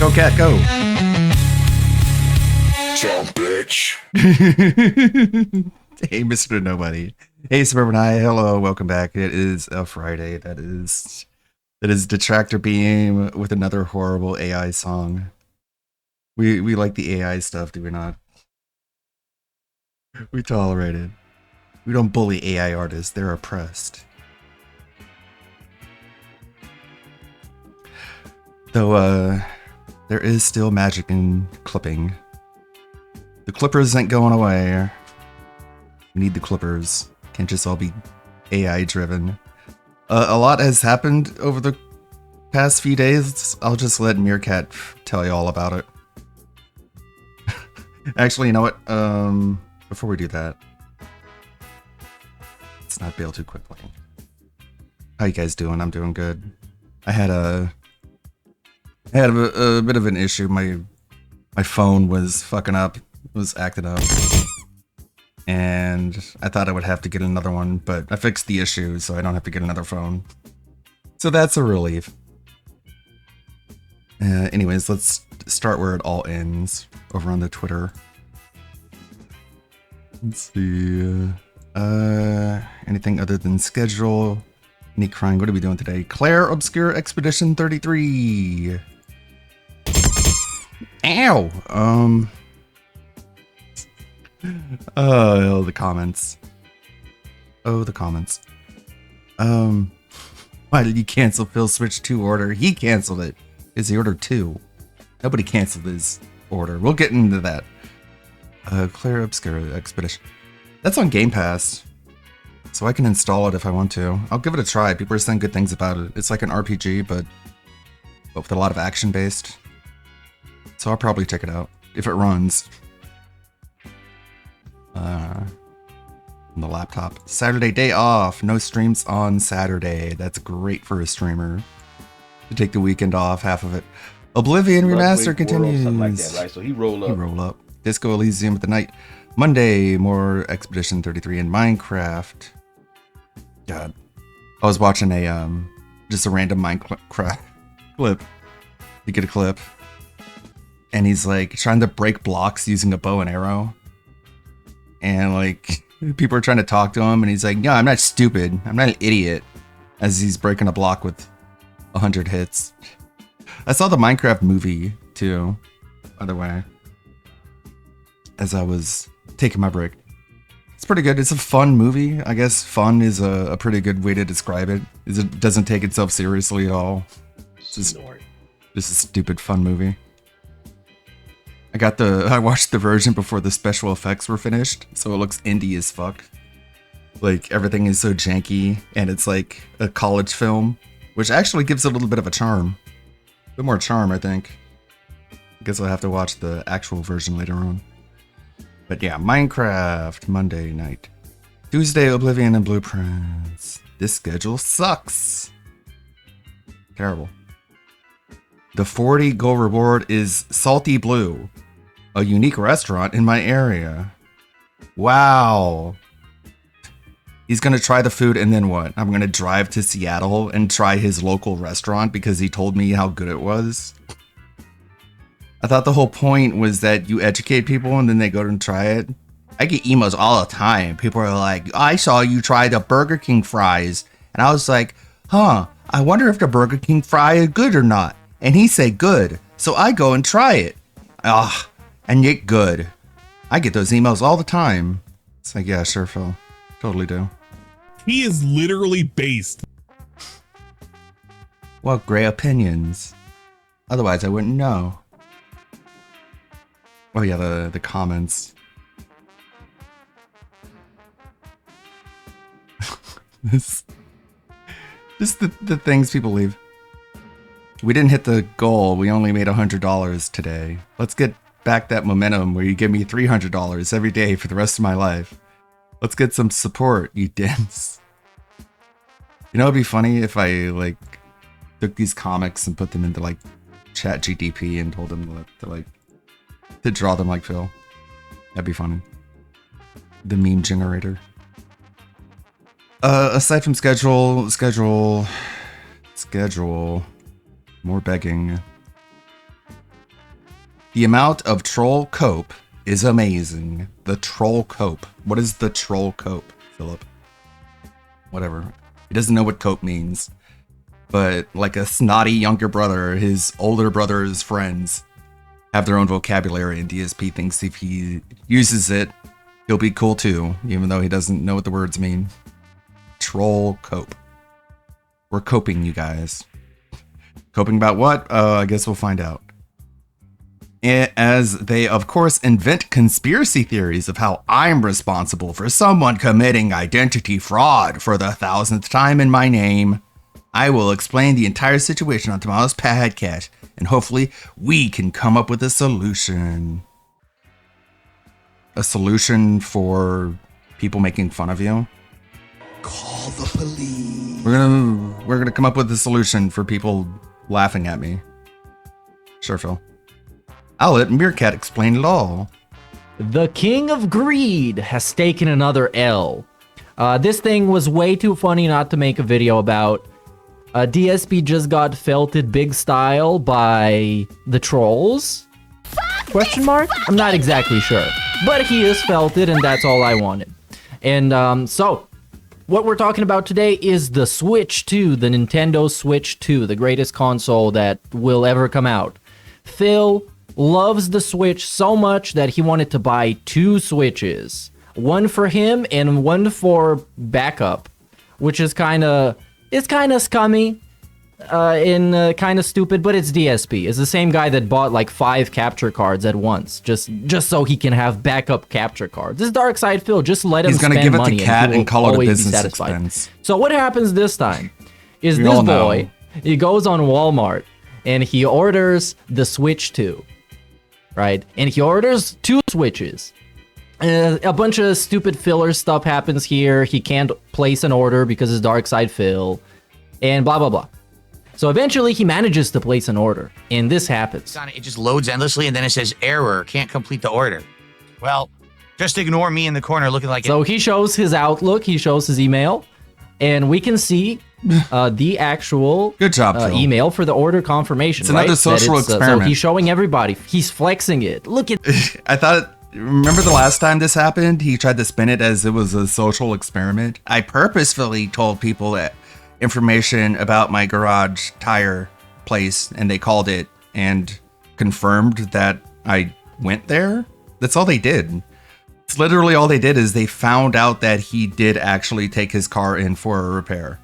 Go, cat, go. Jump, bitch. Hey, Mr. Nobody. Hey, Suburban High. Hello, welcome back. It is a Friday. That is Detractor Beam with another horrible AI song. We like the AI stuff, do we not? We tolerate it. We don't bully AI artists. They're oppressed. Though, there is still magic in clipping. The clippers ain't going away. We need the clippers. Can't just all be AI driven. A lot has happened over the past few days. I'll just let Meerkat tell you all about it. Actually, you know what? Before we do that, let's not bail too quickly. How you guys doing? I'm doing good. I had a bit of an issue. My phone was fucking up. It was acting up. And I thought I would have to get another one, but I fixed the issue so I don't have to get another phone. So that's a relief. Anyways, let's start where it all ends, over on the Twitter. Let's see. Anything other than schedule? Any crying? What are we doing today? Claire Obscure Expedition 33. Ow! Oh, the comments. Oh, the comments. Why did you cancel Phil's Switch 2 order? He canceled it. Is he ordered 2? Nobody canceled his order. We'll get into that. Claire Obscure Expedition. That's on Game Pass, so I can install it if I want to. I'll give it a try. People are saying good things about it. It's like an RPG, but with a lot of action based. So I'll probably check it out if it runs. On the laptop. Saturday day off. No streams on Saturday. That's great for a streamer to take the weekend off, half of it. Oblivion Remaster continues. Something like that, right? So he roll up. Disco Elysium at the night. Monday, more Expedition 33 in Minecraft. God. I was watching just a random Minecraft clip. You get a clip. And he's like trying to break blocks using a bow and arrow. And like people are trying to talk to him and he's like, no, I'm not stupid. I'm not an idiot. As he's breaking a block with 100 hits. I saw the Minecraft movie too, by the way, as I was taking my break. It's pretty good. It's a fun movie. I guess fun is a pretty good way to describe it. It doesn't take itself seriously at all. It's just a stupid fun movie. I watched the version before the special effects were finished, so it looks indie as fuck. Like, everything is so janky, and it's like a college film, which actually gives it a little bit of a charm. A bit more charm, I think. I guess I'll have to watch the actual version later on. But yeah, Minecraft, Monday night. Tuesday, Oblivion and Blueprints. This schedule sucks. Terrible. The 40 goal reward is Salty Blue, a unique restaurant in my area. Wow. He's gonna try the food and then what? I'm gonna drive to Seattle and try his local restaurant because he told me how good it was. I thought the whole point was that you educate people and then they go and try it. I get emails all the time. People are like, I saw you try the Burger King fries. And I was like, I wonder if the Burger King fry is good or not. And he said good. So I go and try it. And it good. I get those emails all the time. It's like, yeah, sure, Phil. Totally do. He is literally based. Well, gray opinions. Otherwise, I wouldn't know. Oh yeah, the comments. Just the things people leave. We didn't hit the goal. We only made $100 today. Let's get back that momentum where you give me $300 every day for the rest of my life. Let's get some support, you dense. You know, it'd be funny if I like took these comics and put them into like ChatGPT and told them to draw them like Phil. That'd be funny. The meme generator. Aside from schedule, more begging. The amount of troll cope is amazing. The troll cope. What is the troll cope, Philip? Whatever. He doesn't know what cope means. But like a snotty younger brother, his older brother's friends have their own vocabulary, and DSP thinks if he uses it, he'll be cool too, even though he doesn't know what the words mean. Troll cope. We're coping, you guys. Coping about what? I guess we'll find out. As they, of course, invent conspiracy theories of how I'm responsible for someone committing identity fraud for the 1000th time in my name, I will explain the entire situation on tomorrow's podcast, and hopefully we can come up with a solution. A solution for people making fun of you? Call the police. We're gonna come up with a solution for people laughing at me. Sure, Phil. I'll let Meerkat explain it all. The King of Greed has taken another L. This thing was way too funny not to make a video about. DSP just got felted big style by the trolls? Question mark? I'm not exactly sure. But he is felted, and that's all I wanted. And so, what we're talking about today is the Switch 2, the Nintendo Switch 2, the greatest console that will ever come out. Phil loves the Switch so much that he wanted to buy 2 Switches. One for him and one for backup, which is it's kind of scummy and kind of stupid, but it's DSP. It's the same guy that bought like 5 capture cards at once, just so he can have backup capture cards. This is Dark Side Phil. Just let him spend money. He's gonna give it to Cat and call it a always be business satisfied. expense. So what happens this time is We this all know. boy, he goes on Walmart and he orders the Switch 2, right? And he orders 2 Switches. A bunch of stupid filler stuff happens here. He can't place an order because it's Dark Side Phil, and blah, blah, blah. So eventually he manages to place an order, and this happens. It just loads endlessly, and then it says error, can't complete the order. Well, just ignore me in the corner looking like So he shows his Outlook, he shows his email, and we can see the actual Good job, Phil. email for the order confirmation. It's another right? social experiment. So he's showing everybody. He's flexing it. Look at I thought, remember the last time this happened? He tried to spin it as it was a social experiment. I purposefully told people that information about my garage tire place, and they called it and confirmed that I went there. That's all they did. It's literally all they did is they found out that he did actually take his car in for a repair.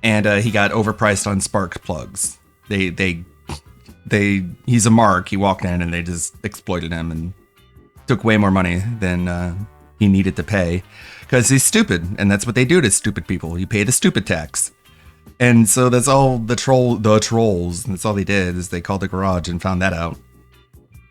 And he got overpriced on spark plugs. He's a mark. He walked in and they just exploited him and took way more money than he needed to pay because he's stupid. And that's what they do to stupid people. You pay the stupid tax. And so that's all the trolls. That's all they did is they called the garage and found that out.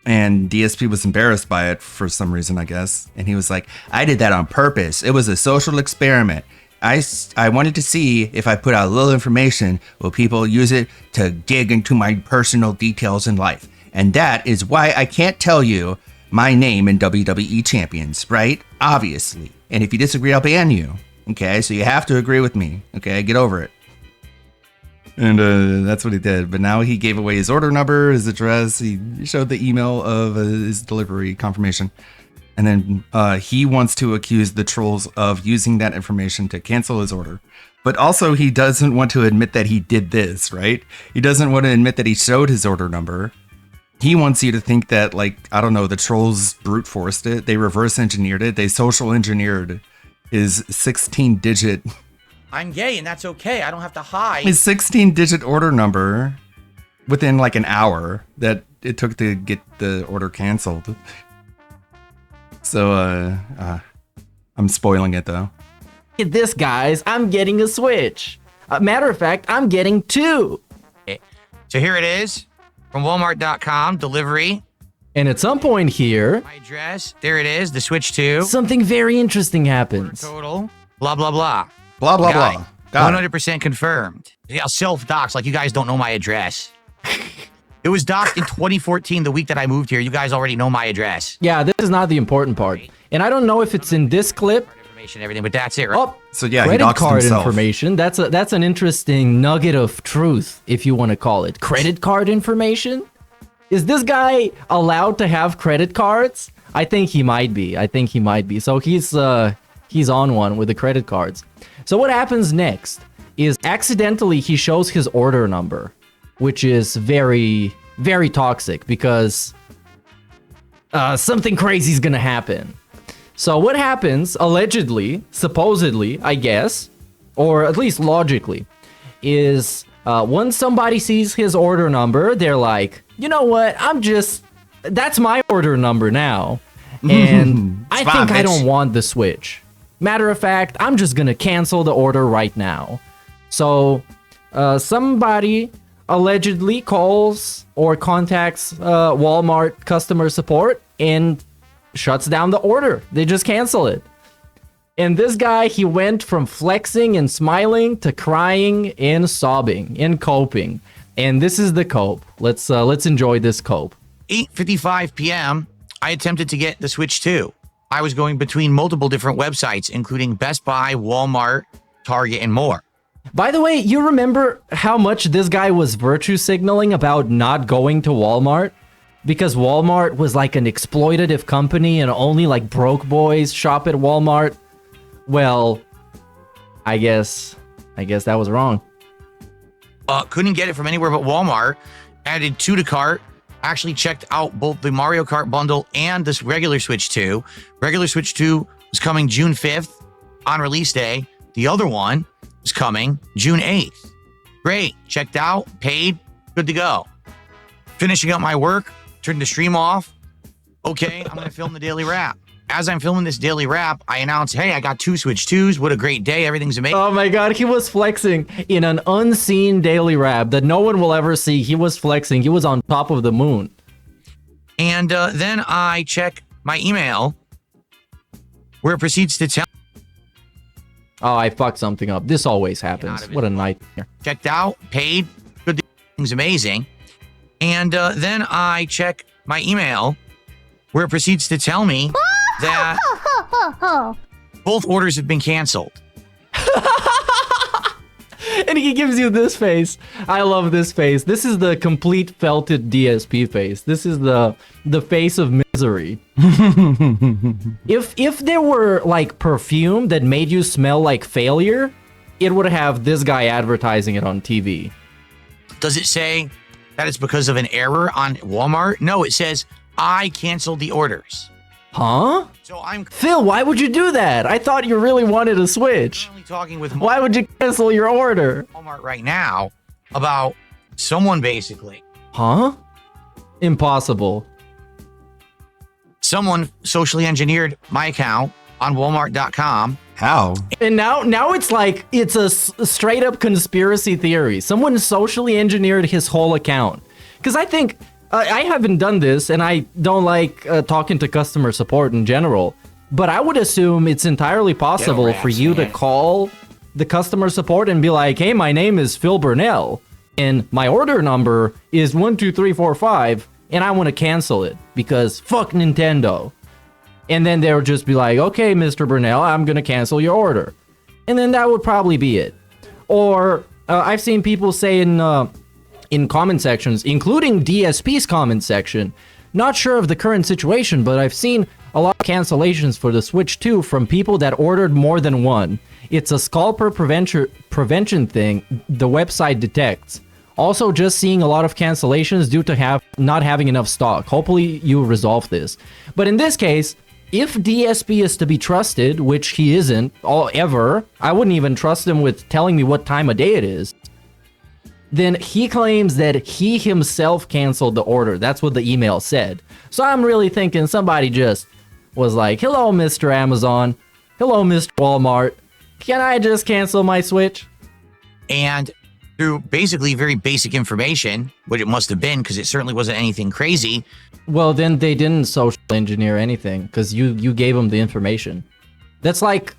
And DSP was embarrassed by it for some reason, I guess. And he was like, I did that on purpose. It was a social experiment. I wanted to see if I put out a little information, will people use it to dig into my personal details in life? And that is why I can't tell you my name in WWE Champions, right? Obviously. And if you disagree, I'll ban you. Okay, so you have to agree with me. Okay, get over it. And that's what he did. But now he gave away his order number, his address. He showed the email of his delivery confirmation. And then he wants to accuse the trolls of using that information to cancel his order. But also he doesn't want to admit that he did this, right? He doesn't want to admit that he showed his order number. He wants you to think that, like, I don't know, the trolls brute forced it. They reverse engineered it. They social engineered his 16-digit... I'm gay and that's okay. I don't have to hide. His 16-digit order number within like an hour that it took to get the order canceled. So, I'm spoiling it though. Look at this, guys. I'm getting a Switch. Matter of fact, I'm getting 2. Okay. So here it is from Walmart.com, delivery. And at some point here, My address, there it is, the Switch 2. something very interesting happens. Total, blah, blah, blah. Blah, blah, Guy, blah. Got it. 100% confirmed. Yeah, self-docs, like you guys don't know my address. It was docked in 2014, the week that I moved here. You guys already know my address. Yeah, this is not the important part. And I don't know if it's in this clip. Information, everything, but that's it, right? Oh, So yeah, he credit doxed card himself. information. That's an interesting nugget of truth, if you want to call it. Credit card information? Is this guy allowed to have credit cards? I think he might be. So he's on one with the credit cards. So what happens next is accidentally he shows his order number, which is very, very toxic because something crazy is gonna happen. So what happens, allegedly, supposedly, I guess, or at least logically, is once somebody sees his order number, they're like, you know what, that's my order number now. And I think I don't want the Switch. Matter of fact, I'm just gonna cancel the order right now. So somebody allegedly calls or contacts Walmart customer support and shuts down the order. They just cancel it. And this guy, he went from flexing and smiling to crying and sobbing and coping. And this is the cope. Let's enjoy this cope. 8:55 p.m. I attempted to get the Switch 2. I was going between multiple different websites, including Best Buy, Walmart, Target, and more. By the way, you remember how much this guy was virtue signaling about not going to Walmart? Because Walmart was like an exploitative company and only like broke boys shop at Walmart. Well, I guess that was wrong. Couldn't get it from anywhere but Walmart. Added 2 to cart. Actually checked out both the Mario Kart bundle and this regular Switch 2. Regular Switch 2 was coming June 5th on release day. The other one was coming June 8th. Great. Checked out, paid, good to go. Finishing up my work, turned the stream off. Okay, I'm going to film the daily wrap. As I'm filming this daily wrap, I announce, hey, I got 2 Switch 2s. What a great day. Everything's amazing. Oh my god, he was flexing in an unseen daily wrap that no one will ever see. He was flexing. He was on top of the moon. And then I check my email where it proceeds to tell. Oh, I fucked something up. This always happens. What a nightmare. Checked out, paid, good, things amazing. And then I check my email where it proceeds to tell me that both orders have been canceled. And he gives you this face. I love this face. This is the complete felted DSP face. This is the face of misery. If there were like perfume that made you smell like failure, it would have this guy advertising it on TV. Does it say that it's because of an error on Walmart? No, it says I canceled the orders. Huh? So I'm Phil, why would you do that? I thought you really wanted a Switch. currently talking with Why would you cancel your order? Walmart right now about someone basically. Huh? Impossible. Someone socially engineered my account on Walmart.com. How? And now it's like it's a straight up conspiracy theory. Someone socially engineered his whole account. Because I think I haven't done this, and I don't like talking to customer support in general. But I would assume it's entirely possible for you to call the customer support and be like, "Hey, my name is Phil Burnell, and my order number is 12345, and I want to cancel it because fuck Nintendo." And then they'll just be like, "Okay, Mr. Burnell, I'm gonna cancel your order," and then that would probably be it. Or I've seen people say in comment sections, including DSP's comment section, not sure of the current situation, but I've seen a lot of cancellations for the Switch 2 from people that ordered more than one. It's a scalper prevention thing the website detects. Also, just seeing a lot of cancellations due to not having enough stock. Hopefully you resolve this. But in this case, if DSP is to be trusted, which he isn't ever, I wouldn't even trust him with telling me what time of day it is, then he claims that he himself canceled the order. That's what the email said. So I'm really thinking somebody just was like, "Hello, Mr. Amazon. Hello, Mr. Walmart. Can I just cancel my Switch?" And through basically very basic information, what it must have been, because it certainly wasn't anything crazy. Well, then they didn't social engineer anything because you gave them the information. That's like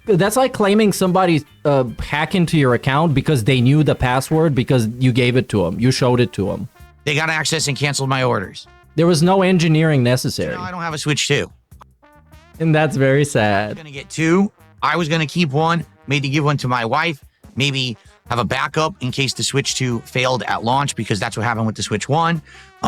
claiming somebody hack into your account because they knew the password because you gave it to them. You showed it to them. They got access and canceled my orders. There was no engineering necessary. No, I don't have a Switch 2. And that's very I was sad. going to get 2. I was going to keep one, maybe give one to my wife, maybe have a backup in case the Switch 2 failed at launch, because that's what happened with the Switch 1.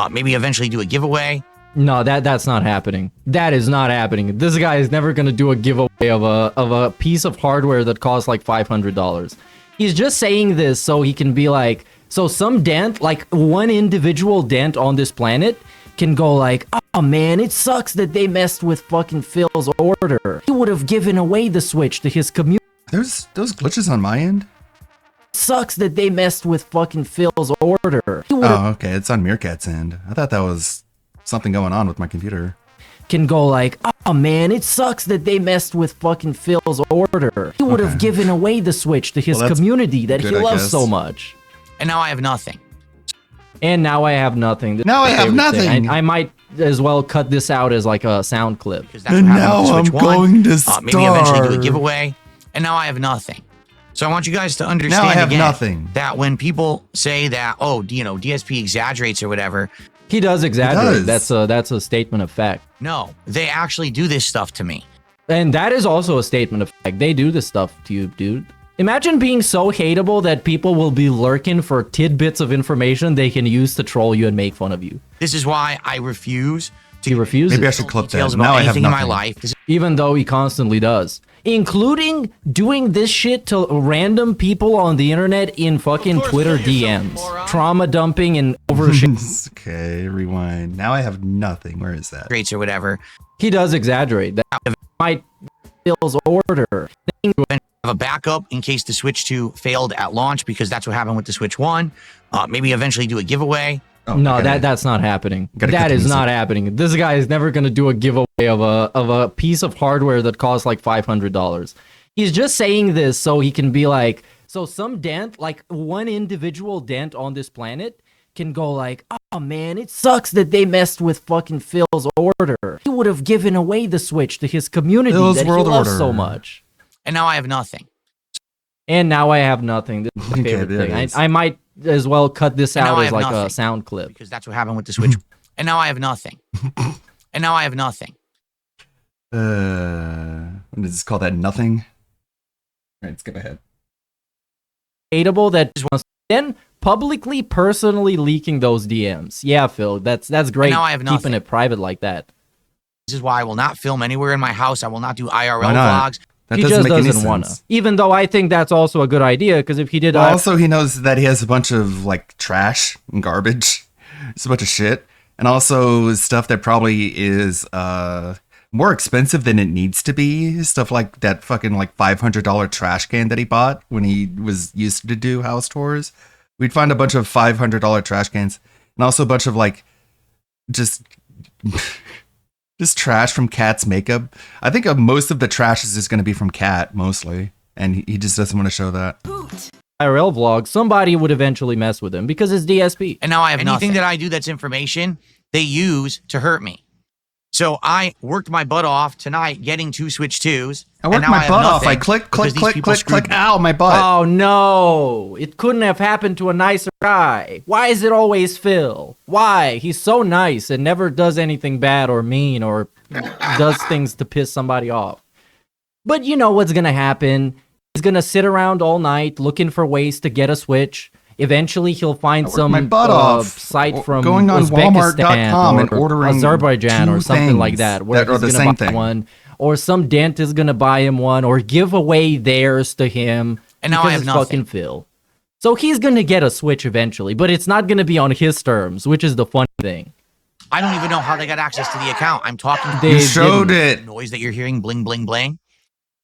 Maybe eventually do a giveaway. No, that's not happening. That is not happening. This guy is never gonna do a giveaway of a piece of hardware that costs like $500. He's just saying this so he can be like, so some dent, like one individual dent on this planet, can go like, oh man, it sucks that they messed with fucking Phil's order. He would have given away the Switch to his community. There's those glitches on my end. Sucks that they messed with fucking Phil's order. Oh, okay. It's on Meerkat's end. I thought that was something going on with my computer. Can go like, oh man, it sucks that they messed with fucking Phil's order. He would have given away the Switch to his community that he loves so much. And now I have nothing. And now I have nothing. Now I have nothing. I might as well cut this out as like a sound clip. And now I'm going to start. Maybe eventually do a giveaway. And now I have nothing. So I want you guys to understand now I have again nothing. That when people say that, oh, you know, DSP exaggerates or whatever. He does exaggerate. That's a statement of fact. No, they actually do this stuff to me. And that is also a statement of fact. They do this stuff to you, dude. Imagine being so hateable that people will be lurking for tidbits of information they can use to troll you and make fun of you. This is why I refuse to. He refuses. Maybe I should clip that. About now I have anything nothing. in my life. Even though he constantly does. Including doing this shit to random people on the internet in fucking Twitter DMs. Trauma dumping and overshit. Okay, rewind. Now I have nothing. Where is that? Or whatever. He does exaggerate. That might Phil's order. Have a backup in case the Switch 2 failed at launch, because that's what happened with the Switch 1. Maybe eventually do a giveaway. Oh, no, that's not happening. That is not happening. This guy is never gonna do a giveaway of a piece of hardware that costs like $500. He's just saying this so he can be like, so some dent, like one individual dent on this planet, can go like, oh man, it sucks that they messed with fucking Phil's order. He would have given away the Switch to his community that he loves so much. And now I have nothing. And now I have nothing. This is my favorite thing. I might as well cut this out as like a sound clip. Because that's what happened with the Switch. And now I have nothing. And now I have nothing. What does this call that? Nothing? All right, skip ahead. Hateable that then publicly, personally leaking those DMs. Yeah, Phil, that's great. Now I have nothing. Keeping it private like that. This is why I will not film anywhere in my house. I will not do IRL vlogs. That he doesn't just make any doesn't wanna. sense. Even though I think that's also a good idea, because if he did, Well, also he knows that he has a bunch of like trash and garbage. It's a bunch of shit, and also stuff that probably is more expensive than it needs to be. Stuff like that fucking like $500 trash can that he bought when he was used to do house tours. We'd find a bunch of $500 trash cans, and also a bunch of like just trash from Cat's makeup. I think most of the trash is just going to be from Cat mostly, and he just doesn't want to show that. IRL vlog, somebody would eventually mess with him because it's DSP. And now I have anything that I do that's information they use to hurt me. So I worked my butt off tonight getting 2 Switch 2s. I worked my butt off. I click. Ow, my butt. Oh no, it couldn't have happened to a nicer guy. Why is it always Phil? Why? He's so nice and never does anything bad or mean or does things to piss somebody off. But you know what's gonna happen? He's gonna sit around all night looking for ways to get a Switch. Eventually, he'll find some site from going on Uzbekistan Walmart.com and or ordering Azerbaijan or something like that, where that are the he's same gonna buy thing. one, or some dent is gonna buy him one, or give away theirs to him. And now I have nothing. Fucking Phil. So he's gonna get a Switch eventually, but it's not gonna be on his terms, which is the funny thing. I don't even know how they got access to the account. I'm talking. You showed it. Noise that you're hearing, bling, bling, bling.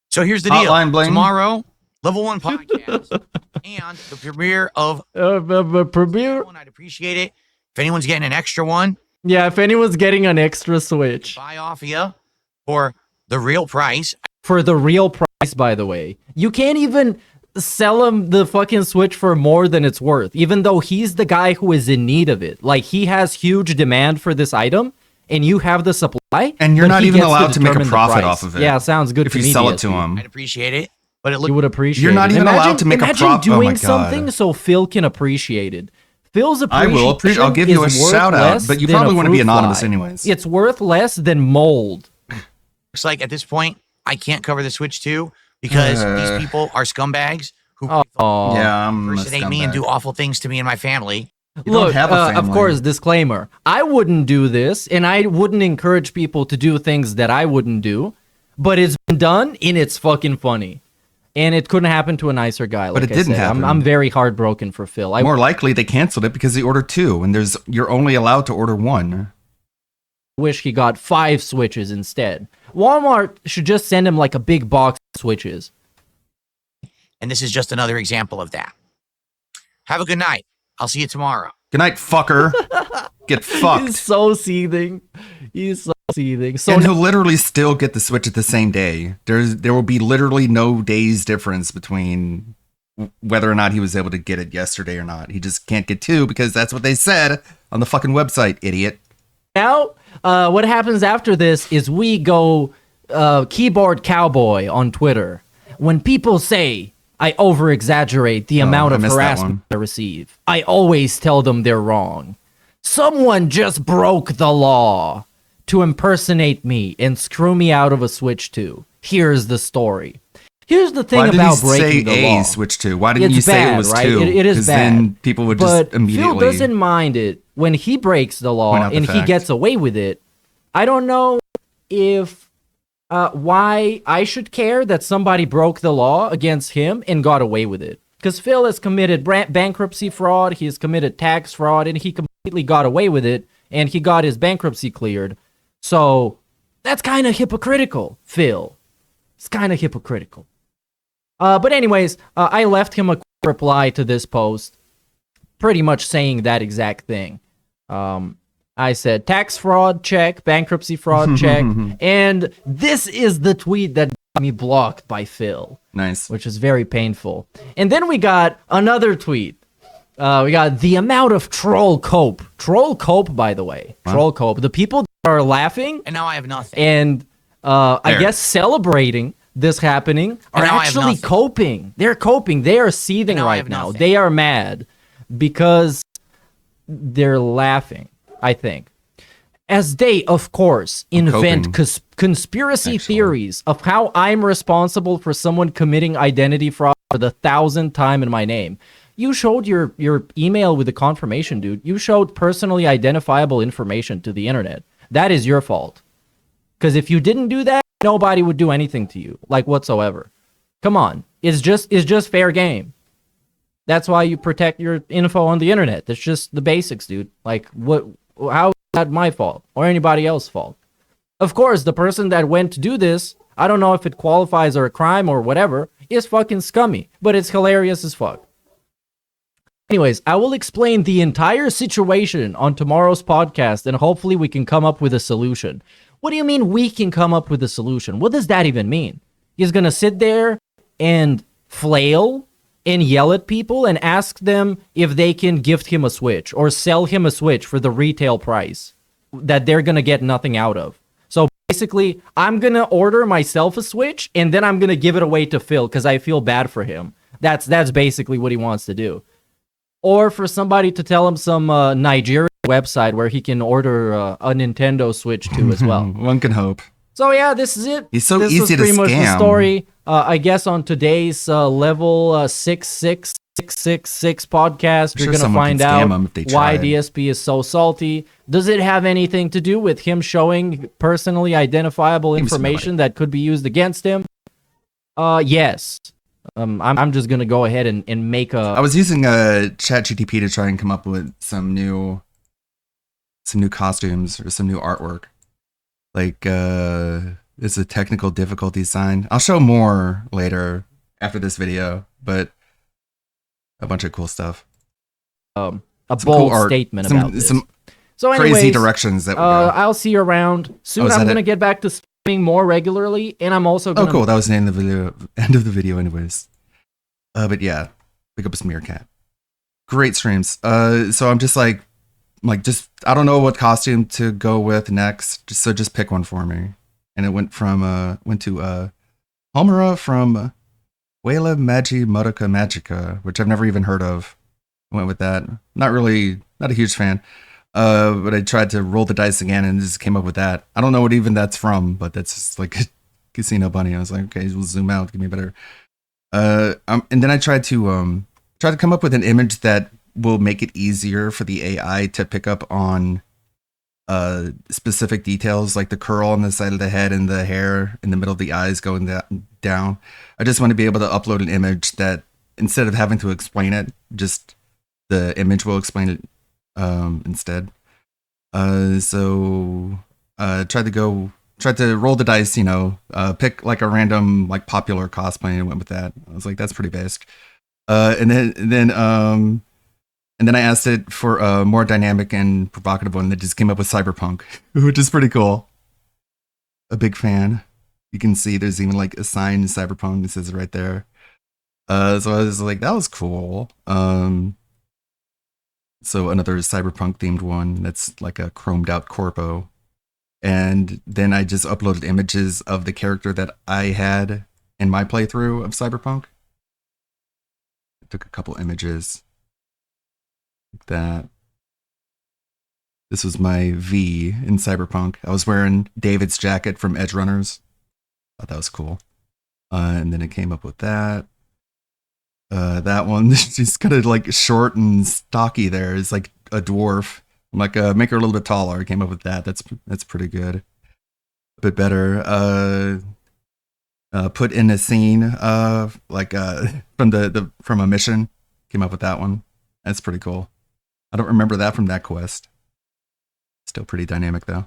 So here's the deal. Hotline bling. Tomorrow, Level 1 podcast and the premiere of premiere. I'd appreciate it if anyone's getting an extra one. Yeah, if anyone's getting an extra Switch, buy off of you for the real price. For the real price, by the way. You can't even sell him the fucking Switch for more than it's worth, even though he's the guy who is in need of it. Like, he has huge demand for this item, and you have the supply. And you're not even allowed to make a profit off of it. Yeah, sounds good if to me. you sell it to him. I'd appreciate it. But it you would appreciate You're not it. even allowed to make a profit. Imagine doing oh my God. something so Phil can appreciate it. Phil's I will appreciate. I'll give you a shout out, but you probably want to be anonymous anyways. It's worth less than mold. It's like at this point, I can't cover the Switch 2 because these people are scumbags who Yeah, I'm a impersonate me and scumbag. do awful things to me and my family. You don't Look, have a of family. course, disclaimer. I wouldn't do this, and I wouldn't encourage people to do things that I wouldn't do, but it's been done, and it's fucking funny. And it couldn't happen to a nicer guy, like But it I didn't said. happen. I'm very heartbroken for Phil. I More likely, they canceled it because he ordered 2, and you're only allowed to order 1. wish he got 5 Switches instead. Walmart should just send him like a big box of Switches. And this is just another example of that. Have a good night. I'll see you tomorrow. Good night, fucker. Get fucked. He's so seething. He's so seething. So And he'll literally still get the Switch at the same day. There will be literally no days difference between whether or not he was able to get it yesterday or not. He just can't get 2 because that's what they said on the fucking website, idiot. now, what happens after this is we go keyboard cowboy on Twitter. When people say I over-exaggerate the amount I of missed that harassment one. I receive, I always tell them they're wrong. Someone just broke the law to impersonate me and screw me out of a Switch 2. Here's the story. Here's the thing Why did about he breaking say the law. Switch 2? Why didn't It's you say bad, it was right? 2? It is 'Cause bad. then people would But just immediately... Phil doesn't mind it when he breaks the law Point out the and he fact. gets away with it. I don't know if why I should care that somebody broke the law against him and got away with it. Because Phil has committed bankruptcy fraud, he has committed tax fraud, and he completely got away with it, and he got his bankruptcy cleared. So that's kind of hypocritical, Phil. It's kind of hypocritical. But anyways, I left him a quick reply to this post, pretty much saying that exact thing. I said, tax fraud, check, bankruptcy fraud, check, and this is the tweet that got me blocked by Phil, Nice. which is very painful. And then we got another tweet. We got the amount of troll cope. Troll cope, by the way. Troll cope. The people that are laughing And now I have nothing. and I There. guess celebrating this happening are And now I have actually nothing. coping. They're coping. They are seething And now I right have now. nothing. They are mad because they're laughing, I think. As they, of course, invent coping. conspiracy Excellent. theories of how I'm responsible for someone committing identity fraud for the 1,000th time in my name. You showed your email with the confirmation, dude. You showed personally identifiable information to the internet. That is your fault. Because if you didn't do that, nobody would do anything to you, like whatsoever. Come on, it's just fair game. That's why you protect your info on the internet. That's just the basics, dude. Like, how is that my fault or anybody else's fault? Of course, the person that went to do this, I don't know if it qualifies or a crime or whatever, is fucking scummy, but it's hilarious as fuck. Anyways, I will explain the entire situation on tomorrow's podcast, and hopefully we can come up with a solution. What do you mean we can come up with a solution? What does that even mean? He's gonna sit there and flail and yell at people and ask them if they can gift him a Switch or sell him a Switch for the retail price that they're gonna get nothing out of. So basically, I'm gonna order myself a Switch and then I'm gonna give it away to Phil because I feel bad for him. That's basically what he wants to do. Or for somebody to tell him some Nigerian website where he can order a Nintendo Switch too as well. One can hope. So yeah, this is it. He's so this easy was to pretty much the scam. story. I guess on today's level 66666 podcast, sure you're gonna someone find can scam out him if they why tried. DSP is so salty. Does it have anything to do with him showing personally identifiable Seems to be information that could be used against him? Yes. I'm just gonna go ahead and make I a. was using ChatGTP to try and come up with some new costumes or some new artwork. Like it's a technical difficulty sign. I'll show more later after this video, but a bunch of cool stuff. A Some bold cool art. statement Some- about this. some So anyways, Crazy directions that we go. I'll see you around soon. Oh, is I'm that gonna it? get back to streaming more regularly, and I'm also Oh, gonna. cool. That was the end of the video, anyways. But yeah, pick up a Smearcat. Great streams. So I'm just like just I don't know what costume to go with next. Just pick one for me. And it went to Homura from Wela Magi Modica Magica, which I've never even heard of. I went with that. Not a huge fan. But I tried to roll the dice again and just came up with that. I don't know what even that's from, but that's just like a casino bunny. I was like, okay, we'll zoom out, give me a better And then I tried to come up with an image that will make it easier for the AI to pick up on specific details, like the curl on the side of the head and the hair in the middle of the eyes going down. I just want to be able to upload an image that instead of having to explain it, just the image will explain it instead. Tried to roll the dice, pick like a random like popular cosplay and went with that. I was like, that's pretty basic. And then I asked it for a more dynamic and provocative one that just came up with cyberpunk, which is pretty cool. A big fan. You can see there's even like a sign in cyberpunk that says it right there. So I was like, that was cool. So another cyberpunk themed one that's like a chromed out corpo. And then I just uploaded images of the character that I had in my playthrough of cyberpunk. I took a couple images like that. This was my V in cyberpunk. I was wearing David's jacket from Edge Runners. Thought that was cool. And then it came up with that. That one, she's kind of like short and stocky there. It's like a dwarf. I'm like, make her a little bit taller. I came up with that. That's pretty good. A bit better. Put in a scene from a mission. Came up with that one. That's pretty cool. I don't remember that from that quest. Still pretty dynamic though.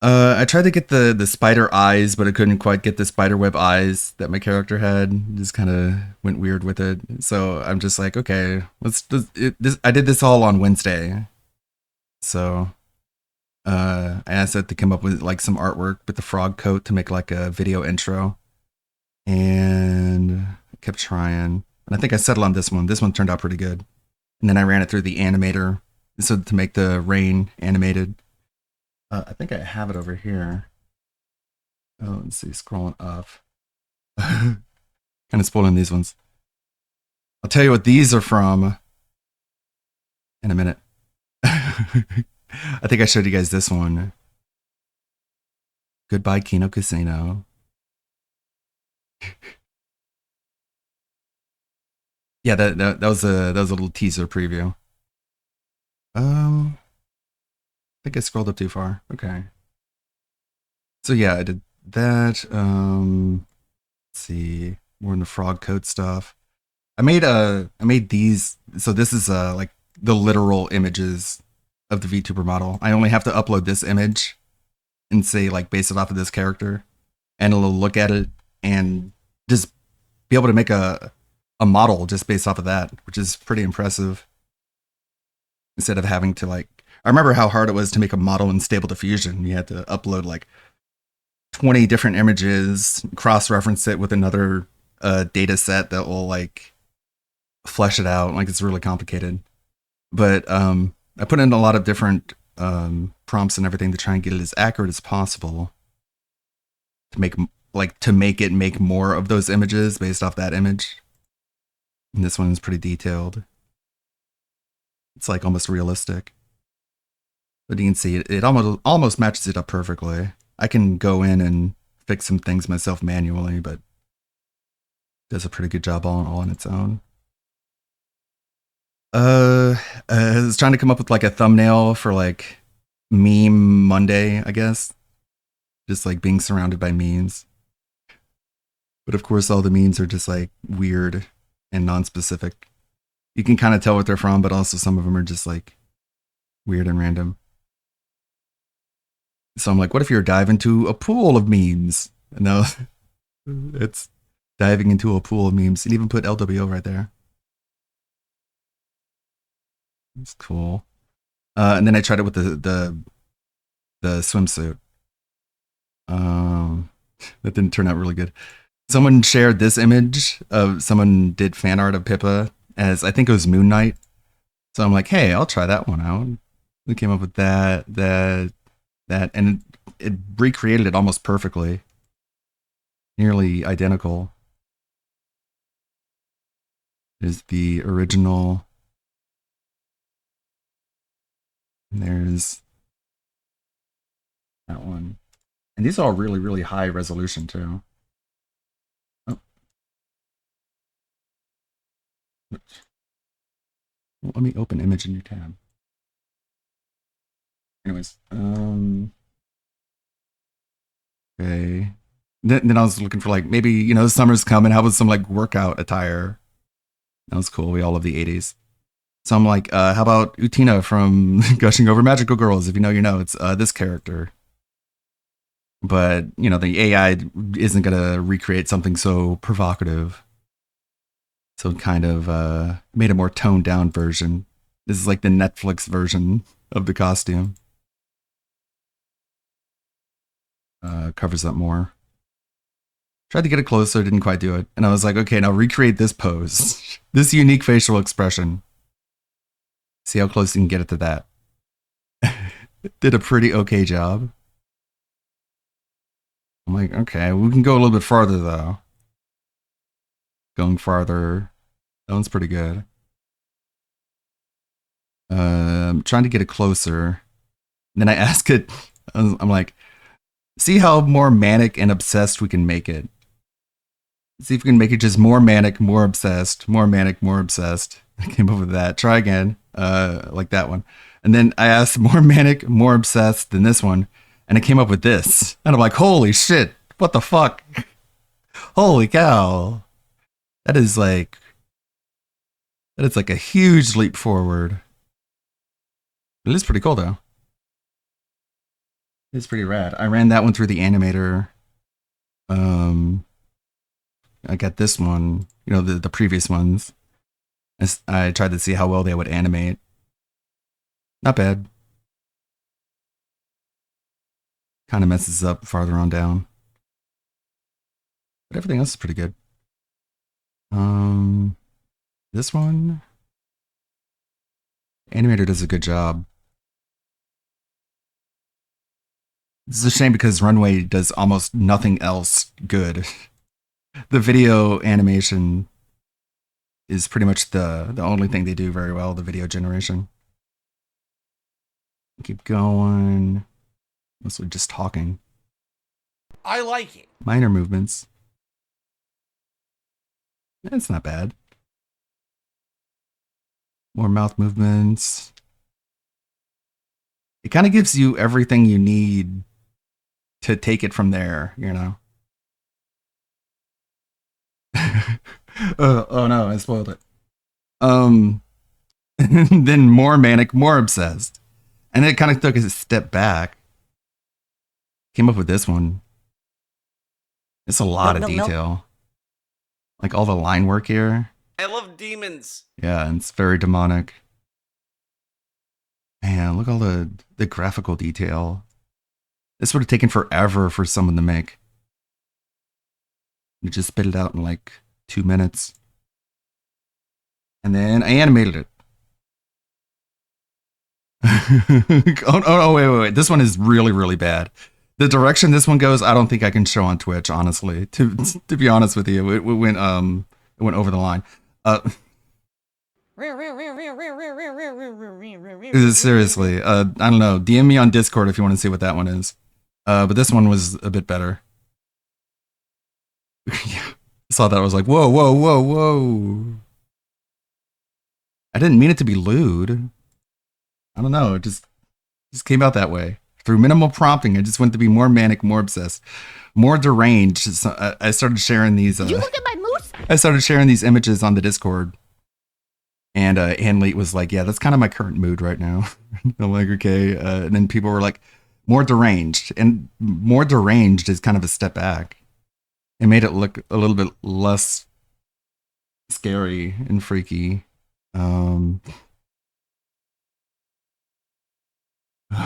I tried to get the spider eyes, but I couldn't quite get the spider web eyes that my character had. Just kind of went weird with it. So I'm just like, okay, I did this all on Wednesday. So I asked it to come up with like some artwork with the frog coat to make like a video intro. And I kept trying. And I think I settled on this one. This one turned out pretty good. And then I ran it through the animator so to make the rain animated. I think I have it over here. Oh, let's see, scrolling up. Kind of spoiling these ones. I'll tell you what these are from in a minute. I think I showed you guys this one. Goodbye, Kino Casino. Yeah, that was a little teaser preview. I think I scrolled up too far. Okay. So yeah, I did that. Let's see, more in the frog coat stuff. I made these. So this is like the literal images of the VTuber model. I only have to upload this image and say like base it off of this character, and it'll look at it and just be able to make a model just based off of that, which is pretty impressive. Instead of having to like, I remember how hard it was to make a model in Stable Diffusion. You had to upload like 20 different images, cross-reference it with another data set that will like flesh it out. Like it's really complicated. But I put in a lot of different prompts and everything to try and get it as accurate as possible to make it make more of those images based off that image. And this one is pretty detailed. It's like almost realistic. But you can see it almost matches it up perfectly. I can go in and fix some things myself manually, but it does a pretty good job all on its own. I was trying to come up with like a thumbnail for like Meme Monday, I guess. Just like being surrounded by memes. But of course, all the memes are just like weird and non-specific. You can kind of tell what they're from, but also some of them are just like weird and random. So I'm like, what if you're diving into a pool of memes? No, it's diving into a pool of memes. And even put LWO right there. It's cool. And then I tried it with the swimsuit. That didn't turn out really good. Someone shared this image of someone did fan art of Pippa as I think it was Moon Knight. So I'm like, hey, I'll try that one out. We came up with that, and it recreated it almost perfectly. Nearly identical. There's the original. And there's that one. And these are all really, really high resolution too. Oh, Well, let me open image in your tab. Anyways, okay. Then I was looking for like maybe, you know, summer's coming. How about some like workout attire? That was cool. We all love the 80s. So I'm like, how about Utina from Gushing Over Magical Girls? If you know, you know. It's this character. But, you know, the AI isn't going to recreate something so provocative. So it kind of made a more toned down version. This is like the Netflix version of the costume. Covers up more. Tried to get it closer, didn't quite do it. And I was like, okay, now recreate this pose. This unique facial expression. See how close you can get it to that. Did a pretty okay job. I'm like, okay, we can go a little bit farther though. Going farther. That one's pretty good. I'm trying to get it closer. And then I ask it, I'm like, see how more manic and obsessed we can make it. See if we can make it just more manic, more obsessed, more manic, more obsessed. I came up with that. Try again, like that one. And then I asked more manic, more obsessed than this one. And I came up with this. And I'm like, holy shit, what the fuck? Holy cow. That is like a huge leap forward. It is pretty cool though. It's pretty rad. I ran that one through the animator. I got this one, you know, the previous ones. I tried to see how well they would animate. Not bad. Kind of messes up farther on down. But everything else is pretty good. This one, animator does a good job. This is a shame because Runway does almost nothing else good. The video animation is pretty much the only thing they do very well, the video generation. Keep going. Mostly just talking. I like it. Minor movements. It's not bad. More mouth movements. It kind of gives you everything you need to take it from there, you know? Oh no, I spoiled it. Then more manic, more obsessed. And it kind of took a step back. Came up with this one. It's a lot of detail. Like all the line work here. I love demons. Yeah, and it's very demonic. Man, look at all the graphical detail. This would have taken forever for someone to make. You just spit it out in like 2 minutes. And then I animated it. oh, wait. This one is really, really bad. The direction this one goes, I don't think I can show on Twitch, honestly. To be honest with you, it went over the line. Seriously, I don't know. DM me on Discord if you want to see what that one is. But this one was a bit better. Saw that, I was like, whoa. I didn't mean it to be lewd. I don't know. It just came out that way. Through minimal prompting, I just went to be more manic, more obsessed, more deranged. So I started sharing these. You look at my moose? I started sharing these images on the Discord. And Anlete was like, yeah, that's kind of my current mood right now. I'm like, okay. And then people were like, more deranged. And more deranged is kind of a step back. It made it look a little bit less scary and freaky. Oh,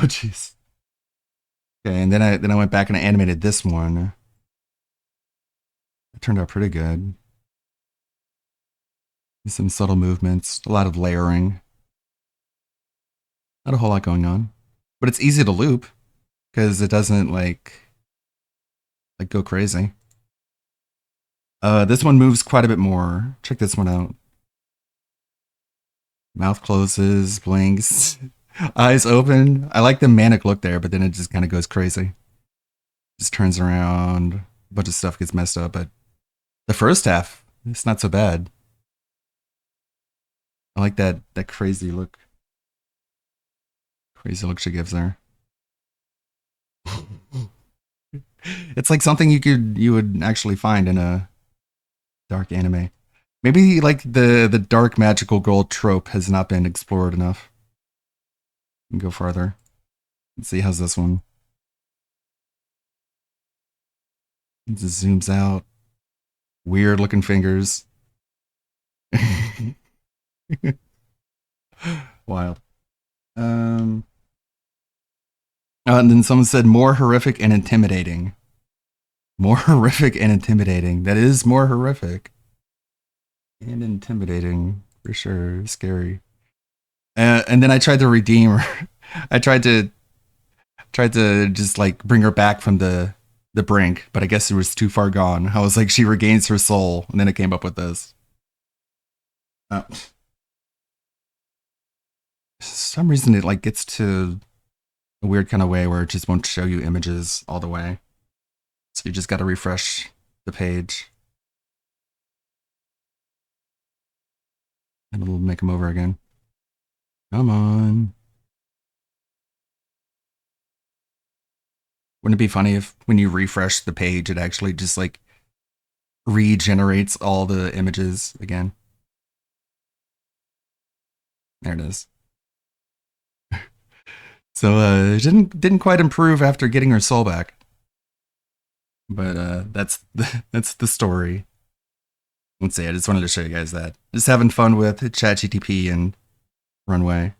jeez. Okay, and then I went back and I animated this one. It turned out pretty good. Some subtle movements, a lot of layering. Not a whole lot going on. But it's easy to loop because it doesn't like go crazy. This one moves quite a bit more. Check this one out. Mouth closes, blinks, eyes open. I like the manic look there, but then it just kind of goes crazy. Just turns around, a bunch of stuff gets messed up, but the first half, it's not so bad. I like that crazy look. Crazy look she gives there. It's like something you would actually find in a dark anime. Maybe like the dark magical girl trope has not been explored enough. We can go farther. Let's see, how's this one? It just zooms out. Weird looking fingers. Wild. And then someone said more horrific and intimidating. More horrific and intimidating. That is more horrific. And intimidating, for sure. Scary. And then I tried to redeem her. I tried to just like bring her back from the brink, but I guess it was too far gone. I was like, she regains her soul, and then it came up with this. For some reason it like gets to a weird kind of way where it just won't show you images all the way. So you just got to refresh the page. And it'll make them over again. Come on. Wouldn't it be funny if when you refresh the page, it actually just like regenerates all the images again? There it is. So it didn't quite improve after getting her soul back. But that's the story. Let's say I just wanted to show you guys that. Just having fun with ChatGTP and Runway.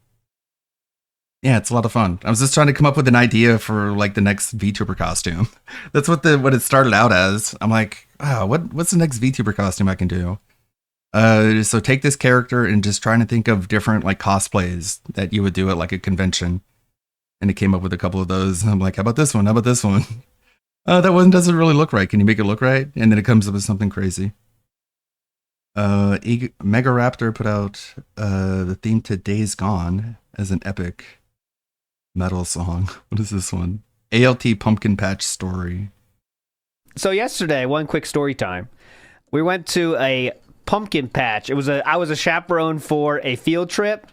Yeah, it's a lot of fun. I was just trying to come up with an idea for like the next VTuber costume. That's what it started out as. I'm like, wow, what's the next VTuber costume I can do? So take this character and just trying to think of different like cosplays that you would do at like a convention. And it came up with a couple of those. And I'm like, how about this one? How about this one? That one doesn't really look right. Can you make it look right? And then it comes up with something crazy. Mega Raptor put out the theme to Days Gone as an epic metal song. What is this one? ALT Pumpkin Patch Story. So yesterday, one quick story time. We went to a pumpkin patch. I was a chaperone for a field trip,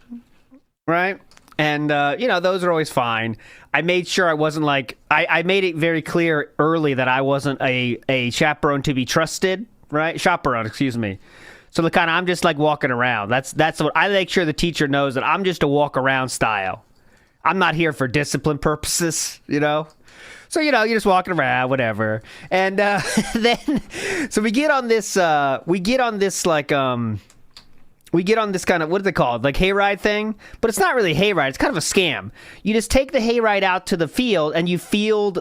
right? And those are always fine. I made sure I wasn't like I made it very clear early that I wasn't a chaperone to be trusted, right? Chaperone, excuse me. So the kind of I'm just like walking around. That's what I make sure the teacher knows, that I'm just a walk around style. I'm not here for discipline purposes, So, you're just walking around, whatever. And then, so we get on this kind of, what is it called? Like hayride thing? But it's not really hayride. It's kind of a scam. You just take the hayride out to the field and you feed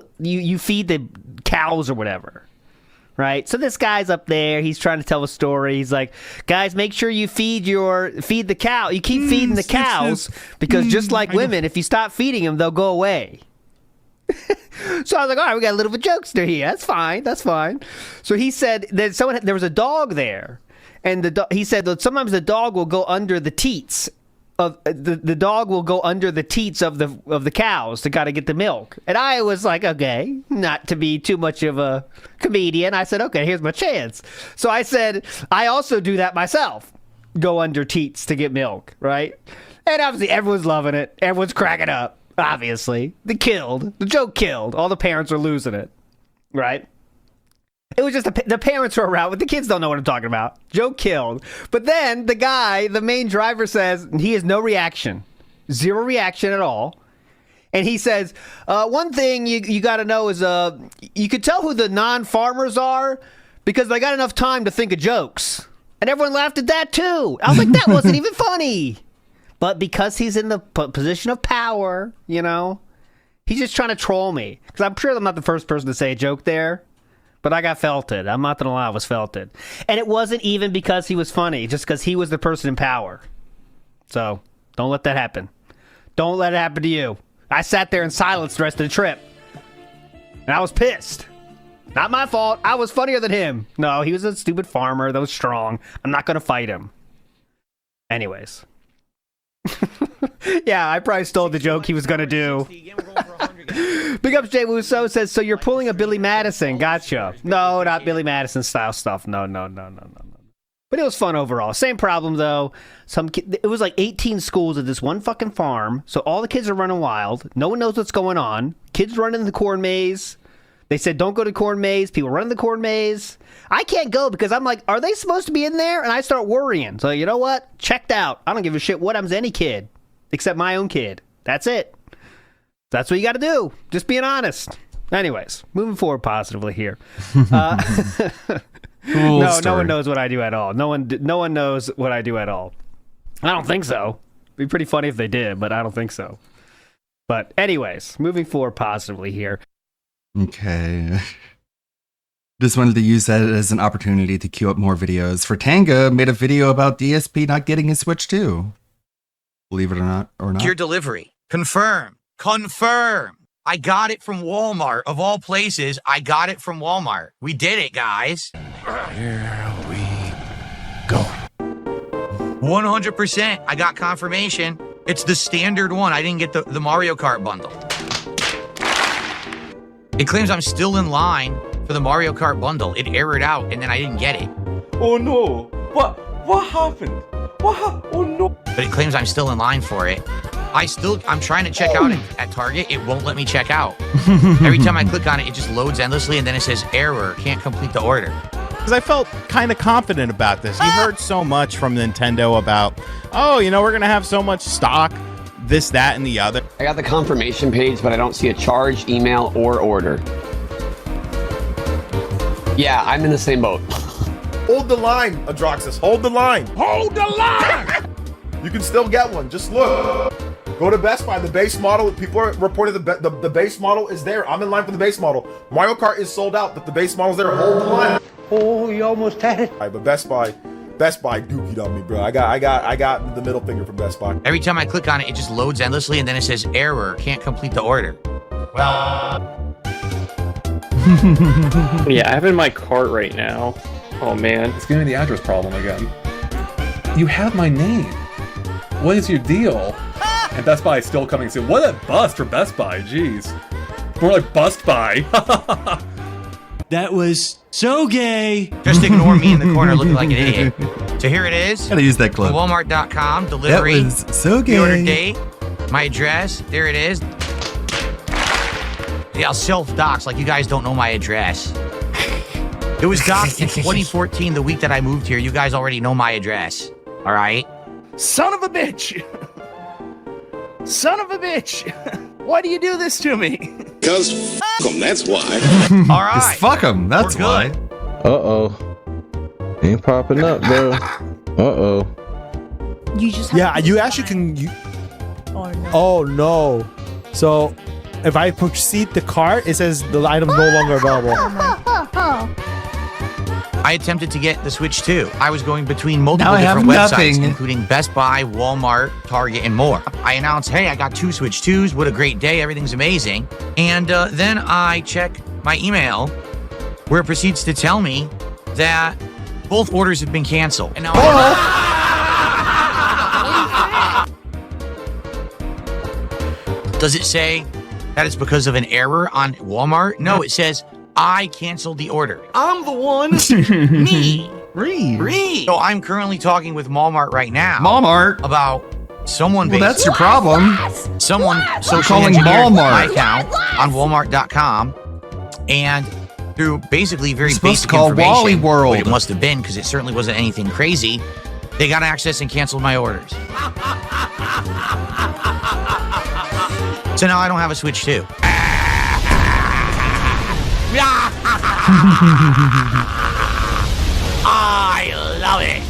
the cows or whatever. Right? So this guy's up there. He's trying to tell a story. He's like, guys, make sure you feed the cow. You keep feeding the cows because just like women, if you stop feeding them, they'll go away. So I was like, all right, we got a little bit of jokester here. That's fine. So he said that there was a dog there. And he said that sometimes the dog will go under the teats of the dog will go under the teats of the cows to gotta get the milk. And I was like, okay, not to be too much of a comedian. I said, okay, here's my chance. So I said, I also do that myself. Go under teats to get milk, right? And obviously everyone's loving it. Everyone's cracking up. Obviously, the joke killed. All the parents are losing it, right? It was just the parents were around, but the kids don't know what I'm talking about. Joke killed. But then the main driver says he has no reaction. Zero reaction at all. And he says, one thing you got to know is you could tell who the non-farmers are because they got enough time to think of jokes. And everyone laughed at that too. I was like, that wasn't even funny. But because he's in the position of power, he's just trying to troll me. Because I'm sure I'm not the first person to say a joke there. But I got felted. I'm not going to lie, I was felted. And it wasn't even because he was funny, just because he was the person in power. So, don't let that happen. Don't let it happen to you. I sat there in silence the rest of the trip. And I was pissed. Not my fault. I was funnier than him. No, he was a stupid farmer that was strong. I'm not going to fight him. Anyways. Yeah, I probably stole the joke he was going to do. Big ups, Jay Wusso says, so you're pulling a Billy Madison. Gotcha. No, not Billy Madison style stuff. No. But it was fun overall. Same problem though. It was like 18 schools at this one fucking farm. So all the kids are running wild. No one knows what's going on. Kids running the corn maze. They said don't go to corn maze. People running the corn maze. I can't go because I'm like, are they supposed to be in there? And I start worrying. So you know what? Checked out. I don't give a shit what happens to any kid except my own kid. That's it. That's what you got to do. Just being honest. Anyways, moving forward positively here. Cool no story. one knows what I do at all. No one knows what I do at all. I don't think so. It'd be pretty funny if they did, but I don't think so. But anyways, moving forward positively here. Okay. Just wanted to use that as an opportunity to queue up more videos. For Tanga made a video about DSP not getting his Switch 2. Believe it or not. Your delivery. Confirm. I got it from Walmart. Of all places, I got it from Walmart. We did it, guys. Here we go. 100%. I got confirmation. It's the standard one. I didn't get the Mario Kart bundle. It claims I'm still in line for the Mario Kart bundle. It errored out, and then I didn't get it. Oh no! What happened? Oh no! But it claims I'm still in line for it. I'm trying to check out at Target. It won't let me check out. Every time I click on it, it just loads endlessly, and then it says error, can't complete the order. Because I felt kind of confident about this. You heard so much from Nintendo about, oh, we're going to have so much stock, this, that, and the other. I got the confirmation page, but I don't see a charge, email, or order. Yeah, I'm in the same boat. Hold the line, Adroxus. Hold the line. Hold the line! You can still get one. Just look. Go to Best Buy. The base model, people are reporting the base model is there. I'm in line for the base model. Mario Kart is sold out, but the base model's there. Hold the line. Oh, you almost had it. All right, but Best Buy dookied on me, bro. I got the middle finger from Best Buy. Every time I click on it, it just loads endlessly, and then it says error, can't complete the order. Well, yeah, I have it in my cart right now. Oh man. It's giving me the address problem again. You have my name. What is your deal? And Best Buy is still coming soon. What a bust for Best Buy, jeez. More like Bust Buy. That was so gay. Just ignore me in the corner looking like an idiot. So here it is. Gotta use that clip. Walmart.com, delivery. That was so gay. The order date, my address, there it is. Yeah, I'll self-dox like you guys don't know my address. It was doxed in 2014, the week that I moved here. You guys already know my address. All right? Son of a bitch. Son of a bitch. Why do you do this to me? Because f*** them, that's why. All right. Just fuck them, that's why. Uh-oh. Ain't popping up, bro. Uh-oh. You just you actually can... Oh, no. So, if I proceed the cart, it says the item is no longer available. I attempted to get the Switch 2. I was going between multiple Now I different have websites, nothing. including Best Buy, Walmart, Target, and more. I announced, hey, I got 2 Switch 2s. What a great day. Everything's amazing. And then I check my email, where it proceeds to tell me that both orders have been canceled. And now Does it say that it's because of an error on Walmart? No, it says I canceled the order. I'm the one. Me. Reed. So I'm currently talking with Walmart right now. Walmart. About someone. Well, that's your problem. Someone socially calling engineered my Walmart. account on Walmart.com, and through basically very supposed basic to call information, Wally World. what it must have been because it certainly wasn't anything crazy. They got access and canceled my orders. So now I don't have a Switch 2. I love it.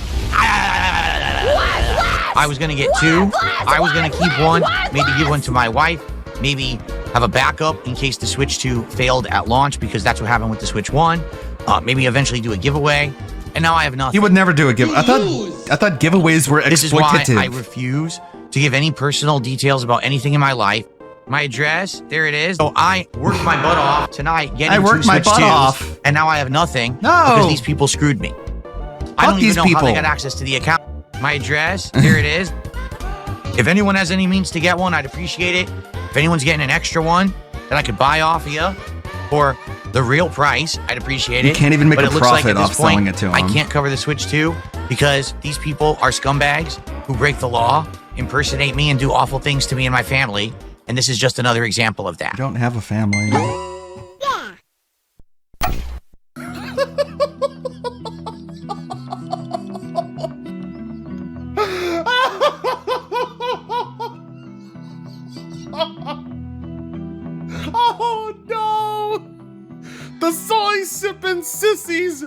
I was gonna get 2. I was gonna keep 1, maybe give 1 to my wife, maybe have a backup in case the Switch 2 failed at launch, because that's what happened with the Switch 1. Maybe eventually do a giveaway, and now I have nothing. He would never do a give. I thought giveaways were exploitative. This is why I refuse to give any personal details about anything in my life. My address, there it is. So I worked my butt off tonight getting 2 Switch 2s, and now I have nothing because these people screwed me. I don't even know how they got access to the account. My address, there it is. If anyone has any means to get one, I'd appreciate it. If anyone's getting an extra one that I could buy off of you for the real price, I'd appreciate it. You can't even make But a it looks like profit at this off point, selling it to I them. can't cover the Switch 2. because these people are scumbags who break the law, impersonate me, and do awful things to me and my family. And this is just another example of that. I don't have a family. Oh no! The soy sipping sissies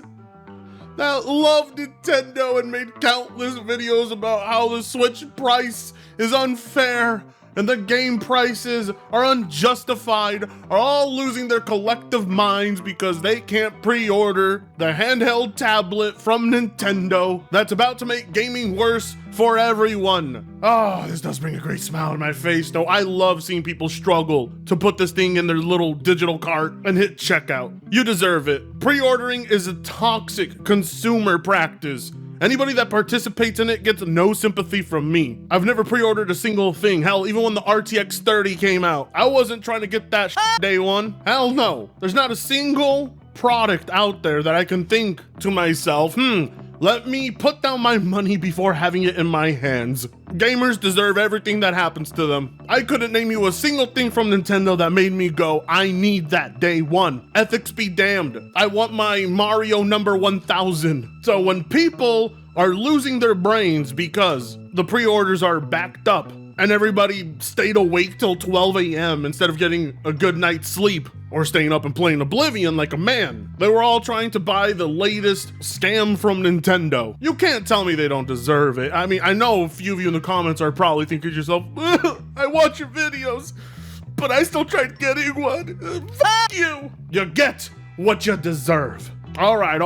that love Nintendo and made countless videos about how the Switch price is unfair and the game prices are unjustified are all losing their collective minds because they can't pre-order the handheld tablet from Nintendo that's about to make gaming worse for everyone. Oh, this does bring a great smile on my face, though. I love seeing people struggle to put this thing in their little digital cart and hit checkout. You deserve it. Pre-ordering is a toxic consumer practice. Anybody that participates in it gets no sympathy from me. I've never pre-ordered a single thing. Hell, even when the RTX 30 came out, I wasn't trying to get that day one. Hell no. There's not a single product out there that I can think to myself, let me put down my money before having it in my hands. Gamers deserve everything that happens to them. I couldn't name you a single thing from Nintendo that made me go, I need that day one. Ethics be damned. I want my Mario number 1000. So when people are losing their brains because the pre-orders are backed up and everybody stayed awake till 12 a.m. instead of getting a good night's sleep or staying up and playing Oblivion like a man. They were all trying to buy the latest scam from Nintendo. You can't tell me they don't deserve it. I mean, I know a few of you in the comments are probably thinking to yourself, I watch your videos, but I still tried getting one. Fuck you. You get what you deserve. All right.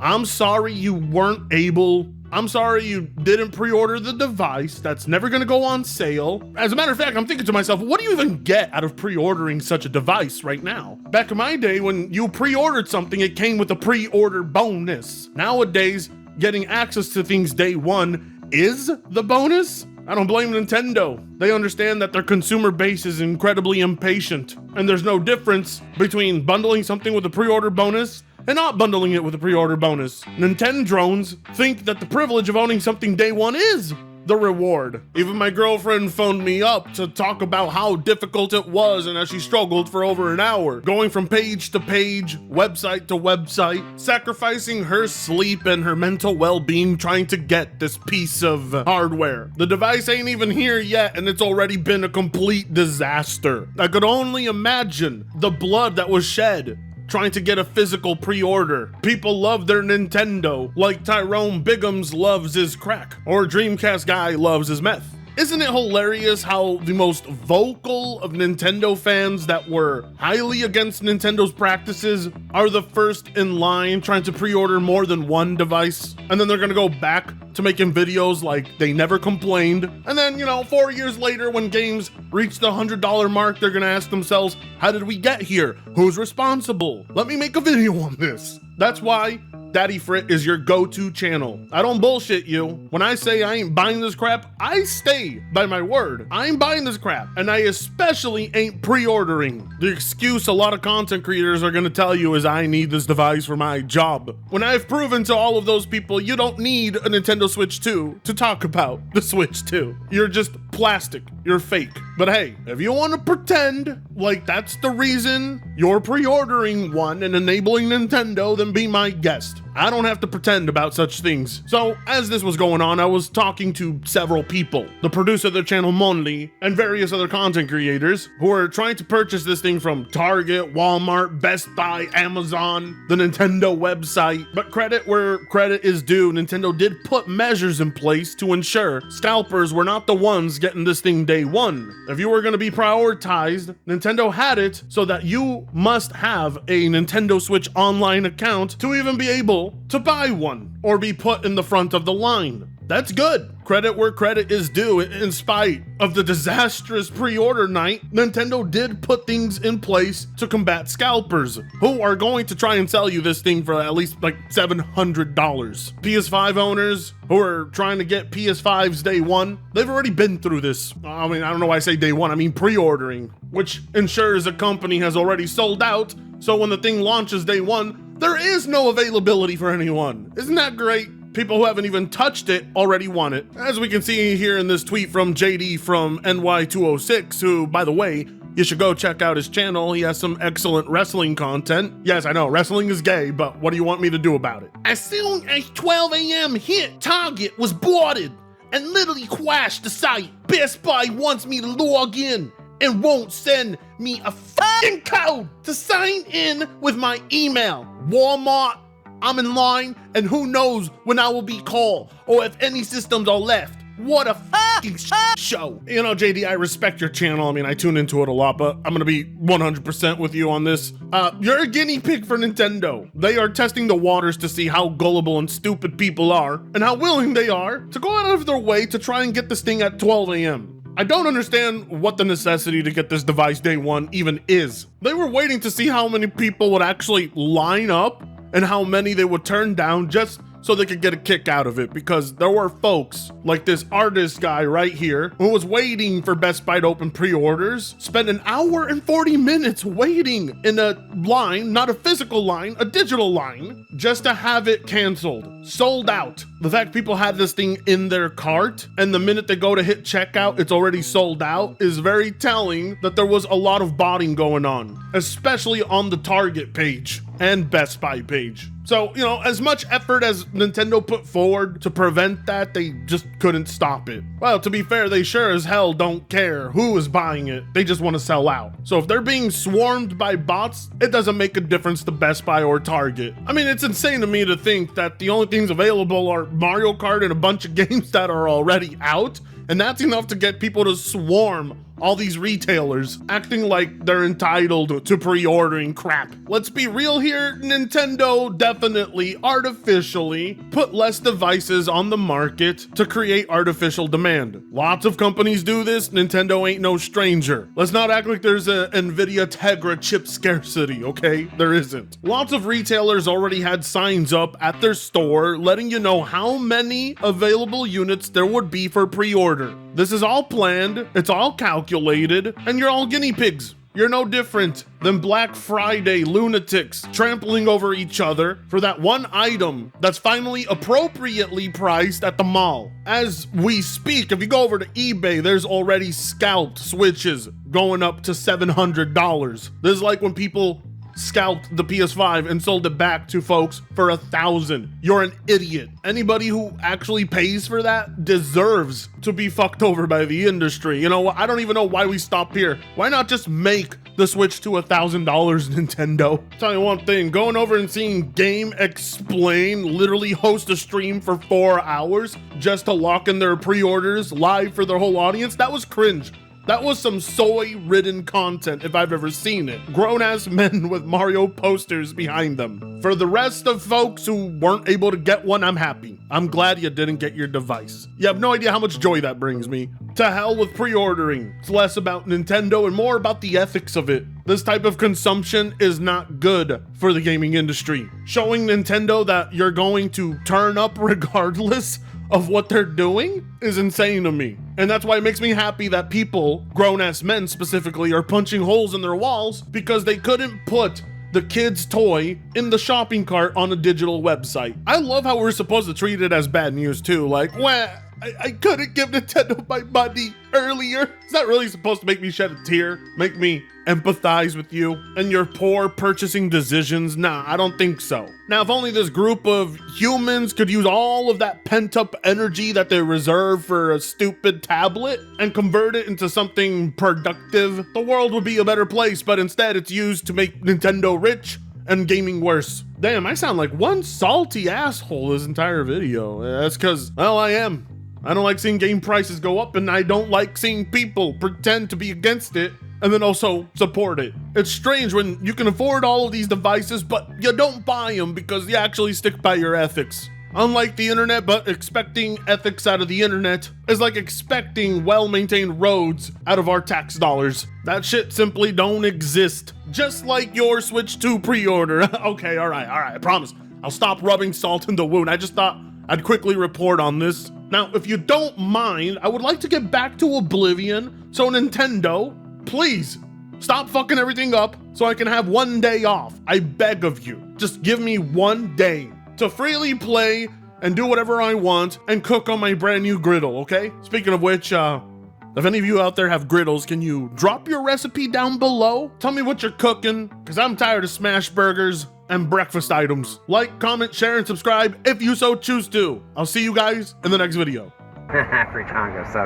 I'm sorry you weren't able. I'm sorry you didn't pre-order the device. That's never gonna go on sale. As a matter of fact, I'm thinking to myself, what do you even get out of pre-ordering such a device right now? Back in my day, when you pre-ordered something, it came with a pre-order bonus. Nowadays, getting access to things day one is the bonus. I don't blame Nintendo. They understand that their consumer base is incredibly impatient, and there's no difference between bundling something with a pre-order bonus and not bundling it with a pre-order bonus. Nintendrones think that the privilege of owning something day one is the reward. Even my girlfriend phoned me up to talk about how difficult it was and how she struggled for over an hour, going from page to page, website to website, sacrificing her sleep and her mental well-being trying to get this piece of hardware. The device ain't even here yet and it's already been a complete disaster. I could only imagine the blood that was shed trying to get a physical pre-order. People love their Nintendo like Tyrone Biggums loves his crack or Dreamcast guy loves his meth. Isn't it hilarious how the most vocal of Nintendo fans that were highly against Nintendo's practices are the first in line trying to pre-order more than one device? And then they're gonna go back to making videos like they never complained. And then, 4 years later when games reach the $100 mark, they're gonna ask themselves, how did we get here? Who's responsible? Let me make a video on this. That's why Daddy Frit is your go-to channel. I don't bullshit you. When I say I ain't buying this crap, I stay by my word. I ain't buying this crap, and I especially ain't pre-ordering. The excuse a lot of content creators are gonna tell you is I need this device for my job. When I've proven to all of those people you don't need a Nintendo Switch 2 to talk about the Switch 2. You're just plastic. You're fake. But hey, if you want to pretend like that's the reason you're pre-ordering one and enabling Nintendo, then be my guest. I don't have to pretend about such things. So, as this was going on, I was talking to several people, the producer of the channel Monly, and various other content creators who are trying to purchase this thing from Target, Walmart, Best Buy, Amazon, the Nintendo website. But credit where credit is due, Nintendo did put measures in place to ensure scalpers were not the ones getting this thing day one. If you were going to be prioritized, Nintendo had it so that you must have a Nintendo Switch online account to even be able to buy one or be put in the front of the line. That's good. Credit where credit is due. In spite of the disastrous pre-order night, Nintendo did put things in place to combat scalpers who are going to try and sell you this thing for at least like $700. PS5 owners who are trying to get PS5s day one, they've already been through this. I mean, I don't know why I say day one, I mean pre-ordering, which ensures a company has already sold out. So when the thing launches day one, there is no availability for anyone. Isn't that great? people who haven't even touched it already want it. As we can see here in this tweet from JD from NY206, who, by the way, you should go check out his channel. He has some excellent wrestling content. Yes, I know, wrestling is gay, but what do you want me to do about it? As soon as 12 a.m. hit, Target was boarded and literally crashed the site. Best Buy wants me to log in and won't send me a fucking code to sign in with my email. Walmart, I'm in line, and who knows when I will be called or if any systems are left. What a fucking show. You know, JD, I respect your channel. I mean, I tune into it a lot, but I'm gonna be 100% with you on this. You're a guinea pig for Nintendo. They are testing the waters to see how gullible and stupid people are and how willing they are to go out of their way to try and get this thing at 12 a.m. I don't understand what the necessity to get this device day one even is. They were waiting to see how many people would actually line up and how many they would turn down just so they could get a kick out of it, because there were folks like this artist guy right here who was waiting for Best Buy to open pre-orders, spent an hour and 40 minutes waiting in a line, not a physical line, a digital line, just to have it canceled, sold out. The fact people had this thing in their cart and the minute they go to hit checkout, it's already sold out is very telling that there was a lot of botting going on, especially on the Target page and Best Buy page. So, you know, as much effort as Nintendo put forward to prevent that, they just couldn't stop it. Well, to be fair, they sure as hell don't care who is buying it. They just want to sell out. So if they're being swarmed by bots, it doesn't make a difference to Best Buy or Target. I mean, it's insane to me to think that the only things available are Mario Kart and a bunch of games that are already out, and that's enough to get people to swarm all these retailers, acting like they're entitled to pre-ordering crap. Let's be real here, Nintendo definitely artificially put less devices on the market to create artificial demand. Lots of companies do this, Nintendo ain't no stranger. Let's not act like there's a Nvidia Tegra chip scarcity, okay? There isn't. Lots of retailers already had signs up at their store letting you know how many available units there would be for pre-order. This is all planned, it's all calculated, and you're all guinea pigs. You're no different than Black Friday lunatics trampling over each other for that one item that's finally appropriately priced at the mall. As we speak, if you go over to eBay, there's already scalped Switches going up to $700. This is like when people scalped the PS5 and sold it back to folks for $1,000. You're an idiot. Anybody who actually pays for that deserves to be fucked over by the industry. You know what? I don't even know why we stop here. Why not just make the Switch to $1,000, Nintendo? Tell you one thing, going over and seeing Game Explain literally host a stream for 4 hours just to lock in their pre-orders live for their whole audience, that was cringe. That was some soy-ridden content if I've ever seen it. Grown-ass men with Mario posters behind them. For the rest of folks who weren't able to get one, I'm happy. I'm glad you didn't get your device. You have no idea how much joy that brings me. To hell with pre-ordering. It's less about Nintendo and more about the ethics of it. This type of consumption is not good for the gaming industry. Showing Nintendo that you're going to turn up regardless of what they're doing is insane to me. And that's why it makes me happy that people, grown-ass men specifically, are punching holes in their walls because they couldn't put the kid's toy in the shopping cart on a digital website. I love how we're supposed to treat it as bad news too. Like, well, I couldn't give Nintendo my money earlier. Is that really supposed to make me shed a tear? Make me empathize with you and your poor purchasing decisions? Nah, I don't think so. Now, if only this group of humans could use all of that pent-up energy that they reserve for a stupid tablet and convert it into something productive, the world would be a better place, but instead it's used to make Nintendo rich and gaming worse. Damn, I sound like one salty asshole this entire video. That's because, well, I am. I don't like seeing game prices go up, and I don't like seeing people pretend to be against it and then also support it. It's strange when you can afford all of these devices, but you don't buy them because you actually stick by your ethics. Unlike the internet, but expecting ethics out of the internet is like expecting well-maintained roads out of our tax dollars. That shit simply don't exist. Just like your Switch 2 pre-order. Okay, all right, I promise. I'll stop rubbing salt in the wound. I just thought I'd quickly report on this. Now, if you don't mind, I would like to get back to Oblivion, so Nintendo, please, stop fucking everything up so I can have one day off. I beg of you. Just give me one day to freely play and do whatever I want and cook on my brand new griddle, okay? Speaking of which, if any of you out there have griddles, can you drop your recipe down below? Tell me what you're cooking, because I'm tired of smash burgers and breakfast items. Like, comment, share, and subscribe if you so choose to. I'll see you guys in the next video. Free Congo, so.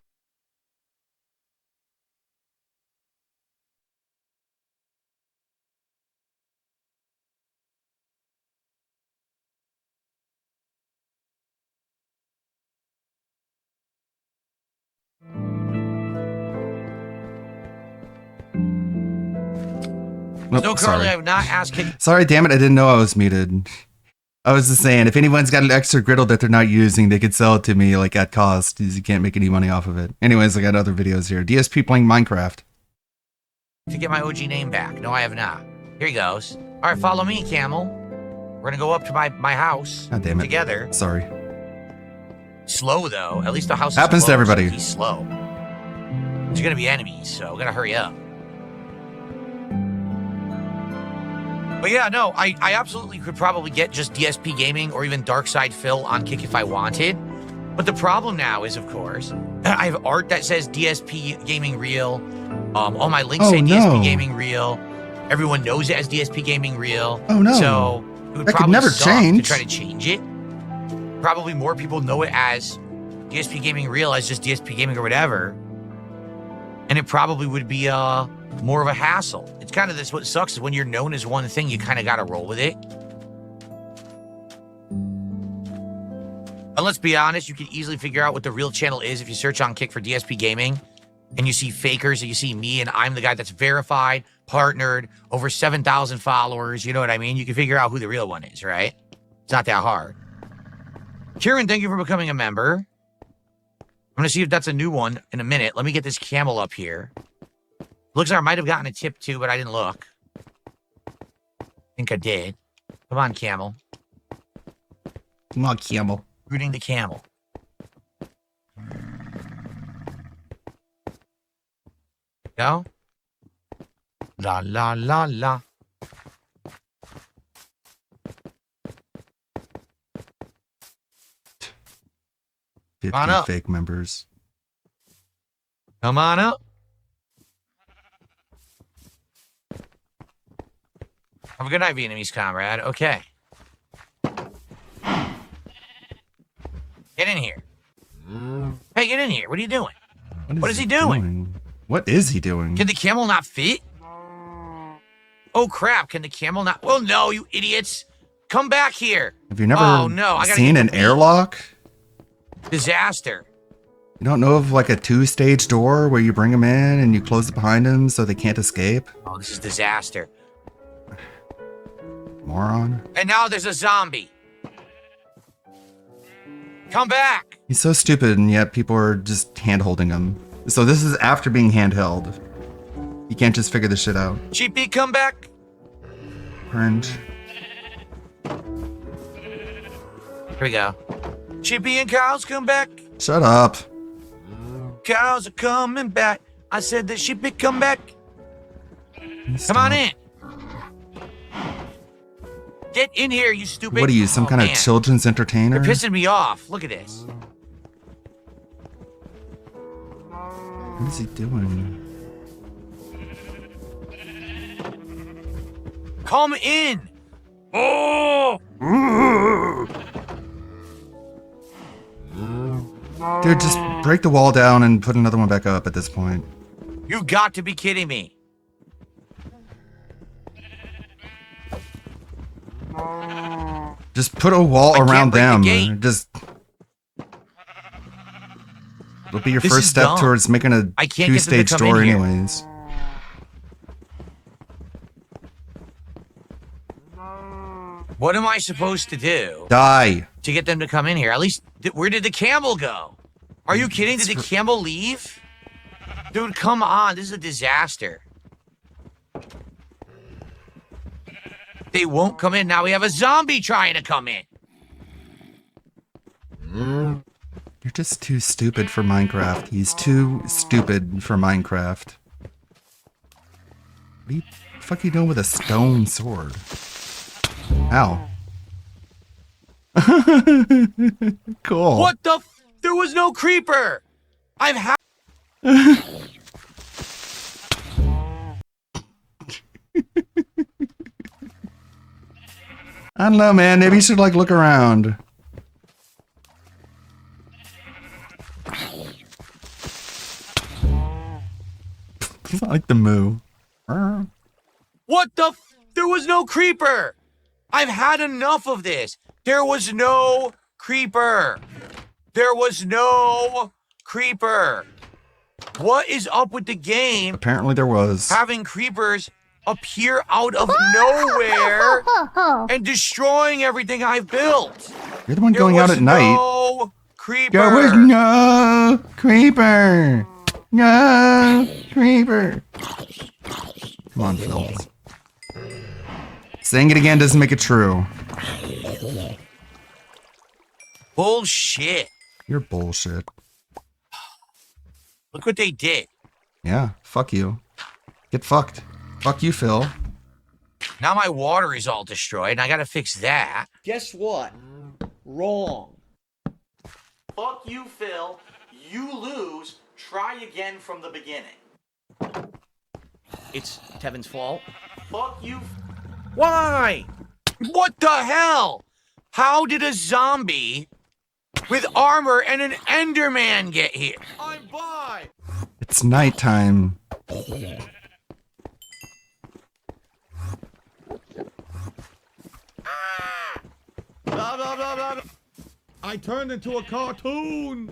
Nope, So currently, sorry. I have not asked. Sorry, damn it, I didn't know I was muted. I was just saying, if anyone's got an extra griddle that they're not using, they could sell it to me, like, at cost, because you can't make any money off of it. Anyways, I got other videos here. DSP playing Minecraft. To get my OG name back. No, I have not. Here he goes. All right, follow me, Camel. We're gonna go up to my house. God damn it. Together. Sorry. Slow though. At least the house is Happens to close, everybody. so he's slow. There's gonna be enemies, so we gotta hurry up. But yeah, no, I absolutely could probably get just DSP Gaming or even Darkside Phil on Kick if I wanted. But the problem now is, of course, I have art that says DSP Gaming Real. All my links say DSP Gaming Real. Everyone knows it as DSP Gaming Real. Oh, no. So it would That could probably never suck change. to try to change it. Probably more people know it as DSP Gaming Real as just DSP Gaming or whatever. And it probably would be more of a hassle. It's kind of this, what sucks is when you're known as one thing, you kind of got to roll with it. And let's be honest, you can easily figure out what the real channel is if you search on Kick for DSP Gaming and you see fakers and you see me and I'm the guy that's verified, partnered, over 7,000 followers. You know what I mean? You can figure out who the real one is, right? It's not that hard. Kieran, thank you for becoming a member. I'm going to see if that's a new one in a minute. Let me get this camel up here. Looks like I might have gotten a tip too, but I didn't look. I think I did. Come on, camel. Come on, camel. Rooting the camel. Go. La, la, la, la. Come on 50 up. fake members. Come on up. Have a good night, Vietnamese comrade. Okay. Get in here. Hey, get in here. What are you doing? What is he doing? What is he doing? Can the camel not fit? Oh, crap. Can the camel not? Well, no, you idiots. Come back here. Have you never Oh, no. I gotta seen get an the meat. airlock? Disaster. You don't know of like a 2-stage door where you bring them in and you close it behind them so they can't escape? Oh, this is disaster. Moron. And now there's a zombie. Come back. He's so stupid and yet people are just hand-holding him. So this is after being handheld. You can't just figure this shit out. Cheapy, come back. Cringe. Here we go. Chippy and cows come back. Shut up. Cows are coming back. I said that Chippy come back. Come on in. Get in here, you stupid. What are you, some Oh, kind of man. children's entertainer? You're pissing me off. Look at this. What is he doing? Come in. Oh. Dude, just break the wall down and put another one back up at this point. You got to be kidding me. Just put a wall I can't around break the them. gate. Just. It'll be your This first is step dumb. towards making a I can't get them to 2-stage come door in here. anyways. What am I supposed to do Die. to get them to come in here? At least, where did the camel go? Are you kidding? Did the camel leave? Dude, come on. This is a disaster. They won't come in. Now we have a zombie trying to come in. You're just too stupid for Minecraft. He's too stupid for Minecraft. What the fuck are you doing with a stone sword? Ow. Cool. What the? There was no creeper. I've had. I don't know, man. Maybe you should like look around. It's not like the moo. What the? There was no creeper. I've had enough of this. There was no creeper. There was no creeper. What is up with the game? Apparently there was. Having creepers appear out of nowhere and destroying everything I've built. You're the one going out at night. No creeper. There was no creeper. No creeper. Come on, Phil. Saying it again doesn't make it true. Bullshit. You're bullshit. Look what they did. Yeah, fuck you. Get fucked. Fuck you, Phil. Now my water is all destroyed and I gotta fix that. Guess what? Wrong. Fuck you, Phil. You lose. Try again from the beginning. It's Tevin's fault. Fuck you. Why? What the hell? How did a zombie with armor and an Enderman get here? I'm by. It's nighttime. Blah, blah, blah, blah. I turned into a cartoon.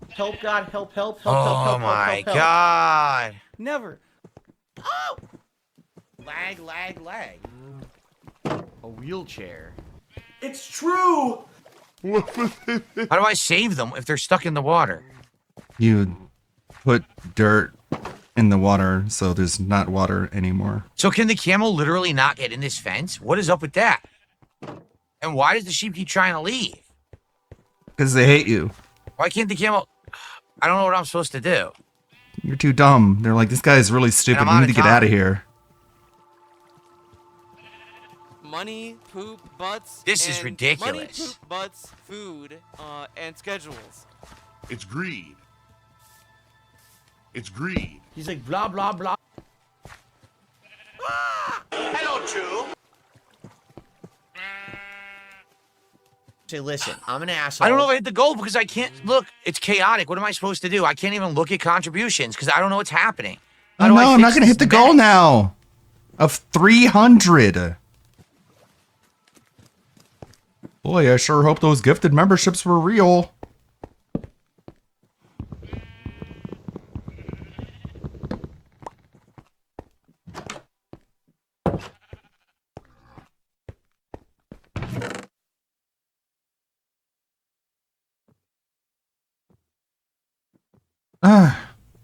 Help, God, help, help, help, help, Oh help, my help, help, help. god. Never. Oh! Lag, lag, lag. A wheelchair. It's true! How do I save them if they're stuck in the water? You put dirt in the water so there's not water anymore. So can the camel literally not get in this fence? What is up with that? And why does the sheep keep trying to leave? Because they hate you. Why can't the camel... I don't know what I'm supposed to do. You're too dumb. They're like, this guy is really stupid. We need to get out of here. Money, poop, butts. This is and ridiculous. Money, poop, butts, food, and schedules. It's greed. It's greed. He's like, blah, blah, blah. Ah! Hello, Drew. Say, listen, I'm an asshole. I don't know if I hit the goal because I can't... Look, it's chaotic. What am I supposed to do? I can't even look at contributions because I don't know what's happening. Oh no, I'm not going to hit the goal now. Of 300. Boy, I sure hope those gifted memberships were real.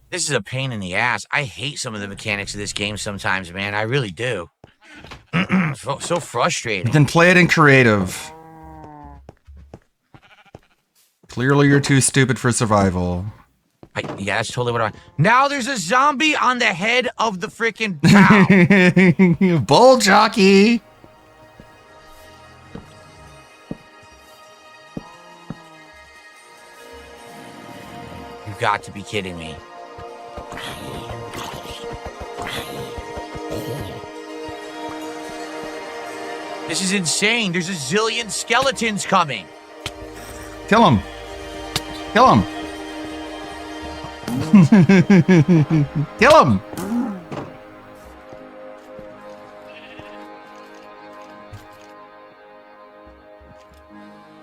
This is a pain in the ass. I hate some of the mechanics of this game sometimes, man. I really do. So frustrating. Then play it in creative. Clearly you're too stupid for survival. Yeah, that's totally what I... Now there's a zombie on the head of the freaking cow. Bull jockey. You've got to be kidding me. This is insane. There's a zillion skeletons coming. Kill him. Kill him. Kill him.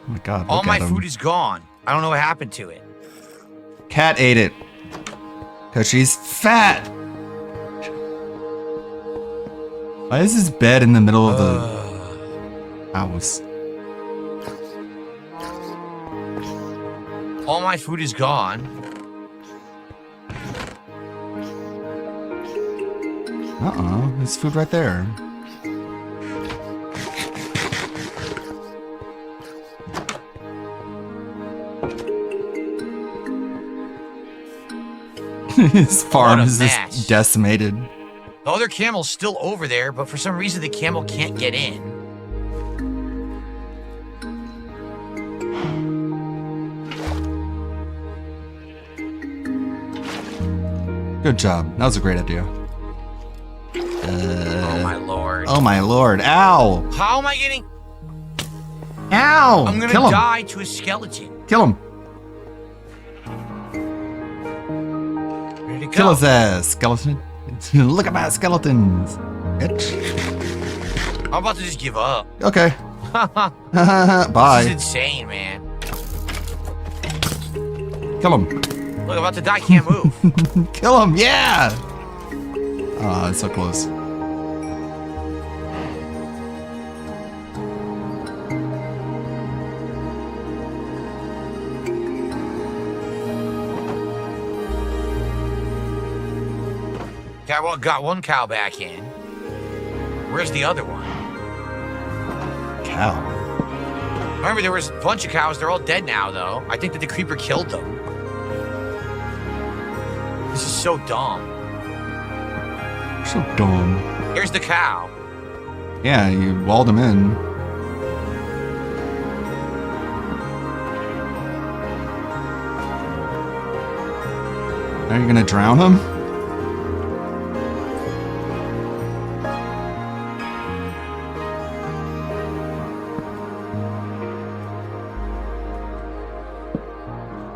Oh my god. All look my at him. food is gone. I don't know what happened to it. Cat ate it. Because she's fat. Why is his bed in the middle of the house? All my food is gone. There's food right there. His farm is just decimated. The other camel's still over there, but for some reason the camel can't get in. Good job. That was a great idea. Oh my lord. Oh my lord. Ow. How am I getting... Ow. I'm gonna Kill him. die to a skeleton. Kill him. Where'd it Kill go? his ass, skeleton. Look at my skeletons. Bitch. I'm about to just give up. Okay. Bye. Bye. This is insane, man. Kill him. Look, I'm about to die, can't move. Kill him. Yeah. Ah, it's so close. Got one cow back in. Where's the other one? Cow. Remember, there was a bunch of cows. They're all dead now, though. I think that the creeper killed them. This is so dumb. So dumb. Here's the cow. Yeah, you walled him in. Are you gonna drown him?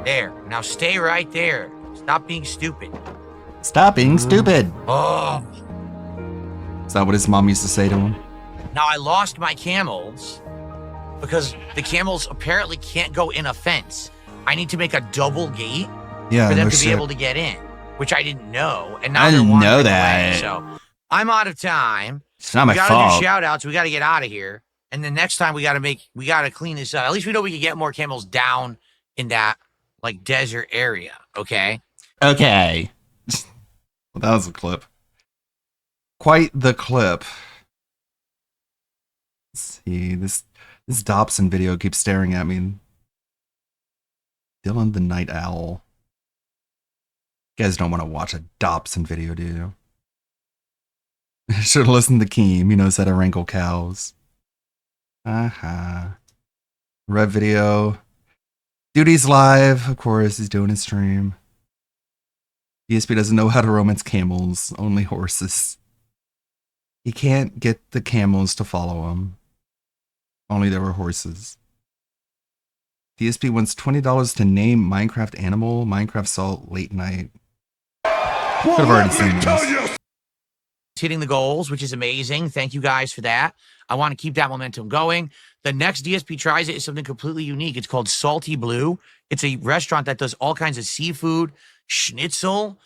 There. Now stay right there. Stop being stupid. Stop being stupid. Oh. Is that what his mom used to say to him? Now I lost my camels because the camels apparently can't go in a fence. I need to make a double gate Yeah, for them no to shit. be able to get in, which I didn't know. And now I they're didn't wandering know away, that. so I'm out of time. It's not my we gotta fault. do shout outs. We gotta get out of here. And the next time we gotta clean this up. At least we know we can get more camels down in that like desert area. Okay. Okay. Well, that was a clip. Quite the clip. Let's see. This Dobson video keeps staring at me. Dylan the Night Owl. You guys don't want to watch a Dobson video, do you? Should have listened to Keem. He knows how to wrangle cows. Red video. Duty's live. Of course, he's doing his stream. DSP doesn't know how to romance camels, only horses. He can't get the camels to follow him. Only there were horses. DSP wants $20 to name Minecraft animal. Minecraft Salt late night. Could have already seen this. Hitting the goals, which is amazing. Thank you guys for that. I want to keep that momentum going. The next DSP tries it is something completely unique. It's called Salty Blue. It's a restaurant that does all kinds of seafood, schnitzel,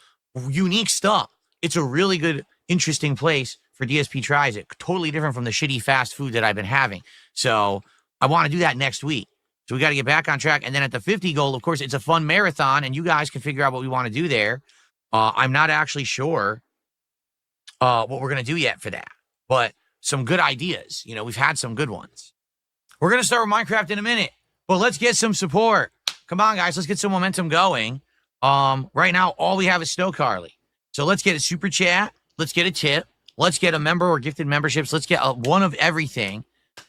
unique stuff. It's a really good, interesting place for DSP tries it. Totally different from the shitty fast food that I've been having. So I want to do that next week. So we got to get back on track. And then at the 50 goal, of course, it's a fun marathon, and you guys can figure out what we want to do there. I'm not actually sure what we're going to do yet for that, but some good ideas. You know, we've had some good ones. We're going to start with Minecraft in a minute, but let's get some support. Come on, guys. Let's get some momentum going. Right now, all we have is Snow Carly. So let's get a super chat. Let's get a tip. Let's get a member or gifted memberships. Let's get one of everything,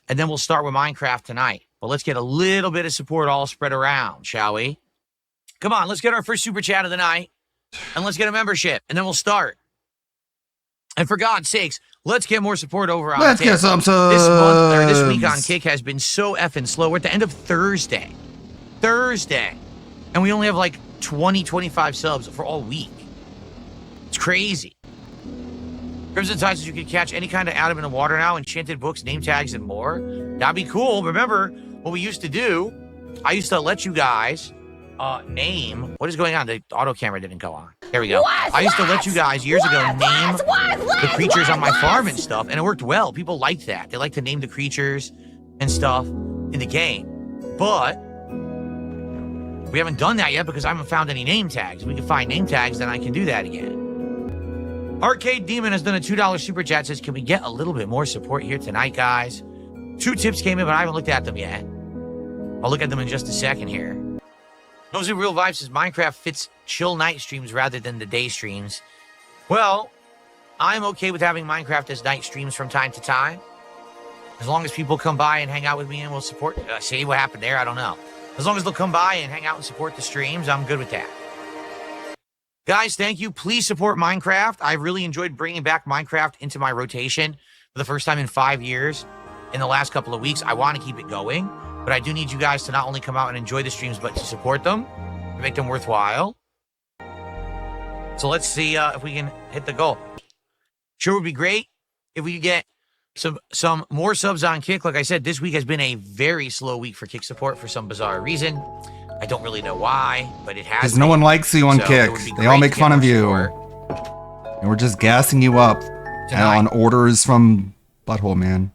and then we'll start with Minecraft tonight. But let's get a little bit of support all spread around, shall we? Come on, let's get our first super chat of the night, and let's get a membership, and then we'll start. And for God's sakes, let's get more support over on Let's Kick. get some This month, or this week subs. on Kick has been so effing slow. We're at the end of Thursday. And we only have like 20, 25 subs for all week. It's crazy. Crimson Tide says you can catch any kind of atom in the water now, enchanted books, name tags, and more. That'd be cool. Remember what we used to do? I used to let you guys name. What is going on? The auto camera didn't go on. There we go. I used to let you guys years ago name the creatures on my farm and stuff, and it worked well. People liked that. They like to name the creatures and stuff in the game. But we haven't done that yet because I haven't found any name tags. If we can find name tags, then I can do that again. Arcade Demon has done a $2 super chat. Says, can we get a little bit more support here tonight, guys? 2 tips came in, but I haven't looked at them yet. I'll look at them in just a second here. Those are Real Vibes says Minecraft fits chill night streams rather than the day streams. Well, I'm okay with having Minecraft as night streams from time to time. As long as people come by and hang out with me and will support. See what happened there? I don't know. As long as they'll come by and hang out and support the streams, I'm good with that. Guys, thank you. Please support Minecraft. I really enjoyed bringing back Minecraft into my rotation for the first time in 5 years. In the last couple of weeks, I want to keep it going, but I do need you guys to not only come out and enjoy the streams, but to support them, to make them worthwhile. So let's see if we can hit the goal. Sure would be great if we could get some more subs on Kick. Like I said, this week has been a very slow week for Kick support for some bizarre reason. I don't really know why, but it has. Because no one likes you on Kick. They all make fun of you. And we're just gassing you up on orders from Butthole Man.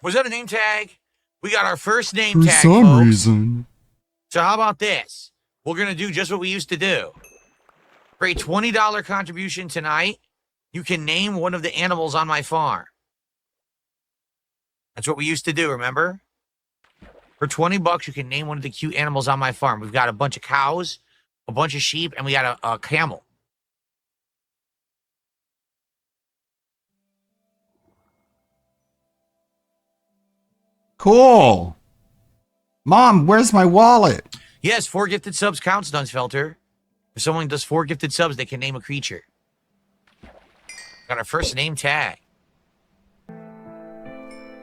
Was that a name tag? We got our first name For tag, some folks. reason. So how about this? We're going to do just what we used to do. For a $20 contribution tonight, you can name one of the animals on my farm. That's what we used to do, remember? For 20 bucks, you can name one of the cute animals on my farm. We've got a bunch of cows, a bunch of sheep, and we got a camel. Cool. Mom, where's my wallet? Yes, 4 gifted subs counts, Dunsfelter. If someone does 4 gifted subs, they can name a creature. Got our first name tag.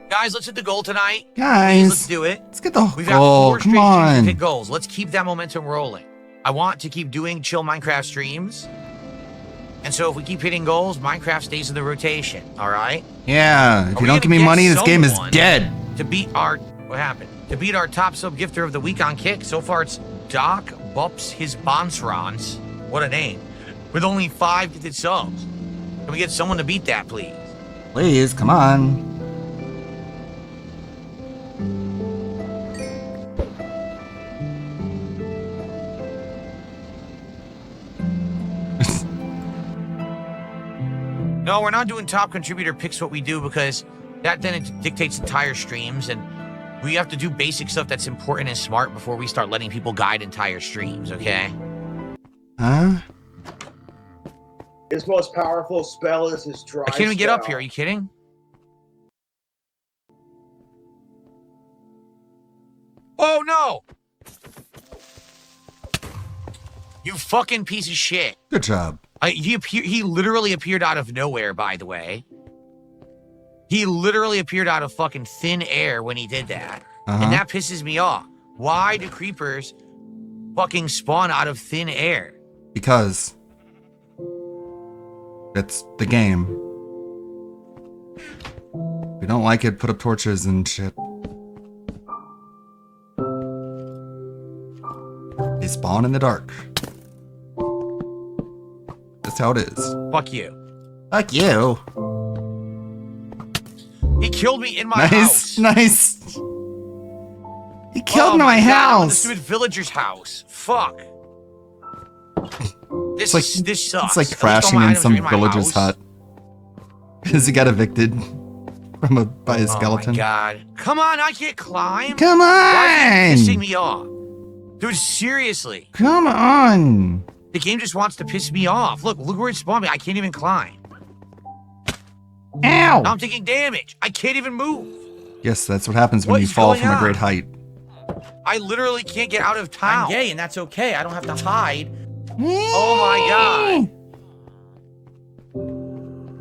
Guys, let's hit the goal tonight. Guys, please, let's do it. Let's get the We've goal. got 4 Come straight on. streams to hit goals. Let's keep that momentum rolling. I want to keep doing chill Minecraft streams. And so if we keep hitting goals, Minecraft stays in the rotation. All right? Yeah, if you don't give me money, this game is dead. To beat our... What happened? To beat our top sub gifter of the week on Kick. So far, it's Doc Bups His Bonsrons. What a name. With only 5 gifted subs. Can we get someone to beat that, please? Please, come on. No, we're not doing top contributor picks what we do because that then it dictates entire streams, and we have to do basic stuff that's important and smart before we start letting people guide entire streams, okay? Huh? His most powerful spell is his dry I can't even get up spell. here. Are you kidding? Oh, no! You fucking piece of shit. Good job. He literally appeared out of nowhere, by the way. He literally appeared out of fucking thin air when he did that. And that pisses me off. Why do creepers fucking spawn out of thin air? Because it's the game. If you don't like it, put up torches and shit. They spawn in the dark. That's how it is. Fuck you. Fuck you. He killed me in my house. Nice. He killed my God, I'm in house. the stupid villager's house. Fuck. This this sucks. It's like At least all crashing my in items some are my villager's house. hut. Because he got evicted by a skeleton. Oh my god. Come on, I can't climb. Come Why on! is it pissing me off? Dude, seriously. Come on! The game just wants to piss me off. Look where it spawned me. I can't even climb. Ow! Now I'm taking damage. I can't even move. Yes, that's what happens when What you is fall going from a on? great height. I literally can't get out of town. I'm gay, and that's okay. I don't have to hide. Oh my god.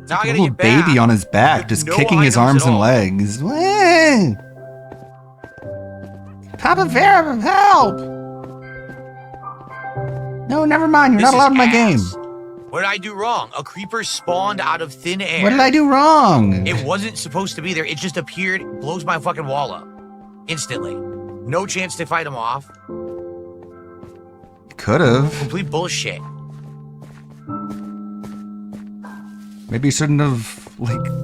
Now I A gotta little get back. baby on his back, just no kicking his items arms at and all. legs. Wah! Papa Vera, help! No, never mind. You're This not allowed is in my game. ass. What did I do wrong? A creeper spawned out of thin air. What did I do wrong? It wasn't supposed to be there. It just appeared, blows my fucking wall up. Instantly. No chance to fight him off. Could have. Complete bullshit. Maybe you shouldn't have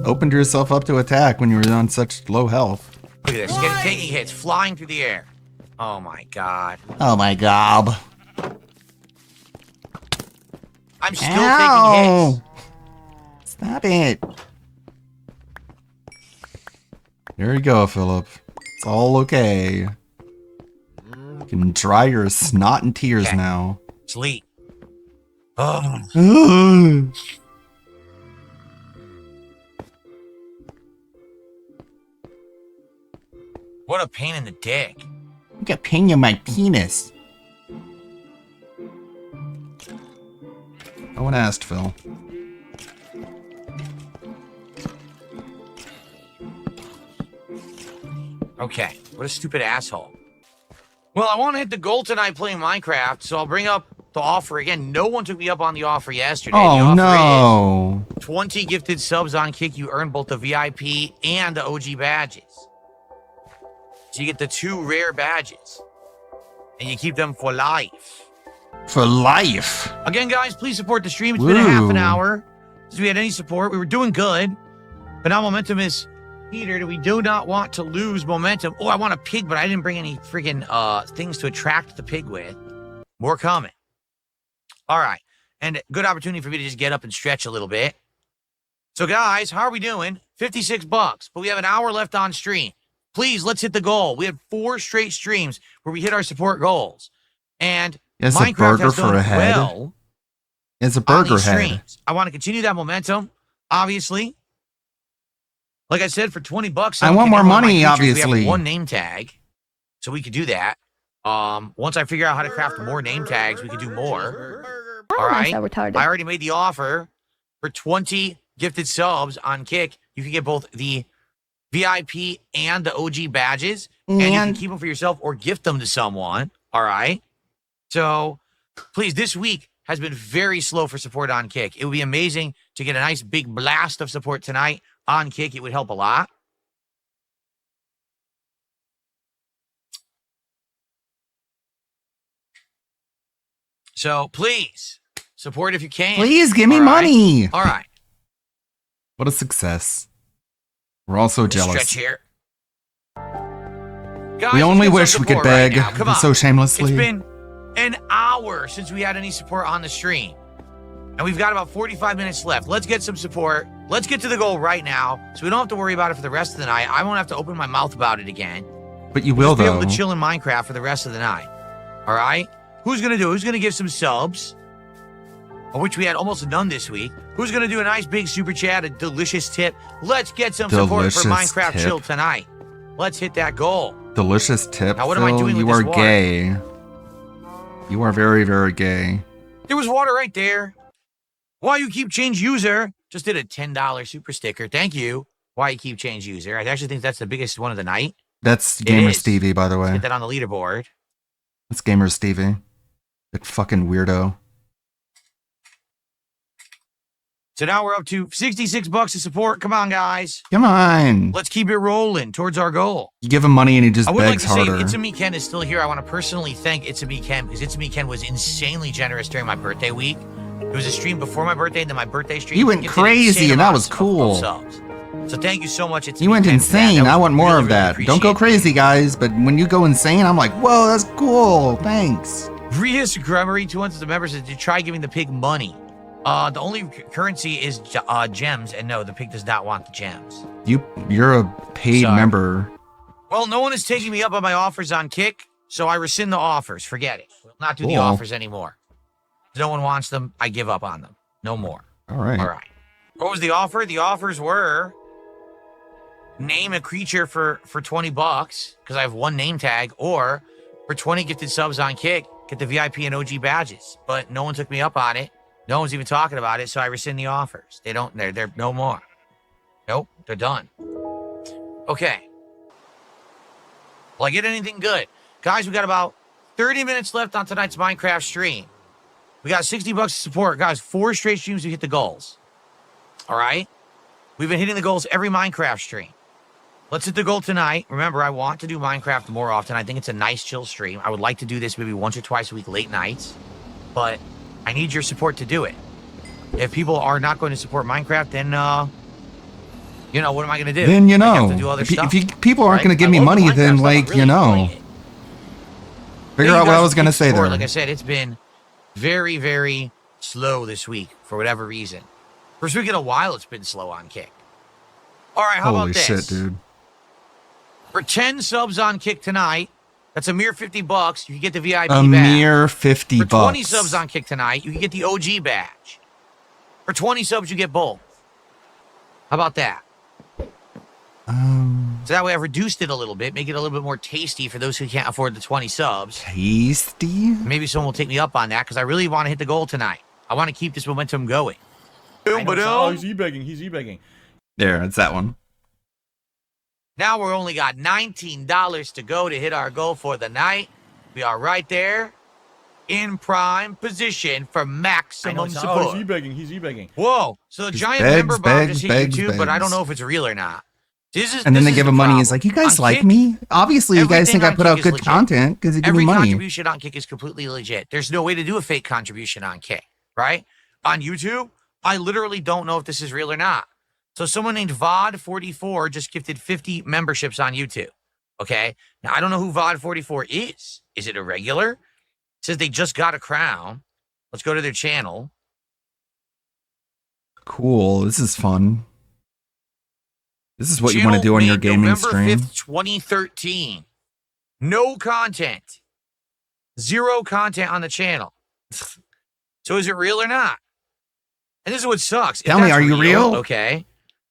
opened yourself up to attack when you were on such low health. Look at this. Taking hits, flying through the air. Oh my god. Oh my god. I'm still taking hits. Stop it. There you go, Philip. It's all okay. You can dry your snot and tears now. Sleep. Oh. What a pain in the dick. You got pain in my penis. No one asked, Phil. Okay, what a stupid asshole. Well, I want to hit the goal tonight playing Minecraft, so I'll bring up the offer again. No one took me up on the offer yesterday. The Oh, offer no. is 20 gifted subs on Kick. You earn both the VIP and the OG badges. So you get the 2 rare badges. And you keep them for life. For life. Again, guys, please support the stream. It's been a half an Woo. hour since we had any support. We were doing good. But now momentum is Peter, we do not want to lose momentum. Oh, I want a pig, but I didn't bring any freaking things to attract the pig with. More coming. All right. And good opportunity for me to just get up and stretch a little bit. So, guys, how are we doing? $56, but we have an hour left on stream. Please, let's hit the goal. We had 4 straight streams where we hit our support goals. And It's a Minecraft burger has for done a head. well It's a on burger these head. streams. I want to continue that momentum, obviously. Like I said, for $20, I want more can get one of my money, creatures. We obviously. have 1 name tag, so we could do that. Once I figure out how to craft more name tags, we could do more. All right. so retarded. I already made the offer for 20 gifted subs on Kick. You can get both the VIP and the OG badges, and you can keep them for yourself or gift them to someone. All right. So, please, this week has been very slow for support on Kick. It would be amazing to get a nice big blast of support tonight on Kick. It would help a lot. So please support if you can. Please give me All right? money. All right. What a success. We're all so jealous. Stretch here. Guys, We let's only get some wish we could support right beg now. Come on. so shamelessly. It's been an hour since we had any support on the stream. And we've got about 45 minutes left. Let's get some support. Let's get to the goal right now so we don't have to worry about it for the rest of the night. I won't have to open my mouth about it again. But you We'll will, just be though. able to chill in Minecraft for the rest of the night. All right? Who's going to do it? Who's going to give some subs? Of which we had almost none this week. Who's going to do a nice big super chat, a delicious tip? Let's get some support for Delicious Minecraft tip. Chill tonight. Let's hit that goal. Delicious tip. Now, what am I Phil, doing with you are this water? gay. You are very, very gay. There was water right there. Why you keep change user? Just did a $10 super sticker. Thank you. Why you keep change user? I actually think that's the biggest one of the night. That's It Gamer is. Stevie, by the Let's way. get that on the leaderboard. That's Gamer Stevie. That fucking weirdo. So now we're up to $66 to support. Come on, guys. Come on. Let's keep it rolling towards our goal. You give him money and he just I would like begs to harder. say It's a Me Ken is still here. I want to personally thank It's a Me Ken because It's a Me Ken was insanely generous during my birthday week. It was a stream before my birthday, and then my birthday stream. He went gifted crazy, insane and that amounts was cool. of subs. So thank you so much. It's You Me went Ken for that. insane. That I was want more really, of really that. Don't go appreciated. crazy, guys. But when you go insane, I'm like, whoa, that's cool. Thanks. Rias Gremery, 2 months as a member, says to try giving the pig money. The only currency is gems, and no, the pig does not want the gems. You're a paid Sorry. member. Well, no one is taking me up on my offers on Kick, so I rescind the offers. Forget it. We'll not do the Cool. offers anymore. If no one wants them, I give up on them. No more. All right. All right. What was the offer? The offers were name a creature for $20 because I have 1 name tag, or for 20 gifted subs on Kick, get the VIP and OG badges. But no one took me up on it. No one's even talking about it, so I rescind the offers. They're no more. Nope, they're done. Okay. Will I get anything good? Guys, we got about 30 minutes left on tonight's Minecraft stream. We got $60 to support. Guys, 4 straight streams to hit the goals. All right? We've been hitting the goals every Minecraft stream. Let's hit the goal tonight. Remember, I want to do Minecraft more often. I think it's a nice chill stream. I would like to do this maybe once or twice a week, late nights. But I need your support to do it. If people are not going to support Minecraft, then, what am I going to do? Then, I have to do other stuff, people aren't right? going to give I me love the money, Minecraft then, stuff. I'm like, really enjoying it. Figure Thank out you what I guys was for going to the say support. there. Like I said, it's been very, very slow this week for whatever reason. First week in a while, it's been slow on Kick. All right, how Holy about this? shit, dude. For 10 subs on Kick tonight, that's a mere $50. You can get the VIP A badge. mere $50. For 20 subs on Kick tonight, you can get the OG badge. For 20 subs, you get both. How about that? So that way I've reduced it a little bit, make it a little bit more tasty for those who can't afford the 20 subs. Tasty? Maybe someone will take me up on that because I really want to hit the goal tonight. I want to keep this momentum going. Oh, he's e-begging. He's e-begging. There, it's that one. Now we're only got $19 to go to hit our goal for the night. We are right there in prime position for maximum support. Oh, he's e-begging. He's e-begging. Whoa. So the giant begs, member bomb begs, just hit begs, YouTube, but I don't begs. know if it's real or not. And then they give the him money. problem. He's like, you guys On like Kick, me? Obviously, you guys everything think I on put Kick out is good legit. content because you give me Every money. contribution on Kick is completely legit. There's no way to do a fake contribution on Kick, right? On YouTube, I literally don't know if this is real or not. So someone named VOD44 just gifted 50 memberships on YouTube. Okay. Now, I don't know who VOD44 is. Is it a regular? It says they just got a crown. Let's go to their channel. Cool. This is fun. This is what you Channel want to do on your made gaming November stream. 5th, 2013. No content. Zero content on the channel. So is it real or not? And this is what sucks. If Tell me, that's are you real? Okay.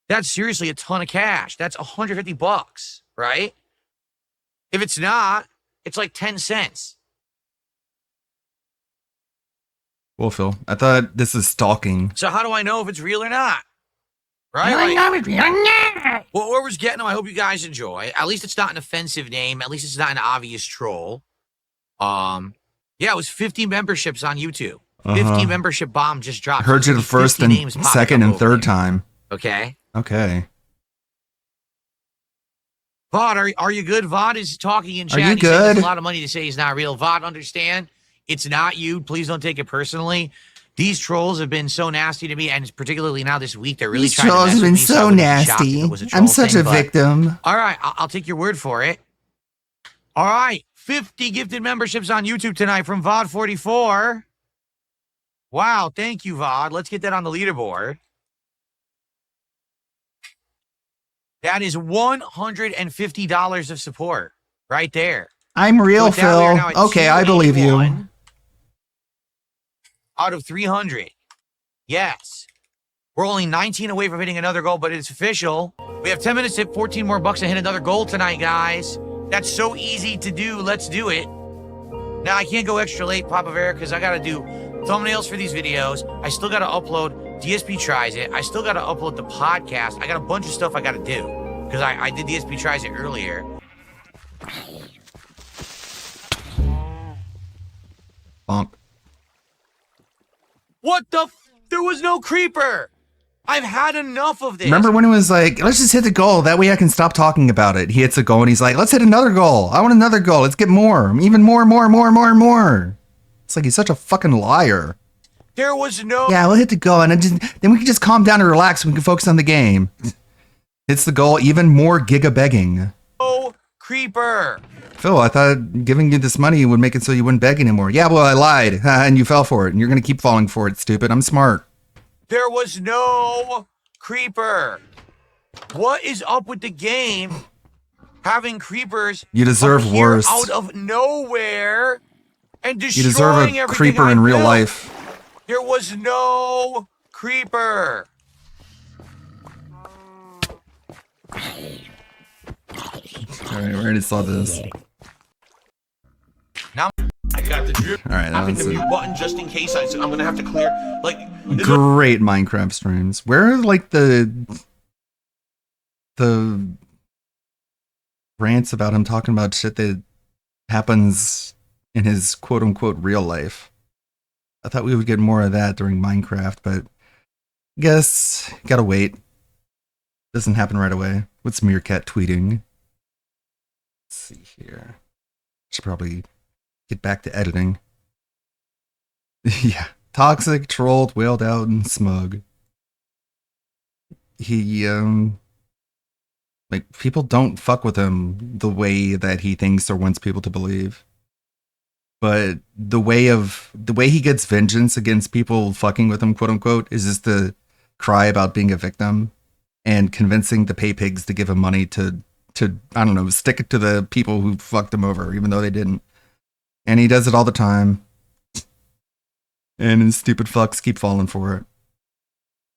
That's seriously a ton of cash. That's $150, right? If it's not, it's like 10 cents. Well, Phil, I thought this is stalking. So how do I know if it's real or not? Right? Well, whoever's getting them, I hope you guys enjoy. At least it's not an offensive name. At least it's not an obvious troll. Yeah, it was 50 memberships on YouTube. 50 membership bomb just dropped. Heard you the first and second and third time. Okay. Okay. VOD, are you good? VOD is talking in chat. Are you He said good? a lot of money to say he's not real. VOD, understand? It's not you. Please don't take it personally. These trolls have been so nasty to me, and particularly now this week, they're really These trying to trolls mess have with been me, so I so wouldn't be shocked if nasty. it was a troll I'm such thing, a but- victim. All right, I'll take your word for it. All right, 50 gifted memberships on YouTube tonight from VOD44. Wow, thank you, VOD. Let's get that on the leaderboard. That is $150 of support right there. I'm real, So with that, we are Phil. now at Okay, I believe you. 281 out of 300. Yes. We're only 19 away from hitting another goal, but it's official. We have 10 minutes to hit 14 more bucks and hit another goal tonight, guys. That's so easy to do. Let's do it. Now, I can't go extra late, Papa Vera, because I got to do thumbnails for these videos. I still got to upload DSP Tries It. I still got to upload the podcast. I got a bunch of stuff I got to do because I did DSP Tries It earlier. Bonk. What the there was no creeper. I've had enough of this. Remember when it was like, let's just hit the goal. That way I can stop talking about it. He hits a goal and he's like, let's hit another goal. I want another goal. Let's get more. Even more. It's like he's such a fucking liar. There was no... Yeah, we'll hit the goal and then we can just calm down and relax. We can focus on the game. Hits the goal. Even more giga begging. No creeper. Phil, I thought giving you this money would make it so you wouldn't beg anymore. Yeah, well, I lied. And you fell for it. And you're going to keep falling for it, stupid. I'm smart. There was no creeper. What is up with the game having creepers? You deserve appear worse. out of nowhere and You destroying deserve a everything creeper I in real built. life. There was no creeper. All right, we already saw this. Now I got the drip. All right, that Tapping was the it. mute button just in case I'm gonna have to clear. Like, Great Minecraft streams. Where are like the rants about him talking about shit that happens in his quote unquote real life? I thought we would get more of that during Minecraft, but I guess gotta wait. Doesn't happen right away. What's Meerkat tweeting? Let's see here. Should probably get back to editing. Yeah. Toxic, trolled, wailed out, and smug. He, like, people don't fuck with him the way that he thinks or wants people to believe. But the way he gets vengeance against people fucking with him, quote unquote, is just to cry about being a victim and convincing the pay pigs to give him money to I don't know, stick it to the people who fucked him over, even though they didn't. And he does it all the time. And his stupid fucks keep falling for it.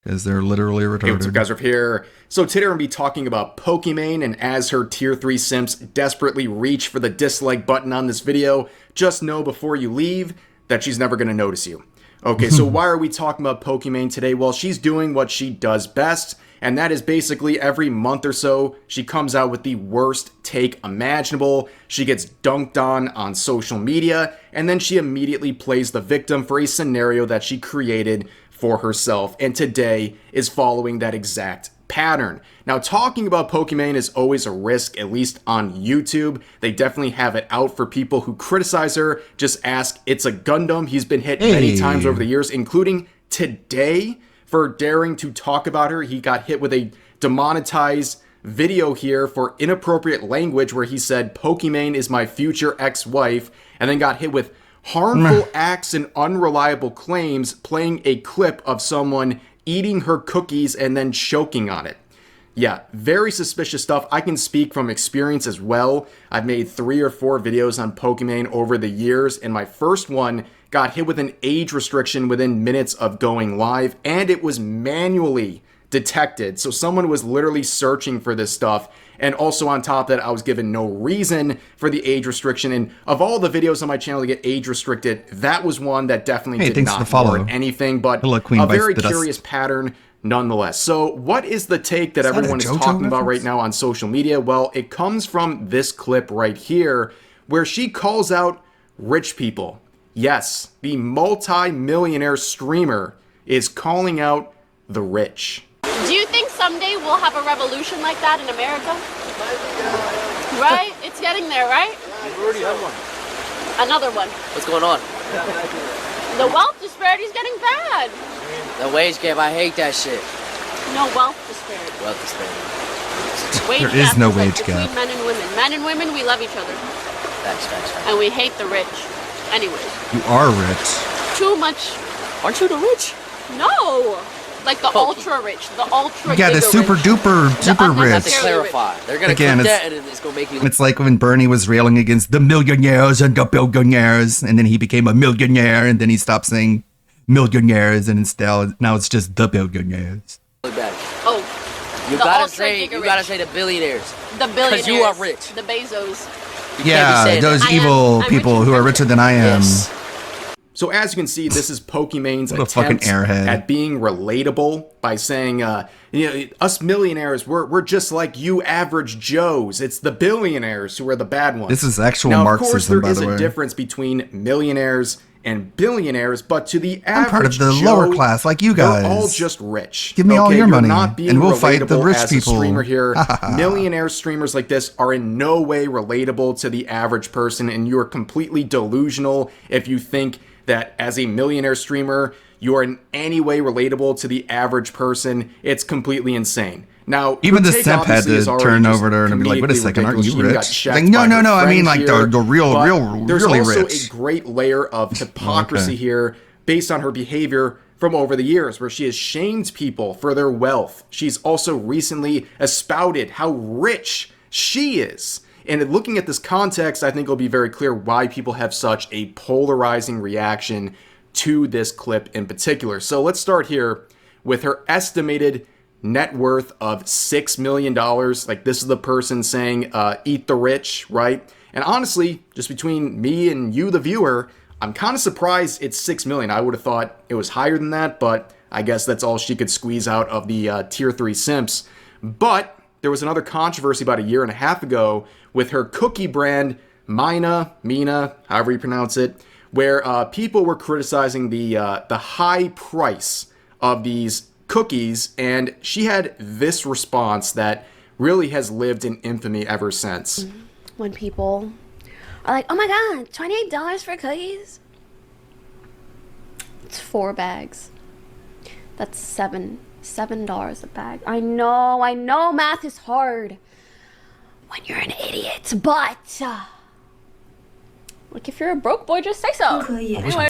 Because they're literally retarded. Hey, what's up, guys? We're here. So today we're going to be talking about Pokimane, and as her tier 3 simps desperately reach for the dislike button on this video, just know before you leave that she's never going to notice you. Okay, so why are we talking about Pokimane today? Well, she's doing what she does best, and that is basically every month or so, she comes out with the worst take imaginable. She gets dunked on social media, and then she immediately plays the victim for a scenario that she created for herself, and today is following that exact pattern. Now, talking about Pokimane is always a risk, at least on YouTube. They definitely have it out for people who criticize her. Just ask It's a Gundam. He's been hit many times over the years, including today for daring to talk about her. He got hit with a demonetized video here for inappropriate language where he said, Pokimane is my future ex-wife, and then got hit with harmful acts and unreliable claims, playing a clip of someone eating her cookies and then choking on it. Yeah, very suspicious stuff. I can speak from experience as well. I've made 3 or 4 videos on Pokimane over the years, and my first one got hit with an age restriction within minutes of going live, and it was manually detected. So someone was literally searching for this stuff, and also on top of that, I was given no reason for the age restriction. And of all the videos on my channel to get age restricted, that was one that definitely did not warrant anything, but a very curious pattern nonetheless. So what is the take that everyone is talking about right now on social media? Well, it comes from this clip right here where she calls out rich people. Yes, the multi-millionaire streamer is calling out the rich. Do you think someday we'll have a revolution like that in America? Right? It's getting there, right? We've already had one. Another one. What's going on? The wealth disparity is getting bad. The wage gap, I hate that shit. No wealth disparity. Wealth disparity. Wage There is gap no is like wage gap. between men and women. Men and women, we love each other. Facts. And we hate the rich. Anyways. You are rich. Too much. Aren't you the rich? No. Like the ultra rich. The ultra Yeah, the giga super rich. duper duper I have rich. to clarify. They're gonna Again, clip it's- that and it's gonna make you. It's like when Bernie was railing against the millionaires and the billionaires, and then he became a millionaire, and then he stopped saying millionaires, and instead now it's just the billionaires. Really bad. Oh. You the gotta ultra say giga you rich. gotta say the billionaires. The billionaires. Because you are rich. The Bezos. Yeah, those evil people who are richer than I am. So as you can see, this is Pokimane's What a fucking attempt airhead. at being relatable by saying, us millionaires, we're just like you average Joes. It's the billionaires who are the bad ones. This is actual now, Marxism, of course, there by is the a way. difference between millionaires and billionaires, but to the I'm average part of the Joe, lower class, like you guys. They're all just rich. Give me all your You're money, not being and we'll fight the relatable rich as people. A streamer here. Millionaire streamers like this are in no way relatable to the average person, and you are completely delusional if you think that as a millionaire streamer, you are in any way relatable to the average person. It's completely insane. Now, Even her the take simp had obviously is to already turn just over there and be like, "Wait a comedically second, aren't ridiculous. you She rich?" got Like, checked no, by no, her no, I mean, friend like, here, the real, but there's really also rich. a great layer of hypocrisy Okay. here based on her behavior from over the years, where she has shamed people for their wealth. She's also recently espouted how rich she is. And looking at this context, I think it'll be very clear why people have such a polarizing reaction to this clip in particular. So let's start here with her estimated net worth of $6 million. Like, this is the person saying, eat the rich, right? And honestly, just between me and you, the viewer, I'm kind of surprised it's $6 million. I would have thought it was higher than that, but I guess that's all she could squeeze out of the tier 3 simps. But there was another controversy about a year and a half ago with her cookie brand, Mina, however you pronounce it, where people were criticizing the high price of these cookies, and she had this response that really has lived in infamy ever since. When people are like, oh my god, $28 for cookies? It's 4 bags. That's $7 a bag. I know math is hard when you're an idiot, but like, if you're a broke boy, just say so. Anyway.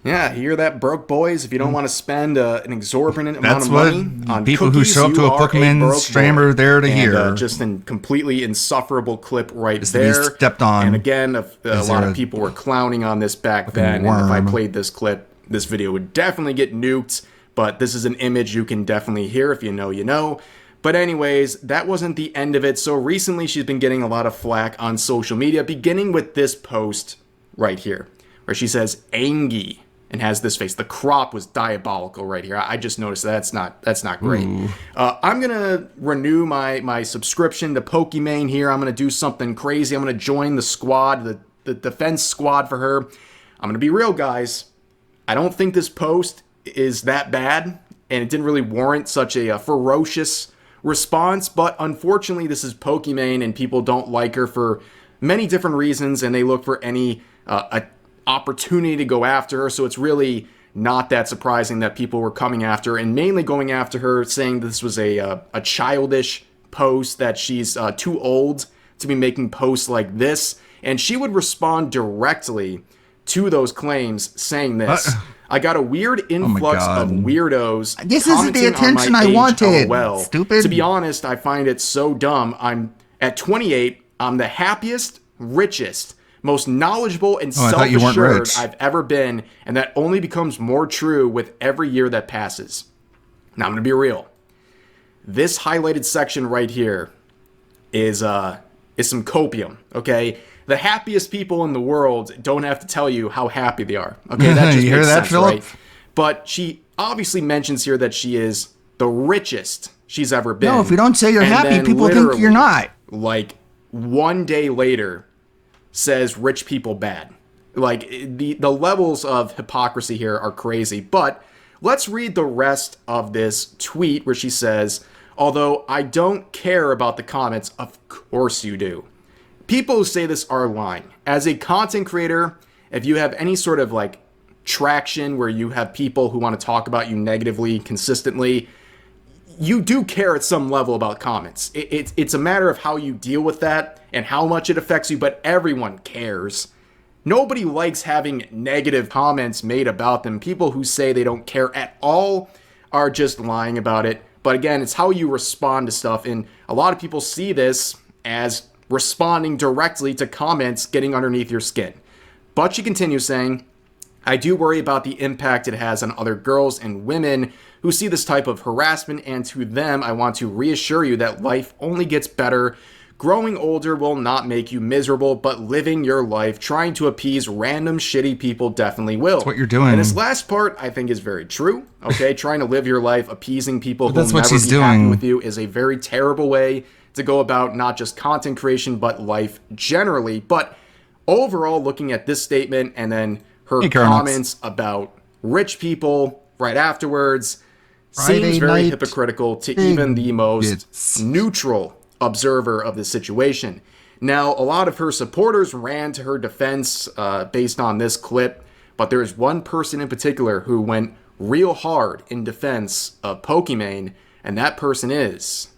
Yeah, hear that, broke boys? If you don't want to spend an exorbitant amount That's of what money on people who cookies, show up to you a are Pokemon broke streamer boy. there to And, hear. just a completely insufferable clip right Just to be there. stepped on. And again, a Is lot there of a people were clowning on this back fucking then. And if I worm? played this clip, this video would definitely get nuked. But this is an image you can definitely hear. If you know, you know. But anyways, that wasn't the end of it. So recently she's been getting a lot of flack on social media, beginning with this post right here, where she says, Angie. and has this face. The crop was diabolical right here. I just noticed that's not great. I'm gonna renew my subscription to Pokimane here. I'm gonna do something crazy. I'm gonna join the squad, the defense squad for her. I'm gonna be real, guys. I don't think this post is that bad, and it didn't really warrant such a ferocious response. But unfortunately, this is Pokimane, and people don't like her for many different reasons, and they look for any opportunity to go after her. So it's really not that surprising that people were coming after her, and mainly going after her, saying this was a childish post, that she's too old to be making posts like this. And she would respond directly to those claims, saying this. I got a weird influx of weirdos. This isn't the attention I wanted. Stupid. To be honest, I find it so dumb. I'm at 28. I'm the happiest, richest, most knowledgeable, and self-assured I've ever been, and that only becomes more true with every year that passes. Now, I'm going to be real. This highlighted section right here is some copium, okay? The happiest people in the world don't have to tell you how happy they are, okay? That just You hear makes that, sense, Philip? right? But she obviously mentions here that she is the richest she's ever been. No, if you don't say you're And happy, then people think literally, you're not. Like, one day later, says rich people bad. Like, the levels of hypocrisy here are crazy. But let's read the rest of this tweet where she says, although I don't care about the comments, of course you do. People who say this are lying. As a content creator, if you have any sort of like traction where you have people who want to talk about you negatively consistently, you do care at some level about comments. It's a matter of how you deal with that and how much it affects you, but everyone cares. Nobody likes having negative comments made about them. People who say they don't care at all are just lying about it. But again, it's how you respond to stuff, and a lot of people see this as responding directly to comments getting underneath your skin. But she continues saying, I do worry about the impact it has on other girls and women who see this type of harassment, and to them, I want to reassure you that life only gets better. Growing older will not make you miserable, but living your life trying to appease random shitty people definitely will. That's what you're doing. And this last part, I think, is very true. Okay, trying to live your life appeasing people who will that's what never she's be happy doing. with you is a very terrible way to go about not just content creation, but life generally. But overall, looking at this statement and then her comments about rich people right afterwards, seems very hypocritical to even the most neutral observer of the situation. Now, a lot of her supporters ran to her defense based on this clip, but there is one person in particular who went real hard in defense of Pokimane, and that person is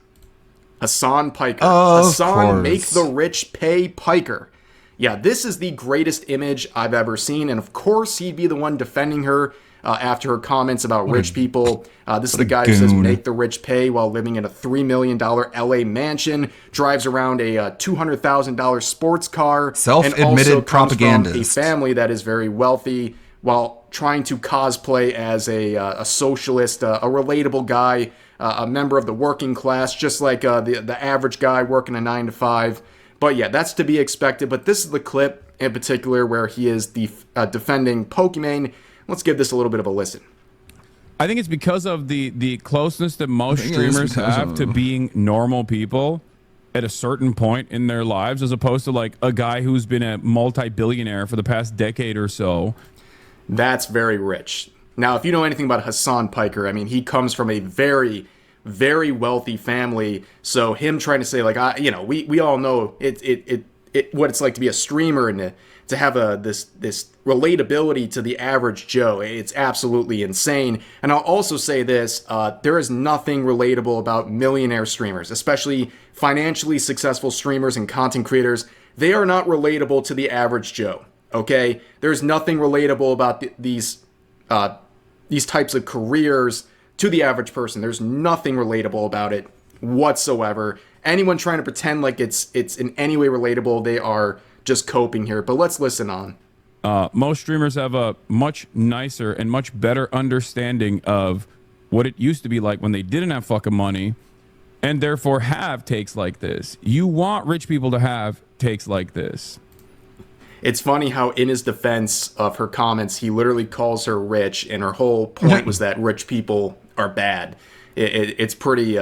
Hassan Piker. Hassan, make the rich pay Piker. Yeah, this is the greatest image I've ever seen, and of course he'd be the one defending her after her comments about rich people. This is the guy who says make the rich pay while living in a $3 million LA mansion, drives around a $200,000 sports car, self-admitted propagandist. From a family that is very wealthy while trying to cosplay as a socialist, a relatable guy, a member of the working class, just like the average guy working a 9-to-5. But yeah, that's to be expected. But this is the clip in particular where he is defending Pokimane. Let's give this a little bit of a listen. I think it's because of the closeness that most streamers have to being normal people at a certain point in their lives, as opposed to like a guy who's been a multi-billionaire for the past decade or so. That's very rich. Now, if you know anything about Hassan Piker, I mean, he comes from a very, very wealthy family. So him trying to say like, we all know what it's like to be a streamer and to have this relatability to the average Joe. It's absolutely insane. And I'll also say this, there is nothing relatable about millionaire streamers, especially financially successful streamers and content creators. They are not relatable to the average Joe, okay? There's nothing relatable about these types of careers to the average person. There's nothing relatable about it whatsoever. Anyone trying to pretend like it's in any way relatable, they are just coping here. But let's listen on. Most streamers have a much nicer and much better understanding of what it used to be like when they didn't have fucking money, and therefore have takes like this. You want rich people to have takes like this. It's funny how in his defense of her comments, he literally calls her rich, and her whole point was that rich people are bad. It's pretty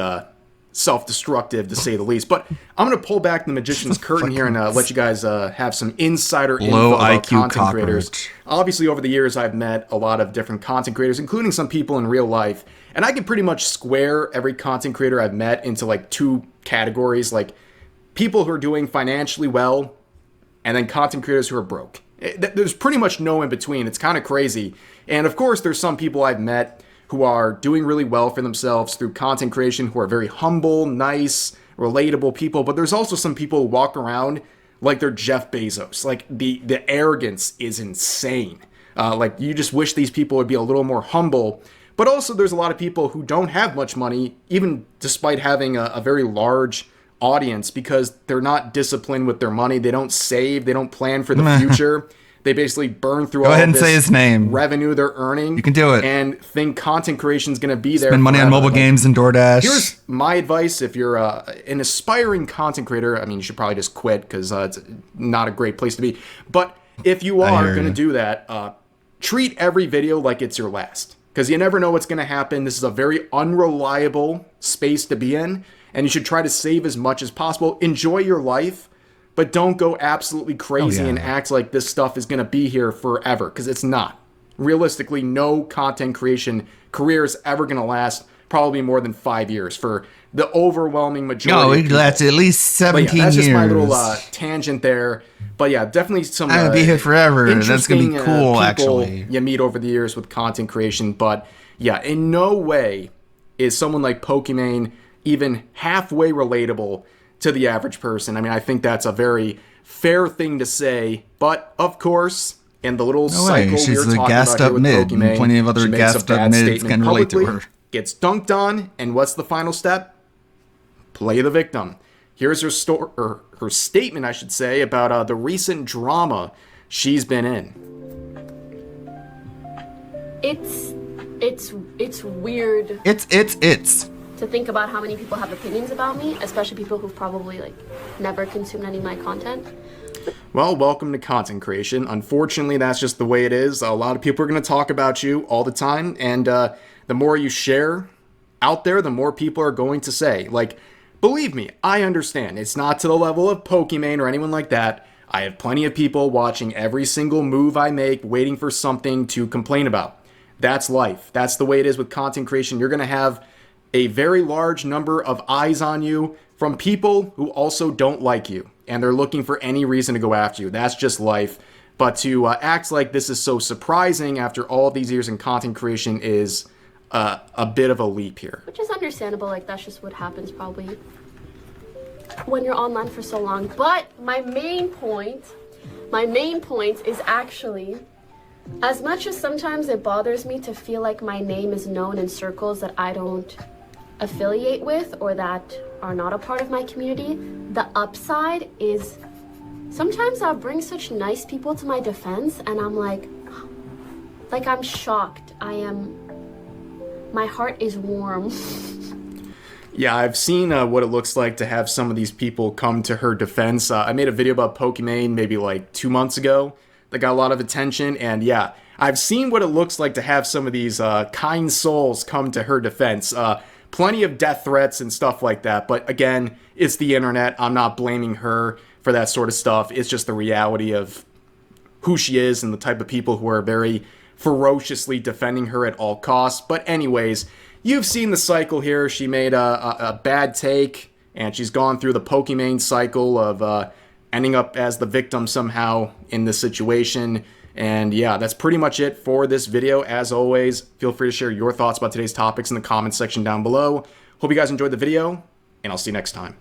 self-destructive, to say the least. But I'm going to pull back the magician's curtain here and let you guys have some insider info about content creators. Obviously, over the years, I've met a lot of different content creators, including some people in real life. And I can pretty much square every content creator I've met into like two categories, like people who are doing financially well, and then content creators who are broke. There's pretty much no in between. It's kind of crazy. And of course, there's some people I've met who are doing really well for themselves through content creation, who are very humble, nice, relatable people. But there's also some people who walk around like they're Jeff Bezos. Like the arrogance is insane. Like you just wish these people would be a little more humble. But also there's a lot of people who don't have much money, even despite having a very large audience, because they're not disciplined with their money. They don't save. They don't plan for the future. They basically burn through all this say his name. Revenue they're earning. You can do it. And think content creation is going to be there. Spend money on mobile games and DoorDash. Here's my advice. If you're an aspiring content creator, I mean, you should probably just quit because it's not a great place to be. But if you are going to do that, treat every video like it's your last, because you never know what's going to happen. This is a very unreliable space to be in, and you should try to save as much as possible. Enjoy your life, but don't go absolutely crazy and act like this stuff is going to be here forever, because it's not. Realistically, no content creation career is ever going to last probably more than 5 years for the overwhelming majority. No, it lasts at least 17 that's years. Just my little tangent there. But yeah, definitely some I'm gonna be here forever. That's gonna be cool, actually. You meet over the years with content creation, but yeah, in no way is someone like Pokimane even halfway relatable to the average person. I mean, I think that's a very fair thing to say, but of course, in the little cycle we were talking about here with Pokimane, plenty of other gassed up mids can relate to her. Gets dunked on, and what's the final step? Play the victim. Here's her her statement, I should say, about the recent drama she's been in. It's weird. It's to think about how many people have opinions about me, especially people who've probably like never consumed any of my content. Well, welcome to content creation. Unfortunately, that's just the way it is. A lot of people are going to talk about you all the time, and the more you share out there, the more people are going to say. Like, believe me, I understand. It's not to the level of Pokimane or anyone like that. I have plenty of people watching every single move I make, waiting for something to complain about. That's life. That's the way it is with content creation. You're going to have a very large number of eyes on you from people who also don't like you, and they're looking for any reason to go after you. That's just life. But to act like this is so surprising after all these years in content creation is a bit of a leap here. Which is understandable, like that's just what happens probably when you're online for so long. But my main point is actually, as much as sometimes it bothers me to feel like my name is known in circles that I don't affiliate with or that are not a part of my community, the upside is sometimes I'll bring such nice people to my defense and I'm like I'm shocked. My heart is warm. Yeah, I've seen what it looks like to have some of these people come to her defense. I made a video about Pokimane maybe like 2 months ago that got a lot of attention, and yeah, I've seen what it looks like to have some of these kind souls come to her defense. Plenty of death threats and stuff like that, but again, it's the internet. I'm not blaming her for that sort of stuff. It's just the reality of who she is and the type of people who are very ferociously defending her at all costs. But anyways, you've seen the cycle here. She made a bad take, and she's gone through the Pokimane cycle of ending up as the victim somehow in this situation. And yeah, that's pretty much it for this video. As always, feel free to share your thoughts about today's topics in the comments section down below. Hope you guys enjoyed the video, and I'll see you next time.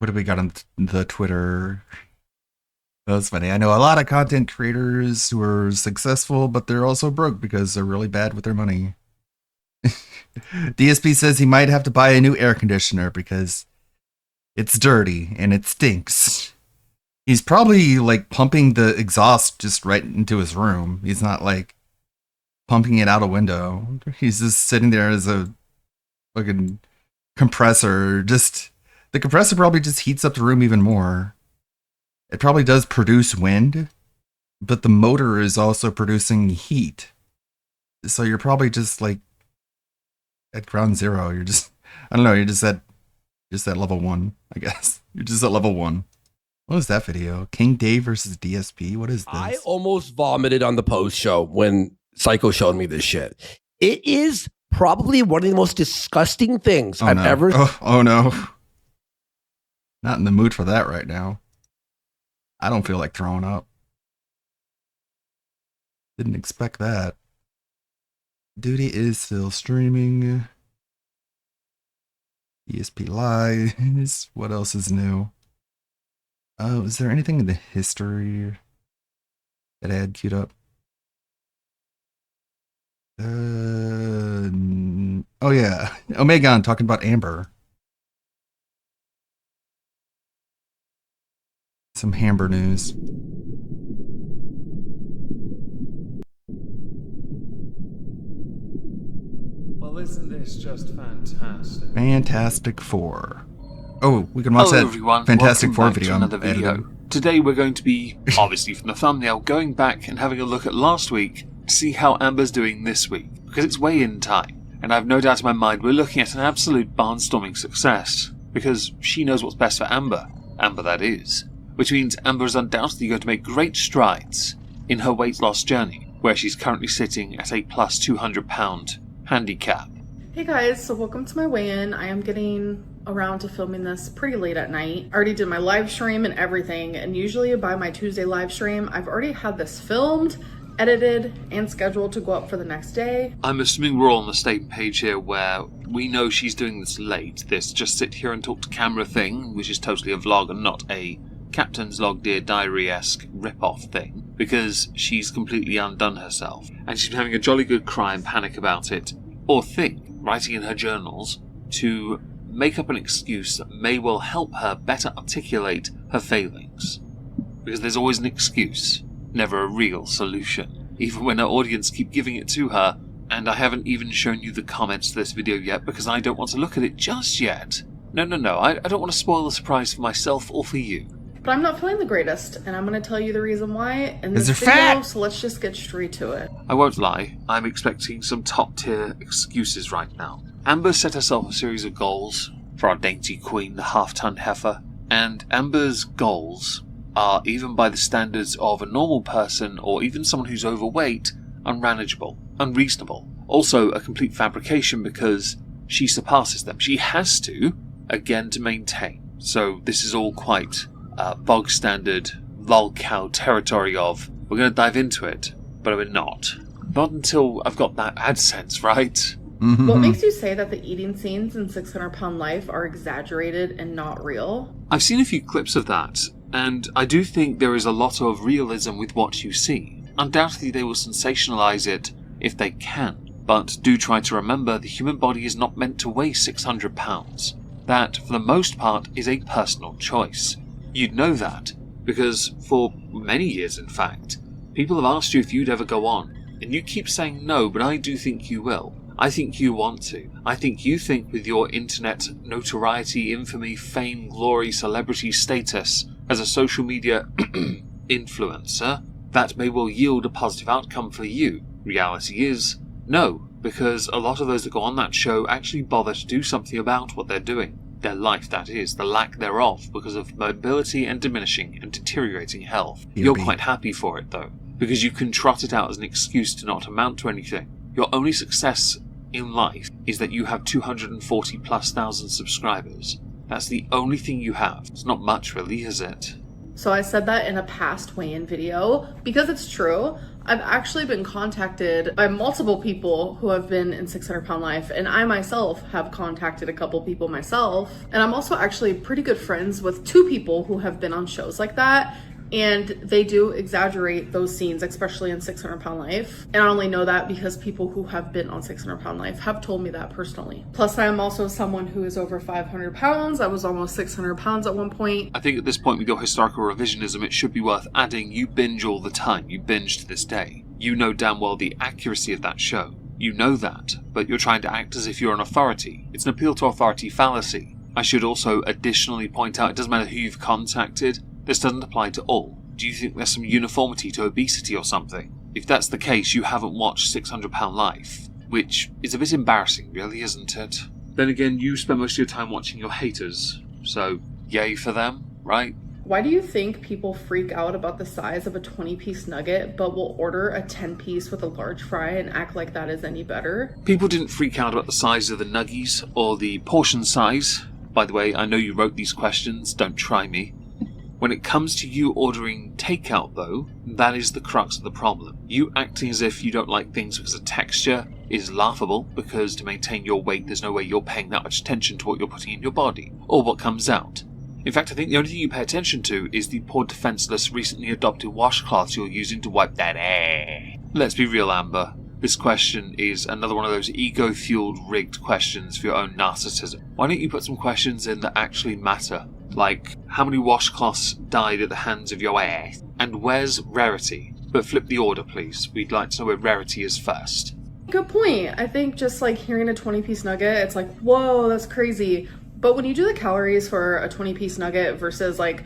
What do we got on the Twitter? That was funny. I know a lot of content creators who are successful, but they're also broke because they're really bad with their money. DSP says he might have to buy a new air conditioner because it's dirty and it stinks. He's probably like pumping the exhaust just right into his room. He's not like pumping it out a window. He's just sitting there as a fucking compressor. The compressor probably just heats up the room even more. It probably does produce wind, but the motor is also producing heat. So you're probably just like at ground zero. You're just, I don't know, you're just at level 1, I guess. You're just at level 1. What was that video? King Dave versus DSP? What is this? I almost vomited on the post show when Psycho showed me this shit. It is probably one of the most disgusting things I've ever. Oh no. Not in the mood for that right now. I don't feel like throwing up. Didn't expect that. Duty is still streaming. ESP Lies. What else is new? Is there anything in the history that I had queued up? Oh yeah, Omegon talking about Amber. Some Amber news. Well, isn't this just fantastic? Fantastic Four. Oh, we can watch Hello that everyone. Fantastic Welcome Four back to video. another video. Today we're going to be, obviously from the thumbnail, going back and having a look at last week to see how Amber's doing this week, because it's weigh-in time. And I've no doubt in my mind we're looking at an absolute barnstorming success, because she knows what's best for Amber. Amber, that is. Which means Amber is undoubtedly going to make great strides in her weight loss journey, where she's currently sitting at a plus 200 pound handicap. Hey guys, so welcome to my weigh-in. I am getting around to filming this pretty late at night. I already did my live stream and everything, and usually by my Tuesday live stream, I've already had this filmed, edited, and scheduled to go up for the next day. I'm assuming we're all on the same page here where we know she's doing this late, this just sit here and talk to camera thing, which is totally a vlog and not a Captain's Log Dear Diary-esque rip-off thing, because she's completely undone herself, and she's been having a jolly good cry and panic about it, or think, writing in her journals, to make up an excuse that may well help her better articulate her failings. Because there's always an excuse, never a real solution, even when her audience keep giving it to her, and I haven't even shown you the comments to this video yet because I don't want to look at it just yet. No, I don't want to spoil the surprise for myself or for you. But I'm not feeling the greatest, and I'm going to tell you the reason why in this Is it video, fat? so let's just get straight to it. I won't lie, I'm expecting some top-tier excuses right now. Amber set herself a series of goals for our dainty queen, the half-ton heifer, and Amber's goals are, even by the standards of a normal person or even someone who's overweight, unmanageable, unreasonable. Also a complete fabrication because she surpasses them. She has to, again, to maintain. So this is all quite bog standard lol cow territory of we're going to dive into it, but we're not until I've got that AdSense right. What makes you say that the eating scenes in 600 Pound Life are exaggerated and not real? I've seen a few clips of that, and I do think there is a lot of realism with what you see. Undoubtedly they will sensationalize it if they can, but do try to remember the human body is not meant to weigh 600 pounds. That, for the most part, is a personal choice. You'd know that, because for many years, in fact, people have asked you if you'd ever go on, and you keep saying no, but I do think you will. I think you want to. I think you think with your internet notoriety, infamy, fame, glory, celebrity status as a social media influencer, that may well yield a positive outcome for you. Reality is, no, because a lot of those that go on that show actually bother to do something about what they're doing. Their life, that is, the lack thereof, because of mobility and diminishing and deteriorating health. You're quite happy for it, though, because you can trot it out as an excuse to not amount to anything. Your only success in life is that you have 240,000+ subscribers. That's the only thing you have. It's not much, really, is it? So I said that in a past weigh-in video because it's true. I've actually been contacted by multiple people who have been in 600 Pound Life, and I myself have contacted a couple people myself. And I'm also actually pretty good friends with 2 people who have been on shows like that, and they do exaggerate those scenes, especially in 600 Pound Life. And I only know that because people who have been on 600 Pound Life have told me that personally. Plus, I am also someone who is over 500 pounds. I was almost 600 pounds at one point. I think at this point with your historical revisionism, it should be worth adding you binge all the time. You binge to this day. You know damn well the accuracy of that show. You know that, but you're trying to act as if you're an authority. It's an appeal to authority fallacy. I should also additionally point out, it doesn't matter who you've contacted, this doesn't apply to all. Do you think there's some uniformity to obesity or something? If that's the case, you haven't watched 600 Pound Life, which is a bit embarrassing, really, isn't it? Then again, you spend most of your time watching your haters, so yay for them, right? Why do you think people freak out about the size of a 20-piece nugget, but will order a 10-piece with a large fry and act like that is any better? People didn't freak out about the size of the nuggies or the portion size. By the way, I know you wrote these questions, don't try me. When it comes to you ordering takeout, though, that is the crux of the problem. You acting as if you don't like things because the texture is laughable, because to maintain your weight, there's no way you're paying that much attention to what you're putting in your body, or what comes out. In fact, I think the only thing you pay attention to is the poor defenseless, recently adopted washcloths you're using to wipe that ass. Let's be real, Amber. This question is another one of those ego-fueled, rigged questions for your own narcissism. Why don't you put some questions in that actually matter? Like, how many washcloths died at the hands of your ass? And where's Rarity? But flip the order, please. We'd like to know where Rarity is first. Good point. I think just like hearing a 20-piece nugget, it's like, whoa, that's crazy. But when you do the calories for a 20-piece nugget versus like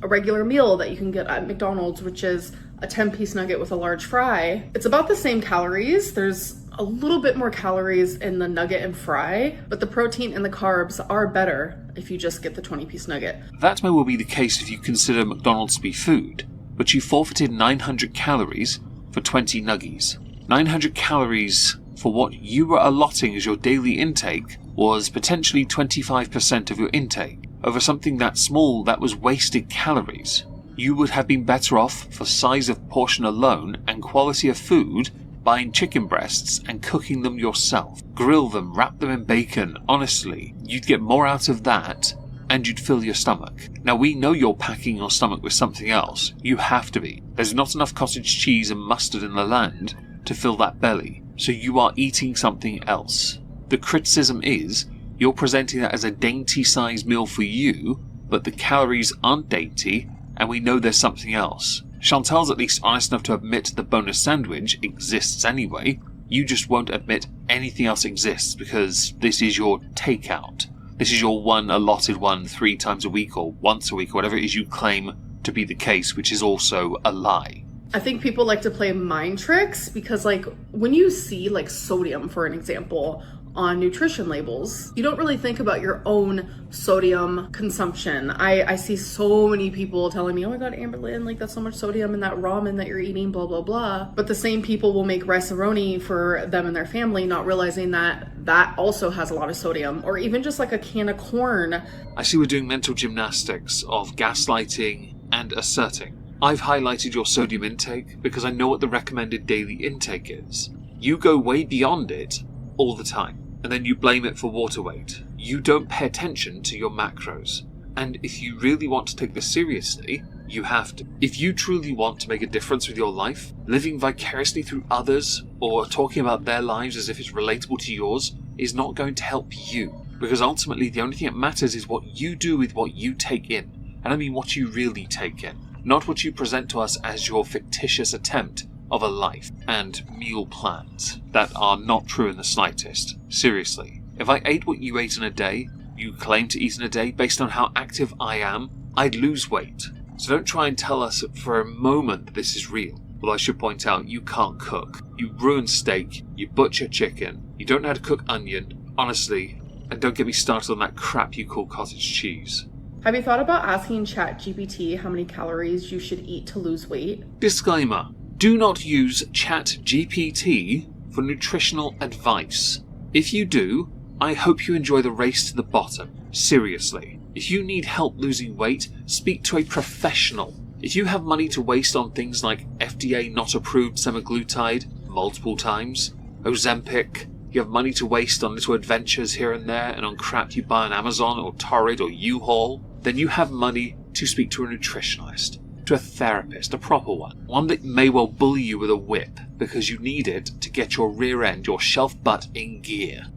a regular meal that you can get at McDonald's, which is a 10-piece nugget with a large fry, it's about the same calories. There's a little bit more calories in the nugget and fry, but the protein and the carbs are better if you just get the 20-piece nugget. That may well be the case if you consider McDonald's to be food, but you forfeited 900 calories for 20 nuggies. 900 calories for what you were allotting as your daily intake was potentially 25% of your intake. Over something that small, that was wasted calories. You would have been better off, for size of portion alone and quality of food, buying chicken breasts and cooking them yourself. Grill them, wrap them in bacon. Honestly, you'd get more out of that and you'd fill your stomach. Now, we know you're packing your stomach with something else. You have to be. There's not enough cottage cheese and mustard in the land to fill that belly, so you are eating something else. The criticism is, you're presenting that as a dainty-sized meal for you, but the calories aren't dainty, and we know there's something else. Chantal's at least honest enough to admit the bonus sandwich exists anyway. You just won't admit anything else exists because this is your takeout. This is your one allotted one 3 times a week or once a week or whatever it is you claim to be the case, which is also a lie. I think people like to play mind tricks because like when you see like sodium, for an example, on nutrition labels, you don't really think about your own sodium consumption. I see so many people telling me, oh my god, Amberlynn, like that's so much sodium in that ramen that you're eating, blah, blah, blah. But the same people will make rice-a-roni for them and their family, not realizing that that also has a lot of sodium, or even just like a can of corn. I see we're doing mental gymnastics of gaslighting and asserting. I've highlighted your sodium intake because I know what the recommended daily intake is. You go way beyond it all the time. And then you blame it for water weight. You don't pay attention to your macros. And if you really want to take this seriously, you have to. If you truly want to make a difference with your life, living vicariously through others or talking about their lives as if it's relatable to yours is not going to help you. Because ultimately the only thing that matters is what you do with what you take in. And I mean what you really take in. Not what you present to us as your fictitious attempt of a life and meal plans that are not true in the slightest. Seriously, if I ate what you ate in a day, you claim to eat in a day, based on how active I am, I'd lose weight. So don't try and tell us for a moment that this is real. Well, I should point out, you can't cook. You ruin steak, you butcher chicken, you don't know how to cook onion, honestly, and don't get me started on that crap you call cottage cheese. Have you thought about asking ChatGPT how many calories you should eat to lose weight? Disclaimer. Do not use ChatGPT for nutritional advice. If you do, I hope you enjoy the race to the bottom. Seriously. If you need help losing weight, speak to a professional. If you have money to waste on things like FDA not approved semaglutide multiple times, Ozempic, you have money to waste on little adventures here and there and on crap you buy on Amazon or Torrid or U-Haul, then you have money to speak to a nutritionalist. To a therapist, a proper one that may well bully you with a whip because you need it to get your rear end, your shelf butt in gear.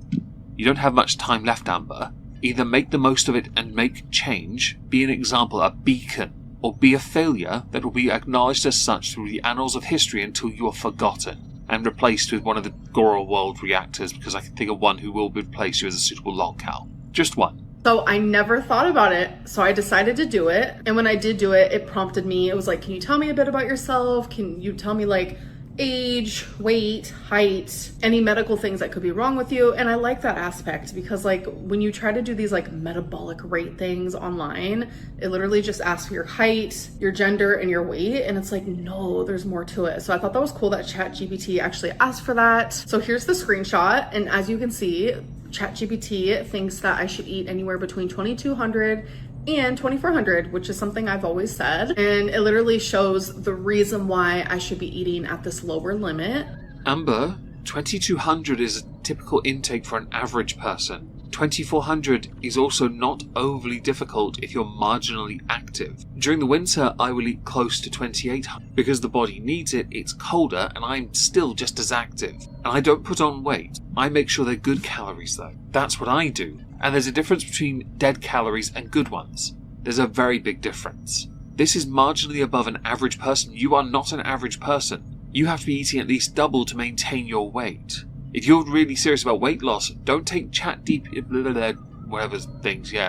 You don't have much time left, Amber. Either make the most of it and make change, be an example, a beacon, or be a failure that will be acknowledged as such through the annals of history until you are forgotten and replaced with one of the Goro World reactors, because I can think of one who will replace you as a suitable lolcow. Just one. So I never thought about it. So I decided to do it. And when I did do it, it prompted me. It was like, can you tell me a bit about yourself? Can you tell me like age, weight, height, any medical things that could be wrong with you? And I like that aspect because like when you try to do these like metabolic rate things online, it literally just asks for your height, your gender, and your weight. And it's like, no, there's more to it. So I thought that was cool that ChatGPT actually asked for that. So here's the screenshot. And as you can see, ChatGPT thinks that I should eat anywhere between 2,200 and 2,400, which is something I've always said. And it literally shows the reason why I should be eating at this lower limit. Amber, 2,200 is a typical intake for an average person. 2,400 is also not overly difficult if you're marginally active. During the winter, I will eat close to 2,800. Because the body needs it, it's colder, and I'm still just as active. And I don't put on weight. I make sure they're good calories though. That's what I do. And there's a difference between dead calories and good ones. There's a very big difference. This is marginally above an average person. You are not an average person. You have to be eating at least double to maintain your weight. If you're really serious about weight loss, don't take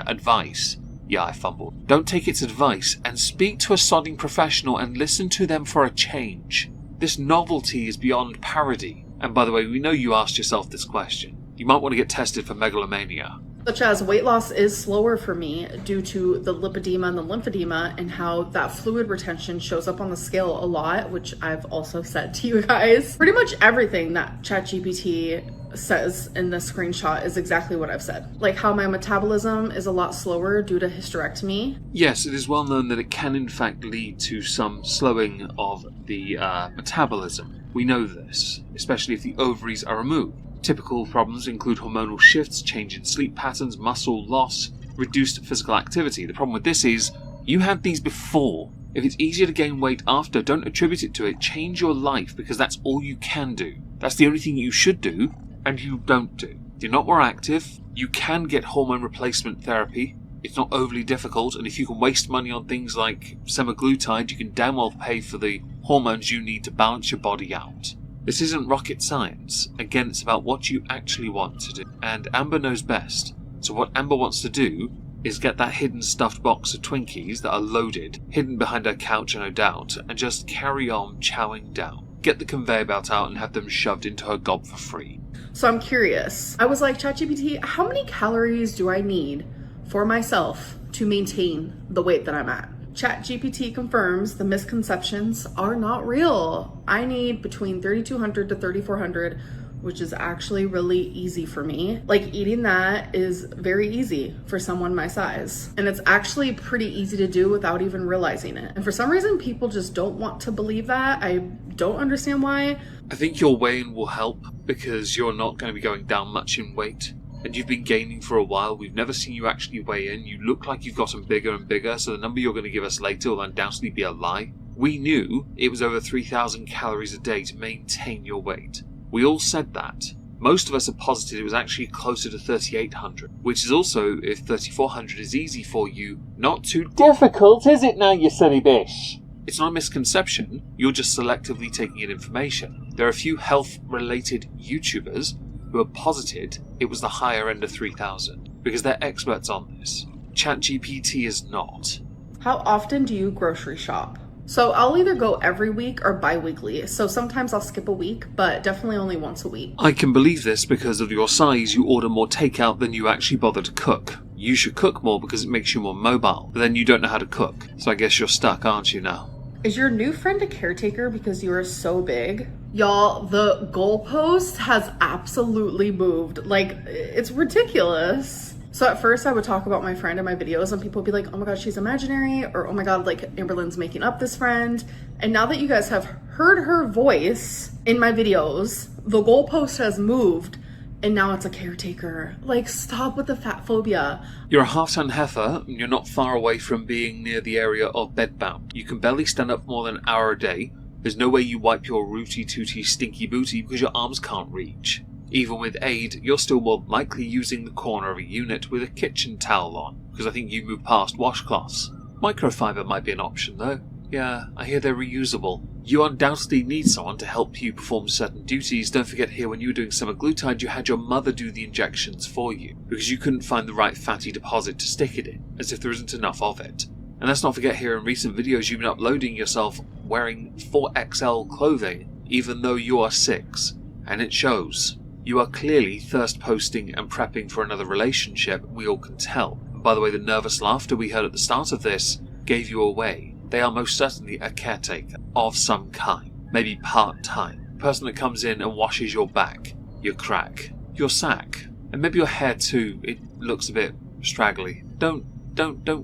advice. Yeah, I fumbled. Don't take its advice and speak to a sodding professional and listen to them for a change. This novelty is beyond parody. And by the way, we know you asked yourself this question. You might want to get tested for megalomania. Such as weight loss is slower for me due to the lipedema and the lymphedema and how that fluid retention shows up on the scale a lot, which I've also said to you guys. Pretty much everything that ChatGPT says in this screenshot is exactly what I've said. Like how my metabolism is a lot slower due to hysterectomy. Yes, it is well known that it can in fact lead to some slowing of the metabolism. We know this, especially if the ovaries are removed. Typical problems include hormonal shifts, change in sleep patterns, muscle loss, reduced physical activity. The problem with this is, you had these before. If it's easier to gain weight after, don't attribute it to it. Change your life, because that's all you can do. That's the only thing you should do, and you don't do. If you're not more active, you can get hormone replacement therapy. It's not overly difficult, and if you can waste money on things like semaglutide, you can damn well pay for the hormones you need to balance your body out. This isn't rocket science. Again, it's about what you actually want to do. And Amber knows best. So what Amber wants to do is get that hidden stuffed box of Twinkies that are loaded, hidden behind her couch no doubt, and just carry on chowing down. Get the conveyor belt out and have them shoved into her gob for free. So I'm curious. I was like, ChatGPT, how many calories do I need for myself to maintain the weight that I'm at? ChatGPT confirms the misconceptions are not real. I need between 3,200 to 3,400, which is actually really easy for me. Like eating that is very easy for someone my size. And it's actually pretty easy to do without even realizing it. And for some reason, people just don't want to believe that. I don't understand why. I think your weighing will help because you're not going to be going down much in weight. And you've been gaining for a while. We've never seen you actually weigh in. You look like you've gotten bigger and bigger, so the number you're going to give us later will undoubtedly be a lie. We knew it was over 3,000 calories a day to maintain your weight. We all said that. Most of us have posited it was actually closer to 3,800, which is also, if 3,400 is easy for you, not too difficult, is it now, you silly bitch? It's not a misconception. You're just selectively taking in information. There are a few health-related YouTubers who have posited it was the higher end of 3,000 because they're experts on this. ChatGPT is not. How often do you grocery shop? So I'll either go every week or bi-weekly. So sometimes I'll skip a week, but definitely only once a week. I can believe this because of your size. You order more takeout than you actually bother to cook. You should cook more because it makes you more mobile, but then you don't know how to cook. So I guess you're stuck, aren't you now? Is your new friend a caretaker because you are so big? Y'all, the goalpost has absolutely moved. Like, it's ridiculous. So at first I would talk about my friend in my videos and people would be like, oh my god, she's imaginary, or oh my god, like Amberlynn's making up this friend. And now that you guys have heard her voice in my videos, the goalpost has moved and now it's a caretaker. Like, stop with the fat phobia. You're a half-ton heifer, and you're not far away from being near the area of bedbound. You can barely stand up for more than an hour a day. There's no way you wipe your rooty-tooty stinky booty because your arms can't reach. Even with aid, you're still more likely using the corner of a unit with a kitchen towel on, because I think you moved past washcloths. Microfiber might be an option though. Yeah, I hear they're reusable. You undoubtedly need someone to help you perform certain duties. Don't forget here, when you were doing semaglutide, you had your mother do the injections for you because you couldn't find the right fatty deposit to stick it in, as if there isn't enough of it. And let's not forget here, in recent videos you've been uploading yourself wearing 4XL clothing, even though you are 6. And it shows. You are clearly thirst posting and prepping for another relationship, we all can tell. And by the way, the nervous laughter we heard at the start of this gave you away. They are most certainly a caretaker of some kind, maybe part-time. Person that comes in and washes your back, your crack, your sack, and maybe your hair too. It looks a bit straggly. Don't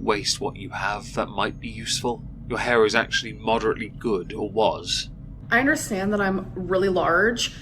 waste what you have that might be useful. Your hair is actually moderately good, or was. I understand that I'm really large,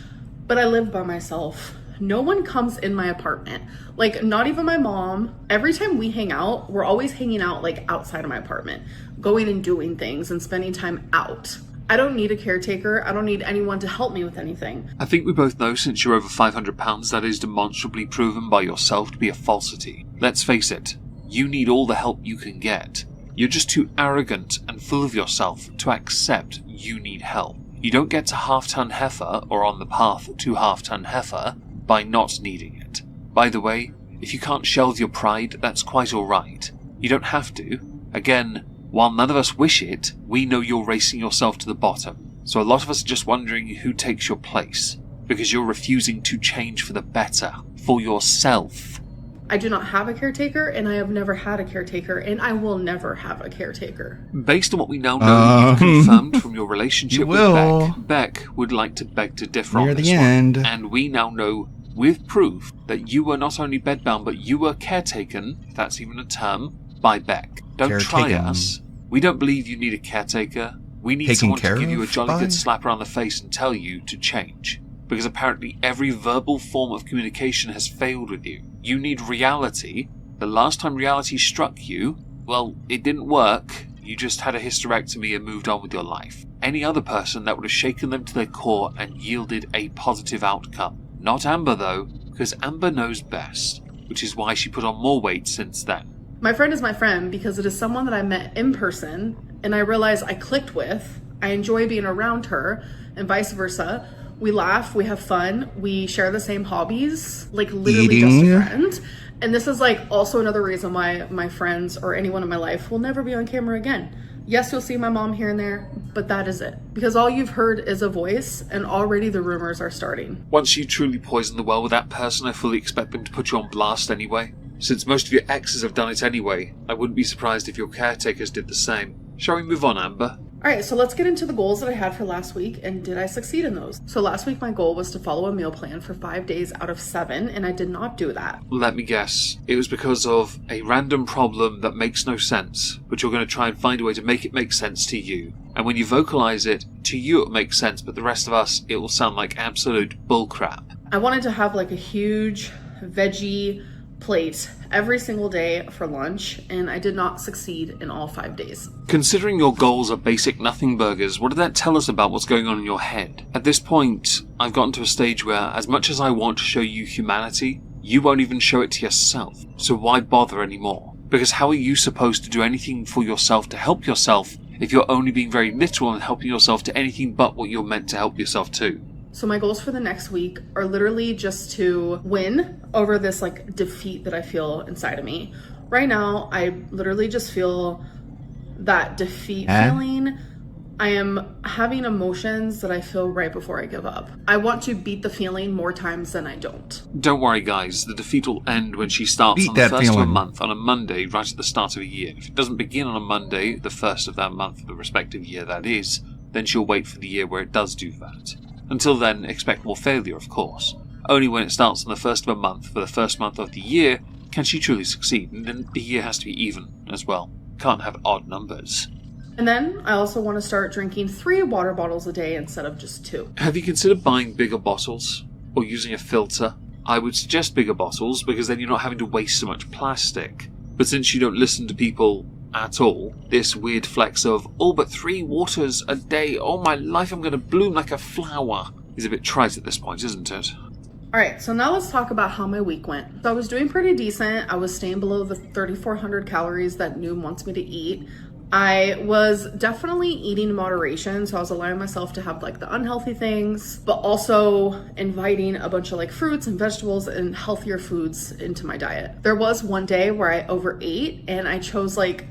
but I live by myself. No one comes in my apartment. Like, not even my mom. Every time we hang out, we're always hanging out like outside of my apartment, going and doing things and spending time out. I don't need a caretaker. I don't need anyone to help me with anything. I think we both know since you're over 500 pounds that is demonstrably proven by yourself to be a falsity. Let's face it, you need all the help you can get. You're just too arrogant and full of yourself to accept you need help. You don't get to half-ton heifer or on the path to half-ton heifer by not needing it. By the way, if you can't shelve your pride, that's quite alright. You don't have to. Again, while none of us wish it, we know you're racing yourself to the bottom. So a lot of us are just wondering who takes your place, because you're refusing to change for the better, for yourself. I do not have a caretaker, and I have never had a caretaker, and I will never have a caretaker. Based on what we now know, you've confirmed from your relationship with Beck would like to beg to differ on this one. And we now know with proof that you were not only bedbound, but you were caretaken, if that's even a term, by Beck. Don't try us. We don't believe you need a caretaker. We need someone to give you a jolly good slap around the face and tell you to change. Because apparently every verbal form of communication has failed with you. You need reality. The last time reality struck you, well, it didn't work. You just had a hysterectomy and moved on with your life. Any other person that would have shaken them to their core and yielded a positive outcome. Not Amber though, because Amber knows best, which is why she put on more weight since then. My friend is my friend because it is someone that I met in person and I realized I clicked with. I enjoy being around her and vice versa. We laugh, we have fun, we share the same hobbies, like literally just a friend. And this is like also another reason why my friends or anyone in my life will never be on camera again. Yes, you'll see my mom here and there, but that is it. Because all you've heard is a voice and already the rumors are starting. Once you truly poison the well with that person, I fully expect them to put you on blast anyway. Since most of your exes have done it anyway, I wouldn't be surprised if your caretakers did the same. Shall we move on, Amber? Alright, so let's get into the goals that I had for last week, and did I succeed in those? So last week my goal was to follow a meal plan for 5 days out of 7, and I did not do that. Let me guess. It was because of a random problem that makes no sense, but you're going to try and find a way to make it make sense to you. And when you vocalize it, to you it makes sense, but the rest of us, it will sound like absolute bullcrap. I wanted to have like a huge veggie plate every single day for lunch, and I did not succeed in all 5 days. Considering your goals are basic nothing burgers, what did that tell us about what's going on in your head? At this point, I've gotten to a stage where, as much as I want to show you humanity, you won't even show it to yourself. So why bother anymore? Because how are you supposed to do anything for yourself to help yourself if you're only being very literal and helping yourself to anything but what you're meant to help yourself to? So my goals for the next week are literally just to win over this like defeat that I feel inside of me. Right now, I literally just feel that defeat feeling. I am having emotions that I feel right before I give up. I want to beat the feeling more times than I don't. Don't worry, guys. The defeat will end when she starts on the first of a month, on a Monday, right at the start of a year. If it doesn't begin on a Monday, the first of that month of the respective year that is, then she'll wait for the year where it does do that. Until then, expect more failure, of course. Only when it starts on the first of a month for the first month of the year can she truly succeed, and then the year has to be even as well. Can't have odd numbers. And then I also want to start drinking 3 water bottles a day instead of just 2. Have you considered buying bigger bottles or using a filter? I would suggest bigger bottles because then you're not having to waste so much plastic. But since you don't listen to people at all, this weird flex of all but 3 waters a day, all my life I'm going to bloom like a flower, is a bit trite at this point, isn't it? Alright, so now let's talk about how my week went. So I was doing pretty decent. I was staying below the 3,400 calories that Noom wants me to eat. I was definitely eating in moderation, so I was allowing myself to have like the unhealthy things, but also inviting a bunch of like fruits and vegetables and healthier foods into my diet. There was one day where I overate and I chose like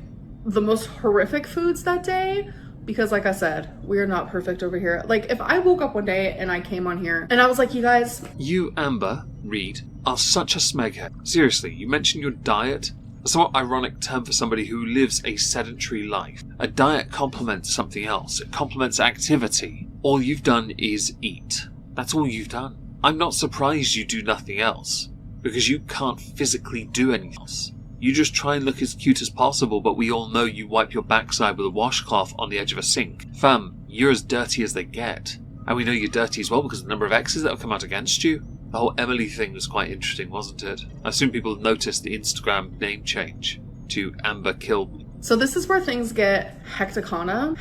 the most horrific foods that day because, like I said, we're not perfect over here. Like, if I woke up one day and I came on here and I was like, you guys... You, Amber, Reed, are such a smeghead. Seriously, you mentioned your diet? A somewhat ironic term for somebody who lives a sedentary life. A diet complements something else. It complements activity. All you've done is eat. That's all you've done. I'm not surprised you do nothing else, because you can't physically do anything else. You just try and look as cute as possible, but we all know you wipe your backside with a washcloth on the edge of a sink. Fam, you're as dirty as they get. And we know you're dirty as well because of the number of exes that have come out against you. The whole Emily thing was quite interesting, wasn't it? I assume people noticed the Instagram name change to Amber Kill. So this is where things get hecticana.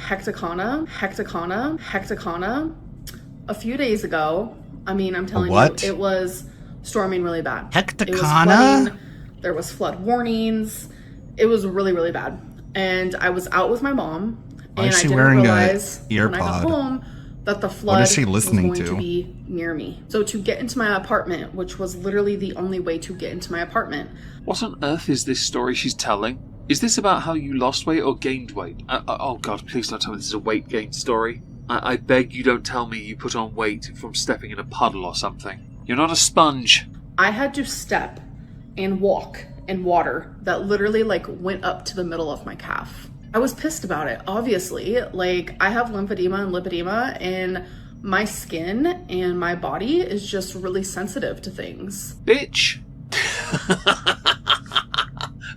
A few days ago, I mean, I'm telling you, it was storming really bad. Hecticana? It was flooding. There was flood warnings. It was really, really bad. And I was out with my mom, Why and is I she didn't wearing realize a when I got earpod? home that the flood What is she listening was going to? to be near me. So to get into my apartment, which was literally the only way to get into my apartment. What on earth is this story she's telling? Is this about how you lost weight or gained weight? Oh god, please don't tell me this is a weight gain story. I beg you don't tell me you put on weight from stepping in a puddle or something. You're not a sponge. I had to step and walk in water that literally like went up to the middle of my calf. I was pissed about it, obviously. Like, I have lymphedema and lipedema, and my skin and my body is just really sensitive to things. Bitch!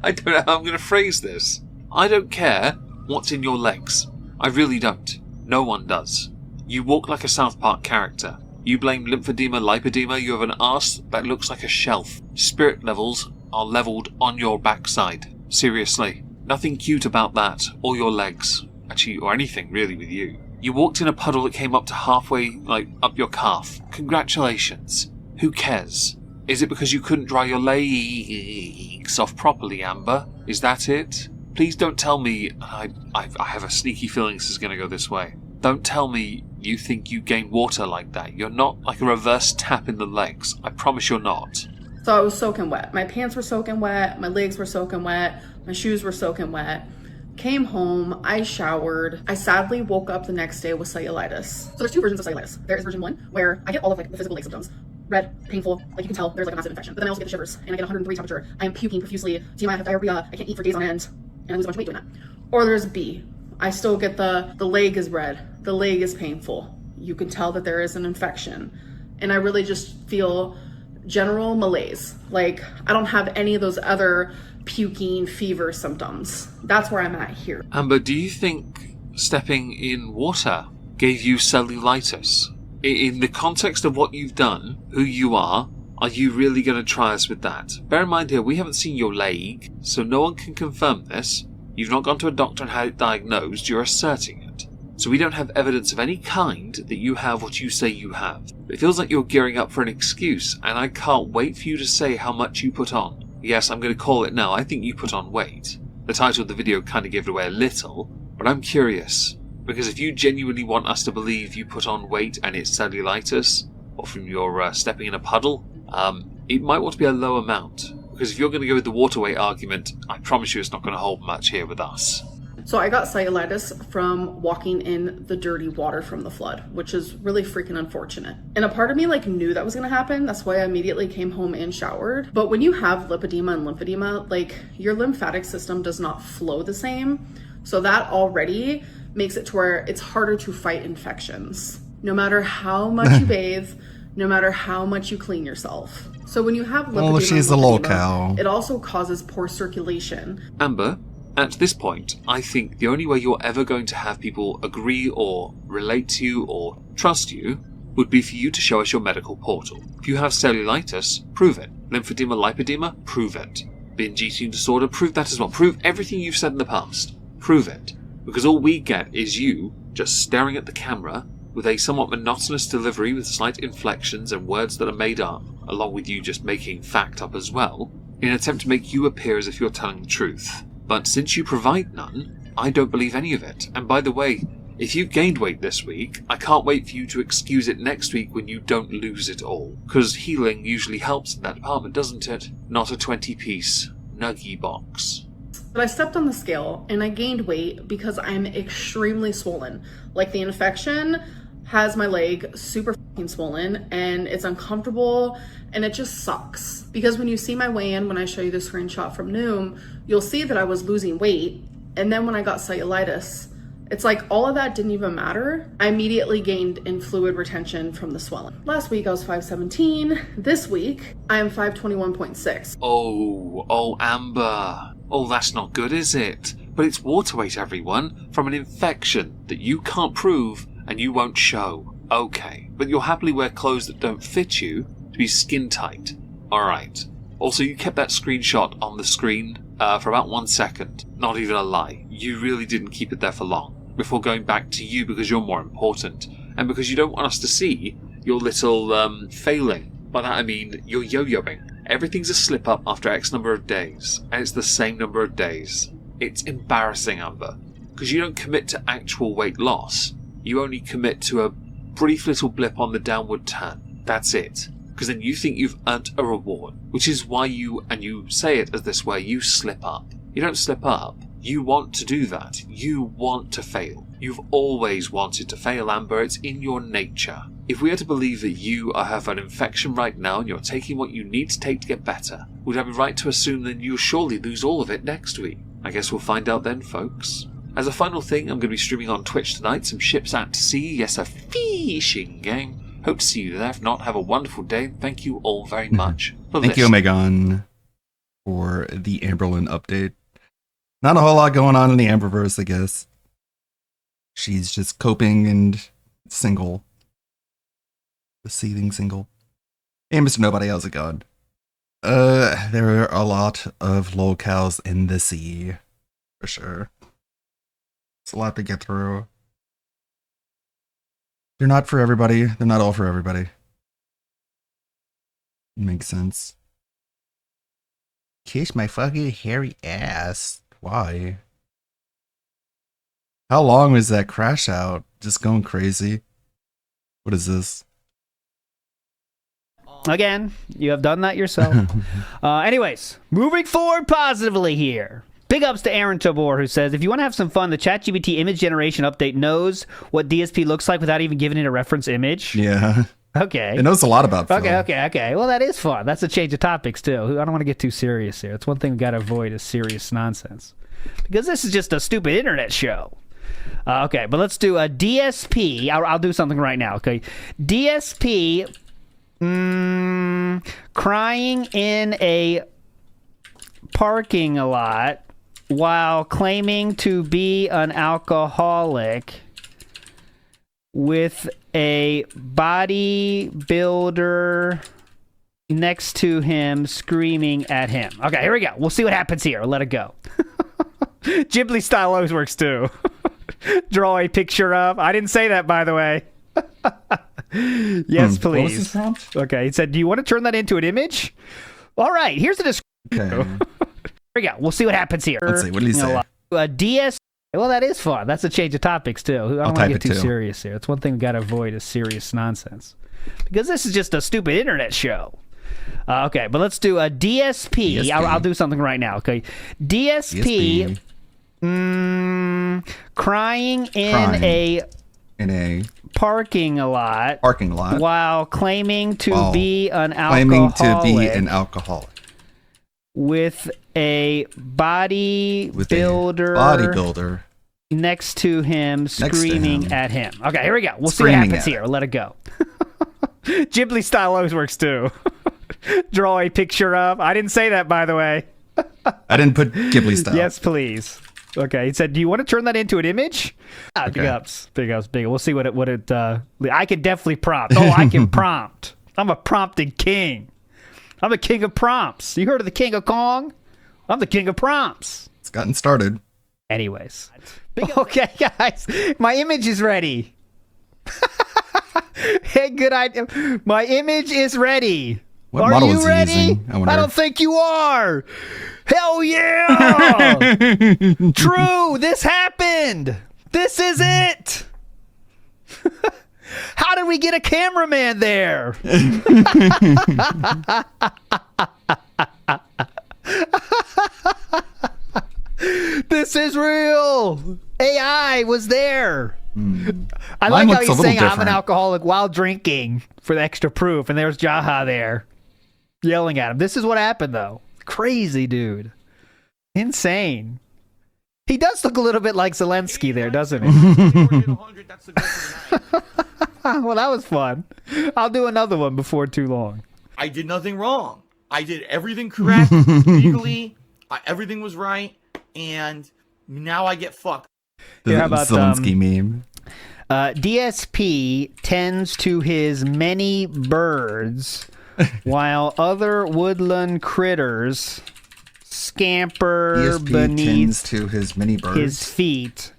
I don't know how I'm going to phrase this. I don't care what's in your legs. I really don't. No one does. You walk like a South Park character. You blame lymphedema, lipedema, you have an arse that looks like a shelf. Spirit levels are leveled on your backside. Seriously. Nothing cute about that, or your legs. Actually, or anything really with you. You walked in a puddle that came up to halfway, like, up your calf. Congratulations. Who cares? Is it because you couldn't dry your legs off properly, Amber? Is that it? Please don't tell me, I have a sneaky feeling this is going to go this way. Don't tell me you think you gain water like that. You're not like a reverse tap in the legs. I promise you're not. So I was soaking wet. My pants were soaking wet. My legs were soaking wet. My shoes were soaking wet. Came home. I showered. I sadly woke up the next day with cellulitis. So there's two versions of cellulitis. There is version 1, where I get all of like the physical leg symptoms. Red, painful, like you can tell there's like a massive infection. But then I also get the shivers, and I get 103 temperature. I am puking profusely. TMI, I have diarrhea. I can't eat for days on end, and I lose a bunch of weight doing that. Or there's B. I still get the leg is red. The leg is painful. You can tell that there is an infection. And I really just feel general malaise. Like, I don't have any of those other puking, fever symptoms. That's where I'm at here. Amber, do you think stepping in water gave you cellulitis? In the context of what you've done, who you are you really going to try us with that? Bear in mind here, we haven't seen your leg, so no one can confirm this. You've not gone to a doctor and had it diagnosed, you're asserting it. So we don't have evidence of any kind that you have what you say you have. It feels like you're gearing up for an excuse, and I can't wait for you to say how much you put on. Yes, I'm going to call it now. I think you put on weight. The title of the video kind of gave it away a little, but I'm curious. Because if you genuinely want us to believe you put on weight and it's cellulitis, or from your stepping in a puddle, it might want to be a low amount. Because if you're going to go with the water weight argument, I promise you it's not going to hold much here with us. So I got cellulitis from walking in the dirty water from the flood, which is really freaking unfortunate. And a part of me like knew that was going to happen. That's why I immediately came home and showered. But when you have lipedema and lymphedema, like your lymphatic system does not flow the same. So that already makes it to where it's harder to fight infections. No matter how much you bathe, no matter how much you clean yourself. So when you have lipedema, she's a little cow. It also causes poor circulation. Amber, at this point, I think the only way you're ever going to have people agree or relate to you or trust you would be for you to show us your medical portal. If you have cellulitis, prove it. Lymphedema, lipedema, prove it. Binge eating disorder, prove that as well. Prove everything you've said in the past. Prove it. Because all we get is you just staring at the camera with a somewhat monotonous delivery with slight inflections and words that are made up, along with you just making fact up as well, in an attempt to make you appear as if you're telling the truth. But since you provide none, I don't believe any of it. And by the way, if you gained weight this week, I can't wait for you to excuse it next week when you don't lose it all. Because healing usually helps in that department, doesn't it? Not a 20-piece nuggy box. But I stepped on the scale and I gained weight because I'm extremely swollen. Like, the infection has my leg super fucking swollen and it's uncomfortable and it just sucks. Because when you see my weigh-in, when I show you the screenshot from Noom, you'll see that I was losing weight. And then when I got cellulitis, it's like all of that didn't even matter. I immediately gained in fluid retention from the swelling. Last week I was 5'17". This week I am 5'21.6". Oh, Amber. Oh, that's not good, is it? But it's water weight, everyone, from an infection that you can't prove and you won't show. Okay, but you'll happily wear clothes that don't fit you to be skin tight. Alright. Also, you kept that screenshot on the screen for about 1 second. Not even a lie. You really didn't keep it there for long before going back to you because you're more important and because you don't want us to see your little failing. By that I mean you're yo-yoing. Everything's a slip up after X number of days, and it's the same number of days. It's embarrassing, Amber, because you don't commit to actual weight loss. You only commit to a brief little blip on the downward turn. That's it. Because then you think you've earned a reward, which is why you say it as this way, you slip up. You don't slip up. You want to do that. You want to fail. You've always wanted to fail, Amber. It's in your nature. If we are to believe that you have an infection right now and you're taking what you need to take to get better, would I be right to assume then you'll surely lose all of it next week? I guess we'll find out then, folks. As a final thing, I'm going to be streaming on Twitch tonight, some ships out to sea. Yes, a fishing game. Hope to see you there. If not, have a wonderful day. Thank you all very much for Thank you, listening. Omegon, for the Amberlyn update. Not a whole lot going on in the Amberverse, I guess. She's just coping and single. The seething single. Hey, Mr. Nobody, how's it going? There are a lot of locales in the sea. For sure. It's a lot to get through. They're not for everybody. They're not all for everybody. Makes sense. Kiss my fucking hairy ass. Why? How long was that crash out? Just going crazy. What is this? Again, you have done that yourself. Anyways, moving forward positively here. Big ups to Aaron Tabor, who says, if you want to have some fun, the ChatGPT image generation update knows what DSP looks like without even giving it a reference image. Yeah. Okay. It knows a lot about film. Okay. Well, that is fun. That's a change of topics, too. I don't want to get too serious here. It's one thing we got to avoid is serious nonsense. Because this is just a stupid internet show. Okay, but let's do a DSP. I'll do something right now, okay? DSP crying in a parking lot while claiming to be an alcoholic with a bodybuilder next to him screaming at him. Okay, here we go. We'll see what happens here. Let it go. Ghibli style always works too. Draw a picture of. I didn't say that, by the way. Yes, please. What was his prompt? Okay, he said, do you want to turn that into an image? All right, here's the description. Okay. Here we go. We'll see what happens here. Let's see. What did he say? DS. Well, that is fun. That's a change of topics, too. I don't want to get too serious here. It's one thing we got to avoid is serious nonsense. Because this is just a stupid internet show. Okay, but let's do a DSP. I'll do something right now, okay? DSP. Crying in a parking lot while claiming to be an alcoholic with a bodybuilder next to him screaming at him. Okay, here we go. We'll see what happens here. Let it go. Ghibli style always works too. Draw a picture of. I didn't say that, by the way. I didn't put Ghibli style. Yes, please. Okay, he said, do you want to turn that into an image? Okay. Big ups. We'll see what it I can definitely prompt. Oh, I can prompt. I'm a prompting king. I'm the king of prompts. You heard of the King of Kong? I'm the king of prompts. It's gotten started. Anyways. Okay, guys. My image is ready. Hey, good idea. My image is ready. What are model you is he ready? using? I wonder. I don't think you are. Hell yeah! True, this happened. This is it. How did we get a cameraman there? This is real. AI was there. I like how he's saying I'm an alcoholic while drinking for the extra proof, and there's Jaha there yelling at him. This is what happened, though. Crazy dude. Insane. He does look a little bit like Zelensky there, doesn't he? Well, that was fun. I'll do another one before too long. I did nothing wrong. I did everything correct, legally. Everything was right, and now I get fucked. The Zelensky meme. DSP tends to his many birds, while other woodland critters scamper DSP beneath tends to his many birds. his feet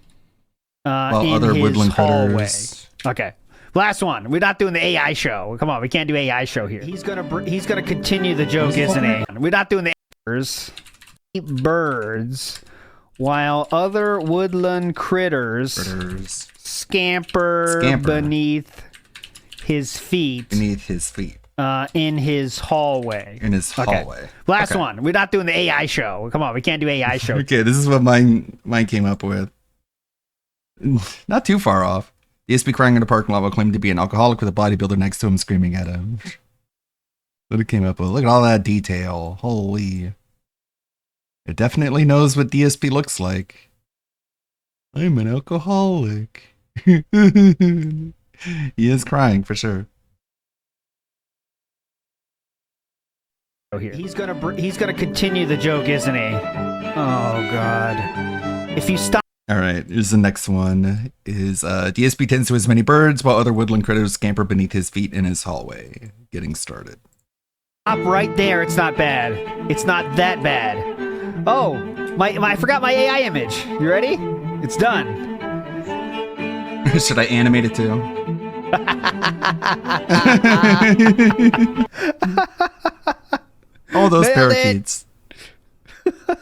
while in other his woodland hallway. critters. Okay. Last one. We're not doing the AI show. Come on, we can't do AI show here. He's gonna continue the joke, isn't he? We're not doing the birds, while other woodland critters scamper beneath his feet. Beneath his feet. In his hallway. In his hallway. Last Okay. one. We're not doing the AI show. Come on, we can't do AI show. Okay, this is what mine came up with. Not too far off. DSP crying in a parking lot while claiming to be an alcoholic with a bodybuilder next to him screaming at him. What it came up with. Look at all that detail. Holy. It definitely knows what DSP looks like. I'm an alcoholic. He is crying for sure. Here. He's gonna continue the joke, isn't he? Oh God. If you stop. All right, here's the next one. Is DSP tends to as many birds while other woodland critters scamper beneath his feet in his hallway. Getting started. Stop right there. It's not bad. It's not that bad. Oh, I forgot my AI image. You ready? It's done. Should I animate it too? All those Nailed parakeets.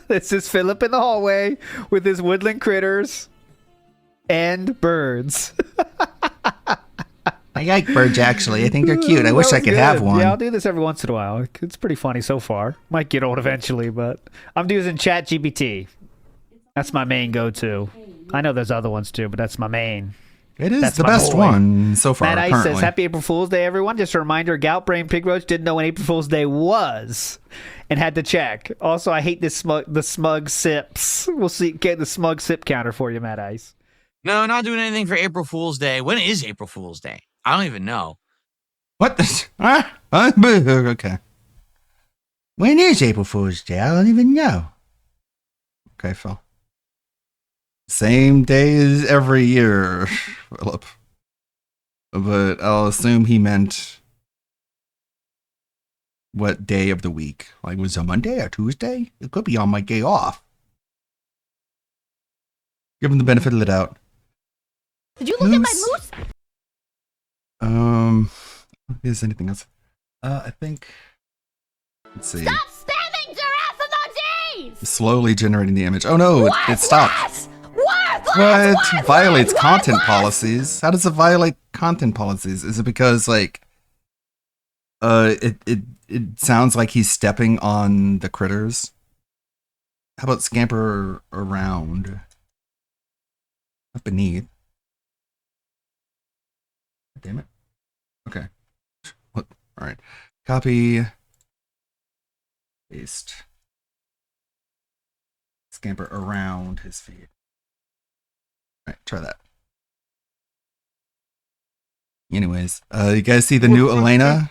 This is Philip in the hallway with his woodland critters and birds. I like birds, actually. I think they're cute. I wish I could have one. Yeah, I'll do this every once in a while. It's pretty funny so far. Might get old eventually, but I'm using ChatGPT. That's my main go-to. I know there's other ones too, but that's my main. It is That's the my best boy. one so far. Matt Ice currently. says, Happy April Fool's Day, everyone. Just a reminder, Gout Brain Pig Roach didn't know when April Fool's Day was and had to check. Also, I hate the smug sips. We'll get the smug sip counter for you, Matt Ice. No, not doing anything for April Fool's Day. When is April Fool's Day? I don't even know. What? Okay. When is April Fool's Day? I don't even know. Okay, Phil. Same day as every year, Philip. But I'll assume he meant what day of the week. Like, was it a Monday or Tuesday? It could be on my day off. Give him the benefit of the doubt. Did you look at my moose? Is there anything else? I think. Let's see. Stop spamming giraffe emojis! Slowly generating the image. Oh no, it stopped. Worthless! What? Violates content policies. How does it violate content policies? Is it because like it sounds like he's stepping on the critters? How about scamper around? Up beneath. Damn it. Okay. What? All right. Copy. Paste. Scamper around his feet. All right, try that. Anyways, you guys see the new Elena?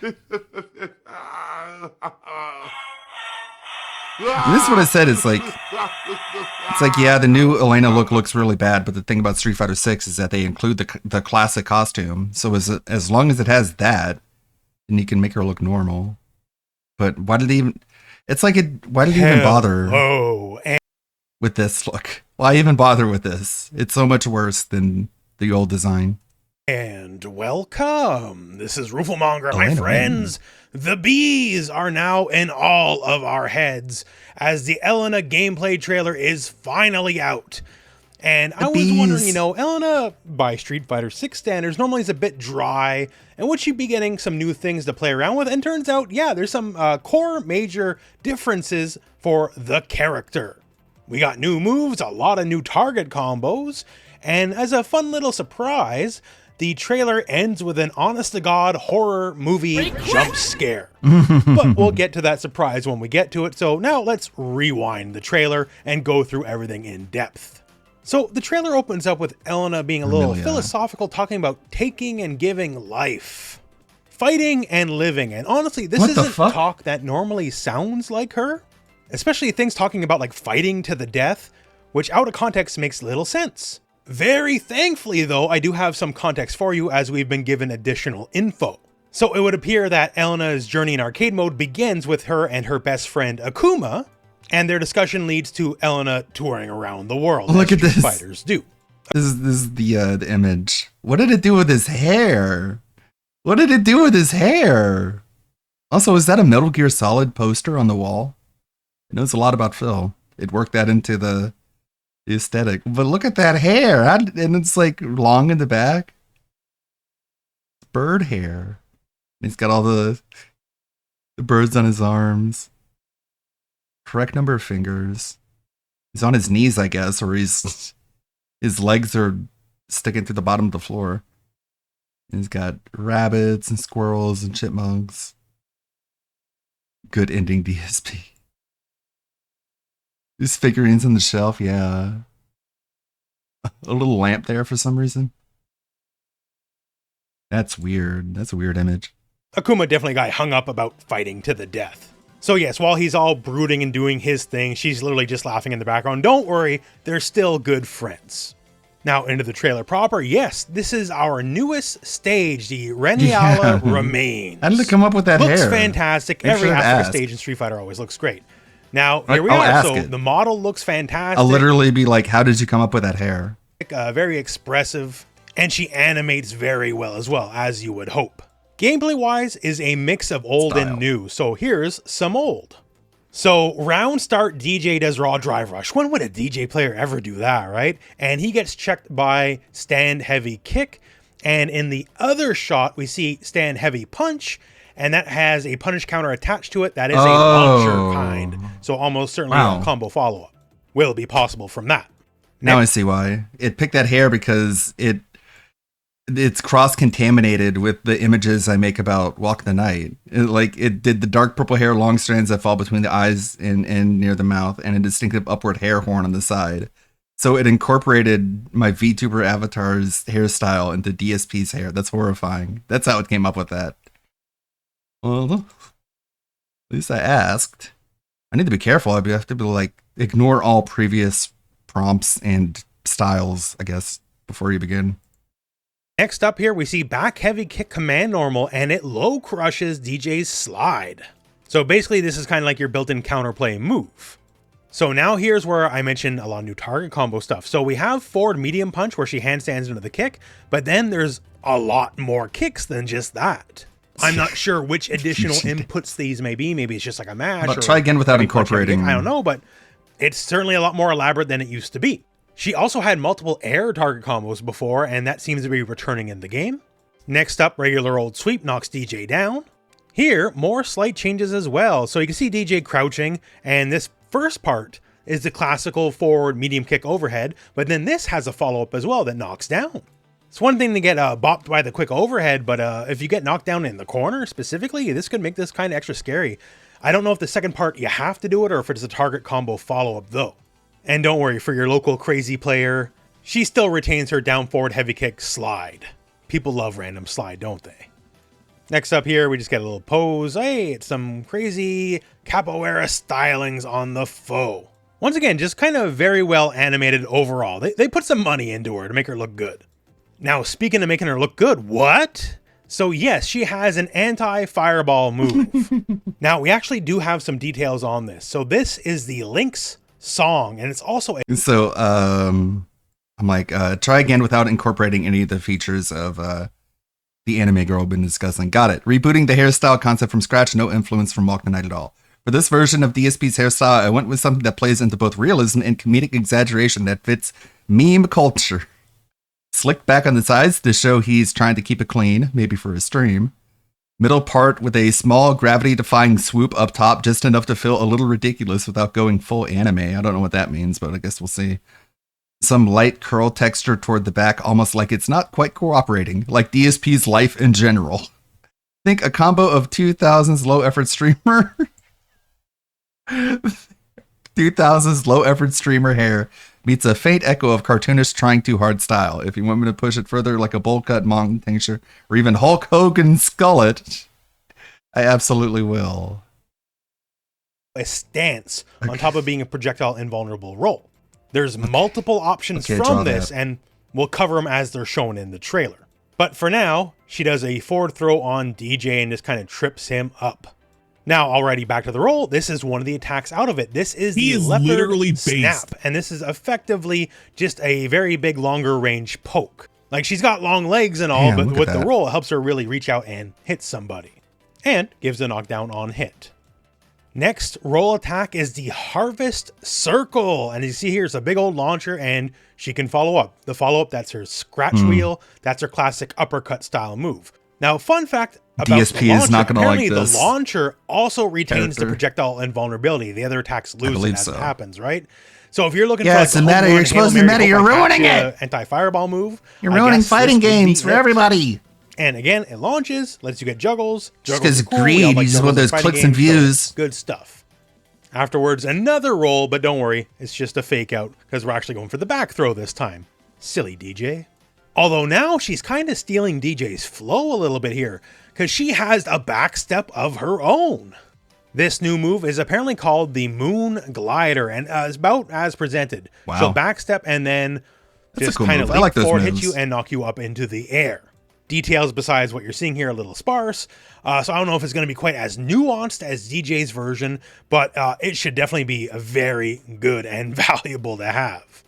And this is what I said. It's like, yeah, the new Elena look looks really bad, but the thing about Street Fighter 6 is that they include the classic costume. So as long as it has that, then you can make her look normal. But why did they even? It's like why did they even bother with this look? Why even bother with this? It's so much worse than the old design. And welcome. This is Rooflemonger, my Elena. friends. The bees are now in all of our heads as the Elena gameplay trailer is finally out. And I was wondering, you know, Elena, by Street Fighter 6 standards, normally is a bit dry, and would she be getting some new things to play around with? And turns out, yeah, there's some core major differences for the character. We got new moves, a lot of new target combos, and as a fun little surprise, the trailer ends with an honest-to-God horror movie jump scare. But we'll get to that surprise when we get to it, so now let's rewind the trailer and go through everything in depth. So the trailer opens up with Elena being a little philosophical, talking about taking and giving life, fighting and living. And honestly, this isn't talk that normally sounds like her, especially things talking about like fighting to the death, which out of context makes little sense. Very thankfully though, I do have some context for you as we've been given additional info. So it would appear that Elena's journey in arcade mode begins with her and her best friend Akuma, and their discussion leads to Elena touring around the world. Look at this. Fighters do. This is the image. What did it do with his hair? What did it do with his hair? Also, is that a Metal Gear Solid poster on the wall? It knows a lot about Phil. It worked that into the aesthetic. But look at that hair. And it's like long in the back. Bird hair. He's got all the birds on his arms. Correct number of fingers. He's on his knees, I guess, or his legs are sticking through the bottom of the floor. And he's got rabbits and squirrels and chipmunks. Good ending DSP. These figurines on the shelf, yeah. A little lamp there for some reason. That's weird. That's a weird image. Akuma definitely got hung up about fighting to the death. So yes, while he's all brooding and doing his thing, she's literally just laughing in the background. Don't worry, they're still good friends. Now into the trailer proper. Yes, this is our newest stage, the Reniala Remains. How did it come up with that hair? Looks fantastic. Every aspect of stage in Street Fighter always looks great. Now, here we are. So the model looks fantastic. I'll literally be like, how did you come up with that hair? Very expressive, and she animates very well as well, as you would hope. Gameplay wise is a mix of old and new, so here's some old. So round start DJ does raw drive rush. When would a DJ player ever do that, right? And he gets checked by stand heavy kick, and in the other shot we see stand heavy punch, and that has a punish counter attached to it. That is a launcher kind, so almost certainly a combo follow-up will be possible from that. Now I see why. It picked that hair because it's cross-contaminated with the images I make about Walk the Night. It did the dark purple hair, long strands that fall between the eyes and near the mouth, and a distinctive upward hair horn on the side. So it incorporated my VTuber avatar's hairstyle into DSP's hair. That's horrifying. That's how it came up with that. Well, at least I asked. I need to be careful. I have to be like, ignore all previous prompts and styles, I guess, before you begin. Next up here, we see back heavy kick command normal, and it low crushes DJ's slide. So basically, this is kind of like your built-in counterplay move. So now here's where I mentioned a lot of new target combo stuff. So we have forward medium punch where she handstands into the kick, but then there's a lot more kicks than just that. I'm not sure which additional inputs these may be. Maybe it's just like a mash. But try again without incorporating. I don't know, but it's certainly a lot more elaborate than it used to be. She also had multiple air target combos before, and that seems to be returning in the game. Next up, regular old sweep knocks DJ down. Here, more slight changes as well. So you can see DJ crouching, and this first part is the classical forward medium kick overhead, but then this has a follow-up as well that knocks down. It's one thing to get bopped by the quick overhead, but if you get knocked down in the corner specifically, this could make this kind of extra scary. I don't know if the second part you have to do it or if it's a target combo follow-up though. And don't worry, for your local crazy player, she still retains her down forward heavy kick slide. People love random slide, don't they? Next up here, we just get a little pose. Hey, it's some crazy capoeira stylings on the foe. Once again, just kind of very well animated overall. They put some money into her to make her look good. Now, speaking of making her look good, what? So yes, she has an anti-fireball move. Now, we actually do have some details on this. So this is the Lynx song, and it's also a... So, I'm like, try again without incorporating any of the features of the anime girl been discussing. Got it. Rebooting the hairstyle concept from scratch, no influence from Walk the Night at all. For this version of DSP's hairstyle, I went with something that plays into both realism and comedic exaggeration that fits meme culture. Slicked back on the sides to show he's trying to keep it clean, maybe for his stream. Middle part with a small gravity-defying swoop up top, just enough to feel a little ridiculous without going full anime. I don't know what that means, but I guess we'll see. Some light curl texture toward the back, almost like it's not quite cooperating, like DSP's life in general. Think a combo of 2000's low-effort streamer... 2000's low-effort streamer hair meets a faint echo of cartoonish trying too hard style. If you want me to push it further, like a bowl cut mountain tincture, or even Hulk Hogan skullet, I absolutely will. A stance on top of being a projectile invulnerable roll. There's multiple options from this, and we'll cover them as they're shown in the trailer. But for now, she does a forward throw on DJ and just kind of trips him up. Now, already back to the roll, this is one of the attacks out of it. This is the leopard snap, and this is effectively just a very big, longer range poke. Like, she's got long legs and all, but with the roll, it helps her really reach out and hit somebody. And gives a knockdown on hit. Next roll attack is the Harvest Circle. And as you see here, it's a big old launcher, and she can follow up. The follow-up, that's her scratch wheel. That's her classic uppercut style move. Now, fun fact about DSP the launcher, is not going to like this. The launcher also retains the projectile invulnerability. The other attacks lose it as it happens, right? So if you're looking for it's a meta, you're exposing the meta, you're ruining it. Anti-fireball move. You're ruining fighting games for everybody. And again, it launches, lets you get juggles. Just because greed, you just want those clicks and views. So good stuff. Afterwards, another roll, but don't worry, it's just a fake out because we're actually going for the back throw this time. Silly DJ. Although now she's kind of stealing DJ's flow a little bit here because she has a back step of her own. This new move is apparently called the Moon Glider and is about as presented. Wow. She'll back step and then just kind of leap forward, hit you and knock you up into the air. Details besides what you're seeing here are a little sparse, so I don't know if it's going to be quite as nuanced as DJ's version, but it should definitely be very good and valuable to have.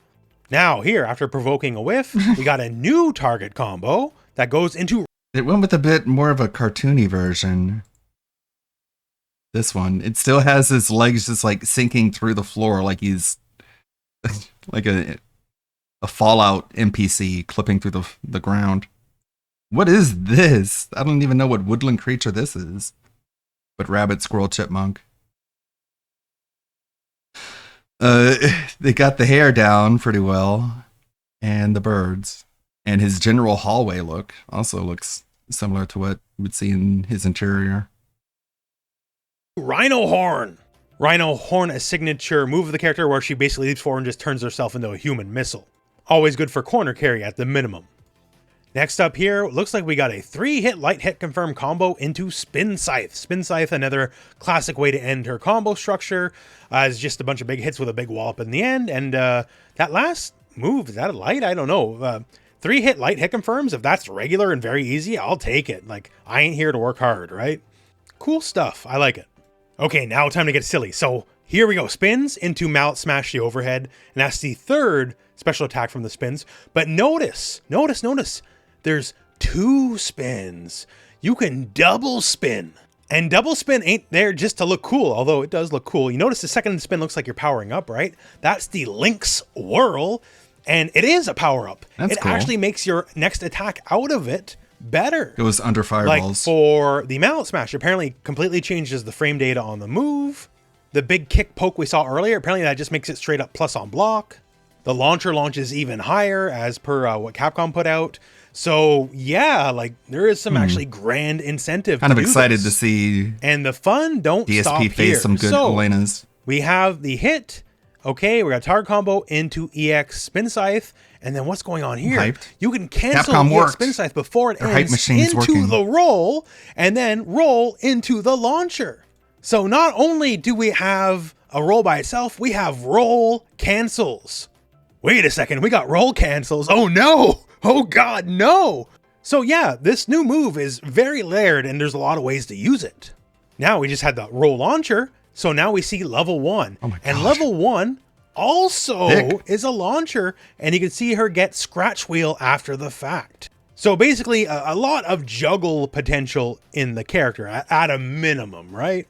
Now here, after provoking a whiff, we got a new target combo that goes into... It went with a bit more of a cartoony version. This one, it still has his legs just like sinking through the floor like he's like a Fallout NPC clipping through the ground. What is this? I don't even know what woodland creature this is. But rabbit, squirrel, chipmunk. They got the hair down pretty well. And the birds. And his general hallway look also looks similar to what you would see in his interior. Rhino Horn. Rhino Horn, a signature move of the character where she basically leaps forward and just turns herself into a human missile. Always good for corner carry at the minimum. Next up here, looks like we got a 3-hit light hit confirm combo into Spin Scythe. Spin Scythe, another classic way to end her combo structure, is just a bunch of big hits with a big wallop in the end. And that last move, is that a light? I don't know. 3-hit light hit confirms, if that's regular and very easy, I'll take it. Like, I ain't here to work hard, right? Cool stuff. I like it. Okay, now time to get silly. So here we go. Spins into Mallet Smash the overhead. And that's the third special attack from the spins. But notice. There's 2 spins. You can double spin. And double spin ain't there just to look cool, although it does look cool. You notice the second spin looks like you're powering up, right? That's the Lynx Whirl, and it is a power up. It cool. Actually makes your next attack out of it better. It was under fireballs. Like for the Mallet Smash, apparently completely changes the frame data on the move. The big kick poke we saw earlier, apparently that just makes it straight up plus on block. The launcher launches even higher as per what Capcom put out. So yeah, like there is some actually grand incentive. Kind of excited to see. And the fun don't stop DSP face here. some good Elenas. We have the hit. Okay, we got target combo into EX Spin Scythe. And then what's going on here? Hyped. You can cancel Capcom EX Spin Scythe before it Their hype ends machine's into working. the roll and then roll into the launcher. So not only do we have a roll by itself, we have roll cancels. Wait a second, we got roll cancels. Oh no! Oh god, no! So yeah, this new move is very layered and there's a lot of ways to use it. Now we just had the roll launcher, so now we see level 1. Oh my and gosh. level 1 also Thick. is a launcher, and you can see her get scratch wheel after the fact. So basically, a lot of juggle potential in the character at a minimum, right?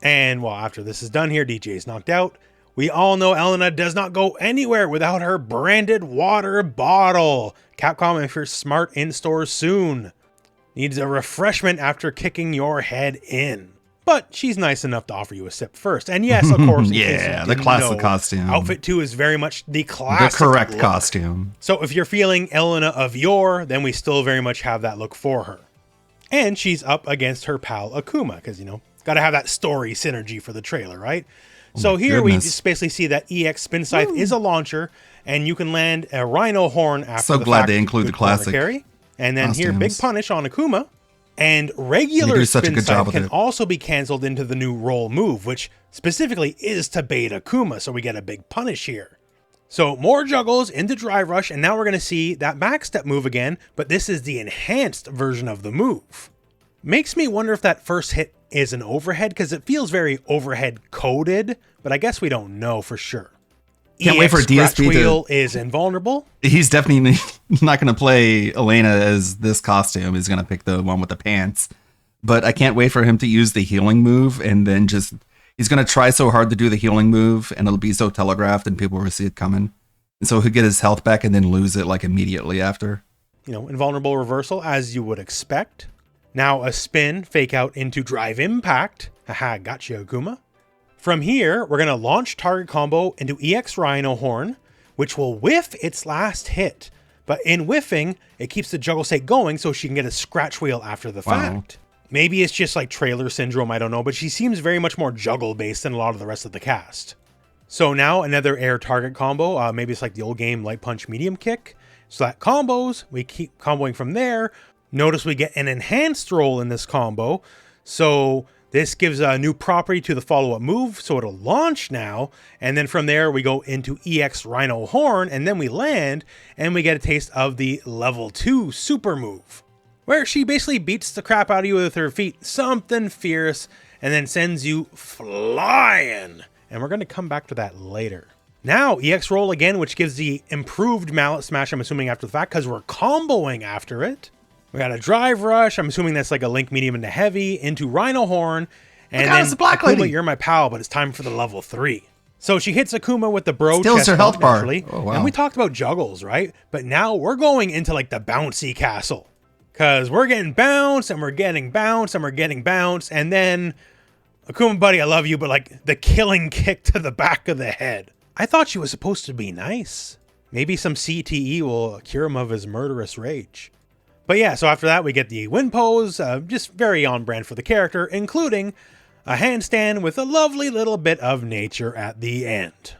And well, after this is done here, DJ is knocked out. We all know Elena does not go anywhere without her branded water bottle. Capcom, if you're smart, in stores soon. Needs a refreshment after kicking your head in. But she's nice enough to offer you a sip first. And yes, of course, in case you Yeah, the didn't classic know, costume. Outfit 2 is very much the classic The correct look. costume. So if you're feeling Elena of yore, then we still very much have that look for her. And she's up against her pal Akuma, because, you know, got to have that story synergy for the trailer, right? So here we just basically see that EX Spin Scythe is a launcher, and you can land a Rhino Horn after So the glad fact they include with the classic corner carry. And then here, Big costumes. Punish on Akuma. And They regular do such a Spin good job Scythe with can it. also be canceled into the new roll move, which specifically is to bait Akuma, so we get a Big Punish here. So more juggles into Drive Rush, and now we're going to see that backstep move again, but this is the enhanced version of the move. Makes me wonder if that first hit is an overhead, because it feels very overhead coded, but I guess we don't know for sure. Can't wait for Scratch DSP Wheel to... is invulnerable. He's definitely not going to play Elena as this costume. He's going to pick the one with the pants. But I can't wait for him to use the healing move, and then just... He's going to try so hard to do the healing move, and it'll be so telegraphed, and people will see it coming. And so he'll get his health back and then lose it like immediately after. You know, invulnerable reversal, as you would expect. Now a spin, fake out into Drive Impact. Haha, gotcha, Akuma. From here, we're going to launch target combo into EX Rhino Horn, which will whiff its last hit. But in whiffing, it keeps the juggle state going so she can get a scratch wheel after the fact. Maybe it's just like trailer syndrome, I don't know, but she seems very much more juggle based than a lot of the rest of the cast. So now another air target combo, maybe it's like the old game Light Punch Medium Kick. So that combos, we keep comboing from there. Notice we get an enhanced roll in this combo. So this gives a new property to the follow-up move, so it'll launch now, and then from there we go into EX Rhino Horn, and then we land, and we get a taste of the level 2 super move, where she basically beats the crap out of you with her feet, something fierce, and then sends you flying. And we're going to come back to that later. Now, EX Roll again, which gives the improved Mallet Smash, I'm assuming after the fact, because we're comboing after it. We got a Drive Rush. I'm assuming that's like a Link Medium into Heavy into Rhino Horn. And then Akuma, you're my pal, but it's time for the level 3. So she hits Akuma with the bro Steals chest her health bar. naturally. Oh, wow. And we talked about juggles, right? But now we're going into like the bouncy castle. Because we're getting bounced and we're getting bounced and we're getting bounced. And then, Akuma buddy, I love you, but like the killing kick to the back of the head. I thought she was supposed to be nice. Maybe some CTE will cure him of his murderous rage. But yeah, so after that we get the win pose, just very on brand for the character, including a handstand with a lovely little bit of nature at the end.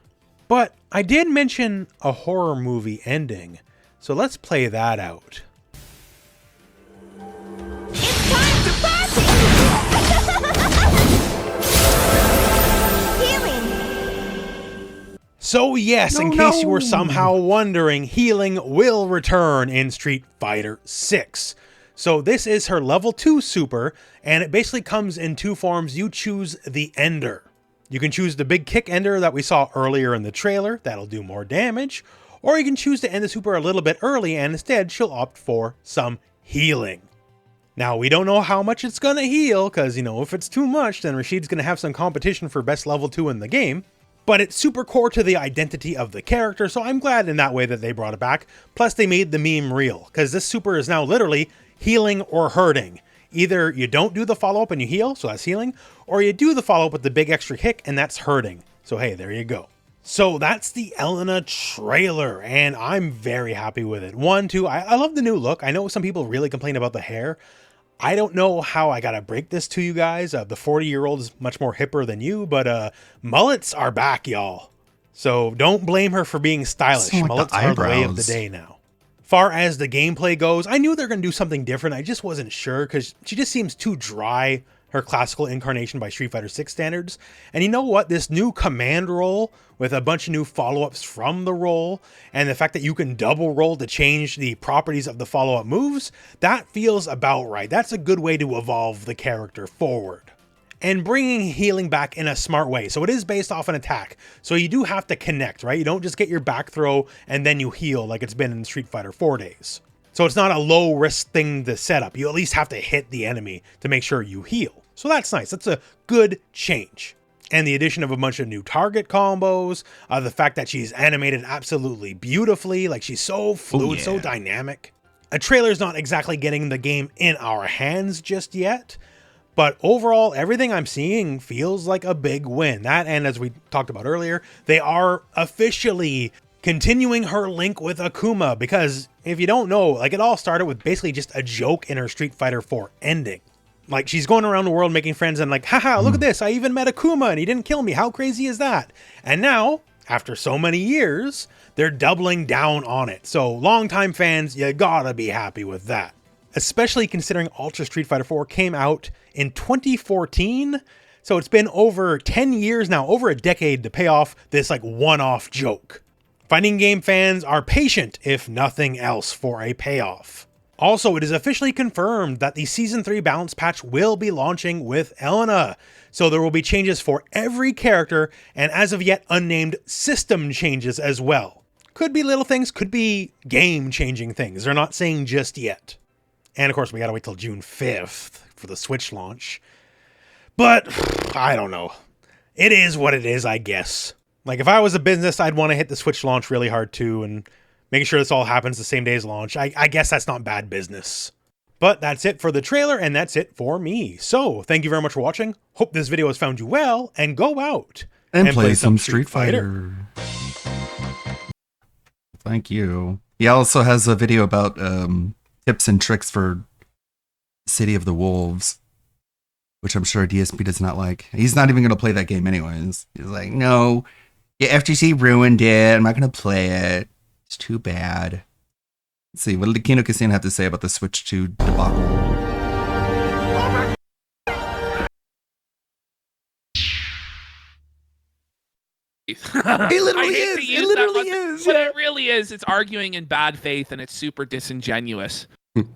But I did mention a horror movie ending, so let's play that out. So yes, in case you were somehow wondering, healing will return in Street Fighter 6. So this is her level 2 super, and it basically comes in two forms. You choose the Ender. You can choose the big kick Ender that we saw earlier in the trailer, that'll do more damage, or you can choose to end the super a little bit early, and instead she'll opt for some healing. Now, we don't know how much it's going to heal, because, you know, if it's too much, then Rashid's going to have some competition for best level 2 in the game. But it's super core to the identity of the character, so I'm glad in that way that they brought it back. Plus, they made the meme real, because this super is now literally healing or hurting. Either you don't do the follow-up and you heal, so that's healing, or you do the follow-up with the big extra kick, and that's hurting. So hey, there you go. So that's the Elena trailer, and I'm very happy with it. One, two, I love the new look. I know some people really complain about the hair. I don't know how I gotta break this to you guys. The 40-year-old is much more hipper than you, but mullets are back, y'all. So don't blame her for being stylish. Like Mullets are the way of the day now. Far as the gameplay goes, I knew they were going to do something different. I just wasn't sure because she just seems too dry, her classical incarnation by Street Fighter 6 standards. And you know what? This new command roll with a bunch of new follow-ups from the roll and the fact that you can double roll to change the properties of the follow-up moves, that feels about right. That's a good way to evolve the character forward. and bringing healing back in a smart way. So it is based off an attack. So you do have to connect, right? You don't just get your back throw and then you heal like it's been in Street Fighter 4 days. So it's not a low risk thing to set up. You at least have to hit the enemy to make sure you heal. So that's nice. That's a good change. And the addition of a bunch of new target combos, the fact that she's animated absolutely beautifully, like she's so fluid, so dynamic. A trailer's not exactly getting the game in our hands just yet, but overall, everything I'm seeing feels like a big win. That, and as we talked about earlier, they are officially continuing her link with Akuma, because if you don't know, like it all started with basically just a joke in her Street Fighter 4 ending. Like she's going around the world making friends and like, haha, look at this, I even met Akuma and he didn't kill me, how crazy is that? And now, after so many years, they're doubling down on it. So longtime fans, you gotta be happy with that. Especially considering Ultra Street Fighter 4 came out in 2014. So it's been over 10 years now, over a decade to pay off this like one-off joke. Fighting game fans are patient, if nothing else, for a payoff. Also, it is officially confirmed that the Season 3 balance patch will be launching with Elena. So there will be changes for every character, and as of yet unnamed system changes as well. Could be little things, could be game-changing things. They're not saying just yet. And of course, we gotta wait till June 5th for the Switch launch. But, I don't know. It is what it is, I guess. Like, if I was a business, I'd want to hit the Switch launch really hard too, and making sure this all happens the same day as launch. I guess that's not bad business. But that's it for the trailer, and that's it for me. So, thank you very much for watching. Hope this video has found you well, and go out and play some Street Fighter. Thank you. He also has a video about tips and tricks for City of the Wolves, which I'm sure DSP does not like. He's not even going to play that game anyways. He's like, no, the FGC ruined it. I'm not going to play it. It's too bad. Let's see, what did Kino Casino have to say about the Switch 2 debacle? It literally is. It literally is. What it really is, it's arguing in bad faith and it's super disingenuous.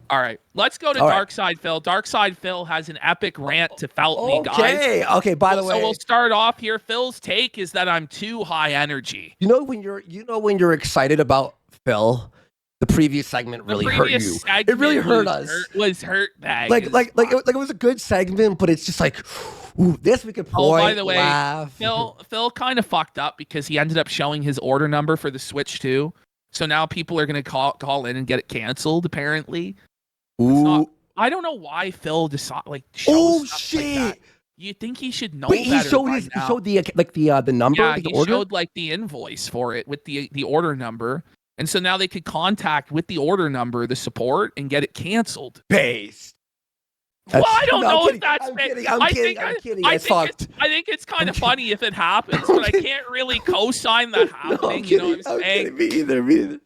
All right, let's go to Dark Side Phil. Dark Side Phil has an epic rant to felt me, guys. Okay, by the way. So we'll start off here. Phil's take is that I'm too high energy. You know when you're excited about Phil, the previous segment really hurt you. It really hurt us. Was hurt bag. Like it was a good segment, but it's just like, ooh, this we could point, by the way, laugh. Phil kind of fucked up because he ended up showing his order number for the Switch 2. So now people are going to call in and get it canceled, apparently. Ooh. I don't know why Phil shows stuff like that. You think he should know better he showed the number, yeah, the he order? showed like the invoice for it with the order number. And so now they could contact with the order number, the support, and get it canceled. Based. Well, I don't know if that's I'm kidding. I think it's kind of funny if it happens, but I can't really co-sign that happening. You know what I'm saying? Me either.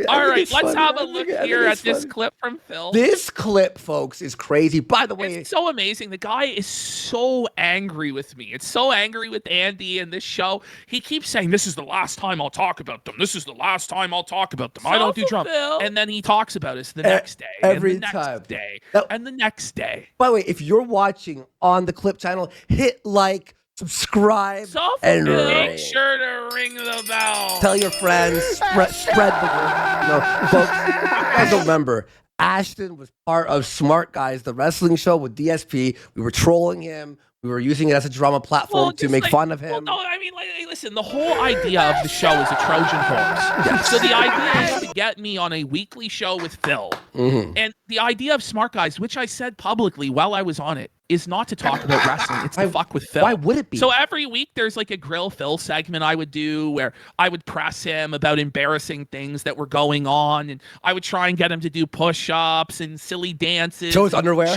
All right, let's have a look here at this clip from Phil. This clip, folks, is crazy. By the way, it's so amazing. The guy is so angry with me. It's so angry with Andy and this show. He keeps saying, "This is the last time I'll talk about them. This is the last time I'll talk about them. I don't do drama." And then he talks about us the next day, every and the time. next day, and the next day. By the way, if you're watching on the Clip channel, hit like, subscribe, and make sure to ring the bell. Tell your friends, spread the word. No, folks, guys don't remember, Ashton was part of Smart Guys, the wrestling show with DSP. We were trolling him. We were using it as a drama platform to make fun of him. Well, no, I mean, listen, the whole idea of the show is a Trojan horse. Yes. So the idea is to get me on a weekly show with Phil. Mm-hmm. And the idea of Smart Guys, which I said publicly while I was on it, is not to talk about wrestling. It's to fuck with Phil. Why would it be? So every week there's like a Grill Phil segment I would do where I would press him about embarrassing things that were going on, and I would try and get him to do push-ups and silly dances. Show his underwear.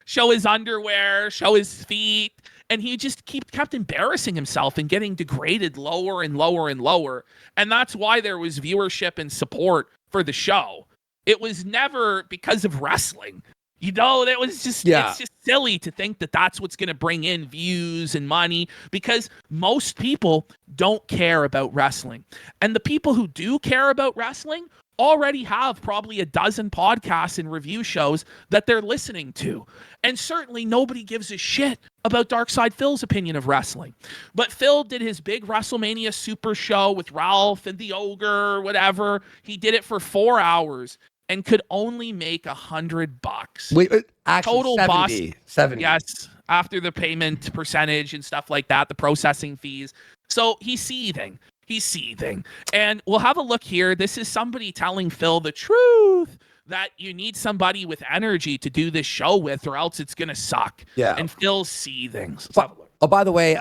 Show his underwear, show his feet. And he just kept embarrassing himself and getting degraded lower and lower and lower. And that's why there was viewership and support for the show. It was never because of wrestling. You know, that was just, it's just silly to think that that's what's going to bring in views and money, because most people don't care about wrestling. And the people who do care about wrestling already have probably a dozen podcasts and review shows that they're listening to. And certainly nobody gives a shit about Darkside Phil's opinion of wrestling. But Phil did his big WrestleMania Super show with Ralph and the Ogre, whatever. He did it for 4 hours and could only make $100. Wait, actually, total 70. bust. 70. Yes, after the payment percentage and stuff like that, the processing fees. So he's seething. He's seething. And we'll have a look here. This is somebody telling Phil the truth, that you need somebody with energy to do this show with, or else it's going to suck. Yeah. And Phil's seething. So let's have a look. Oh, by the way,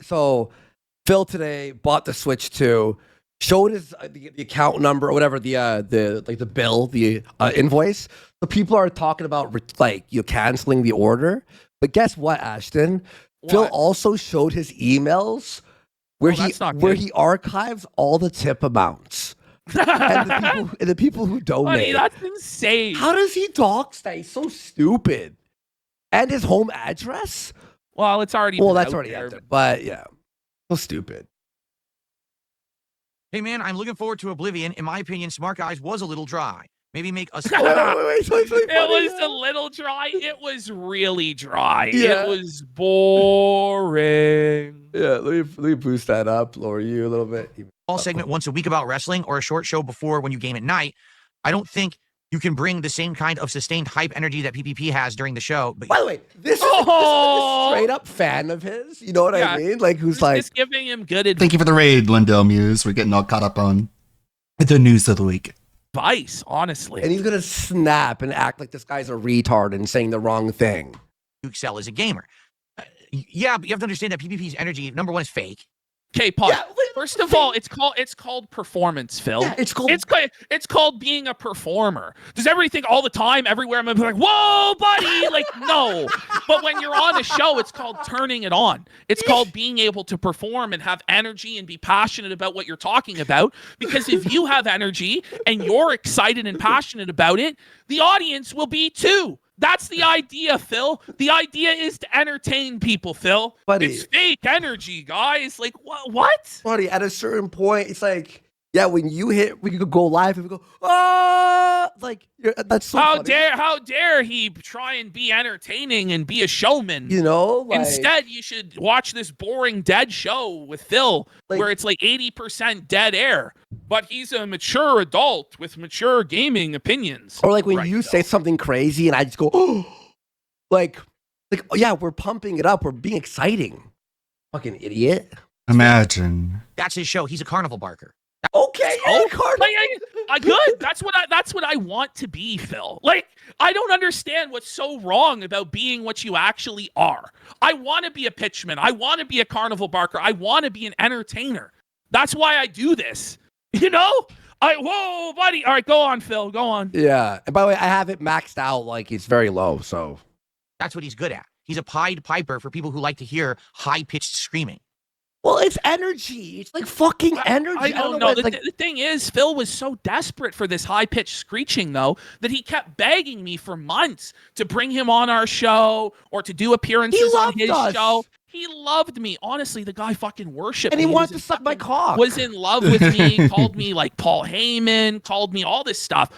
so Phil today bought the Switch 2, showed his the account number or whatever, the bill, the invoice. So people are talking about canceling the order. But guess what, Ashton? What? Phil also showed his emails where he archives all the tip amounts. and the people who donate. Buddy, that's insane. How does he talk that? He's so stupid. And his home address? Well, it's already that's already out there. But yeah, so stupid. Hey man, I'm looking forward to Oblivion. In my opinion, Smart Guys was a little dry. Maybe make a. Wait, it was a little dry. It was really dry. Yeah. It was boring. Yeah, let me boost that up, lower you a little bit. All segment once a week about wrestling, or a short show before when you game at night. I don't think you can bring the same kind of sustained hype energy that PPP has during the show. But by the way, this is a straight up fan of his. You know what I mean? Like, who's like just giving him good advice. Thank you for the raid, Lindell Muse. We're getting all caught up on the news of the week. Honestly. And he's gonna snap and act like this guy's a retard and saying the wrong thing. You excel as a gamer. Yeah, but you have to understand that PPP's energy, number one, is fake. Okay, Paul. Yeah, first of all, it's called performance, Phil. Yeah, it's called being a performer. Does everybody think all the time, everywhere, I'm gonna be like, whoa, buddy? Like, no. But when you're on a show, it's called turning it on. It's called being able to perform and have energy and be passionate about what you're talking about. Because if you have energy and you're excited and passionate about it, the audience will be too. That's the idea, Phil. The idea is to entertain people, Phil. Buddy. It's fake energy, guys. Like, what? Buddy, at a certain point, it's like, yeah, when you hit, we could go live and we go, ah, like, that's so funny. How dare he try and be entertaining and be a showman? You know? Like, instead, you should watch this boring dead show with Phil, where it's like 80% dead air. But he's a mature adult with mature gaming opinions. Or like when you say something crazy and I just go, oh, like, yeah, we're pumping it up. We're being exciting. Fucking idiot. Imagine. That's his show. He's a carnival barker. Okay, good. That's what I want to be, Phil. Like, I don't understand what's so wrong about being what you actually are. I want to be a pitchman. I want to be a carnival barker. I want to be an entertainer. That's why I do this. You know? Whoa, buddy. All right, go on, Phil. Go on. Yeah. And by the way, I have it maxed out like it's very low, so. That's what he's good at. He's a Pied Piper for people who like to hear high-pitched screaming. Well, it's energy. It's like fucking energy. I don't know. The thing is, Phil was so desperate for this high-pitched screeching, though, that he kept begging me for months to bring him on our show or to do appearances on his show. He loved me. Honestly, the guy fucking worshipped me. And he wanted to suck my cock. Was in love with me, called me like Paul Heyman, called me all this stuff,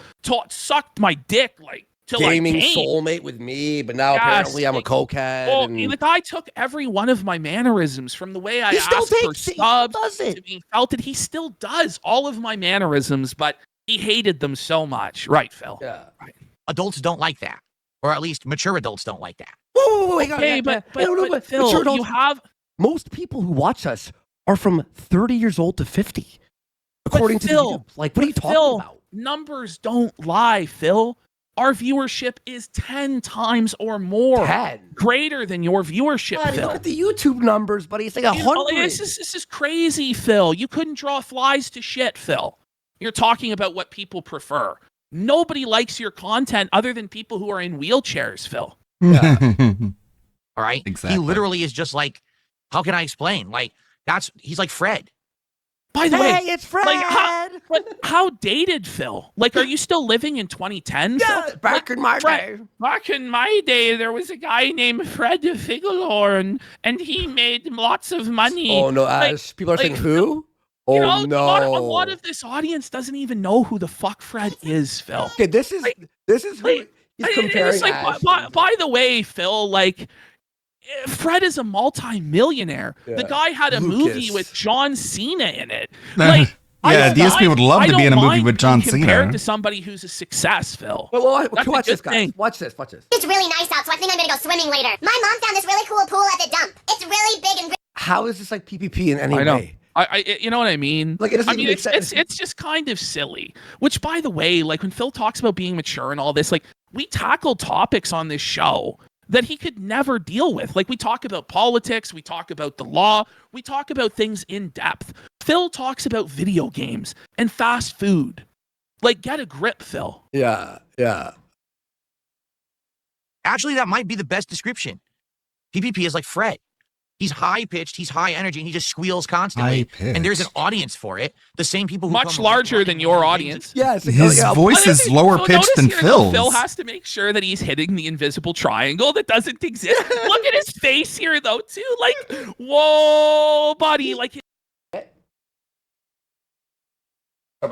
sucked my dick like till gaming I came. Soulmate with me, but now apparently I'm a cokehead. Well, the guy took every one of my mannerisms, from the way I asked for subs to being felted. He still does all of my mannerisms, but he hated them so much. Right, Phil? Yeah. Right. Adults don't like that. Or at least mature adults don't like that. Okay, but Phil, you have... Most people who watch us are from 30 years old to 50. According to Phil, the, like, what are you talking about? Numbers don't lie, Phil. Our viewership is 10 times or more 10? Greater than your viewership, Buddy, Phil. look at the YouTube numbers, buddy. It's like 100. This is crazy, Phil. You couldn't draw flies to shit, Phil. You're talking about what people prefer. Nobody likes your content other than people who are in wheelchairs, Phil. Yeah. All right? Exactly. He literally is just like, how can I explain? Like, he's like Fred. By the way, it's Fred. Like, how dated, Phil? Like, are you still living in 2010? Yeah, Phil? back in my day. Back in my day, there was a guy named Fred Figalore, and he made lots of money. Oh, no, Ash. People are saying who? Oh a lot of this audience doesn't even know who the fuck Fred is, Phil. Okay, this is who he's comparing. It's like, by the way, Phil, like Fred is a multi-millionaire. The guy had a movie with John Cena in it. Like, yeah, DSP would love to be in a movie with John Cena. Compared to somebody who's a success, Phil. Watch this, guys. Watch this. It's really nice out, so I think I'm gonna go swimming later. My mom found this really cool pool at the dump. It's really big and. How is this like PPP in any I know. way? You know what I mean? Like, it doesn't make sense. It's just kind of silly. Which, by the way, like when Phil talks about being mature and all this, like we tackle topics on this show that he could never deal with. Like we talk about politics, we talk about the law, we talk about things in depth. Phil talks about video games and fast food. Like, get a grip, Phil. Yeah. Actually, that might be the best description. PPP is like Fred. He's high-pitched, he's high energy, and he just squeals constantly. High-pitched. And there's an audience for it. The same people who much larger than your audience. Yes. His voice is lower pitched than Phil's. Phil has to make sure that he's hitting the invisible triangle that doesn't exist. Look at his face here, though, too. Like, whoa, buddy. Like, all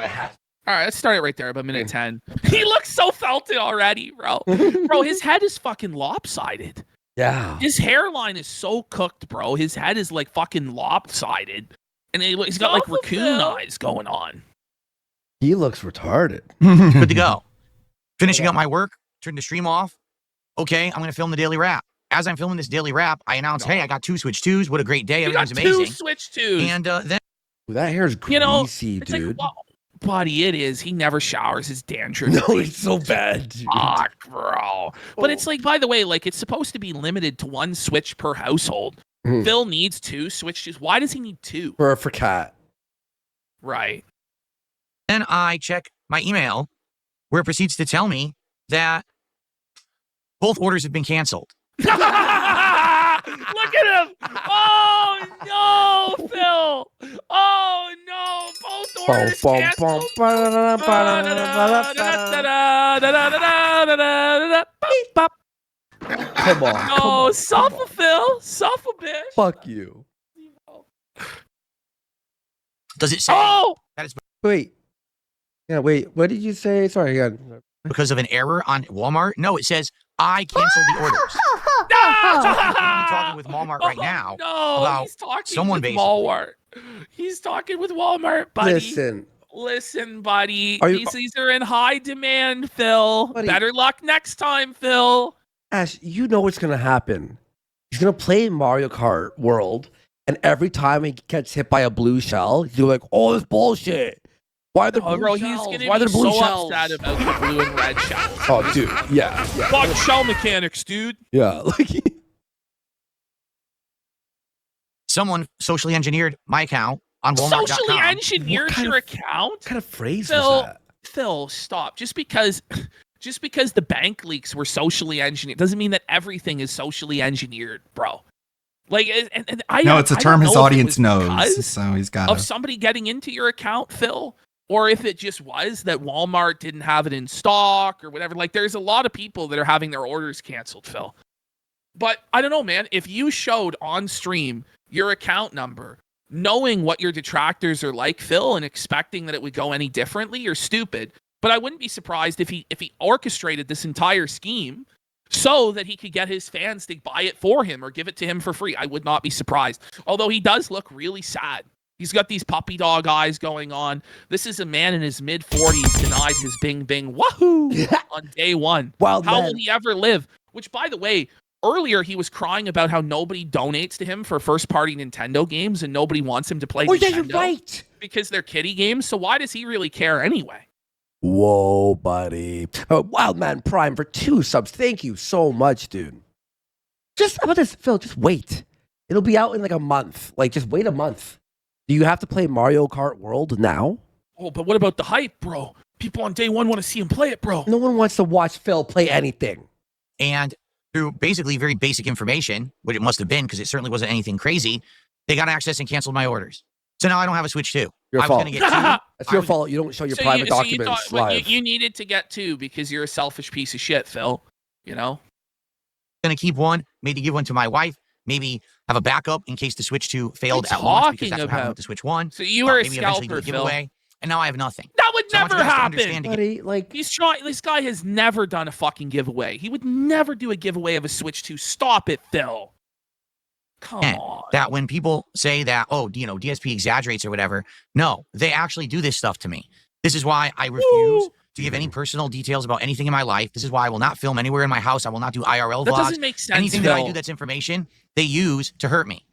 right, let's start it right there, about minute 10. He looks so felted already, bro. Bro, his head is fucking lopsided. Yeah. His hairline is so cooked, bro. His head is like fucking lopsided. And he's got like raccoon eyes going on. He looks retarded. Good to go. Finishing up my work, turn the stream off. Okay, I'm going to film the daily wrap. As I'm filming this daily wrap, I announce, hey, I got 2 Switch 2s. What a great day. Everything's amazing. 2 Switch 2s. And then... That hair's greasy, dude. Like, well, buddy, it is. He never showers his dandruff. No, it's so bad, dude. Fuck, bro. But it's like, by the way, like it's supposed to be limited to 1 Switch per household. Phil needs 2 Switch 2s. Why does he need 2? For cat. Right. Then I check my email, where it proceeds to tell me that both orders have been canceled. Look at him! Oh no, Phil! Oh no! Both orders canceled. Come on. Oh, suffer, Phil. Suffer, bitch. Fuck you. Does it say that is Wait. Yeah, wait. What did you say? Sorry, again. because of an error on Walmart? No, it says I canceled the orders. I'm talking with Walmart right now about he's talking someone with basically. Walmart. He's talking with Walmart, buddy. Listen, buddy. These are in high demand, Phil. Buddy. Better luck next time, Phil. Ash, you know what's gonna happen. He's gonna play Mario Kart World, and every time he gets hit by a blue shell, he's like, "Oh, this bullshit. Why are there blue shells? He's Why are gonna there be blue so shells?" upset about the blue and red shells. Oh, dude, yeah. Fuck shell mechanics, dude. Yeah, like someone socially engineered my account on Walmart.com. Socially engineered your account? What kind of phrase Phil, was that? Phil, stop. Just because the bank leaks were socially engineered doesn't mean that everything is socially engineered, bro. Like, and no, it's a term his audience knows, because so he's got of somebody getting into your account, Phil, or if it just was that Walmart didn't have it in stock or whatever. Like, there's a lot of people that are having their orders canceled, Phil. But I don't know, man. If you showed on stream your account number, knowing what your detractors are like, Phil, and expecting that it would go any differently, you're stupid. But I wouldn't be surprised if he orchestrated this entire scheme so that he could get his fans to buy it for him or give it to him for free. I would not be surprised. Although he does look really sad. He's got these puppy dog eyes going on. This is a man in his mid-40s denied his bing bing wahoo on day one. How will he ever live? Which, by the way, earlier he was crying about how nobody donates to him for first-party Nintendo games and nobody wants him to play Nintendo. Yeah, you're right. Because they're kiddie games. So why does he really care anyway? Whoa, buddy. Wildman Prime for 2 subs. Thank you so much, dude. Just how about this, Phil? Just wait. It'll be out in like a month. Like, just wait a month. Do you have to play Mario Kart World now? Oh, but what about the hype, bro? People on day one want to see him play it, bro. No one wants to watch Phil play anything. And through basically very basic information, which it must have been because it certainly wasn't anything crazy, they got access and canceled my orders. So now I don't have a Switch 2. Your I fault. was going to get 2. That's your fault. You don't show your private documents live. You needed to get 2 because you're a selfish piece of shit, Phil. You know? Going to keep 1, made to give 1 to my wife. maybe have a backup in case the Switch 2 failed What are at you launch, because talking that's what happened about? with the Switch 1. So you were a Maybe eventually do scalper, a giveaway, and now I have nothing. That would So I want never you guys to happen. understand again- Buddy, like He's trying. This guy has never done a fucking giveaway. He would never do a giveaway of a Switch 2. Stop it, Phil. Come on. That when people say that, oh, you know, DSP exaggerates or whatever, no, they actually do this stuff to me. This is why I refuse to give any personal details about anything in my life. This is why I will not film anywhere in my house. I will not do IRL That vlogs. doesn't make sense, Anything that I Phil. do that's information, they use to hurt me.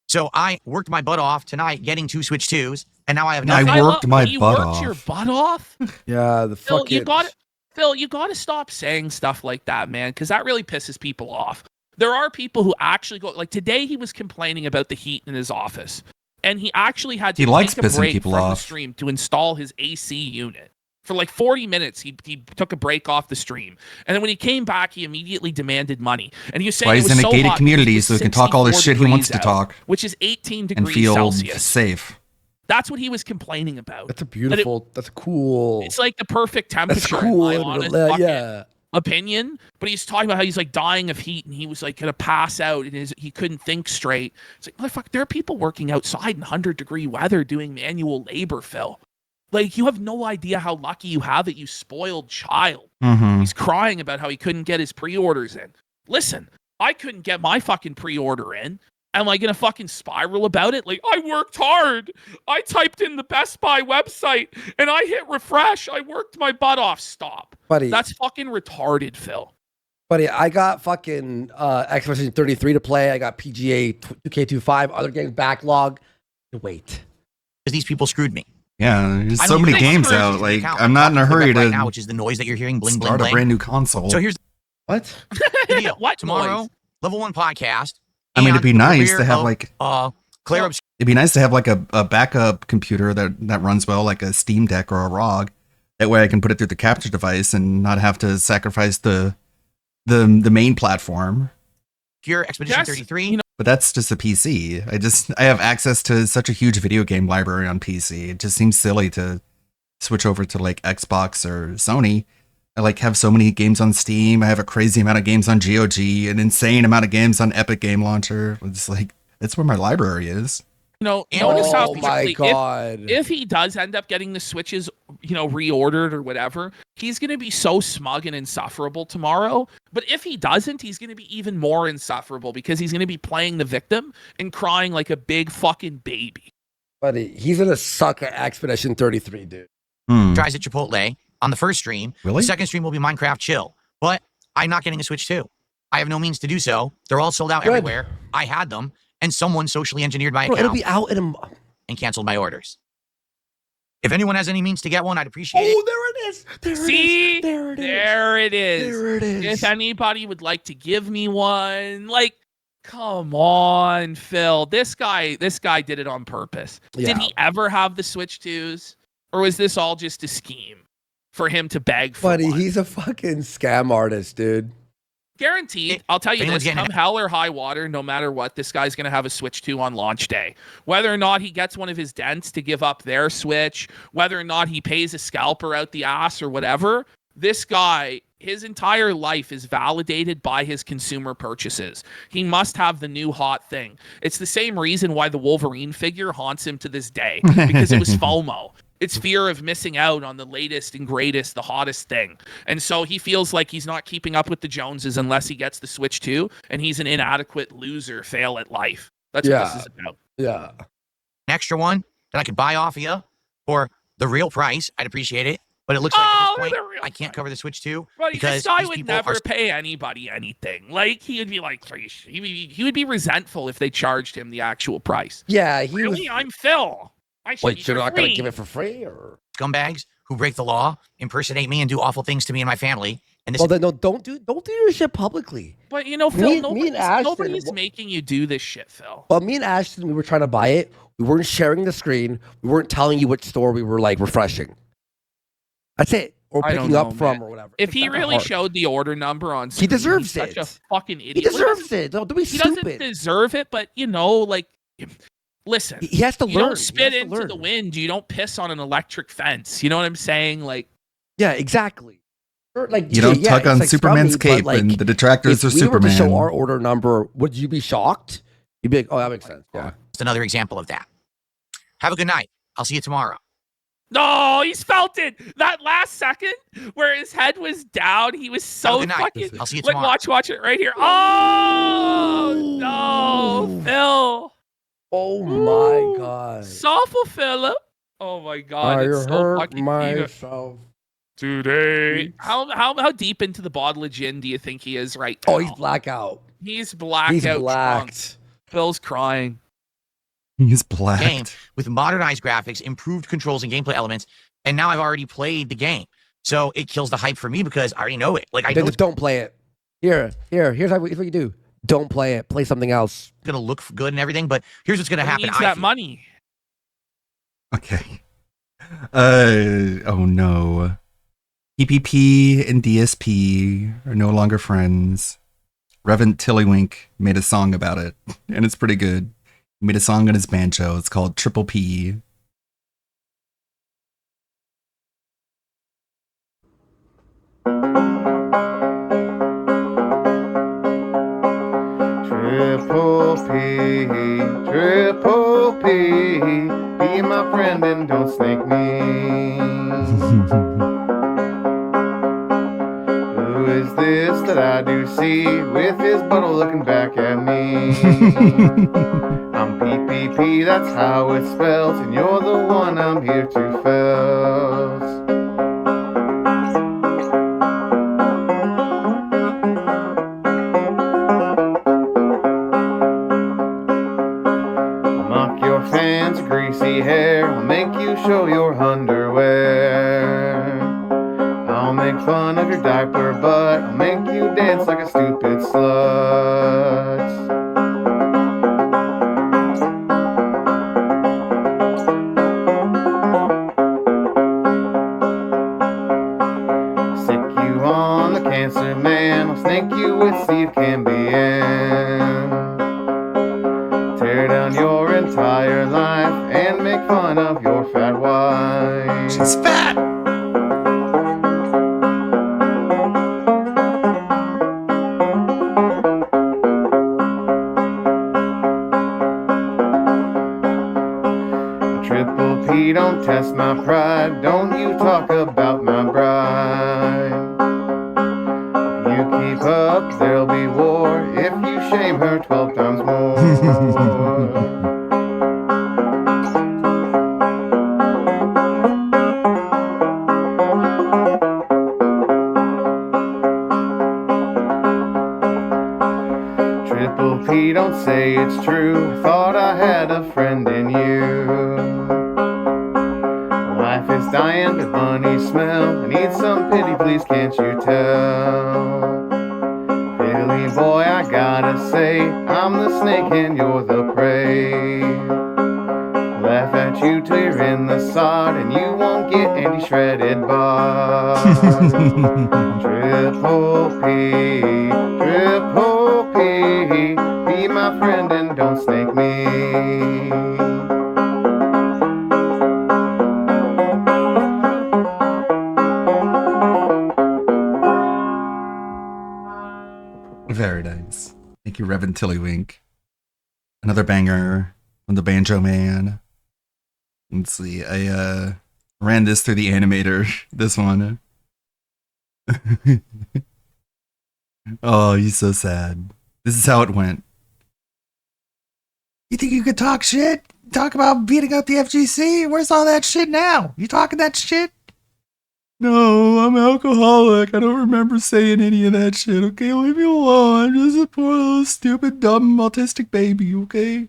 So I worked my butt off tonight getting 2 Switch 2s, and now I have nothing. I worked my You butt worked off. your butt off? Yeah, the Phil, fucking. you got to stop saying stuff like that, man, because that really pisses people off. There are people who actually go, like today he was complaining about the heat in his office, and he actually had to He likes take a pissing break people from the off. stream to install his AC unit. For like 40 minutes, he took a break off the stream. And then when he came back, he immediately demanded money. And he was saying Why it he's was in a so gated hot community because it so was he can talk all the 64 shit he wants to degrees out, talk. which is 18 And degrees feel Celsius. safe. That's what he was complaining about. That's a beautiful. That's cool. It's like the perfect temperature. That's cool. In my honest fucking opinion. But he's talking about how he's like dying of heat and he was like gonna pass out and he couldn't think straight. It's like, motherfucker, there are people working outside in 100-degree weather doing manual labor, Phil. Like, you have no idea how lucky you have it, you spoiled child. Mhm. He's crying about how he couldn't get his pre-orders in. Listen, I couldn't get my fucking pre-order in. Am I gonna fucking spiral about it? Like, I worked hard. I typed in the Best Buy website and I hit refresh. I worked my butt off. Stop. Buddy. That's fucking retarded, Phil. Buddy, I got fucking Xbox 33 to play. I got PGA 2K25, other games backlog. Wait. Because these people screwed me. Yeah, there's I so don't many even games think out. it's Like, account. I'm not in a talking hurry right to now, which is the noise that you're hearing, bling, bling, start a bling. brand new console. So here's what? the deal. What Tomorrow, noise? Level 1 podcast. I mean, it'd be and the nice career to have of, like Claire it'd be nice to have like a backup computer that runs well, like a Steam Deck or a ROG. That way, I can put it through the capture device and not have to sacrifice the main platform. Obscure Expedition 33. But that's just a PC. I have access to such a huge video game library on PC. It just seems silly to switch over to like Xbox or Sony. I like have so many games on Steam. I have a crazy amount of games on GOG, an insane amount of games on Epic Game Launcher. It's like that's where my library is. Notice how my quickly, God. if he does end up getting the Switches, reordered or whatever, he's going to be so smug and insufferable tomorrow. But if he doesn't, he's going to be even more insufferable because he's going to be playing the victim and crying like a big fucking baby. Buddy, he's gonna suck at Expedition 33, dude. Tries at Chipotle on the first stream. Really? The second stream will be Minecraft Chill. But I'm not getting a Switch 2. I have no means to do so. They're all sold out Good. everywhere. I had them, and someone socially engineered my Bro, account it'll be out in a. and canceled my orders. If anyone has any means to get one, I'd appreciate it. Oh, there it is. There See? it is. There it is. There it is. There it is. If anybody would like to give me one, like, come on, Phil. This guy did it on purpose. Yeah. Did he ever have the Switch 2s? Or was this all just a scheme for him to beg for Buddy, one? he's a fucking scam artist, dude. Guaranteed. I'll tell you anyone's this, getting come hell or high water, no matter what, this guy's going to have a Switch 2 on launch day. Whether or not he gets one of his dents to give up their Switch, whether or not he pays a scalper out the ass or whatever, this guy, his entire life is validated by his consumer purchases. He must have the new hot thing. It's the same reason why the Wolverine figure haunts him to this day, because it was FOMO. It's fear of missing out on the latest and greatest, the hottest thing. And so he feels like he's not keeping up with the Joneses unless he gets the Switch 2, and he's an inadequate loser, fail at life. That's what this is about. Yeah. An extra one that I could buy off of you for the real price, I'd appreciate it. But it looks like at this point, I can't cover the Switch 2 But because this guy these would people never are pay anybody anything. Like, he would be like, he would be resentful if they charged him the actual price. Yeah, he Really? I'm Phil. I should Wait, be you're for not gonna free. give it for free, or? scumbags who break the law, impersonate me, and do awful things to me and my family. And this Well, then no, don't do your shit publicly. But Phil, me and nobody's Ashton- making you do this shit, Phil. Well, me and Ashton, we were trying to buy it. We weren't sharing the screen. We weren't telling you which store we were like refreshing. That's it. Or I don't picking up know, from man. or whatever. If It's he not that really hard. showed the order number on screen, He deserves he's such it. a fucking idiot. He deserves it. Don't be He stupid. doesn't deserve it, but like, listen. He has to you learn. don't He spit has to into learn. the wind. You don't piss on an electric fence. You know what I'm saying? Like, Yeah, exactly. Like You don't yeah, tug it's on like Superman's scummy, but, cape like, and the detractors are if we were to show Superman. our order number, would you be shocked? You'd be like, oh, that makes sense. Yeah. Just another example of that. Have a good night. I'll see you tomorrow. No, he's felt it. That last second where his head was down, he was Have a so good night. fucking. I'll see you Like, tomorrow. watch it right here. Oh no, Phil. Oh my god. Soulful Philip. Oh my god, I it's so hurt fucking evil. myself Today. How deep into the bottle of gin do you think he is right now? Oh, he's blackout. He's blacked He's out. blacked. Drunk. Phil's crying. He's blacked. Game with modernized graphics, improved controls and gameplay elements, and now I've already played the game, so it kills the hype for me because I already know it. Like I know Just don't play it. Here's what you do. Don't play it. Play something else. it's gonna look good and everything, but here's what's gonna He happen. needs I that feel. money. Okay. Oh no. PPP and DSP are no longer friends. Reverend Tillywink made a song about it, and it's pretty good. He made a song on his banjo. It's called Triple P. Triple P, be my friend and don't snake me. Who is this that I do see with his bottle looking back at me? I'm PPP, that's how it's spelled, and you're the one I'm here to felt. Mock your fans' greasy hair, I'll make you show your underwear. I'll make fun of your diaper butt, I'll make you dance like a stupid slut. Stick you on the cancer man, I'll snake you with Steve Cambian. Tear down your entire life and make fun of your fat wife. She's fat! Triple P, don't test my pride. Don't you talk about my bride. If you keep up, there'll be war. If you shame her 12 times more. Triple P, don't say it's true. Thought I had a friend in you. Life is dying with money smell. I need some pity, please, can't you tell? Billy boy, I gotta say, I'm the snake and you're the prey. Laugh at you till you're in the sod, and you won't get any shredded bod. Triple P, be my friend and don't snake me. Very nice. Thank you, Reverend Tillywink. Another banger from the Banjo Man. Let's see. I ran this through the animator. This one. Oh, he's so sad. This is how it went. You think you could talk shit? Talk about beating up the FGC? Where's all that shit now? You talking that shit? No, I'm alcoholic. I don't remember saying any of that shit, okay? Leave me alone. I'm just a poor little stupid, dumb, autistic baby, okay?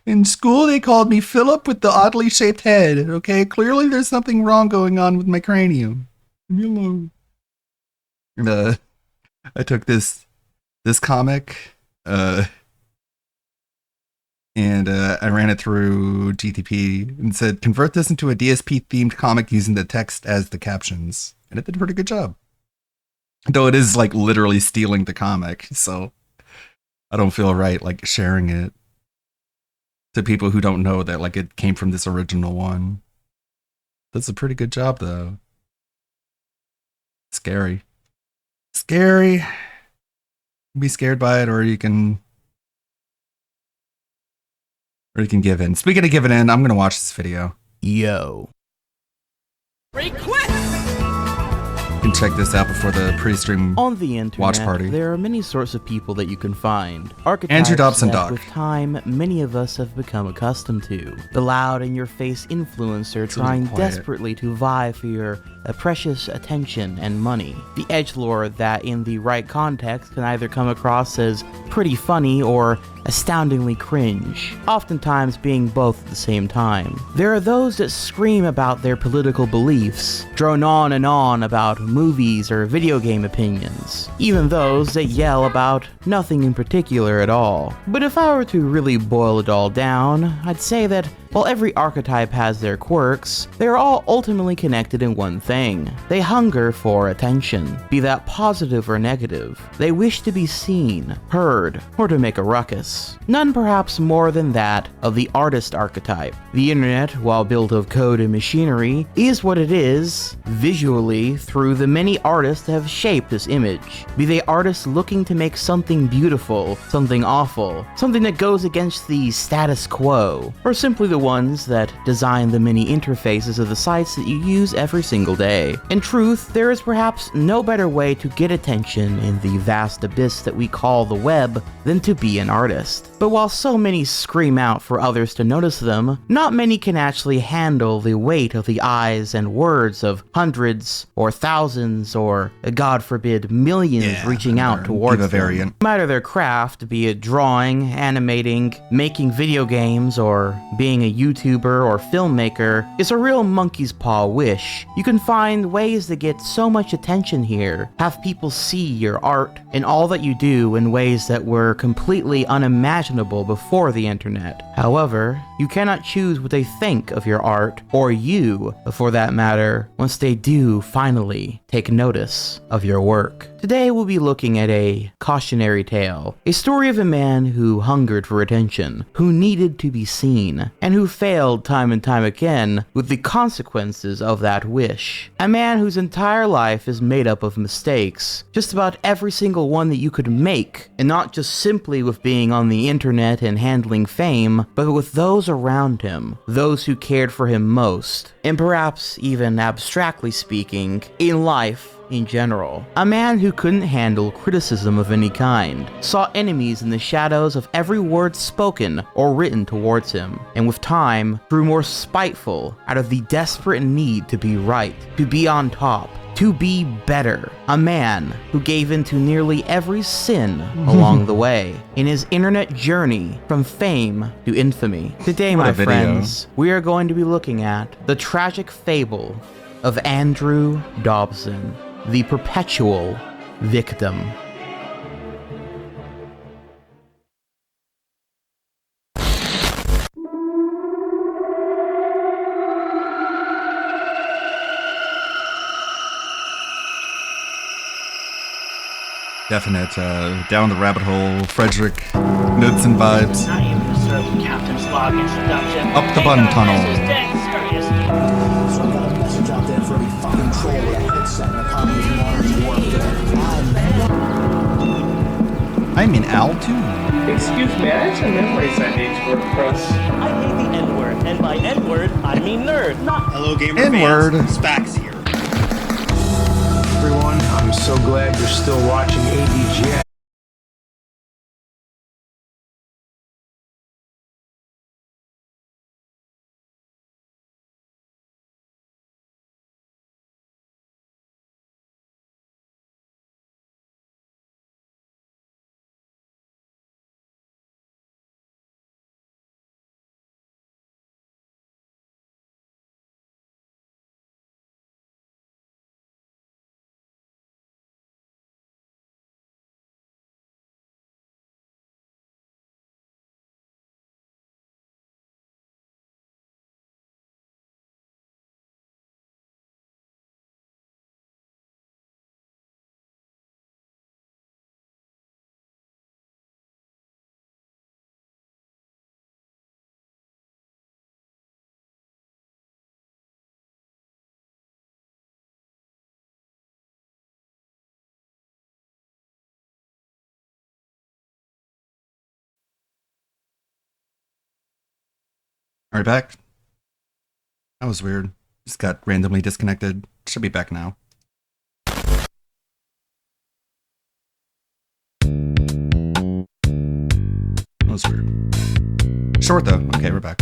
In school, they called me Philip with the oddly shaped head, okay? Clearly, there's something wrong going on with my cranium. Leave me alone. And, I took this comic, and I ran it through GTP and said, convert this into a DSP-themed comic using the text as the captions. And it did a pretty good job. Though it is, like, literally stealing the comic, so I don't feel right, like, sharing it to people who don't know that, like, it came from this original one. That's a pretty good job, though. Scary. Scary. Be scared by it, or you can give in. Speaking of giving in, I'm gonna watch this video. Yo. You can check this out before the pre-stream On the internet, watch party. there are many sorts of people that you can find. Archetypes Andrew Dobson that Doc. with time, many of us have become accustomed to. The loud in-your-face influencer trying quiet. desperately to vie for your precious attention and money. The edgelord that in the right context can either come across as pretty funny or astoundingly cringe, oftentimes being both at the same time. There are those that scream about their political beliefs, drone on and on about movies or video game opinions, even those that yell about nothing in particular at all. But if I were to really boil it all down, I'd say that while every archetype has their quirks, they are all ultimately connected in one thing. They hunger for attention, be that positive or negative. They wish to be seen, heard, or to make a ruckus. None perhaps more than that of the artist archetype. The internet, while built of code and machinery, is what it is, visually, through the many artists that have shaped this image. Be they artists looking to make something beautiful, something awful, something that goes against the status quo, or simply the ones that design the many interfaces of the sites that you use every single day. In truth, there is perhaps no better way to get attention in the vast abyss that we call the web than to be an artist. But while so many scream out for others to notice them, not many can actually handle the weight of the eyes and words of hundreds or thousands or, God forbid, millions reaching out towards them. No matter their craft, be it drawing, animating, making video games, or being a YouTuber or filmmaker, is a real monkey's paw wish. You can find ways that get so much attention here, have people see your art and all that you do in ways that were completely unimaginable before the internet. However, you cannot choose what they think of your art, or you, for that matter, once they do finally take notice of your work. Today we'll be looking at a cautionary tale, a story of a man who hungered for attention, who needed to be seen, and who failed time and time again with the consequences of that wish. A man whose entire life is made up of mistakes, just about every single one that you could make, and not just simply with being on the internet and handling fame, but with those around him, those who cared for him most, and perhaps even abstractly speaking, in life in general. A man who couldn't handle criticism of any kind, saw enemies in the shadows of every word spoken or written towards him, and with time grew more spiteful out of the desperate need to be right, to be on top, to be better. A man who gave in to nearly every sin along the way in his internet journey from fame to infamy. Today, my friends, we are going to be looking at the tragic fable of Andrew Dobson, the perpetual victim. Definite down the rabbit hole, Frederick Knudsen vibes. Up the bun tunnel. I'm in Al too. Excuse me, I have some memories I need to repress. I hate the N-word, and by N-word, I mean nerd, not Hello, gamer N-word. fans. Spax here. everyone. I'm so glad you're still watching ADG. Are we back? That was weird. Just got randomly disconnected. Should be back now. That was weird. Short though. Okay, we're back.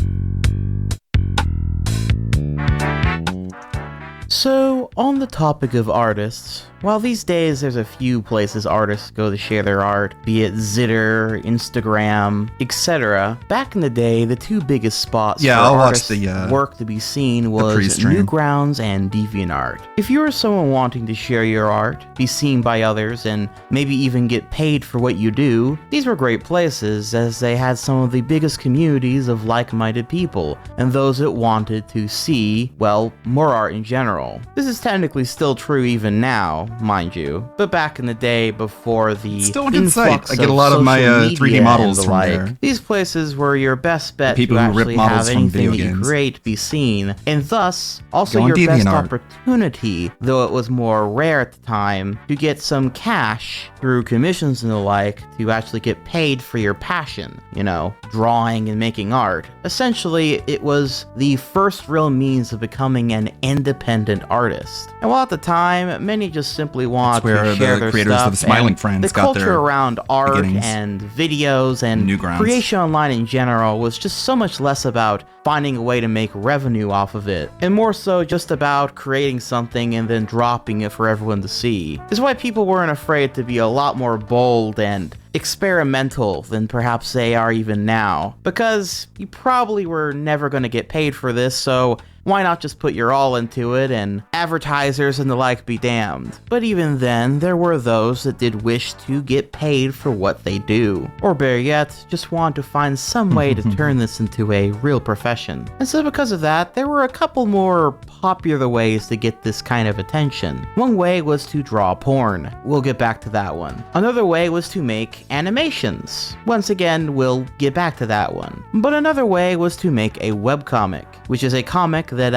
So, on the topic of artists, while these days there's a few places artists go to share their art, be it Zitter, Instagram, etc., back in the day, the two biggest spots for artists' work to be seen was Newgrounds and DeviantArt. If you are someone wanting to share your art, be seen by others, and maybe even get paid for what you do, these were great places as they had some of the biggest communities of like-minded people, and those that wanted to see, well, more art in general. This is technically still true even now, mind you, but back in the day before the still a good site. I get a lot of my 3D models from there. These places were your best bet people to who rip actually models have from anything video that you games. create be seen, and thus also Go on your best DeviantArt. opportunity, though it was more rare at the time, to get some cash through commissions and the like to actually get paid for your passion, you know, drawing and making art. Essentially, it was the first real means of becoming an independent artist. And while at the time, many just simply want where to share the their creators stuff, of Smiling and Friends the got culture their around art beginnings. and videos and Newgrounds. creation online in general was just so much less about finding a way to make revenue off of it, and more so just about creating something and then dropping it for everyone to see. This is why people weren't afraid to be a lot more bold and experimental than perhaps they are even now, because you probably were never going to get paid for this, so why not just put your all into it and advertisers and the like be damned. But even then, there were those that did wish to get paid for what they do, or better yet, just want to find some way to turn this into a real profession. And so because of that, there were a couple more popular ways to get this kind of attention. One way was to draw porn. We'll get back to that one. Another way was to make animations. Once again, we'll get back to that one. But another way was to make a webcomic, which is a comic that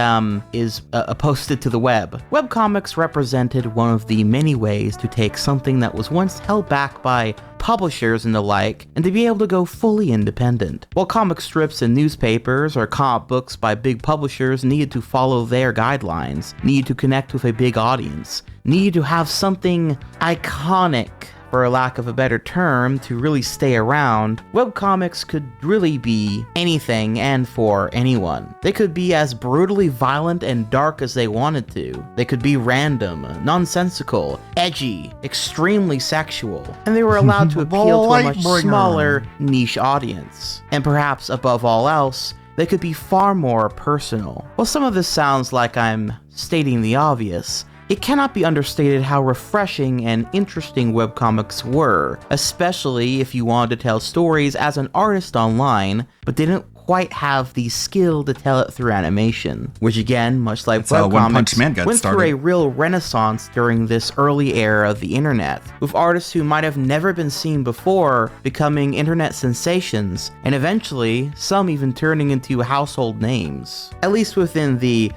is posted to the web. Webcomics represented one of the many ways to take something that was once held back by publishers and the like, and to be able to go fully independent. While comic strips and newspapers or comic books by big publishers needed to follow their guidelines, needed to connect with a big audience, needed to have something iconic, for lack of a better term, to really stay around, webcomics could really be anything and for anyone. They could be as brutally violent and dark as they wanted to. They could be random, nonsensical, edgy, extremely sexual, and they were allowed to appeal to a much smaller niche audience. And perhaps above all else, they could be far more personal. While some of this sounds like I'm stating the obvious, it cannot be understated how refreshing and interesting webcomics were, especially if you wanted to tell stories as an artist online, but didn't quite have the skill to tell it through animation, which again, much like webcomics, went through a real renaissance during this early era of the internet, with artists who might have never been seen before becoming internet sensations, and eventually, some even turning into household names, at least within the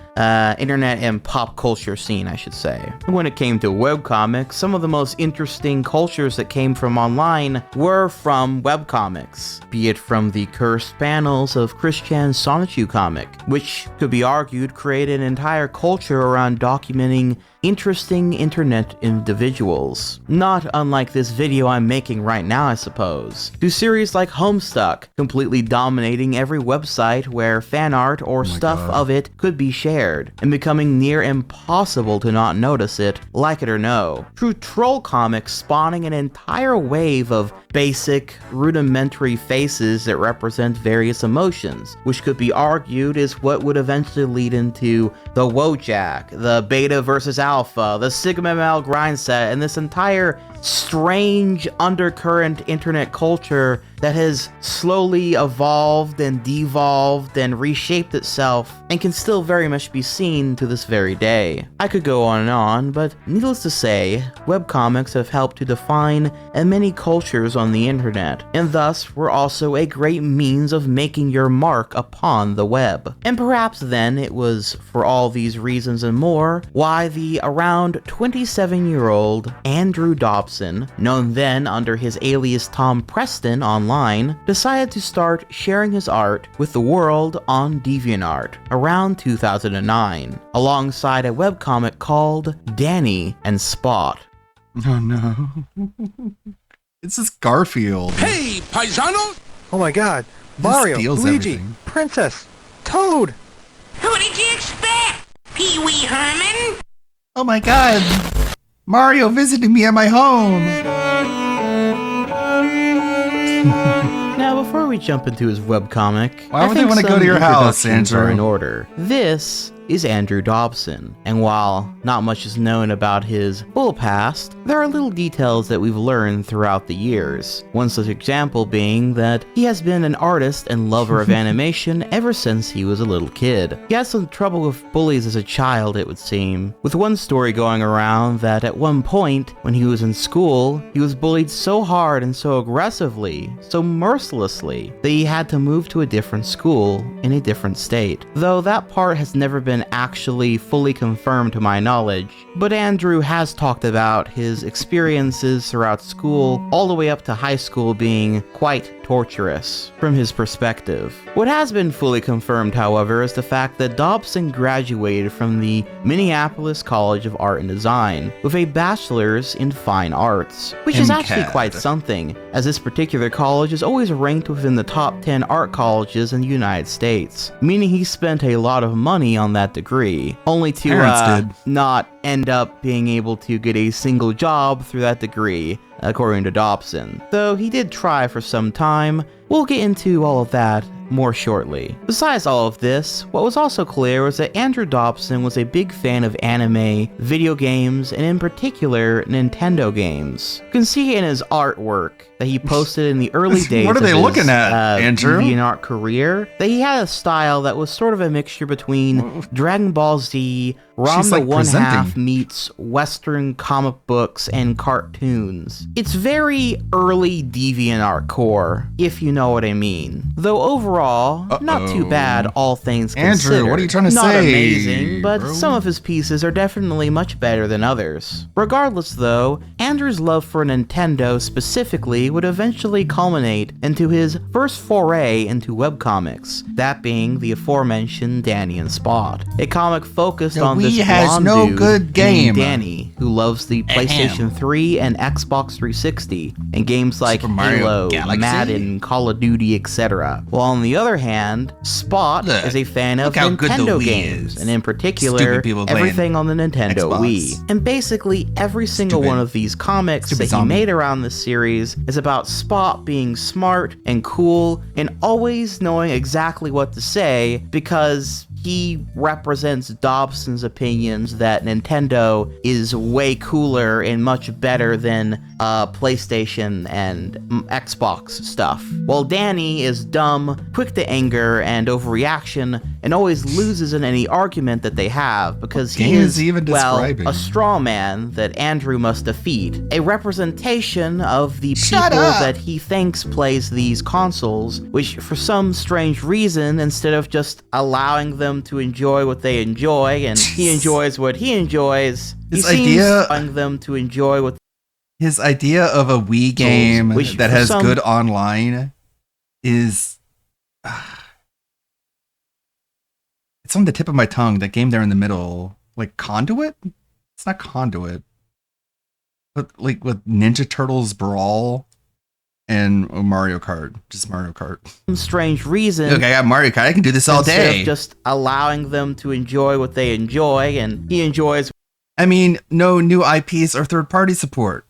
internet and pop culture scene, I should say. When it came to webcomics, some of the most interesting cultures that came from online were from webcomics, be it from the cursed panels of Christian Sonichu comic, which could be argued created an entire culture around documenting interesting internet individuals. Not unlike this video I'm making right now, I suppose. To series like Homestuck, completely dominating every website where fan art or stuff of it could be shared, and becoming near impossible to not notice it, like it or no. Through Troll Comics spawning an entire wave of basic, rudimentary faces that represent various emotions, which could be argued is what would eventually lead into the Wojak, the Beta versus Alpha, the Sigma ML grind set, and this entire strange undercurrent internet culture that has slowly evolved and devolved and reshaped itself and can still very much be seen to this very day. I could go on, but needless to say, webcomics have helped to define many cultures on on the internet, and thus were also a great means of making your mark upon the web. And perhaps then it was for all these reasons and more why the around 27-year-old Andrew Dobson, known then under his alias Tom Preston online, decided to start sharing his art with the world on DeviantArt around 2009, alongside a webcomic called Danny and Spot. Oh no. It's just Garfield. Hey, paisano! Oh my god. He Mario, steals Luigi, everything. Princess, Toad! Who did you expect? Pee Wee Herman? Oh my god. Mario visited me at my home. Now, before we jump into his webcomic, Why I would they think wanna go some to your house, introductions Andrew? are in order. This is Andrew Dobson, and while not much is known about his full past, there are little details that we've learned throughout the years. One such example being that he has been an artist and lover of animation ever since he was a little kid. He had some trouble with bullies as a child, it would seem, with one story going around that at one point, when he was in school, he was bullied so hard and so aggressively, so mercilessly, that he had to move to a different school in a different state. Though that part has never been actually fully confirmed to my knowledge, but Andrew has talked about his experiences throughout school all the way up to high school being quite torturous from his perspective. What has been fully confirmed, however, is the fact that Dobson graduated from the Minneapolis College of Art and Design with a bachelor's in fine arts, which is actually quite something, as this particular college is always ranked within the top 10 art colleges in the United States, meaning he spent a lot of money on that degree, only to not end up being able to get a single job through that degree, according to Dobson. Though he did try for some time, we'll get into all of that more shortly. Besides all of this, what was also clear was that Andrew Dobson was a big fan of anime, video games, and in particular, Nintendo games. You can see in his artwork that he posted in the early days What are they of his, looking at, Andrew? DeviantArt career, that he had a style that was sort of a mixture between Dragon Ball Z, Rom the One Half meets Western comic books and cartoons. It's very early DeviantArt core, if you know what I mean. Though overall, not too bad, all things considered. Andrew, what are you trying to not say? Not amazing, but bro? some of his pieces are definitely much better than others. Regardless though, Andrew's love for Nintendo specifically would eventually culminate into his first foray into webcomics, that being the aforementioned Danny and Spot, a comic focused on this blonde dude named Danny, who loves the PlayStation 3 and Xbox 360, and games like Halo, Madden, Call of Duty, etc. While on the other hand, Spot is a fan of Nintendo games, and in particular, everything on the Nintendo Wii. And basically, every single one of these comics that he made around this series is about Spot being smart and cool and always knowing exactly what to say, because he represents Dobson's opinions that Nintendo is way cooler and much better than PlayStation and Xbox stuff. While Danny is dumb, quick to anger and overreaction, and always loses in any argument that they have because he is, well, a straw man that Andrew must defeat. A representation of the people that he thinks plays these consoles, which for some strange reason, instead of just allowing them to enjoy what they enjoy and he enjoys what he enjoys, he seems allowing them to enjoy what his idea of a Wii game that has good online is it's on the tip of my tongue, that game there in the middle, like Conduit? It's not Conduit, but like with Ninja Turtles Brawl and Mario Kart, just Mario Kart. Some strange reason. Look, I got Mario Kart. I can do this all instead day. Of just allowing them to enjoy what they enjoy, and he enjoys. I mean, no new IPs or third-party support.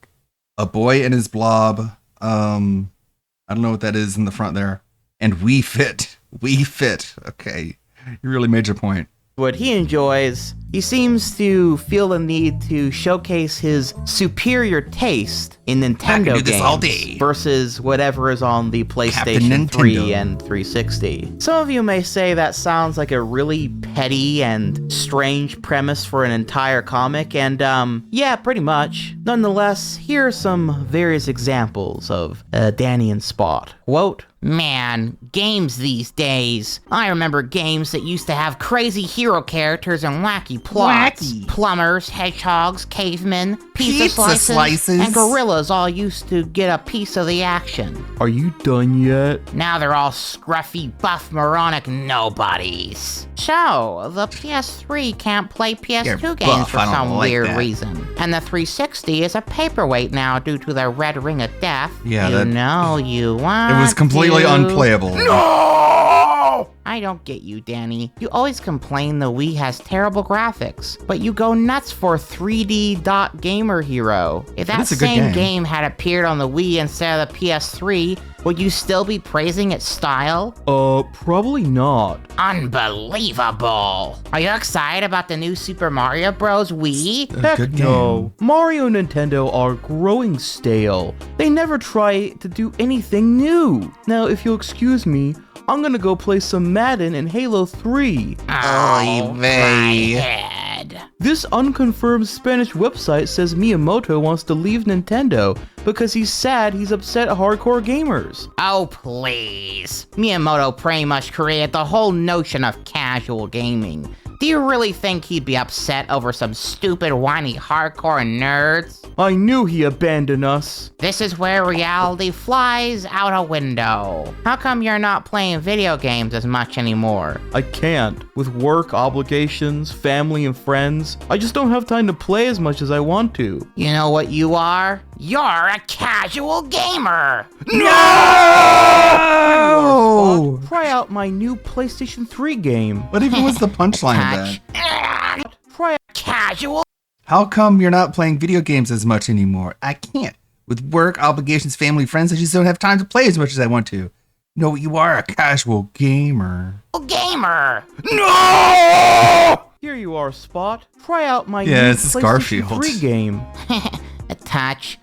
A Boy and His Blob. I don't know what that is in the front there. And We Fit. We Fit. Okay, you really made your point. what he enjoys, he seems to feel the need to showcase his superior taste in Nintendo games versus whatever is on the PlayStation 3 and 360. Some of you may say that sounds like a really petty and strange premise for an entire comic, and yeah, pretty much. Nonetheless, here are some various examples of Danny and Spot. Quote, Man, games these days. I remember games that used to have crazy hero characters and wacky plots. Plumbers, hedgehogs, cavemen, pizza slices, and gorillas all used to get a piece of the action. Are you done yet? Now they're all scruffy, buff, moronic nobodies. So, the PS3 can't play PS2 games for some weird reason. And the 360 is a paperweight now due to the red ring of death. Yeah, you know you want it was completely unplayable. No! I don't get you, Danny. You always complain the Wii has terrible graphics, but you go nuts for 3D Dot Gamer Hero. If that same game had appeared on the Wii instead of the PS3, would you still be praising its style? Probably not. Unbelievable. Are you excited about the new Super Mario Bros. Wii? Heck no. Mario and Nintendo are growing stale. They never try to do anything new. Now, if you'll excuse me, I'm gonna go play some Madden and Halo 3. Oh, my head. This unconfirmed Spanish website says Miyamoto wants to leave Nintendo because he's sad he's upset hardcore gamers. Oh, please. Miyamoto pretty much created the whole notion of casual gaming. Do you really think he'd be upset over some stupid, whiny, hardcore nerds? I knew he abandoned us. This is where reality flies out a window. How come you're not playing video games as much anymore? I can't. With work, obligations, family, and friends, I just don't have time to play as much as I want to. You know what you are? You're a casual gamer! No! Try out my new PlayStation 3 game. What even was the punchline of that? Try a casual. How come you're not playing video games as much anymore? I can't. With work, obligations, family, friends, I just don't have time to play as much as I want to. No, you are a casual gamer. Gamer! No! Here you are, Spot. Try out my new PlayStation Garfield 3 game. A touch.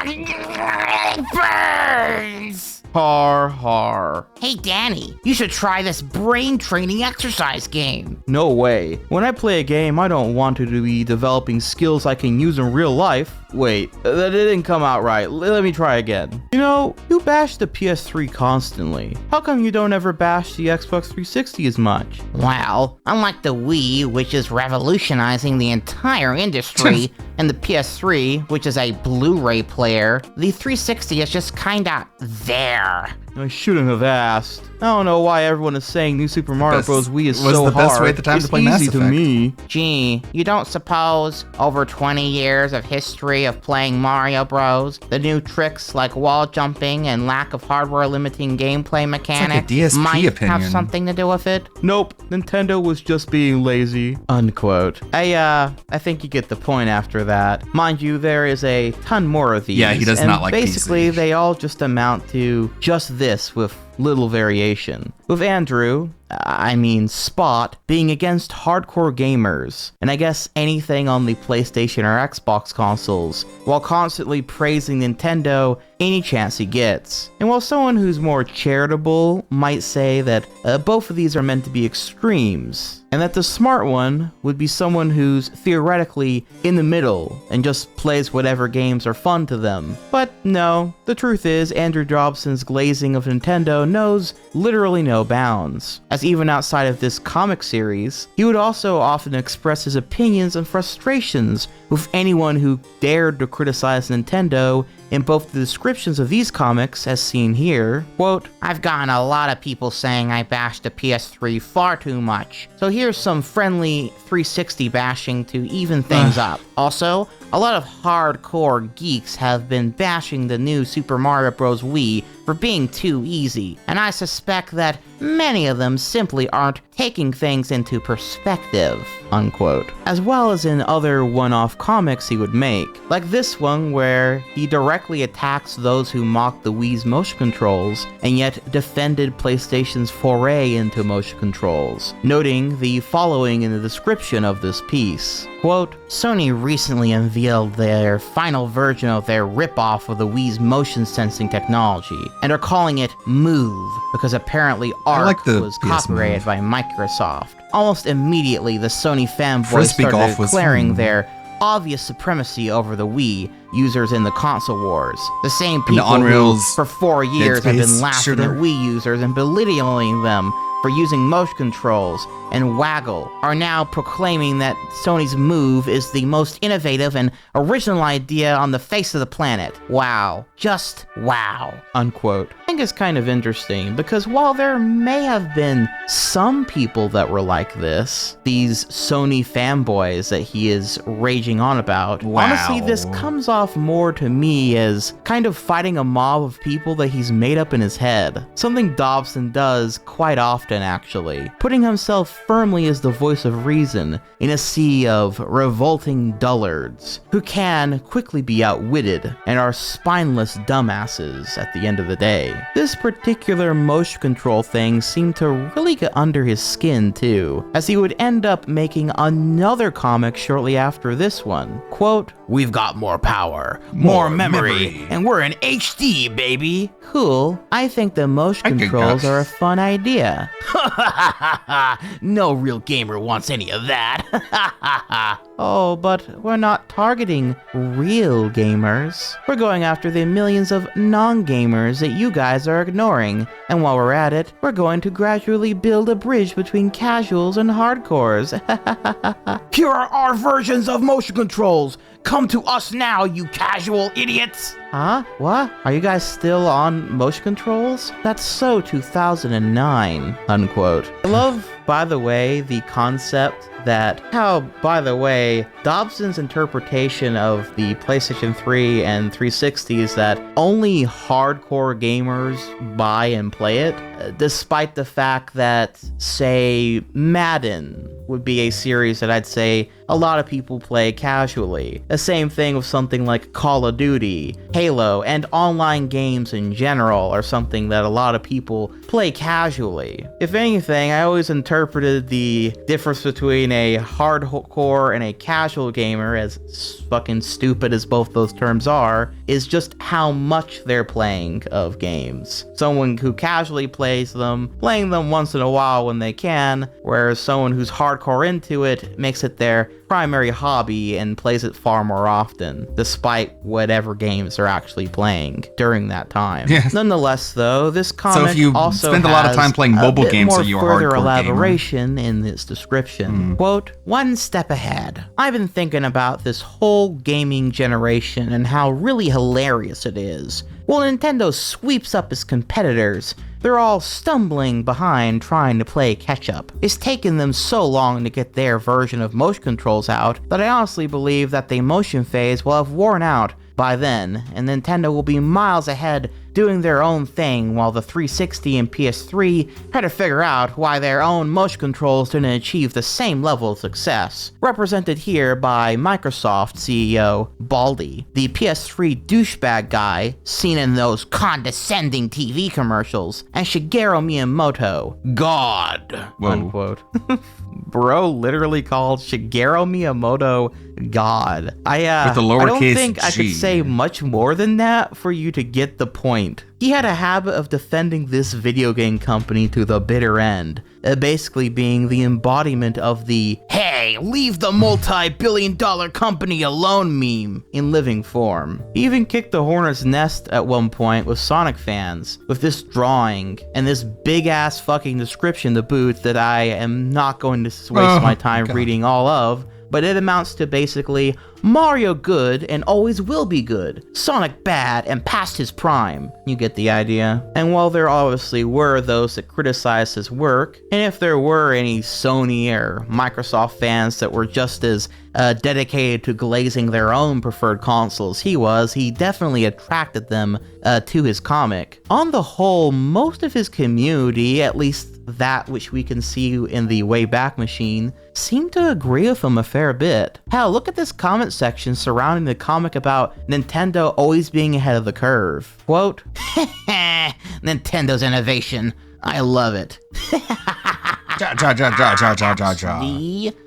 It burns! Har har. Hey Danny, you should try this brain training exercise game. No way. When I play a game, I don't want to be developing skills I can use in real life. Wait, that didn't come out right. Let me try again. You know, you bash the PS3 constantly. How come you don't ever bash the Xbox 360 as much? Well, unlike the Wii, which is revolutionizing the entire industry, and the PS3, which is a Blu-ray player, the 360 is just kinda there. I shouldn't have asked. I don't know why everyone is saying New Super Mario Bros. Wii is so hard. Best way at the time it's to play Mass easy Effect. to me. Gee, you don't suppose over 20 years of history of playing Mario Bros, the new tricks like wall jumping and lack of hardware limiting gameplay mechanics DSP might opinion. have something to do with it? Nope, Nintendo was just being lazy. Unquote. I think you get the point after that. Mind you, there is a ton more of these. Yeah, he does and not like basically, PC. they all just amount to just this with little variation. With Andrew, Spot, being against hardcore gamers, and I guess anything on the PlayStation or Xbox consoles, while constantly praising Nintendo any chance he gets. And while someone who's more charitable might say that both of these are meant to be extremes, and that the smart one would be someone who's theoretically in the middle and just plays whatever games are fun to them. But no, the truth is Andrew Jobson's glazing of Nintendo knows literally no bounds. As even outside of this comic series, he would also often express his opinions and frustrations with anyone who dared to criticize Nintendo in both the descriptions of these comics as seen here. Quote, I've gotten a lot of people saying I bashed the PS3 far too much, so here's some friendly 360 bashing to even things up. Also, a lot of hardcore geeks have been bashing the new Super Mario Bros. Wii for being too easy, and I suspect that many of them simply aren't taking things into perspective, unquote. As well as in other one-off comics he would make, like this one where he directly attacks those who mock the Wii's motion controls, and yet defended PlayStation's foray into motion controls, noting the following in the description of this piece. Quote, Sony recently unveiled their final version of their ripoff of the Wii's motion sensing technology, and are calling it Move, because apparently ARC was copyrighted by Microsoft. Almost immediately, the Sony fanboys started declaring their obvious supremacy over the Wii users in the console wars. The same people who, for 4 years, have been laughing at Wii users and belittling them for using motion controls and waggle, are now proclaiming that Sony's Move is the most innovative and original idea on the face of the planet. Wow. Just wow. Unquote. I think it's kind of interesting, because while there may have been some people that were like this, these Sony fanboys that he is raging on about, honestly, this comes off more to me as kind of fighting a mob of people that he's made up in his head. Something Dobson does quite often, actually, putting himself firmly as the voice of reason in a sea of revolting dullards who can quickly be outwitted and are spineless dumbasses at the end of the day. This particular motion control thing seemed to really get under his skin too, as he would end up making another comic shortly after this one. Quote, we've got more power, more memory, and we're in HD, baby. Cool. I think the motion controls are a fun idea. No real gamer wants any of that. Oh, but we're not targeting real gamers. We're going after the millions of non-gamers that you guys are ignoring. And while we're at it, we're going to gradually build a bridge between casuals and hardcores. Here are our versions of motion controls. Come to us now, you casual idiots! Huh? What? Are you guys still on motion controls? That's so 2009, unquote. I love, by the way, the concept that how, by the way, Dobson's interpretation of the PlayStation 3 and 360 is that only hardcore gamers buy and play it, despite the fact that, say, Madden would be a series that I'd say a lot of people play casually. The same thing with something like Call of Duty, Halo, and online games in general are something that a lot of people play casually. If anything, I always interpreted the difference between a hardcore and a casual gamer, as fucking stupid as both those terms are, is just how much they're playing of games. Someone who casually plays them, playing them once in a while when they can, whereas someone who's hardcore into it makes it their primary hobby and plays it far more often, despite whatever games they're actually playing during that time. Yes. Nonetheless, though, this comic so if you also spend a lot of time playing mobile games, more are you a further hardcore elaboration gamer? In this description. Quote, one step ahead. I've been thinking about this whole gaming generation and how really hilarious it is. Well, Nintendo sweeps up its competitors. They're all stumbling behind trying to play catch up. It's taken them so long to get their version of motion controls out that I honestly believe that the motion phase will have worn out by then, and Nintendo will be miles ahead doing their own thing while the 360 and PS3 try to figure out why their own motion controls didn't achieve the same level of success. Represented here by Microsoft CEO Baldy, the PS3 douchebag guy seen in those condescending TV commercials, and Shigeru Miyamoto, God, unquote. Bro literally called Shigeru Miyamoto God. I don't think I could say much more than that for you to get the point. He had a habit of defending this video game company to the bitter end, basically being the embodiment of the "hey, leave the multi-billion-dollar company alone" meme in living form. He even kicked the hornet's nest at one point with Sonic fans, with this drawing and this big-ass fucking description to boot that I am not going to waste my time reading all of. but it amounts to basically Mario good and always will be good, Sonic bad and past his prime. You get the idea? And while there obviously were those that criticized his work, and if there were any Sony or Microsoft fans that were just as dedicated to glazing their own preferred consoles he definitely attracted them to his comic. On the whole, most of his community, at least that which we can see in the Wayback Machine, seem to agree with him a fair bit. Hell, look at this comment section surrounding the comic about Nintendo always being ahead of the curve. Quote, Nintendo's innovation. I love it.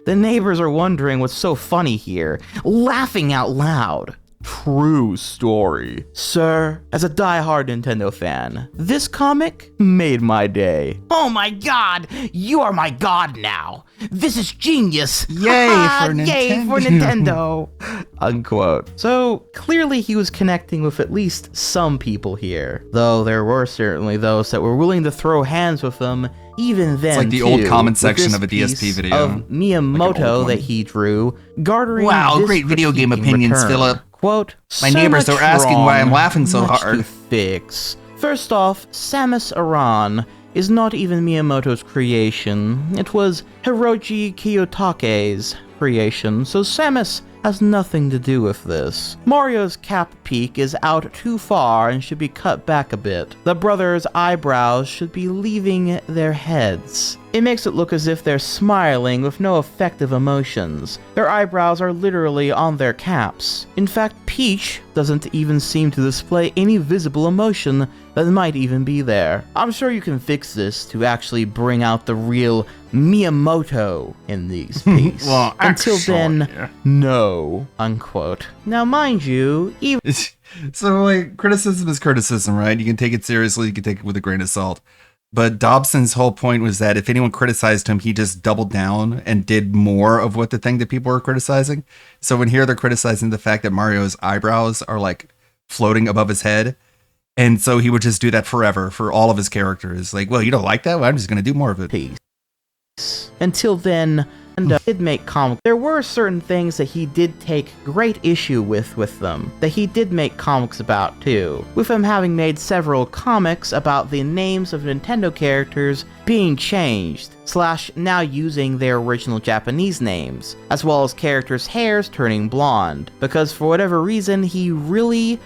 The neighbors are wondering what's so funny here, laughing out loud. True story. Sir, as a die-hard Nintendo fan, this comic made my day. Oh my god, you are my god now. This is genius. Yay for Nintendo. Yay for Nintendo. Unquote. So clearly he was connecting with at least some people here, though there were certainly those that were willing to throw hands with them even then. It's like the old comment section of a DSP video of Miyamoto that he drew, garnering wow, this great video game critique in opinions, return. Philip. Quote, my neighbors are asking why I'm laughing so much hard. To fix. First off, Samus Aran is not even Miyamoto's creation. It was Hiroji Kiyotake's creation, so Samus has nothing to do with this. Mario's cap peak is out too far and should be cut back a bit. The brothers' eyebrows should be leaving their heads. It makes it look as if they're smiling with no effective emotions. Their eyebrows are literally on their caps. In fact, Peach doesn't even seem to display any visible emotion that might even be there. I'm sure you can fix this to actually bring out the real Miyamoto in these pieces. Well, until actually, then, no, unquote. Now, mind you, even so like criticism is criticism, right? You can take it seriously, you can take it with a grain of salt. But Dobson's whole point was that if anyone criticized him, he just doubled down and did more of what the thing that people were criticizing. So when here they're criticizing the fact that Mario's eyebrows are like floating above his head. And so he would just do that forever for all of his characters. Like, well, you don't like that? Well, I'm just going to do more of it. Peace. Until then, and did make comics. There were certain things that he did take great issue with them, that he did make comics about too, with him having made several comics about the names of Nintendo characters being changed, / now using their original Japanese names, as well as characters' hairs turning blonde, because for whatever reason he really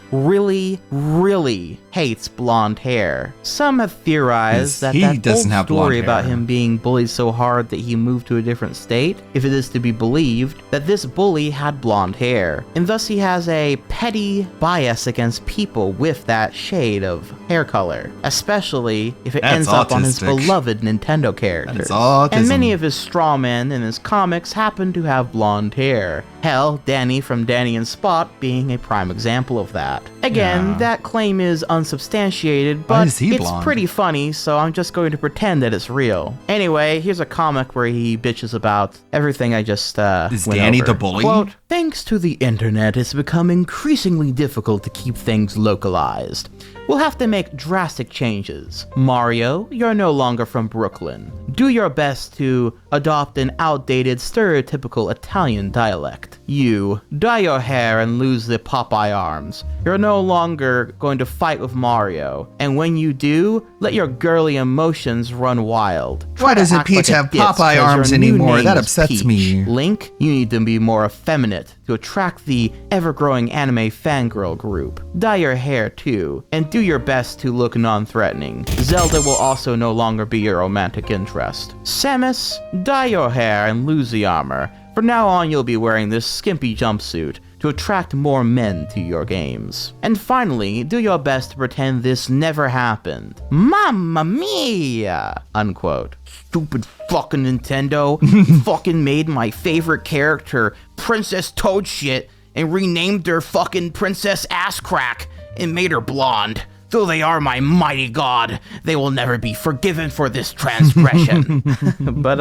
hates blonde hair. Some have theorized that old story about him being bullied so hard that he moved to a different state, if it is to be believed, that this bully had blonde hair, and thus he has a petty bias against people with that shade of hair color, especially if it ends up on his beloved Nintendo characters. And many of his straw men in his comics happen to have blonde hair. Hell, Danny from Danny and Spot being a prime example of that. Again, that claim is unsubstantiated, but it's pretty funny, so I'm just going to pretend that it's real. Anyway, here's a comic where he bitches about everything I just Is Danny the bully? Quote, thanks to the internet, it's become increasingly difficult to keep things localized. We'll have to make drastic changes. Mario, you're no longer from Brooklyn. Do your best to adopt an outdated, stereotypical Italian dialect. You, dye your hair and lose the Popeye arms. You're no longer going to fight with Mario. And when you do, let your girly emotions run wild. Why doesn't Peach have Popeye arms anymore? That upsets me. Link, you need to be more effeminate to attract the ever-growing anime fangirl group. Dye your hair too, and do your best to look non-threatening. Zelda will also no longer be your romantic interest. Samus, dye your hair and lose the armor. From now on, you'll be wearing this skimpy jumpsuit to attract more men to your games. And finally, do your best to pretend this never happened. Mamma mia! Unquote. Stupid fucking Nintendo. You fucking made my favorite character Princess Toad shit and renamed her fucking Princess Ass Crack and made her blonde. Though they are my mighty god, they will never be forgiven for this transgression. But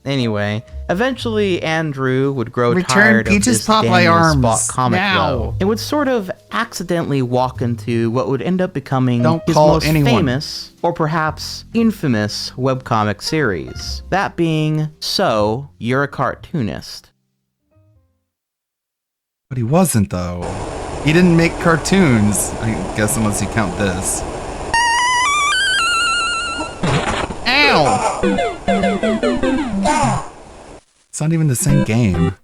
anyway, eventually Andrew would grow tired of this Daniel Spot comic though, and would sort of accidentally walk into what would end up becoming his most famous, or perhaps infamous, webcomic series. That being, So, You're a Cartoonist. But he wasn't, though. He didn't make cartoons, I guess, unless you count this. Ow! It's not even the same game.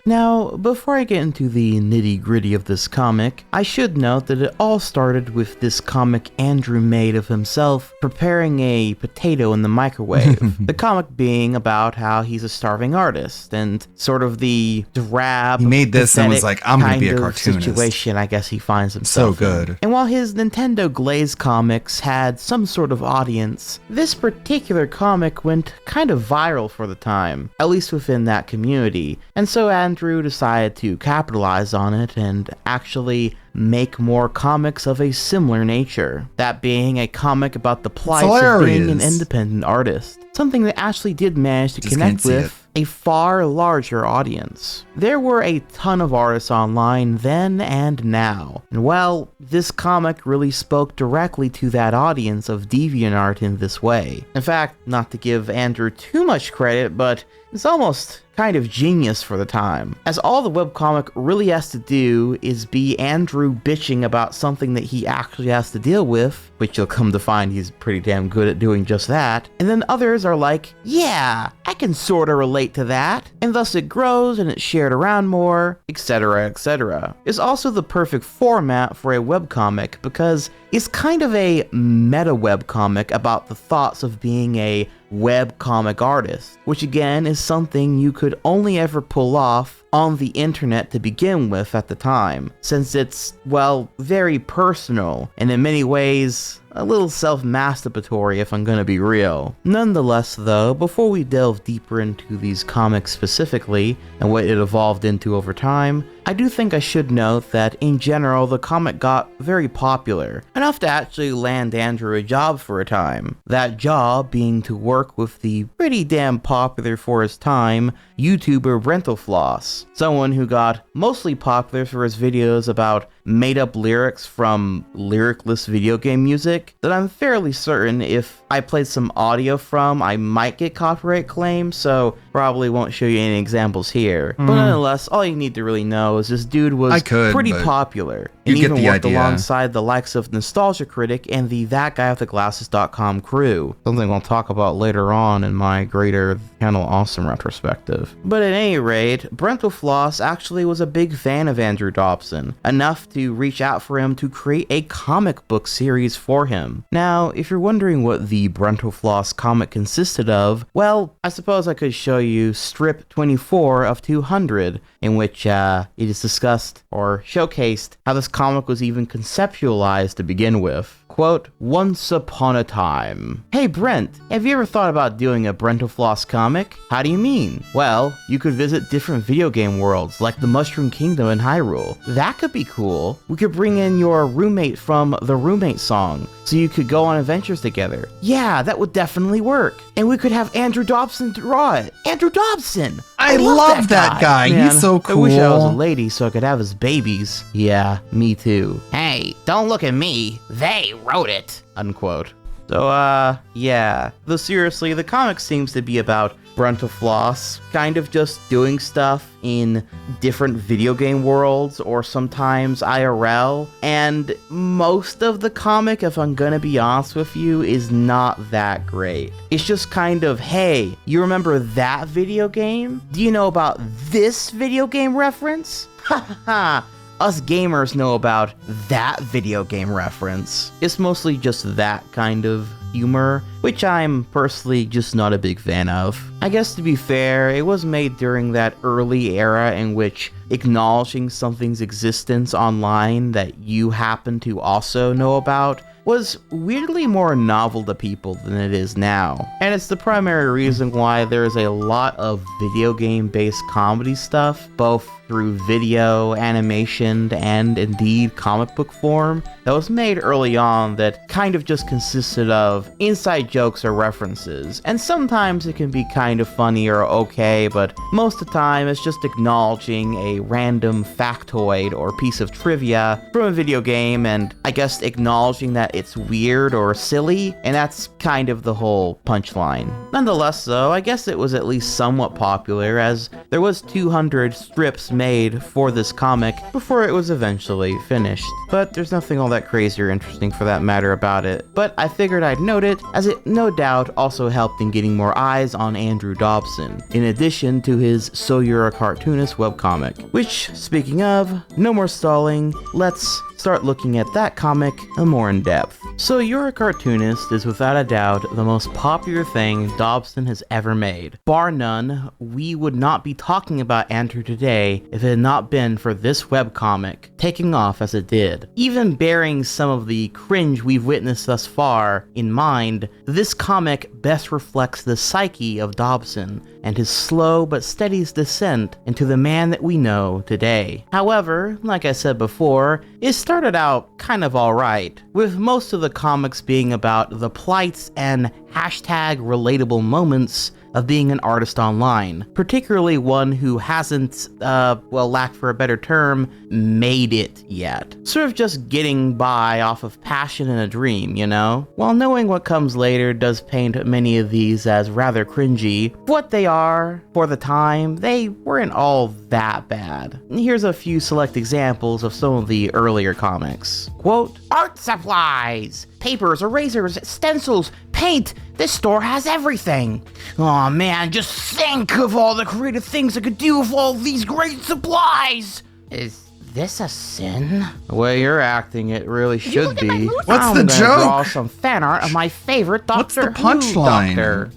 Now, before I get into the nitty-gritty of this comic, I should note that it all started with this comic Andrew made of himself preparing a potato in the microwave. The comic being about how he's a starving artist and sort of the drab, he made this and was like, I'm gonna be a kind of cartoonist. situation I guess he finds himself So good. in. And while his Nintendo Glaze comics had some sort of audience, this particular comic went kind of viral for the time, at least within that community. And so Andrew decided to capitalize on it and actually make more comics of a similar nature. That being a comic about the plight of being an independent artist. Something that actually did manage to connect with a far larger audience. There were a ton of artists online then and now. And well, this comic really spoke directly to that audience of DeviantArt in this way. In fact, not to give Andrew too much credit, but it's almost kind of genius for the time, as all the webcomic really has to do is be Andrew bitching about something that he actually has to deal with, which you'll come to find he's pretty damn good at doing just that, and then others are like, yeah, I can sorta relate to that, and thus it grows and it's shared around more, etc, etc. It's also the perfect format for a webcomic because it's kind of a meta webcomic about the thoughts of being a webcomic artist, which again is something you could only ever pull off on the internet to begin with at the time, since it's, well, very personal and in many ways a little self-masturbatory if I'm gonna be real. Nonetheless though, before we delve deeper into these comics specifically and what it evolved into over time, I do think I should note that in general the comic got very popular, enough to actually land Andrew a job for a time. That job being to work with the pretty damn popular for his time YouTuber Brentalfloss, someone who got mostly popular for his videos about made-up lyrics from lyricless video game music that I'm fairly certain if I played some audio from, I might get copyright claims, so probably won't show you any examples here. But nonetheless, all you need to really know is this dude was pretty popular, and even worked alongside the likes of Nostalgia Critic and the ThatGuyWithTheGlasses.com crew, something I'll talk about later on in my greater Channel Awesome retrospective. But at any rate, Brentalfloss actually was a big fan of Andrew Dobson, enough to reach out for him to create a comic book series for him. Now, if you're wondering what the Brentalfloss comic consisted of, well, I suppose I could show you strip 24 of 200, in which it is discussed or showcased how this comic was even conceptualized to begin with. Quote, once upon a time. Hey Brent, have you ever thought about doing a Brentalfloss comic? How do you mean? Well, you could visit different video game worlds like the Mushroom Kingdom in Hyrule. That could be cool. We could bring in your roommate from the Roommate song, so you could go on adventures together. Yeah, that would definitely work. And we could have Andrew Dobson draw it. Andrew Dobson! I love that guy. Man, he's so cool. I wish I was a lady so I could have his babies. Yeah, me too. Hey, don't look at me. They wrote it. Unquote. So, yeah. Though seriously, the comic seems to be about Brentalfloss kind of just doing stuff in different video game worlds or sometimes IRL, and most of the comic, if I'm gonna be honest with you, is not that great. It's just kind of, hey, you remember that video game? Do you know about this video game reference? Ha ha ha! Us gamers know about that video game reference. It's mostly just that kind of humor, which I'm personally just not a big fan of. I guess to be fair, it was made during that early era in which acknowledging something's existence online that you happen to also know about was weirdly more novel to people than it is now. And it's the primary reason why there's a lot of video game-based comedy stuff, both through video, animation, and indeed comic book form, that was made early on that kind of just consisted of inside jokes or references. And sometimes it can be kind of funny or okay, but most of the time it's just acknowledging a random factoid or piece of trivia from a video game, and I guess acknowledging that it's weird or silly, and that's kind of the whole punchline. Nonetheless though, I guess it was at least somewhat popular, as there was 200 strips made for this comic before it was eventually finished. But there's nothing all that crazy or interesting for that matter about it, but I figured I'd note it, as it no doubt also helped in getting more eyes on Andrew Dobson, in addition to his So You're a Cartoonist webcomic. Which, speaking of, no more stalling, let's start looking at that comic more in depth. So You're a Cartoonist is without a doubt the most popular thing Dobson has ever made. Bar none, we would not be talking about Andrew today if it had not been for this webcomic taking off as it did. Even bearing some of the cringe we've witnessed thus far in mind, this comic best reflects the psyche of Dobson and his slow but steady descent into the man that we know today. However, like I said before, it started out kind of alright, with most of the comics being about the plights and hashtag relatable moments of being an artist online, particularly one who hasn't, well, lack for a better term, made it yet. Sort of just getting by off of passion and a dream, you know? While knowing what comes later does paint many of these as rather cringy, what they are, for the time, they weren't all that bad. Here's a few select examples of some of the earlier comics. Quote, "Art supplies! Papers, erasers, stencils, paint! This store has everything! Aw man, just think of all the creative things I could do with all these great supplies! Is this a sin?" The way you're acting, it really should be. What's the joke? I'm gonna draw some fan art of my favorite Doctor What's the punchline? Doctor.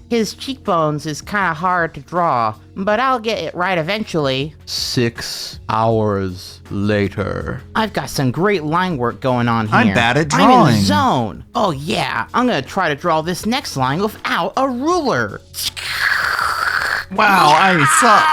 His cheekbones is kinda hard to draw, but I'll get it right eventually. 6 hours later. I've got some great line work going on here. I'm bad at I'm in drawing. the zone. Oh yeah, I'm gonna try to draw this next line without a ruler. Wow, I suck.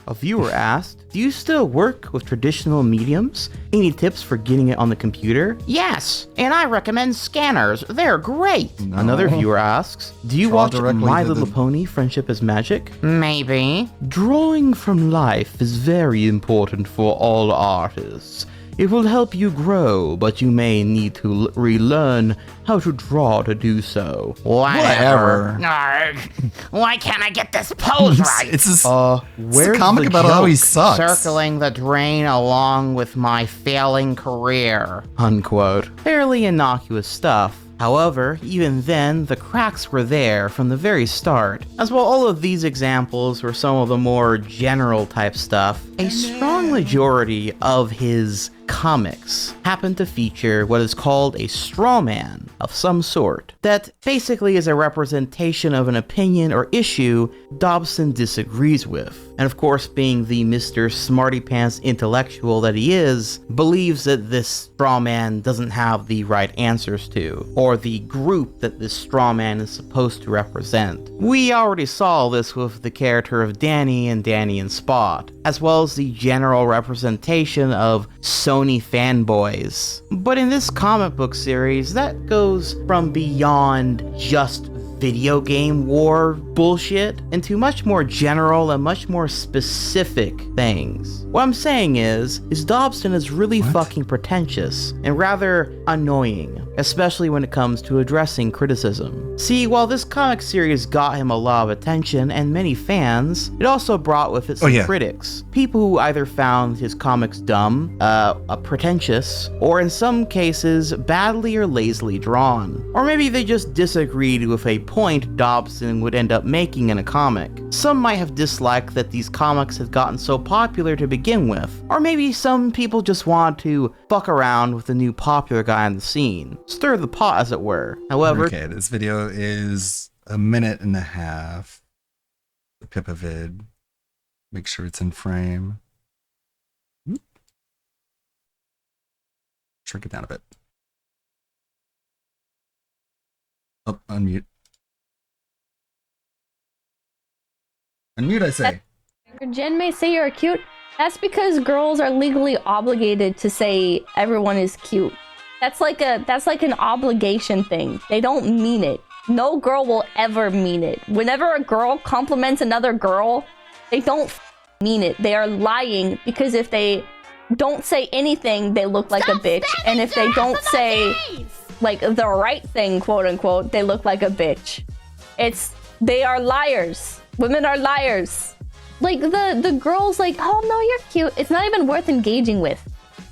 A viewer asked, "Do you still work with traditional mediums? Any tips for getting it on the computer?" "Yes, and I recommend scanners. They're great." No. Another viewer asks, "Do you Draw watch directly My to Little the- Pony Friendship is Magic?" "Maybe." "Drawing from life is very important for all artists. It will help you grow, but you may need to relearn how to draw to do so." Whatever. Arrgh. Why can't I get this pose right? It's just, Where's a comic the about how he joke? sucks. Circling the drain along with my failing career. Unquote. Fairly innocuous stuff. However, even then, the cracks were there from the very start. As while all of these examples were some of the more general type stuff, a strong majority of his comics happen to feature what is called a straw man of some sort, that basically is a representation of an opinion or issue Dobson disagrees with. And of course, being the Mr. Smarty Pants intellectual that he is, believes that this straw man doesn't have the right answers to, or the group that this straw man is supposed to represent. We already saw this with the character of Danny and Spot, as well as the general representation of Sony fanboys. But in this comic book series, that goes from beyond just video game war bullshit into much more general and much more specific things. What I'm saying is Dobson is really fucking pretentious and rather annoying, especially when it comes to addressing criticism. See, while this comic series got him a lot of attention and many fans, it also brought with it some critics. People who either found his comics dumb, pretentious, or in some cases badly or lazily drawn. Or maybe they just disagreed with a point Dobson would end up making in a comic. Some might have disliked that these comics had gotten so popular to begin with, or maybe some people just want to fuck around with the new popular guy on the scene. Stir the pot, as it were. However, okay, this video is 1.5 minutes. The Pipavid. Make sure it's in frame. Shrink it down a bit. Oh, unmute. Unmute, I say. Jen may say you're cute. That's because girls are legally obligated to say everyone is cute. That's like an obligation thing. They don't mean it. No girl will ever mean it. Whenever a girl compliments another girl, they don't mean it. They are lying because if they don't say anything, they look like a bitch. And if they don't say like the right thing, quote unquote, they look like a bitch. They are liars. Women are liars. Like the girls like, oh no, you're cute. It's not even worth engaging with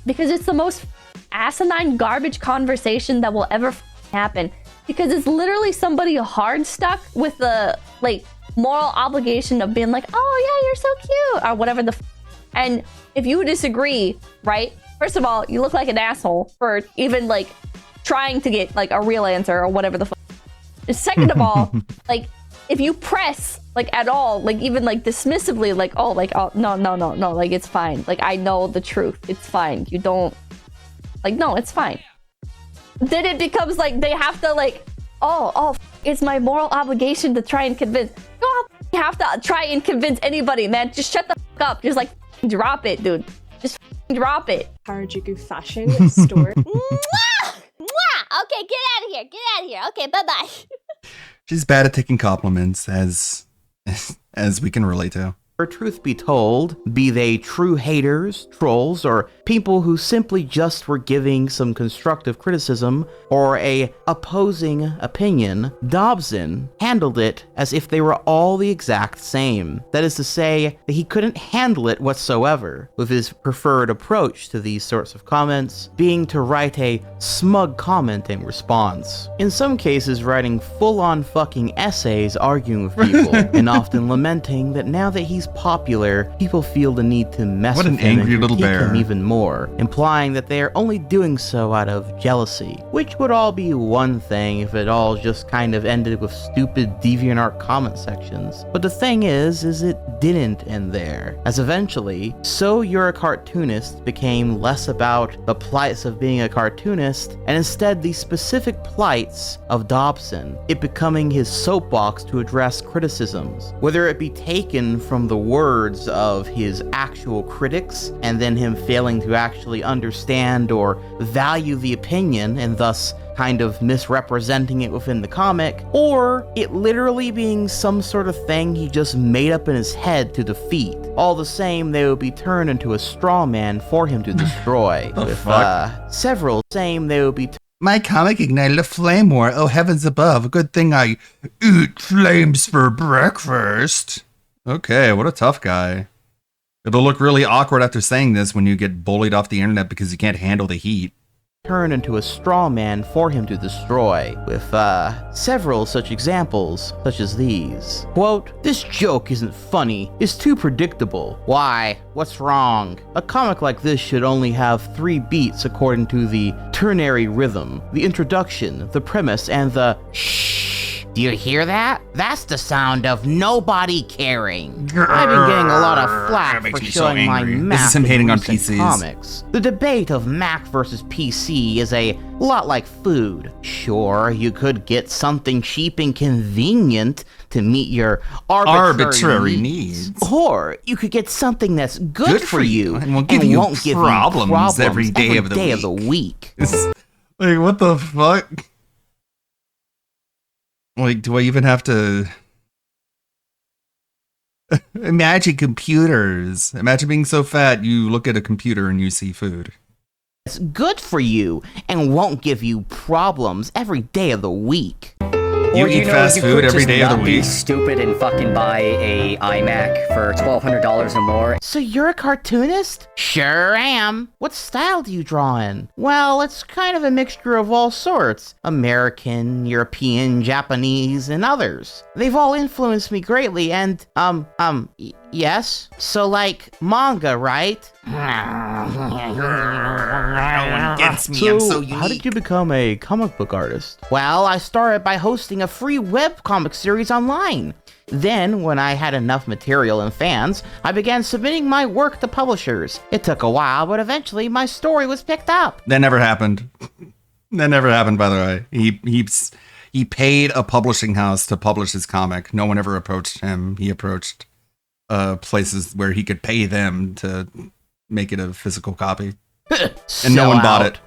because it's the most asinine garbage conversation that will ever happen because it's literally somebody hard stuck with the like moral obligation of being like, oh yeah, you're so cute or whatever and if you disagree, right, first of all, you look like an asshole for even like trying to get like a real answer or whatever the second of all, like if you press like at all, like even like dismissively, like oh no, like it's fine, like I know the truth, it's fine, you don't like, no, it's fine. Then it becomes like they have to like, it's my moral obligation to try and convince. You don't have to try and convince anybody, man. Just shut the up. Just like drop it, dude. Just drop it. Harajuku fashion store. Mwah! Mwah! Okay, get out of here. Get out of here. Okay, bye-bye. She's bad at taking compliments, as we can relate to. For truth be told, be they true haters, trolls, or people who simply just were giving some constructive criticism or a opposing opinion, Dobson handled it as if they were all the exact same. That is to say, that he couldn't handle it whatsoever, with his preferred approach to these sorts of comments being to write a smug comment in response. In some cases, writing full-on fucking essays arguing with people, and often lamenting that now that he's popular, people feel the need to mess with him and critique him even more, implying that they are only doing so out of jealousy, which would all be one thing if it all just kind of ended with stupid DeviantArt comment sections. But the thing is it didn't end there, as eventually, So You're a Cartoonist became less about the plights of being a cartoonist, and instead the specific plights of Dobson, it becoming his soapbox to address criticisms, whether it be taken from the words of his actual critics, and then him failing to actually understand or value the opinion, and thus kind of misrepresenting it within the comic, or it literally being some sort of thing he just made up in his head to defeat. All the same, they would be turned into a straw man for him to destroy. Several same they would be my comic ignited a flame war. Oh heavens above, good thing I eat flames for breakfast. Okay, what a tough guy. It'll look really awkward after saying this when you get bullied off the internet because you can't handle the heat. Turn into a straw man for him to destroy, with several such examples, such as these. Quote, "This joke isn't funny, it's too predictable. Why? What's wrong? A comic like this should only have 3 beats according to the ternary rhythm, the introduction, the premise, and the shh. Do you hear that? That's the sound of nobody caring. I've been getting a lot of flack for showing my Mac in recent comics. The debate of Mac versus PC is a lot like food. Sure, you could get something cheap and convenient to meet your arbitrary needs. Or you could get something that's good for you and won't give you problems every day of the week. Like, what the fuck? Like, do I even have to imagine computers? Imagine being so fat you look at a computer and you see food. It's good for you and won't give you problems every day of the week. You eat fast food every day of the week? Be stupid and fucking buy a iMac for $1,200 or more. So you're a cartoonist? Sure am. What style do you draw in? Well, it's kind of a mixture of all sorts. American, European, Japanese, and others. They've all influenced me greatly and, yes? So like, manga, right? No one gets me, I'm so unique. How did you become a comic book artist? Well, I started by hosting a free webcomic series online. Then, when I had enough material and fans, I began submitting my work to publishers. It took a while, but eventually my story was picked up. That never happened. That never happened, by the way. he paid a publishing house to publish his comic. No one ever approached him. He approached places where he could pay them to make it a physical copy. And no one bought it.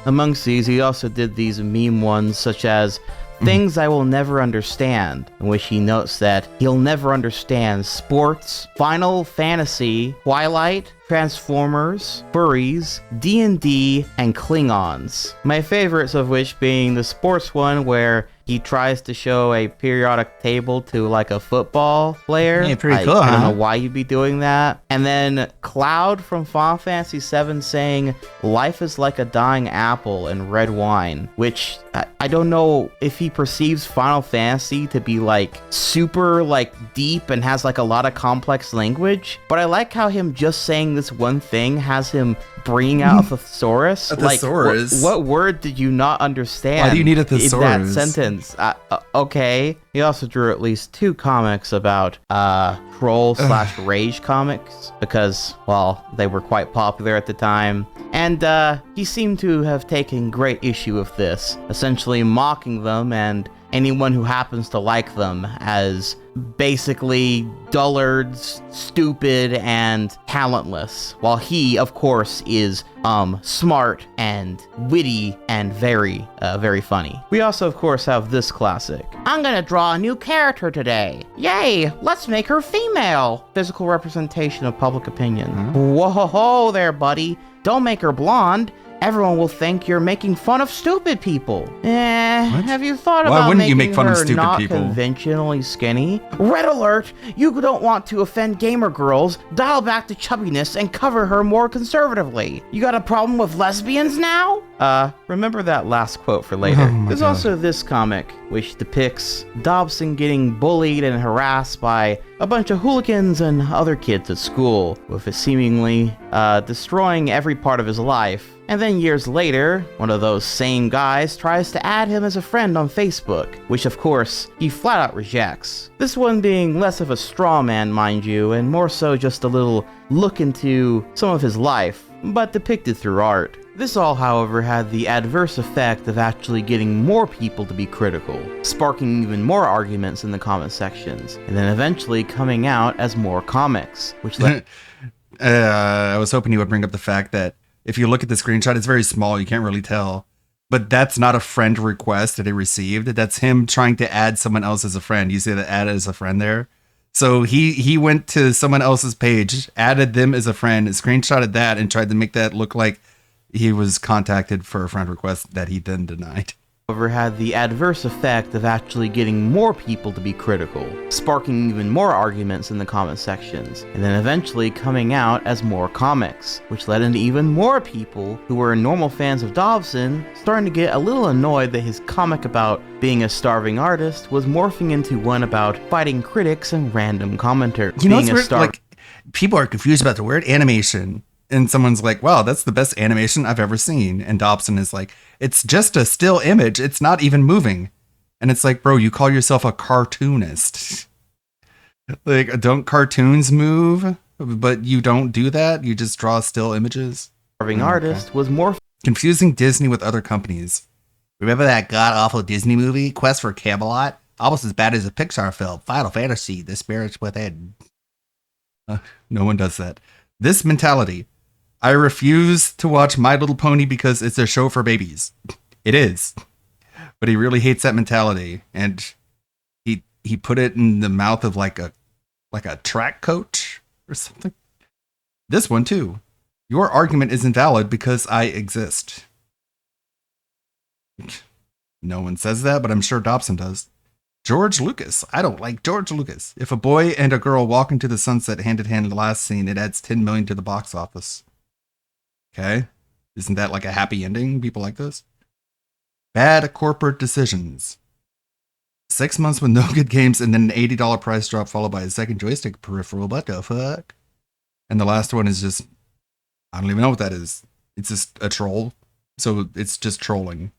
Amongst these, he also did these meme ones such as things I will never understand, in which he notes that he'll never understand sports, Final Fantasy, Twilight, Transformers, furries, D&D, and Klingons. My favorites of which being the sports one where he tries to show a periodic table to like a football player. Yeah, pretty cool, I don't huh? know why you'd be doing that. And then Cloud from Final Fantasy VII saying, life is like a dying apple and red wine, which I don't know if he perceives Final Fantasy to be like super like deep and has like a lot of complex language, but I like how him just saying this one thing has him bringing out a thesaurus. A thesaurus? Like, what word did you not understand? Why do you need a in that thesaurus? sentence? Okay. He also drew at least 2 comics about troll/rage comics because, well, they were quite popular at the time. And he seemed to have taken great issue with this, essentially mocking them and anyone who happens to like them as basically dullards, stupid, and talentless, while he, of course, is smart and witty and very, very funny. We also, of course, have this classic. I'm gonna draw a new character today. Yay, let's make her female. Physical representation of public opinion. Whoa there, buddy. Don't make her blonde. Everyone will think you're making fun of stupid people. Have you thought Why about wouldn't you making make fun of her stupid not people? conventionally skinny? Red alert! You don't want to offend gamer girls. Dial back to chubbiness and cover her more conservatively. You got a problem with lesbians now? Remember that last quote for later. There's also this comic, which depicts Dobson getting bullied and harassed by a bunch of hooligans and other kids at school, with it seemingly destroying every part of his life. And then years later, one of those same guys tries to add him as a friend on Facebook, which of course, he flat out rejects. This one being less of a straw man, mind you, and more so just a little look into some of his life, but depicted through art. This all, however, had the adverse effect of actually getting more people to be critical, sparking even more arguments in the comment sections, and then eventually coming out as more comics, which led... I was hoping you would bring up the fact that if you look at the screenshot, it's very small. You can't really tell. But that's not a friend request that he received. That's him trying to add someone else as a friend. You see the add as a friend there? So he went to someone else's page, added them as a friend, screenshotted that, and tried to make that look like he was contacted for a friend request that he then denied. However, had the adverse effect of actually getting more people to be critical, sparking even more arguments in the comment sections, and then eventually coming out as more comics, which led into even more people who were normal fans of Dobson starting to get a little annoyed that his comic about being a starving artist was morphing into one about fighting critics and random commenters. You know what's weird? Like, people are confused about the word animation. And someone's like, wow, that's the best animation I've ever seen. And Dobson is like, it's just a still image. It's not even moving. And it's like, bro, you call yourself a cartoonist. Like, don't cartoons move? But you don't do that? You just draw still images? Artist was more confusing Disney with other companies. Remember that god-awful Disney movie, Quest for Camelot? Almost as bad as a Pixar film, Final Fantasy, The Spirits Within. No one does that. This mentality. I refuse to watch My Little Pony because it's a show for babies. It is. But he really hates that mentality. And he put it in the mouth of like a track coach or something. This one too. Your argument is invalid because I exist. No one says that, but I'm sure Dobson does. George Lucas. I don't like George Lucas. If a boy and a girl walk into the sunset hand in hand in the last scene, it adds 10 million to the box office. Okay. Isn't that like a happy ending? People like this. Bad corporate decisions. 6 months with no good games and then an $80 price drop followed by a second joystick peripheral. What the fuck? And the last one is just, I don't even know what that is. It's just a troll. So it's just trolling.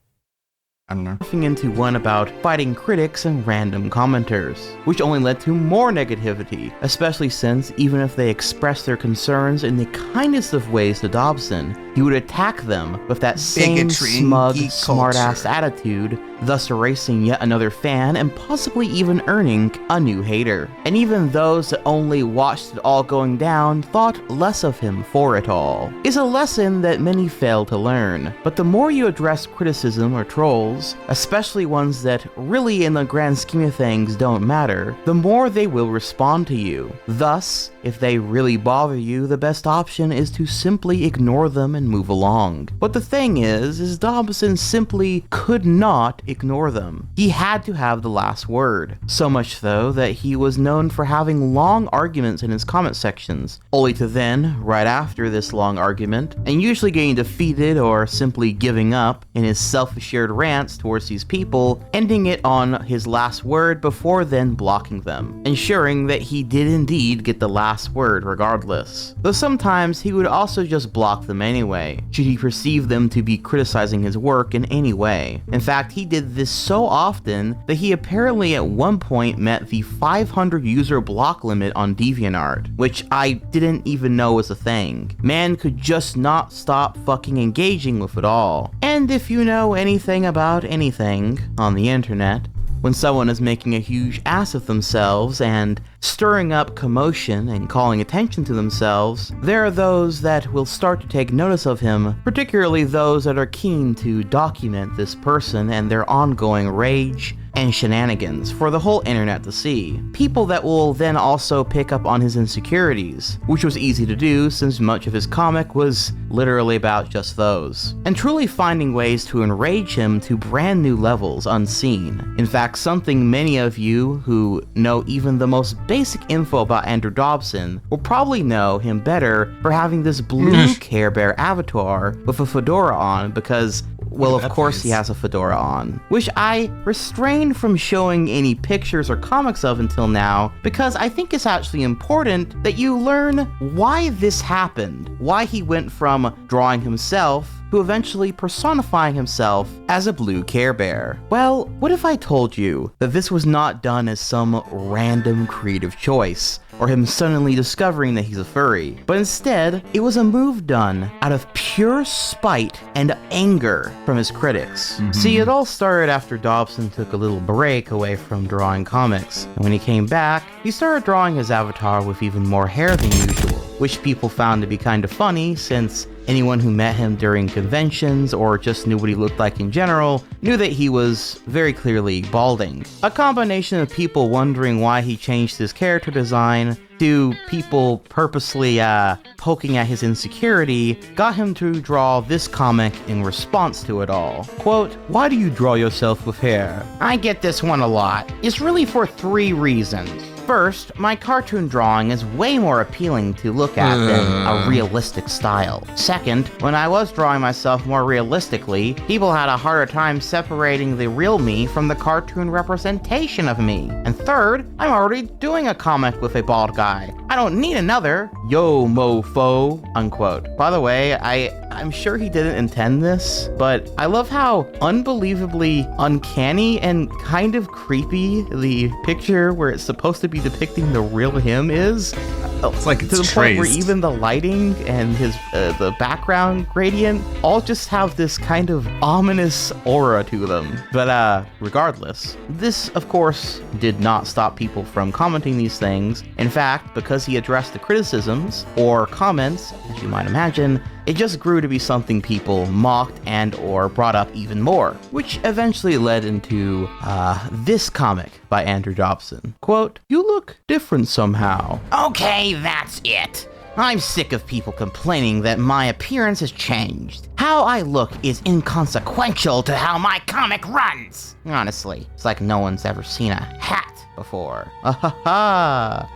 I don't know. Morphing into one about fighting critics and random commenters, which only led to more negativity, especially since even if they expressed their concerns in the kindest of ways to Dobson, he would attack them with that same Bigotry and smug, geek smartass culture. attitude, thus erasing yet another fan and possibly even earning a new hater. And even those that only watched it all going down thought less of him for it all. It's a lesson that many fail to learn, but the more you address criticism or trolls, especially ones that really in the grand scheme of things don't matter, the more they will respond to you. Thus, if they really bother you, the best option is to simply ignore them and move along. But the thing is Dobson simply could not ignore them. He had to have the last word. So much though that he was known for having long arguments in his comment sections, only to then, right after this long argument, and usually getting defeated or simply giving up in his self-assured rants towards these people, ending it on his last word before then blocking them, ensuring that he did indeed get the last word regardless. Though sometimes he would also just block them anyway, should he perceive them to be criticizing his work in any way. In fact, he did this so often that he apparently at one point met the 500 user block limit on DeviantArt, which I didn't even know was a thing. Man could just not stop fucking engaging with it all. And if you know anything about anything on the internet, when someone is making a huge ass of themselves and stirring up commotion and calling attention to themselves, there are those that will start to take notice of him, particularly those that are keen to document this person and their ongoing rage and shenanigans for the whole internet to see. People that will then also pick up on his insecurities, which was easy to do since much of his comic was literally about just those, and truly finding ways to enrage him to brand new levels unseen. In fact, something many of you who know even the most basic info about Andrew Dobson will probably know him better for having this blue Care Bear avatar with a fedora on because, well, of course he has a fedora on, which I refrained from showing any pictures or comics of until now because I think it's actually important that you learn why this happened, why he went from drawing himself to eventually personifying himself as a blue Care Bear. Well, what if I told you that this was not done as some random creative choice, or him suddenly discovering that he's a furry, but instead, it was a move done out of pure spite and anger from his critics. See, it all started after Dobson took a little break away from drawing comics, and when he came back, he started drawing his avatar with even more hair than usual, which people found to be kind of funny since anyone who met him during conventions or just knew what he looked like in general knew that he was very clearly balding. A combination of people wondering why he changed his character design to people purposely poking at his insecurity got him to draw this comic in response to it all. Quote, "Why do you draw yourself with hair?" I get this one a lot. It's really for 3 reasons. First, my cartoon drawing is way more appealing to look at than a realistic style. Second, when I was drawing myself more realistically, people had a harder time separating the real me from the cartoon representation of me. And third, I'm already doing a comic with a bald guy. I don't need another. Yo, mofo, unquote. By the way, I'm sure he didn't intend this, but I love how unbelievably uncanny and kind of creepy the picture where it's supposed to be depicting the real him is. It's like to it's the point where traced. even the lighting and his the background gradient all just have this kind of ominous aura to them. But regardless, this of course did not stop people from commenting these things. In fact, because he addressed the criticisms or comments, as you might imagine, it just grew to be something people mocked and or brought up even more, which eventually led into this comic by Andrew Dobson. Quote, "You look different somehow." Okay, that's it. I'm sick of people complaining that my appearance has changed. How I look is inconsequential to how my comic runs. Honestly, it's like no one's ever seen a hat before.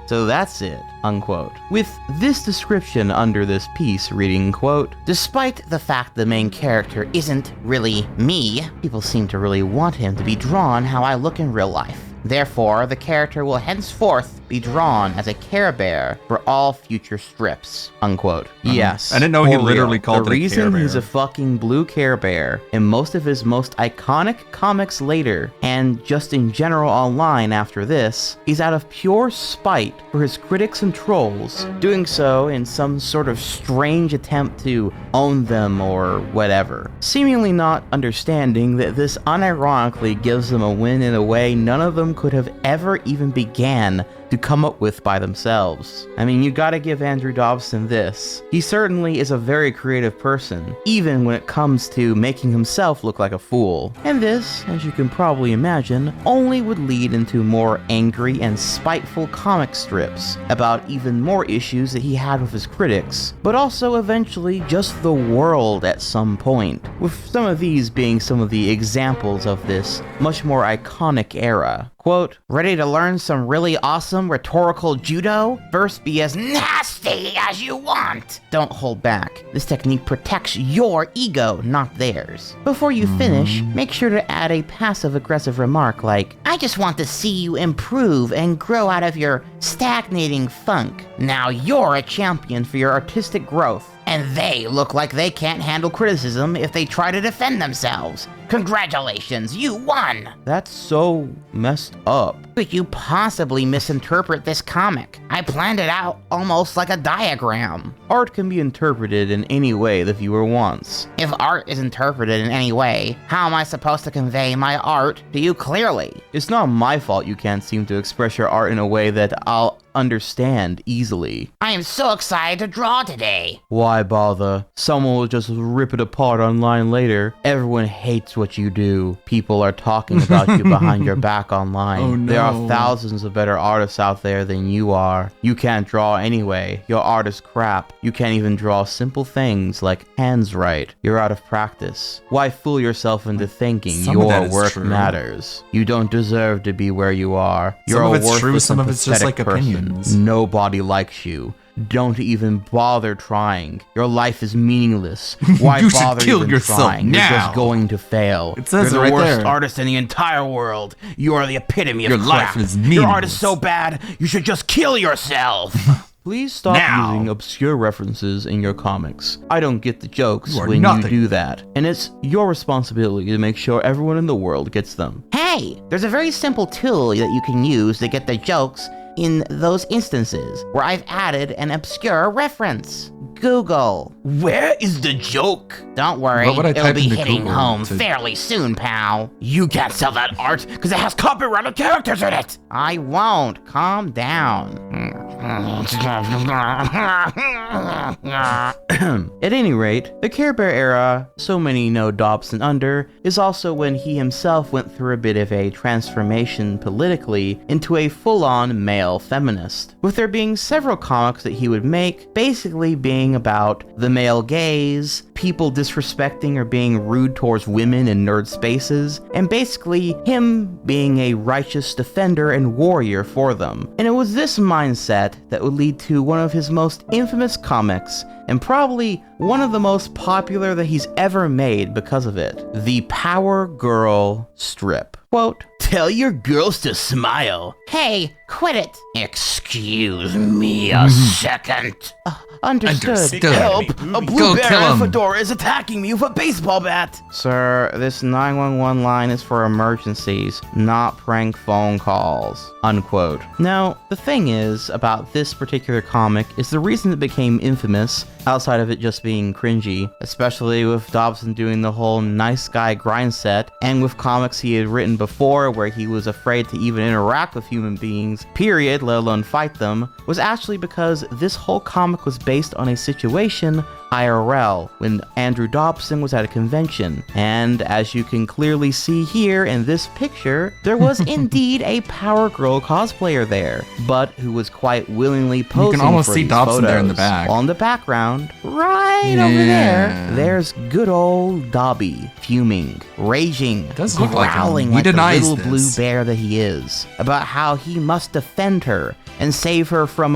So that's it, unquote. With this description under this piece reading, quote, "Despite the fact the main character isn't really me, people seem to really want him to be drawn how I look in real life. Therefore, the character will henceforth be drawn as a Care Bear for all future strips, unquote. Yes. I didn't know he for literally real. called the it a reason Care he's Bear. a fucking blue Care Bear in most of his most iconic comics later, and just in general online after this, he's out of pure spite for his critics and trolls, doing so in some sort of strange attempt to own them or whatever, seemingly not understanding that this unironically gives them a win in a way none of them could have ever even began to come up with by themselves. I mean, you gotta give Andrew Dobson this. He certainly is a very creative person, even when it comes to making himself look like a fool. And this, as you can probably imagine, only would lead into more angry and spiteful comic strips about even more issues that he had with his critics, but also eventually just the world at some point, with some of these being some of the examples of this much more iconic era. Quote, ready to learn some really awesome rhetorical judo? First be as nasty as you want. Don't hold back. This technique protects your ego, not theirs. Before you finish, make sure to add a passive-aggressive remark like, I just want to see you improve and grow out of your stagnating funk. Now you're a champion for your artistic growth, and they look like they can't handle criticism if they try to defend themselves. Congratulations, you won! That's so messed up. Could you possibly misinterpret this comic? I planned it out almost like a diagram. Art can be interpreted in any way the viewer wants. If art is interpreted in any way, how am I supposed to convey my art to you clearly? It's not my fault you can't seem to express your art in a way that I'll understand easily. I am so excited to draw today. Why bother? Someone will just rip it apart online later. Everyone hates what you do. People are talking about you behind your back online. Oh, no. There are thousands of better artists out there than you are. You can't draw anyway. Your art is crap. You can't even draw simple things like hands right. You're out of practice. Why fool yourself into thinking Some of that your is work true. matters? You don't deserve to be where you are. You're Some a of it's true, worthless some and of it's just pathetic like person. opinions. Nobody likes you. Don't even bother trying. Your life is meaningless. Why You should bother kill even yourself trying? You're now. just going to fail. It says You're it the right worst there. artist in the entire world. You are the epitome of Your crap. life is Your art meaningless. is so bad, you should just kill yourself. Please stop Now. using obscure references in your comics. I don't get the jokes You are when nothing. you do that. And it's your responsibility to make sure everyone in the world gets them. Hey, there's a very simple tool that you can use to get the jokes in those instances where I've added an obscure reference. Google. Where is the joke? Don't worry, What would I it'll type be into hitting Google home to- fairly soon, pal. You can't sell that art because it has copyrighted characters in it. I won't. Calm down. At any rate, the Care Bear era, so many know Dobson under, is also when he himself went through a bit of a transformation politically into a full-on male feminist, with there being several comics that he would make basically being about the male gaze, people disrespecting or being rude towards women in nerd spaces, and basically him being a righteous defender and warrior for them. And it was this mindset that would lead to one of his most infamous comics, and probably one of the most popular that he's ever made because of it, the Power Girl strip. Quote, tell your girls to smile. Hey, quit it. Excuse me a second. Understood. Help! A blue bear in fedora is attacking me with a baseball bat! Sir, this 911 line is for emergencies, not prank phone calls. Unquote. Now, the thing is about this particular comic is the reason it became infamous, outside of it just being cringy, especially with Dobson doing the whole nice guy grind set, and with comics he had written before where he was afraid to even interact with human beings, period, let alone fight them, was actually because this whole comic was based on a situation IRL when Andrew Dobson was at a convention, and as you can clearly see here in this picture, there was indeed a Power Girl cosplayer there, but who was quite willingly posing. You can almost for see these Dobson there in the photos. back. While in the background, right over there, there's good old Dobby, fuming, raging, does look like him. growling He like the denies little this. blue bear that he is, about how he must defend her and save her from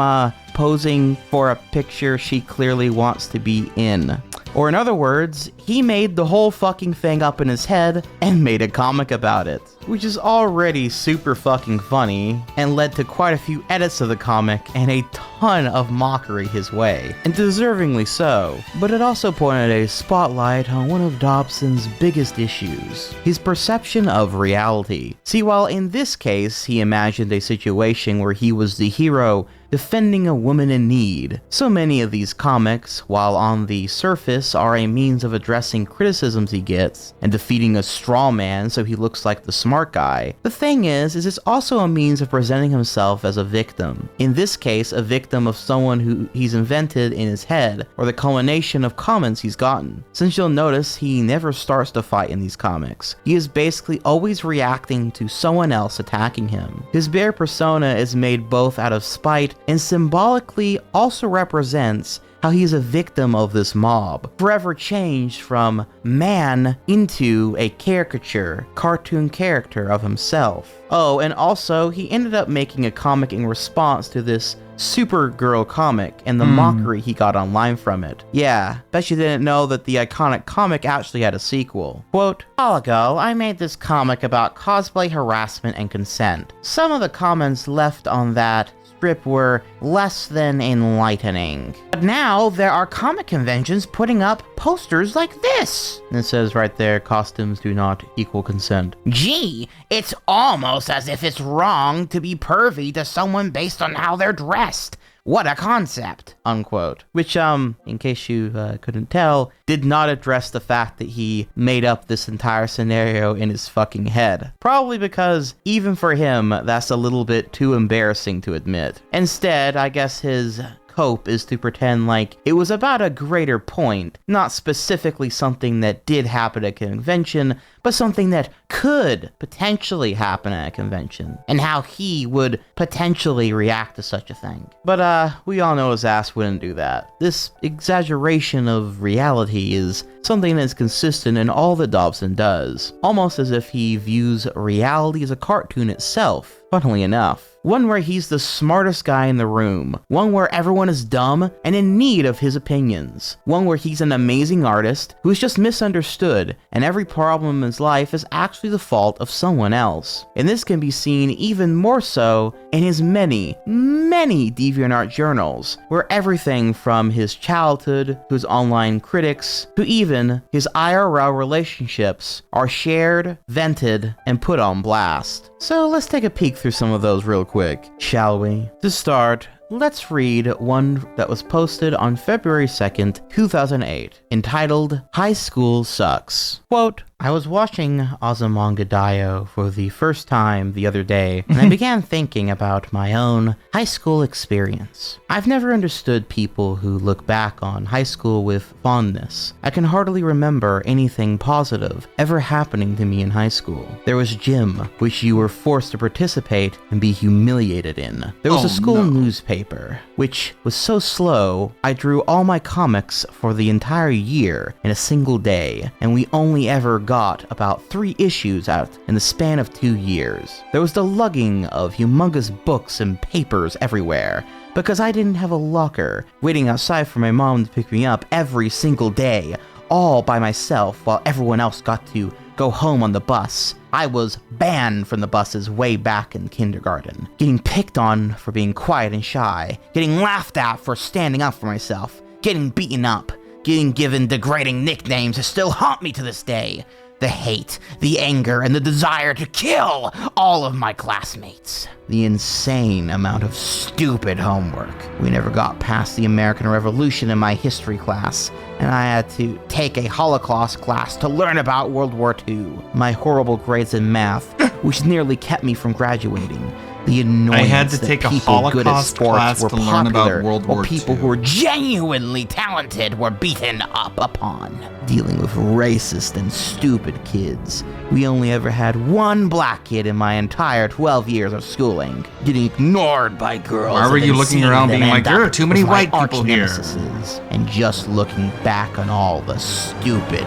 posing for a picture she clearly wants to be in. Or in other words, he made the whole fucking thing up in his head and made a comic about it, which is already super fucking funny and led to quite a few edits of the comic and a ton of mockery his way, and deservingly so. But it also pointed a spotlight on one of Dobson's biggest issues, his perception of reality. See, while in this case he imagined a situation where he was the hero defending a woman in need, so many of these comics, while on the surface are a means of addressing criticisms he gets and defeating a straw man so he looks like the smart guy, the thing is it's also a means of presenting himself as a victim. In this case, a victim of someone who he's invented in his head, or the culmination of comments he's gotten. Since you'll notice he never starts to fight in these comics, he is basically always reacting to someone else attacking him. His bare persona is made both out of spite and symbolically also represents how he's a victim of this mob, forever changed from man into a caricature, cartoon character of himself. Oh, and also, he ended up making a comic in response to this Supergirl comic and the mockery he got online from it. Yeah, bet you didn't know that the iconic comic actually had a sequel. Quote, "A while ago, I made this comic about cosplay harassment and consent. Some of the comments left on that strip were less than enlightening. But now there are comic conventions putting up posters like this." And it says right there, costumes do not equal consent. "Gee, it's almost as if it's wrong to be pervy to someone based on how they're dressed. What a concept," unquote. Which, in case you couldn't tell, did not address the fact that he made up this entire scenario in his fucking head. Probably because, even for him, that's a little bit too embarrassing to admit. Instead, I guess his cope is to pretend like it was about a greater point, not specifically something that did happen at a convention, but something that could potentially happen at a convention, and how he would potentially react to such a thing. But we all know his ass wouldn't do that. This exaggeration of reality is something that's consistent in all that Dobson does, almost as if he views reality as a cartoon itself, funnily enough. One where he's the smartest guy in the room. One where everyone is dumb and in need of his opinions. One where he's an amazing artist who is just misunderstood, and every problem in his life is actually the fault of someone else. And this can be seen even more so in his many DeviantArt journals, where everything from his childhood to his online critics to even his IRL relationships are shared, vented, and put on blast. So let's take a peek through some of those real quick, shall we? To start, let's read one that was posted on February 2nd, 2008, entitled "High School Sucks." Quote, "I was watching Ozymandias for the first time the other day, and I began thinking about my own high school experience. I've never understood people who look back on high school with fondness. I can hardly remember anything positive ever happening to me in high school. There was gym, which you were forced to participate and be humiliated in. There was a school newspaper, which was so slow, I drew all my comics for the entire year in a single day, and we only ever got about 3 issues out in the span of 2 years. There was the lugging of humongous books and papers everywhere, because I didn't have a locker, waiting outside for my mom to pick me up every single day, all by myself while everyone else got to go home on the bus. I was banned from the buses way back in kindergarten, getting picked on for being quiet and shy, getting laughed at for standing up for myself, getting beaten up, getting given degrading nicknames that still haunt me to this day. The hate, the anger, and the desire to kill all of my classmates. The insane amount of stupid homework. We never got past the American Revolution in my history class, and I had to take a Holocaust class to learn about World War II. My horrible grades in math, which nearly kept me from graduating. The annoyance I had to that take a people good at Holocaust sports class were to learn about popular, World War while people II. who were genuinely talented were beaten up upon. Dealing with racist and stupid kids. We only ever had one black kid in my entire 12 years of schooling, getting ignored by girls. Why were and you then looking seeing around them being end like, there up are too many with my white people here? arch-nemesises, and just looking back on all the stupid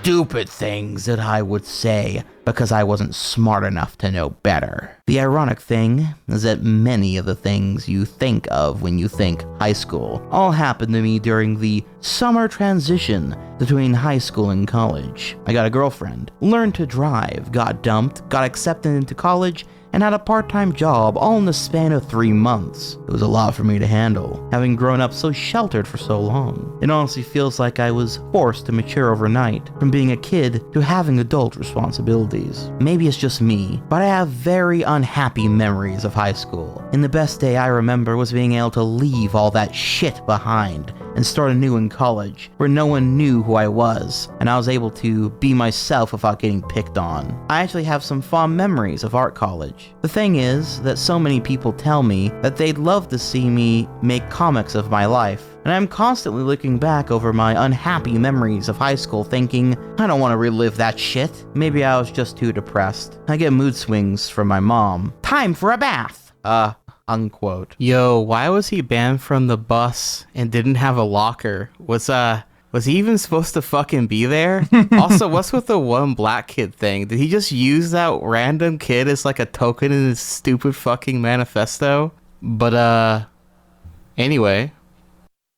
stupid things that I would say because I wasn't smart enough to know better. The ironic thing is that many of the things you think of when you think high school all happened to me during the summer transition between high school and college. I got a girlfriend, learned to drive, got dumped, got accepted into college, and had a part-time job all in the span of 3 months. It was a lot for me to handle, having grown up so sheltered for so long. It honestly feels like I was forced to mature overnight, from being a kid to having adult responsibilities. Maybe it's just me, but I have very unhappy memories of high school. And the best day I remember was being able to leave all that shit behind and start anew in college, where no one knew who I was, and I was able to be myself without getting picked on. I actually have some fond memories of art college. The thing is that so many people tell me that they'd love to see me make comics of my life, and I'm constantly looking back over my unhappy memories of high school thinking, I don't want to relive that shit. Maybe I was just too depressed. I get mood swings from my mom. Time for a bath! Unquote. Yo, why was he banned from the bus and didn't have a locker? Was he even supposed to fucking be there? Also, what's with the one black kid thing? Did he just use that random kid as like a token in his stupid fucking manifesto? But, anyway.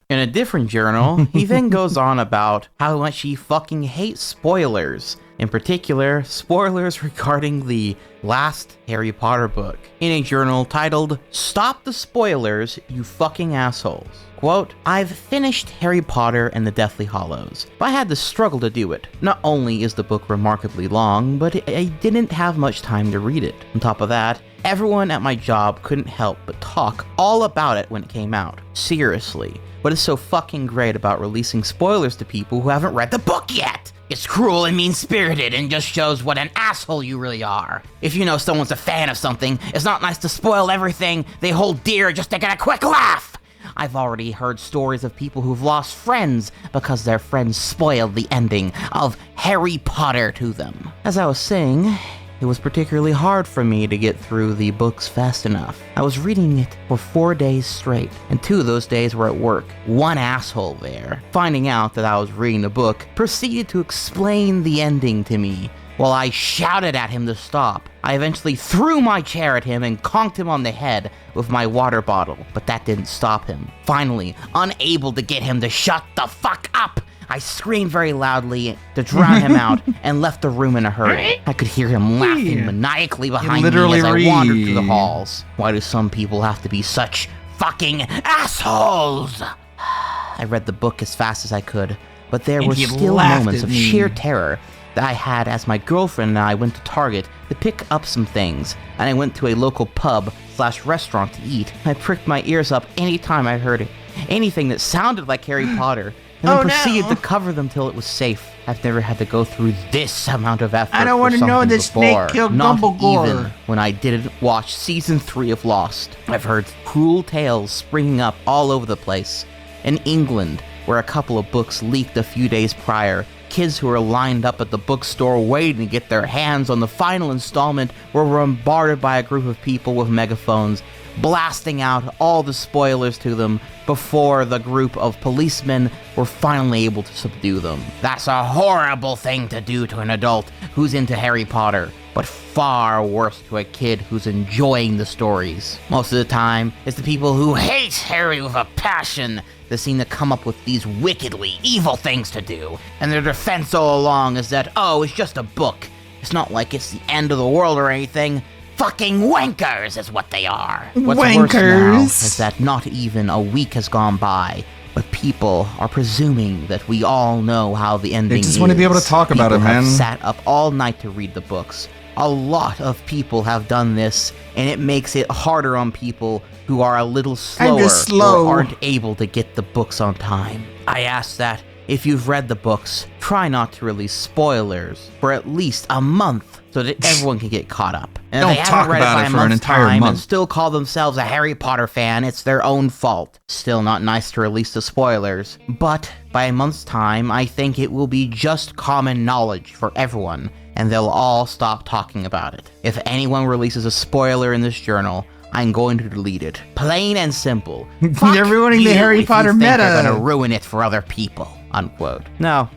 In a different journal, he then goes on about how much he fucking hates spoilers. In particular, spoilers regarding the last Harry Potter book. In a journal titled, Stop the Spoilers, You Fucking Assholes. Quote, I've finished Harry Potter and the Deathly Hallows, but I had to struggle to do it. Not only is the book remarkably long, but I didn't have much time to read it. On top of that, everyone at my job couldn't help but talk all about it when it came out. Seriously. What is so fucking great about releasing spoilers to people who haven't read the book yet? It's cruel and mean-spirited and just shows what an asshole you really are. If you know someone's a fan of something, it's not nice to spoil everything they hold dear just to get a quick laugh. I've already heard stories of people who've lost friends because their friends spoiled the ending of Harry Potter to them. As I was saying, it was particularly hard for me to get through the books fast enough. I was reading it for 4 days straight, and 2 of those days were at work. One asshole there, finding out that I was reading the book, proceeded to explain the ending to me, while I shouted at him to stop. I eventually threw my chair at him and conked him on the head with my water bottle, but that didn't stop him. Finally, unable to get him to shut the fuck up, I screamed very loudly to drown him out and left the room in a hurry. I could hear him laughing maniacally behind me as I wandered through the halls. Why do some people have to be such fucking assholes? I read the book as fast as I could, but there were still moments of sheer terror that I had as my girlfriend and I went to Target to pick up some things, and I went to a local pub/restaurant to eat. I pricked my ears up anytime I heard anything that sounded like Harry Potter, and then proceeded to cover them till it was safe. I've never had to go through this amount of effort. I don't want to know the snake killed Dumbledore. Even when I didn't watch season 3 of Lost. I've heard cruel tales springing up all over the place. In England, where a couple of books leaked a few days prior, kids who were lined up at the bookstore waiting to get their hands on the final installment were bombarded by a group of people with megaphones, blasting out all the spoilers to them before the group of policemen were finally able to subdue them. That's a horrible thing to do to an adult who's into Harry Potter, but far worse to a kid who's enjoying the stories. Most of the time, it's the people who hate Harry with a passion that seem to come up with these wickedly evil things to do, and their defense all along is that, oh, it's just a book. It's not like it's the end of the world or anything. Fucking wankers is what they are. What's worse now is that not even a week has gone by, but people are presuming that we all know how the ending is. They just want to be able to talk about it, man. People have sat up all night to read the books. A lot of people have done this, and it makes it harder on people who are a little slower or aren't able to get the books on time. I ask that if you've read the books, try not to release spoilers for at least a month so that everyone can get caught up. And if they haven't read it by a month's time and still call themselves a Harry Potter fan, it's their own fault. Still not nice to release the spoilers, but by a month's time, I think it will be just common knowledge for everyone, and they'll all stop talking about it. If anyone releases a spoiler in this journal, I'm going to delete it. Plain and simple. They're ruining the Harry Potter meta. They're gonna ruin it for other people. unquote. Now,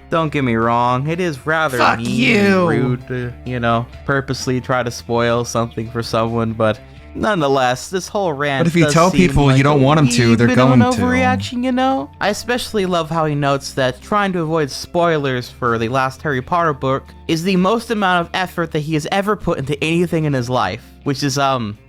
don't get me wrong, it is rather Fuck mean you. and rude to, purposely try to spoil something for someone, but nonetheless, this whole rant. But if you does tell seem people like you don't a want them to, wee they're bit of going an to. overreaction, I especially love how he notes that trying to avoid spoilers for the last Harry Potter book is the most amount of effort that he has ever put into anything in his life. Which is,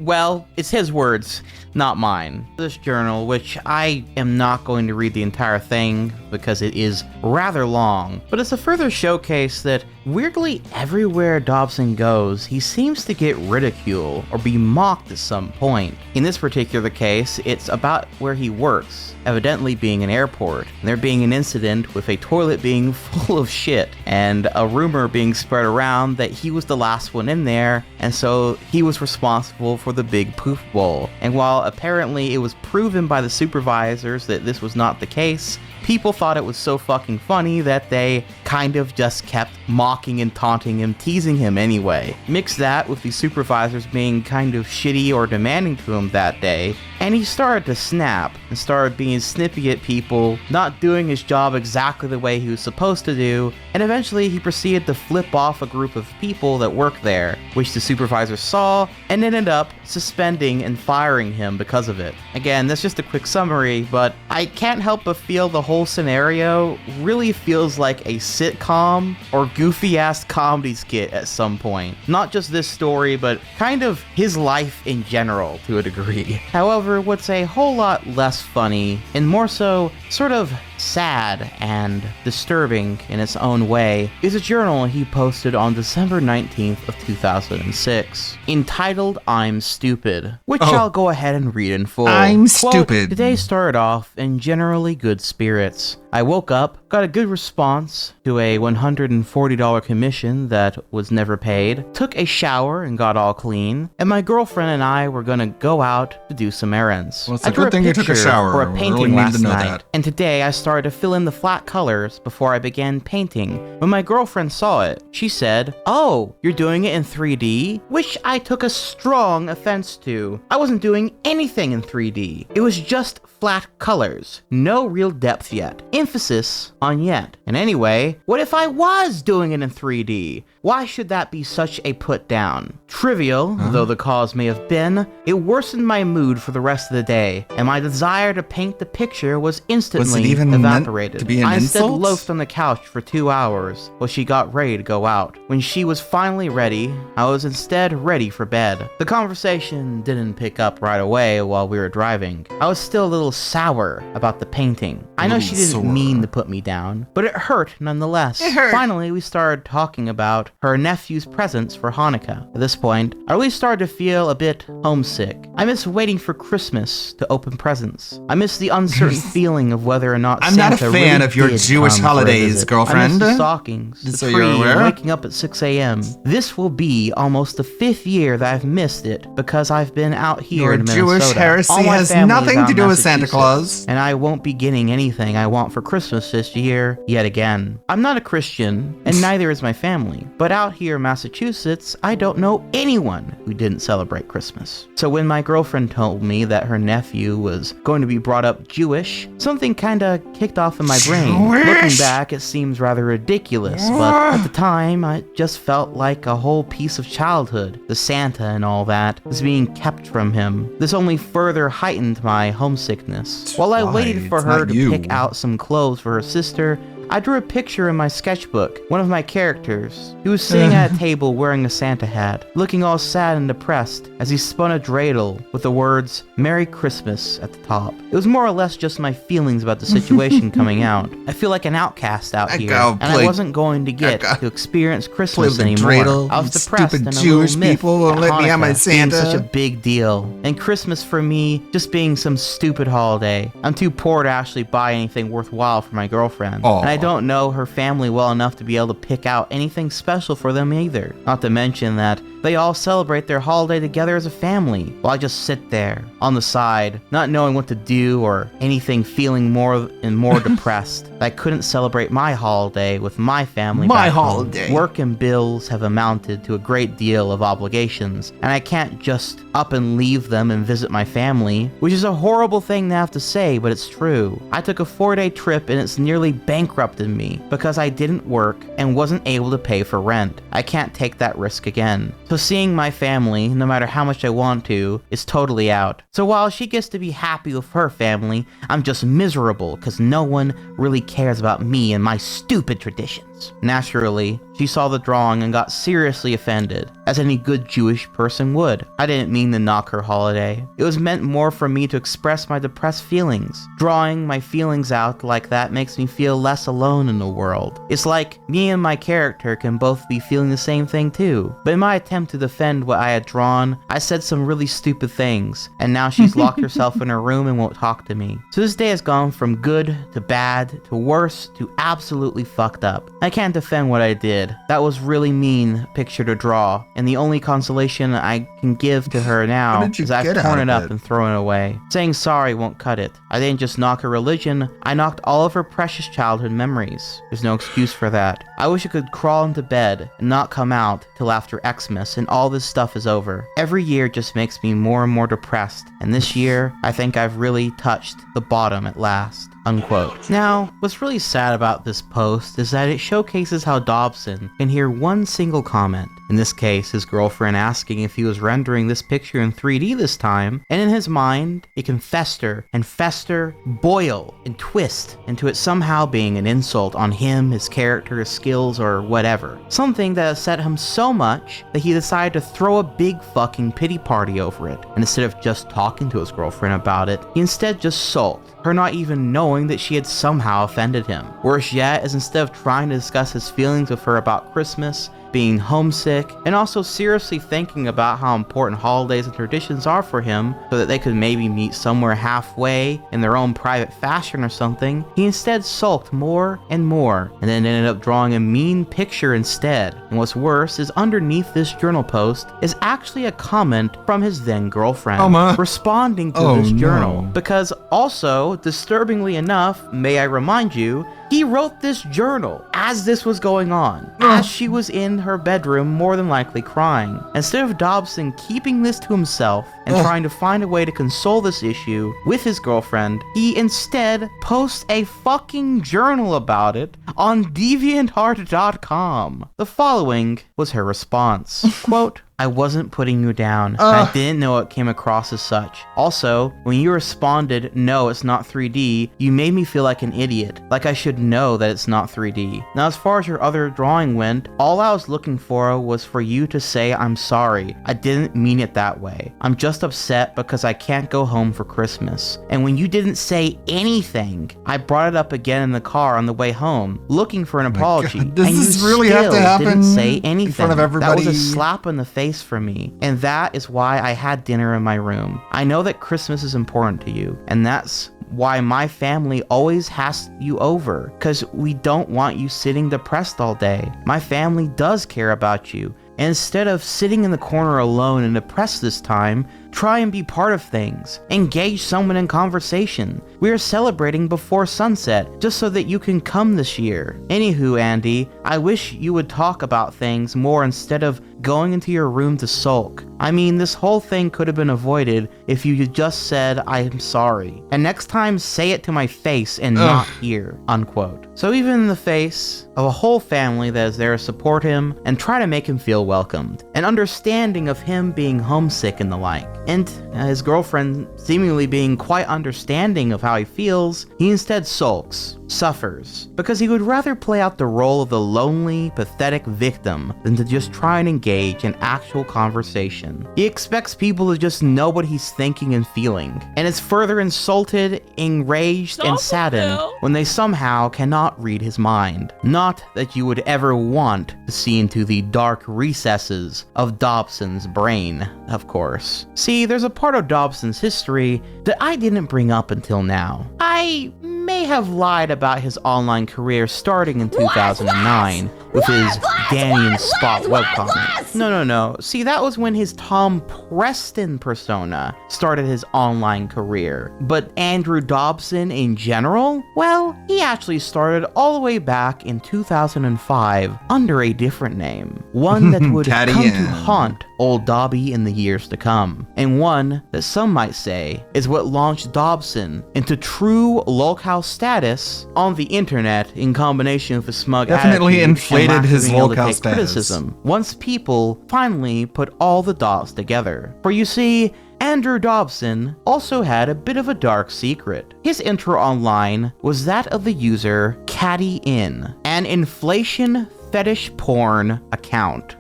well, it's his words, not mine. This journal, which I am not going to read the entire thing because it is rather long, but it's a further showcase that weirdly everywhere Dobson goes, he seems to get ridicule or be mocked at some point. In this particular case, it's about where he works, evidently being an airport, and there being an incident with a toilet being full of shit, and a rumor being spread around that he was the last one in there, and so he was responsible for the big poof bowl. And while apparently it was proven by the supervisors that this was not the case, people thought it was so fucking funny that they kind of just kept mocking and taunting him, teasing him anyway. Mix that with the supervisors being kind of shitty or demanding to him that day, and he started to snap and started being snippy at people, not doing his job exactly the way he was supposed to do, and eventually he proceeded to flip off a group of people that work there, which the supervisor saw and ended up suspending and firing him because of it. Again, that's just a quick summary, but I can't help but feel the whole scenario really feels like a sitcom or goofy ass comedy skit at some point. Not just this story, but kind of his life in general to a degree. However, what's a whole lot less funny and more so sort of sad and disturbing in its own way is a journal he posted on December 19th of 2006 entitled I'm Stupid, which I'll go ahead and read in full. I'm Quote, stupid. Today started off in generally good spirits. I woke up, got a good response to a $140 commission that was never paid, took a shower and got all clean, and my girlfriend and I were gonna go out to do some errands. Well, it's I a drew good thing you took a picture shower. for a We painting really needed last to know night, that. and today I started to fill in the flat colors before I began painting. When my girlfriend saw it, she said, "Oh, you're doing it in 3D?" Which I took a strong offense to. I wasn't doing anything in 3D. It was just flat colors. No real depth yet. Emphasis on yet. And anyway, what if I was doing it in 3D? Why should that be such a put down? Trivial, though the cause may have been, it worsened my mood for the rest of the day, and my desire to paint the picture was instantly even evaporated. meant to be an I instead insult? loafed on the couch for 2 hours while she got ready to go out. When she was finally ready, I was instead ready for bed. The conversation didn't pick up right away while we were driving. I was still a little sour about the painting. I know she didn't mean to put me down, but it hurt nonetheless. It hurt. Finally, we started talking about her nephew's presents for Hanukkah. At this point, I really started to feel a bit homesick. I miss waiting for Christmas to open presents. I miss the uncertain feeling of whether or not I'm Santa not a fan really of your did Jewish come for a holidays, visit. girlfriend. I miss the stockings, the So tree, you're aware? and waking up at 6 a.m. This will be almost the 5th year that I've missed it because I've been out here Your in Minnesota. Jewish heresy All my has family is nothing out to in do with Santa Massachusetts, Claus. and I won't be getting anything I want for Christmas this year yet again. I'm not a Christian, and neither is my family, but out here in Massachusetts, I don't know anyone who didn't celebrate Christmas. So when my girlfriend told me that her nephew was going to be brought up Jewish, something kinda kicked off in my brain. Looking back, it seems rather ridiculous, but at the time, I just felt like a whole piece of childhood, the Santa and all that, was being kept from him. This only further heightened my homesickness. While I waited for It's her not to you. pick out some clothes for her sister, I drew a picture in my sketchbook, one of my characters. He was sitting at a table wearing a Santa hat, looking all sad and depressed as he spun a dreidel with the words, "Merry Christmas" at the top. It was more or less just my feelings about the situation coming out. I feel like an outcast out here, and I wasn't going to get to experience Christmas play with the anymore. dreidel. I was You depressed stupid and a Jewish little miffed people won't at let me have my Hanukkah being Santa. such a big deal, and Christmas for me just being some stupid holiday. I'm too poor to actually buy anything worthwhile for my girlfriend, Aw. and I don't know her family well enough to be able to pick out anything special for them either. Not to mention that They all celebrate their holiday together as a family, while I just sit there, on the side, not knowing what to do or anything, feeling more and more depressed. I couldn't celebrate my holiday with my family My back home. holiday. Work and bills have amounted to a great deal of obligations, and I can't just up and leave them and visit my family, which is a horrible thing to have to say, but it's true. I took a 4-day trip and it's nearly bankrupted me because I didn't work and wasn't able to pay for rent. I can't take that risk again. So seeing my family, no matter how much I want to, is totally out. So while she gets to be happy with her family, I'm just miserable because no one really cares about me and my stupid traditions. Naturally, she saw the drawing and got seriously offended, as any good Jewish person would. I didn't mean to knock her holiday. It was meant more for me to express my depressed feelings. Drawing my feelings out like that makes me feel less alone in the world. It's like me and my character can both be feeling the same thing too. But in my attempt to defend what I had drawn, I said some really stupid things, and now she's locked herself in her room and won't talk to me. So this day has gone from good to bad to worse to absolutely fucked up. I can't defend what I did. That was really mean picture to draw, and the only consolation I can give to her now is I've torn it up and thrown it away. Saying sorry won't cut it. I didn't just knock her religion, I knocked all of her precious childhood memories. There's no excuse for that. I wish I could crawl into bed and not come out till after Xmas and all this stuff is over. Every year just makes me more and more depressed, and this year, I think I've really touched the bottom at last. Unquote. Now, what's really sad about this post is that it showcases how Dobson can hear one single comment, in this case his girlfriend asking if he was rendering this picture in 3D this time, and in his mind it can fester and fester, boil and twist into it somehow being an insult on him, his character, his skills, or whatever. Something that upset him so much that he decided to throw a big fucking pity party over it, and instead of just talking to his girlfriend about it, he instead just sulked, her not even knowing that she had somehow offended him. Worse yet is instead of trying to discuss his feelings with her about Christmas, being homesick, and also seriously thinking about how important holidays and traditions are for him so that they could maybe meet somewhere halfway in their own private fashion or something, he instead sulked more and more, and then ended up drawing a mean picture instead. And what's worse is underneath this journal post is actually a comment from his then girlfriend responding to this journal. Because also, disturbingly enough, may I remind you, he wrote this journal as this was going on, as she was in her bedroom more than likely crying. Instead of Dobson keeping this to himself and trying to find a way to console this issue with his girlfriend, he instead posts a fucking journal about it on DeviantArt.com. The following was her response. Quote, I wasn't putting you down, and I didn't know it came across as such. Also, when you responded, no, it's not 3D, you made me feel like an idiot, like I should know that it's not 3D. Now, as far as your other drawing went, all I was looking for was for you to say I'm sorry. I didn't mean it that way. I'm just upset because I can't go home for Christmas. And when you didn't say anything, I brought it up again in the car on the way home, looking for an apology. God, does and this you really have to happen didn't say anything. in front of everybody? That was a slap in the face for me, and that is why I had dinner in my room. I know that Christmas is important to you, and that's why my family always has you over, because we don't want you sitting depressed all day. My family does care about you, and instead of sitting in the corner alone and depressed this time, try and be part of things. Engage someone in conversation. We are celebrating before sunset, just so that you can come this year. Anywho, Andy, I wish you would talk about things more instead of going into your room to sulk. I mean, this whole thing could have been avoided if you had just said, I am sorry. And next time, say it to my face and not here, unquote. So even in the face of a whole family that is there to support him and try to make him feel welcomed, and understanding of him being homesick and the like, and his girlfriend seemingly being quite understanding of how he feels, he instead sulks, suffers, because he would rather play out the role of the lonely, pathetic victim than to just try and engage in actual conversation. He expects people to just know what he's thinking and feeling, and is further insulted, enraged, and saddened when they somehow cannot read his mind. Not that you would ever want to see into the dark recesses of Dobson's brain, of course. See, there's a part of Dobson's history that I didn't bring up until now. I may have lied about his online career starting in 2009 with his Danny and Spot webcomic. No. See, that was when his Tom Preston persona started his online career. But Andrew Dobson in general? Well, he actually started all the way back in 2005 under a different name. One that would come to haunt old Dobby in the years to come. And one that some might say is what launched Dobson into true lolcow status on the internet in combination with a smug Definitely attitude inflated and lack of his being able to lolcow take status. criticism once people finally put all the dots together. For you see, Andrew Dobson also had a bit of a dark secret. His intro online was that of the user Caddy In, an inflation fetish porn account.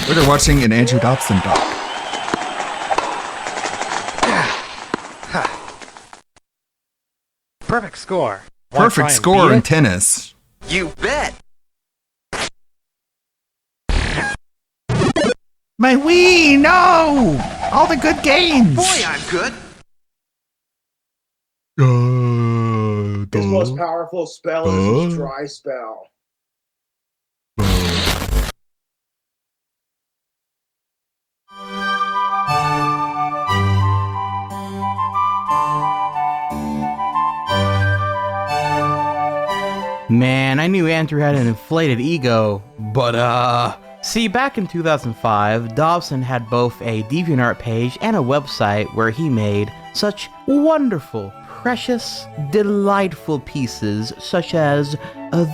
We're watching an Andrew Dobson doc. Perfect score. Wanna try Perfect and score beat in it? tennis. You bet. My Wii, no! All the good games! Boy, I'm good. His most powerful spell is his dry spell. Man, I knew Andrew had an inflated ego, but see, back in 2005, Dobson had both a DeviantArt page and a website where he made such wonderful, precious, delightful pieces such as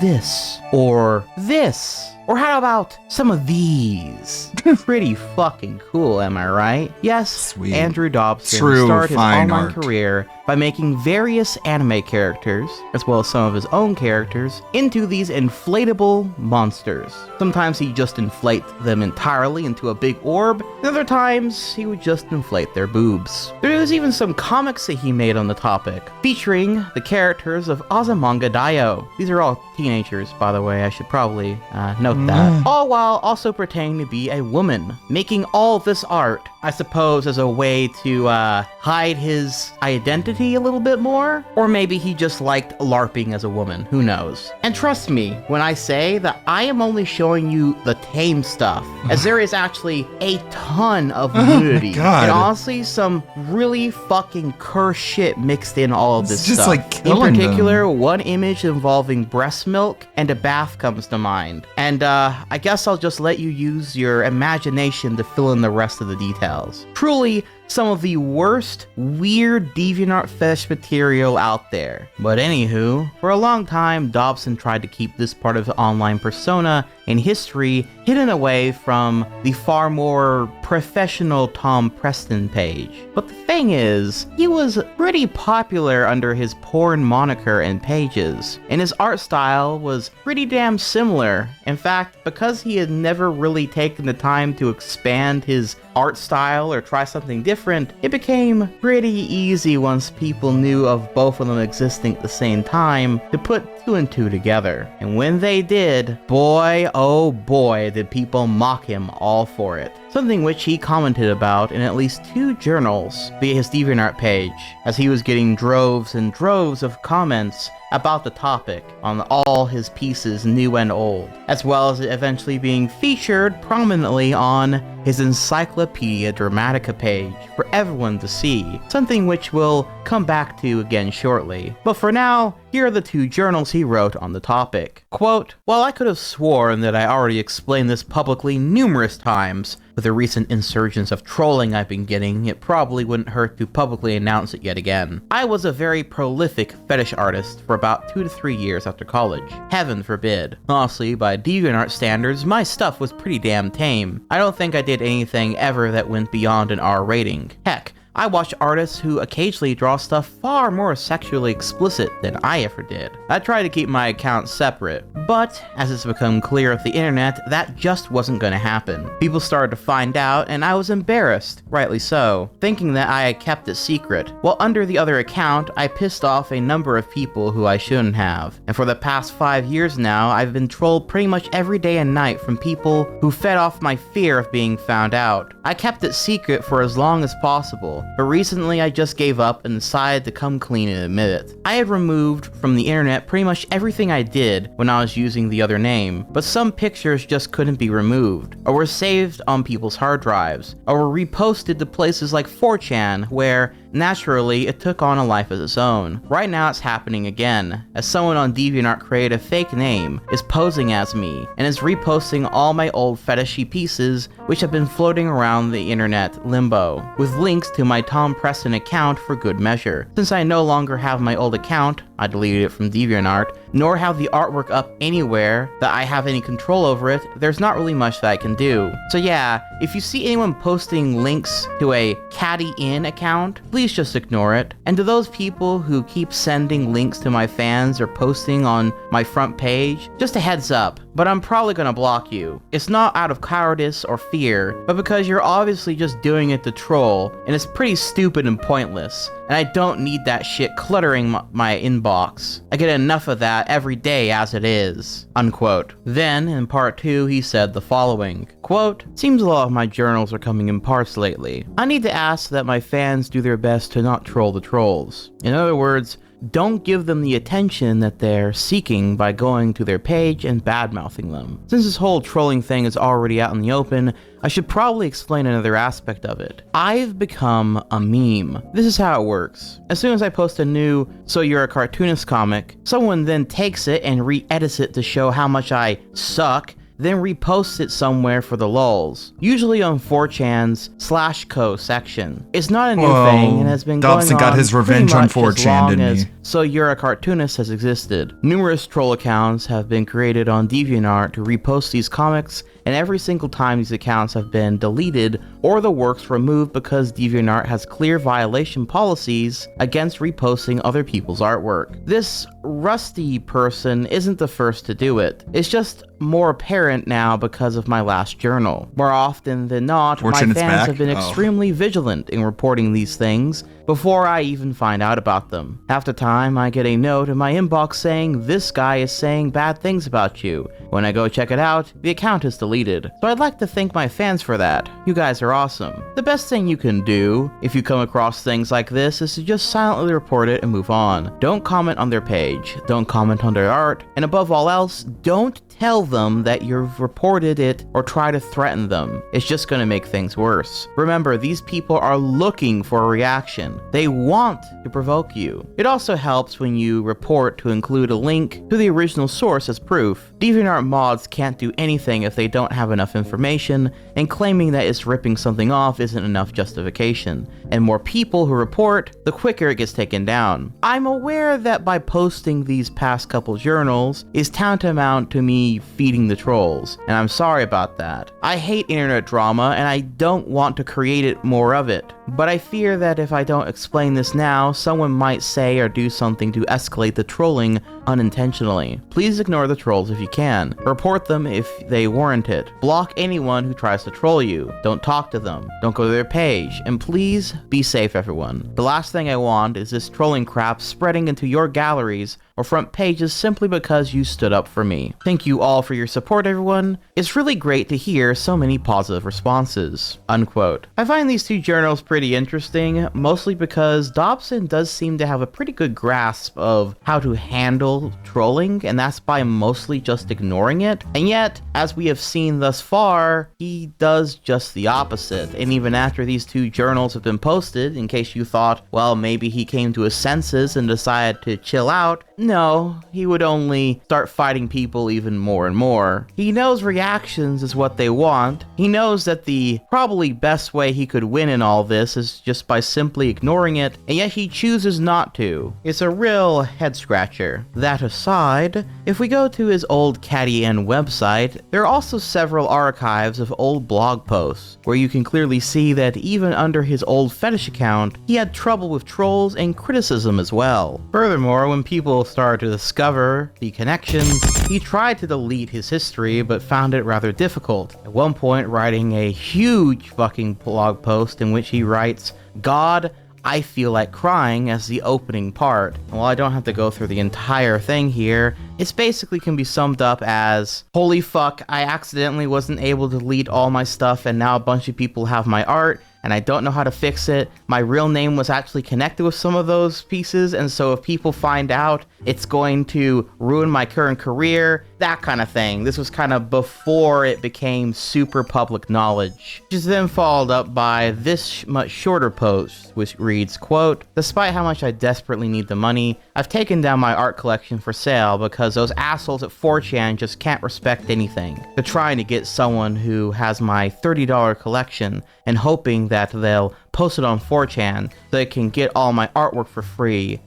this, or this, or how about some of these? Pretty fucking cool, am I right? Yes, Sweet. Andrew Dobson True started his fine online art. career by making various anime characters, as well as some of his own characters, into these inflatable monsters. Sometimes he'd just inflate them entirely into a big orb, and other times he would just inflate their boobs. There was even some comics that he made on the topic, featuring the characters of Azumanga Daioh. These are all teenagers, by the way, I should probably note that. All while also pretending to be a woman, making all this art, I suppose, as a way to hide his identity a little bit more, or maybe he just liked LARPing as a woman, who knows. And trust me when I say that I am only showing you the tame stuff, as there is actually a ton of nudity, God. and honestly some really fucking curse shit mixed in all of this It's just stuff. like In killing particular, one image involving breast milk and a bath comes to mind, and I guess I'll just let you use your imagination to fill in the rest of the details. Truly, some of the worst, weird DeviantArt fetish material out there. But anywho, for a long time, Dobson tried to keep this part of his online persona in history hidden away from the far more professional Tom Preston page. But the thing is, he was pretty popular under his porn moniker and pages, and his art style was pretty damn similar. In fact, because he had never really taken the time to expand his art style or try something different, it became pretty easy once people knew of both of them existing at the same time to put two and two together. And when they did, boy oh boy did people mock him all for it. Something which he commented about in at least 2 journals via his DeviantArt page, as he was getting droves and droves of comments about the topic on all his pieces, new and old, as well as it eventually being featured prominently on his Encyclopedia Dramatica page for everyone to see, something which we'll come back to again shortly. But for now, here are the 2 journals he wrote on the topic. Quote, "While I could have sworn that I already explained this publicly numerous times, with the recent insurgence of trolling I've been getting, it probably wouldn't hurt to publicly announce it yet again. I was a very prolific fetish artist for about 2 to 3 years after college. Heaven forbid. Honestly, by DeviantArt standards, my stuff was pretty damn tame. I don't think I did anything ever that went beyond an R rating. Heck, I watch artists who occasionally draw stuff far more sexually explicit than I ever did. I try to keep my account separate, but as it's become clear with the internet, that just wasn't gonna happen. People started to find out, and I was embarrassed, rightly so, thinking that I had kept it secret. While under the other account, I pissed off a number of people who I shouldn't have. And for the past 5 years now, I've been trolled pretty much every day and night from people who fed off my fear of being found out. I kept it secret for as long as possible, while, but recently I just gave up and decided to come clean and admit it. I had removed from the internet pretty much everything I did when I was using the other name, but some pictures just couldn't be removed, or were saved on people's hard drives, or were reposted to places like 4chan, where naturally, it took on a life of its own. Right now it's happening again, as someone on DeviantArt created a fake name, is posing as me, and is reposting all my old fetishy pieces which have been floating around the internet limbo, with links to my Tom Preston account for good measure. Since I no longer have my old account, I deleted it from DeviantArt, nor have the artwork up anywhere that I have any control over it, there's not really much that I can do. So yeah, if you see anyone posting links to a Caddy In account, please just ignore it. And to those people who keep sending links to my fans or posting on my front page, just a heads up, but I'm probably gonna block you. It's not out of cowardice or fear, but because you're obviously just doing it to troll, and it's pretty stupid and pointless, and I don't need that shit cluttering my inbox. I get enough of that every day as it is." Unquote. Then, in part 2, he said the following, quote, "Seems a lot of my journals are coming in parts lately. I need to ask that my fans do their best to not troll the trolls. In other words, don't give them the attention that they're seeking by going to their page and badmouthing them. Since this whole trolling thing is already out in the open, I should probably explain another aspect of it. I've become a meme. This is how it works. As soon as I post a new "So You're a Cartoonist" comic, someone then takes it and re-edits it to show how much I suck, then reposts it somewhere for the lulz, usually on 4chan's /co section. It's not a new thing and has been Dobson going on got his revenge on 4chan, didn't he? So You're a Cartoonist has existed. Numerous troll accounts have been created on DeviantArt to repost these comics, and every single time these accounts have been deleted or the works removed because DeviantArt has clear violation policies against reposting other people's artwork. This Rusty person isn't the first to do it. It's just more apparent now because of my last journal. More often than not, my fans have been extremely vigilant in reporting these things before I even find out about them. Half the time, I get a note in my inbox saying, "This guy is saying bad things about you." When I go check it out, the account is deleted. So I'd like to thank my fans for that. You guys are awesome. The best thing you can do if you come across things like this is to just silently report it and move on. Don't comment on their page, don't comment on their art, and above all else, don't tell them that you've reported it or try to threaten them. It's just gonna make things worse. Remember, these people are looking for a reaction. They want to provoke you. It also helps when you report to include a link to the original source as proof. DeviantArt mods can't do anything if they don't have enough information, and claiming that it's ripping something off isn't enough justification. And more people who report, the quicker it gets taken down. I'm aware that by posting these past couple journals is tantamount to me feeding the trolls, and I'm sorry about that. I hate internet drama and I don't want to create it more of it, but I fear that if I don't explain this now, someone might say or do something to escalate the trolling unintentionally. Please ignore the trolls if you can. Report them if they warrant it. Block anyone who tries to troll you. Don't talk to them. Don't go to their page. And please be safe, everyone. The last thing I want is this trolling crap spreading into your galleries or front pages simply because you stood up for me. Thank you all for your support, everyone. It's really great to hear so many positive responses." Unquote. I find these two journals pretty interesting, mostly because Dobson does seem to have a pretty good grasp of how to handle trolling, and that's by mostly just ignoring it. And yet, as we have seen thus far, he does just the opposite. And even after these two journals have been posted, in case you thought, well, maybe he came to his senses and decided to chill out, no, he would only start fighting people even more and more. He knows reactions is what they want. He knows that the probably best way he could win in all this is just by simply ignoring it, and yet he chooses not to. It's a real head scratcher. That aside, if we go to his old Caddy In website, there are also several archives of old blog posts, where you can clearly see that even under his old fetish account, he had trouble with trolls and criticism as well. Furthermore, when people started to discover the connections, he tried to delete his history but found it rather difficult. At one point, writing a huge fucking blog post in which he writes, "God, I feel like crying" as the opening part. And while I don't have to go through the entire thing here, it basically can be summed up as, "Holy fuck, I accidentally wasn't able to delete all my stuff and now a bunch of people have my art. and I don't know how to fix it. My real name was actually connected with some of those pieces, and so if people find out, it's going to ruin my current career, that kind of thing. This was kind of before it became super public knowledge. Which is then followed up by this much shorter post, which reads, quote, "Despite how much I desperately need the money, I've taken down my art collection for sale because those assholes at 4chan just can't respect anything. They're trying to get someone who has my $30 collection and hoping that they'll post it on 4chan so they can get all my artwork for free."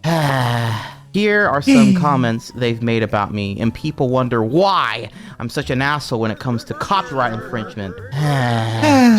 Here are some comments they've made about me, and people wonder why I'm such an asshole when it comes to copyright infringement.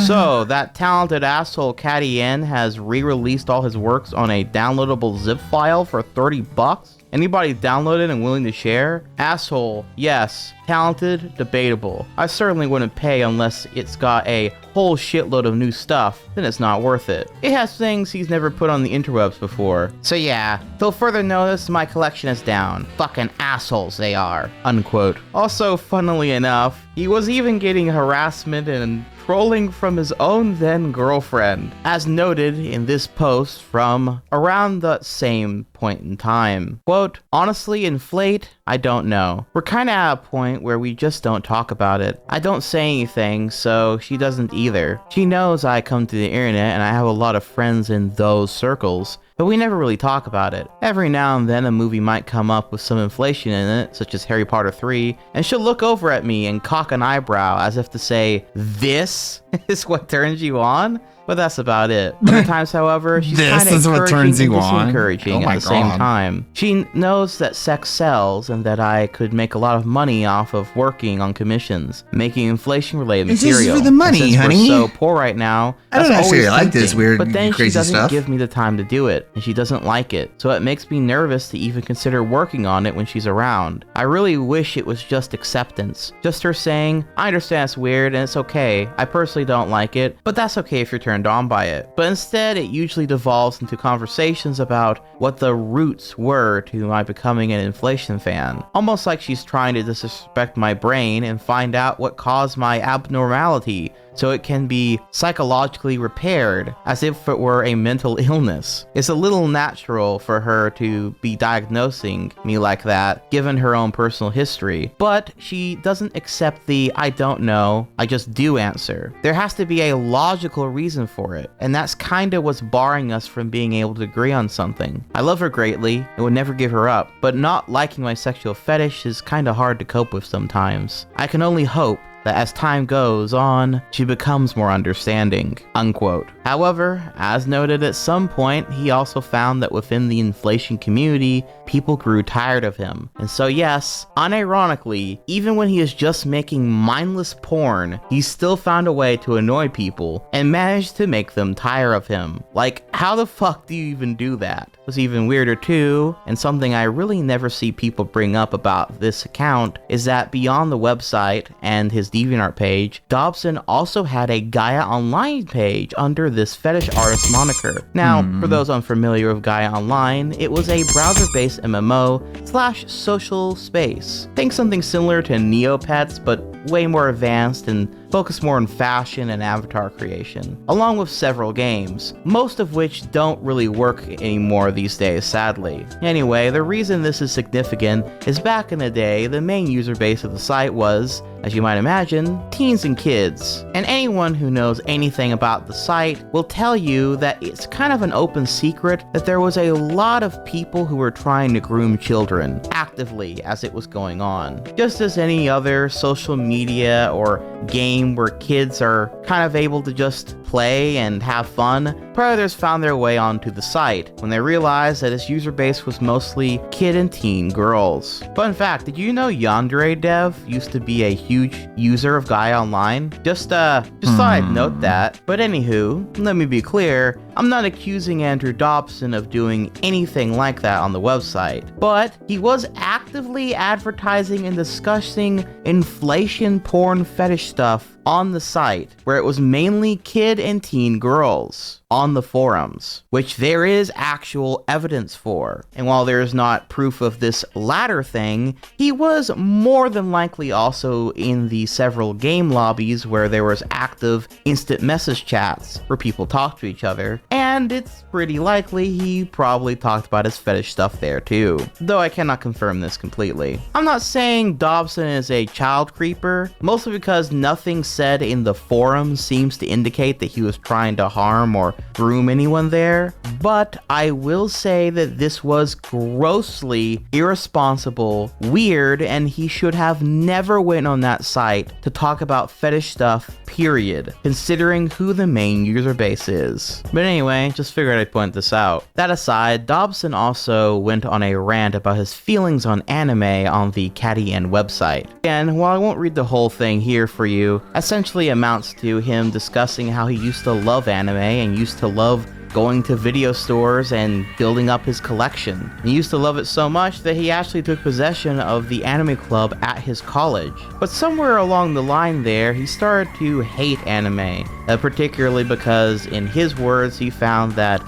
So, that talented asshole Caddy N has re-released all his works on a downloadable zip file for $30? Anybody downloaded and willing to share? Asshole, yes. Talented, debatable. I certainly wouldn't pay unless it's got a whole shitload of new stuff, then it's not worth it. It has things he's never put on the interwebs before. So yeah, till further notice, my collection is down. Fucking assholes they are. Unquote. Also, funnily enough, he was even getting harassment and trolling from his own then girlfriend, as noted in this post from around the same point in time. Quote, "Honestly, inflate? I don't know. We're kinda at a point where we just don't talk about it. I don't say anything, so she doesn't either. She knows I come to the internet and I have a lot of friends in those circles, but we never really talk about it. Every now and then a movie might come up with some inflation in it, such as Harry Potter 3, and she'll look over at me and cock an eyebrow as if to say, 'This is what turns you on?' But that's about it. Other times, however, she's kind of encouraging and disencouraging at the same time. She knows that sex sells and that I could make a lot of money off of working on commissions, making inflation-related material. It's just for the money, and since honey. we're so poor right now, I don't that's actually always like this tempting. weird, But then she crazy doesn't stuff. give me the time to do it, and she doesn't like it. So it makes me nervous to even consider working on it when she's around. I really wish it was just acceptance. Just her saying, I understand it's weird and it's okay. I personally don't like it, but that's okay if you're turned on by it. But instead, it usually devolves into conversations about what the roots were to my becoming an inflation fan. Almost like she's trying to disrespect my brain and find out what caused my abnormality so it can be psychologically repaired as if it were a mental illness. It's a little natural for her to be diagnosing me like that, given her own personal history, but she doesn't accept the I don't know, I just do answer. There has to be a logical reason for it, and that's kinda what's barring us from being able to agree on something. I love her greatly and would never give her up, but not liking my sexual fetish is kinda hard to cope with sometimes. I can only hope that as time goes on, she becomes more understanding." Unquote. However, as noted at some point, he also found that within the inflation community, people grew tired of him. And so yes, unironically, even when he is just making mindless porn, he still found a way to annoy people and managed to make them tire of him. Like, how the fuck do you even do that? What's even weirder too, and something I really never see people bring up about this account, is that beyond the website and his DeviantArt page, Dobson also had a Gaia Online page under this fetish artist moniker. Now, for those unfamiliar with Gaia Online, it was a browser-based MMO/social space. Think something similar to Neopets, but way more advanced and focus more on fashion and avatar creation, along with several games, most of which don't really work anymore these days, sadly. Anyway, the reason this is significant is back in the day, the main user base of the site was, as you might imagine, teens and kids. And anyone who knows anything about the site will tell you that it's kind of an open secret that there was a lot of people who were trying to groom children, actively as it was going on. Just as any other social media or game where kids are kind of able to just play and have fun, predators found their way onto the site when they realized that its user base was mostly kid and teen girls. Fun fact, did you know Yandere Dev used to be a huge user of Gaia Online? Just thought I'd note that. But anywho, let me be clear, I'm not accusing Andrew Dobson of doing anything like that on the website, but he was actively advertising and discussing inflation porn fetish stuff on the site where it was mainly kid and teen girls on the forums, which there is actual evidence for. And while there is not proof of this latter thing, he was more than likely also in the several game lobbies where there was active instant message chats where people talk to each other, and it's pretty likely he probably talked about his fetish stuff there too, though I cannot confirm this completely. I'm not saying Dobson is a child creeper, mostly because nothing said in the forum seems to indicate that he was trying to harm or groom anyone there, but I will say that this was grossly irresponsible, weird, and he should have never went on that site to talk about fetish stuff, period, considering who the main user base is. But anyway, just figured I'd point this out. That aside, Dobson also went on a rant about his feelings on anime on the Catty End website. And while I won't read the whole thing here for you, essentially amounts to him discussing how he used to love anime and used to love going to video stores and building up his collection. He used to love it so much that he actually took possession of the anime club at his college. But somewhere along the line there, he started to hate anime, particularly because, in his words, he found that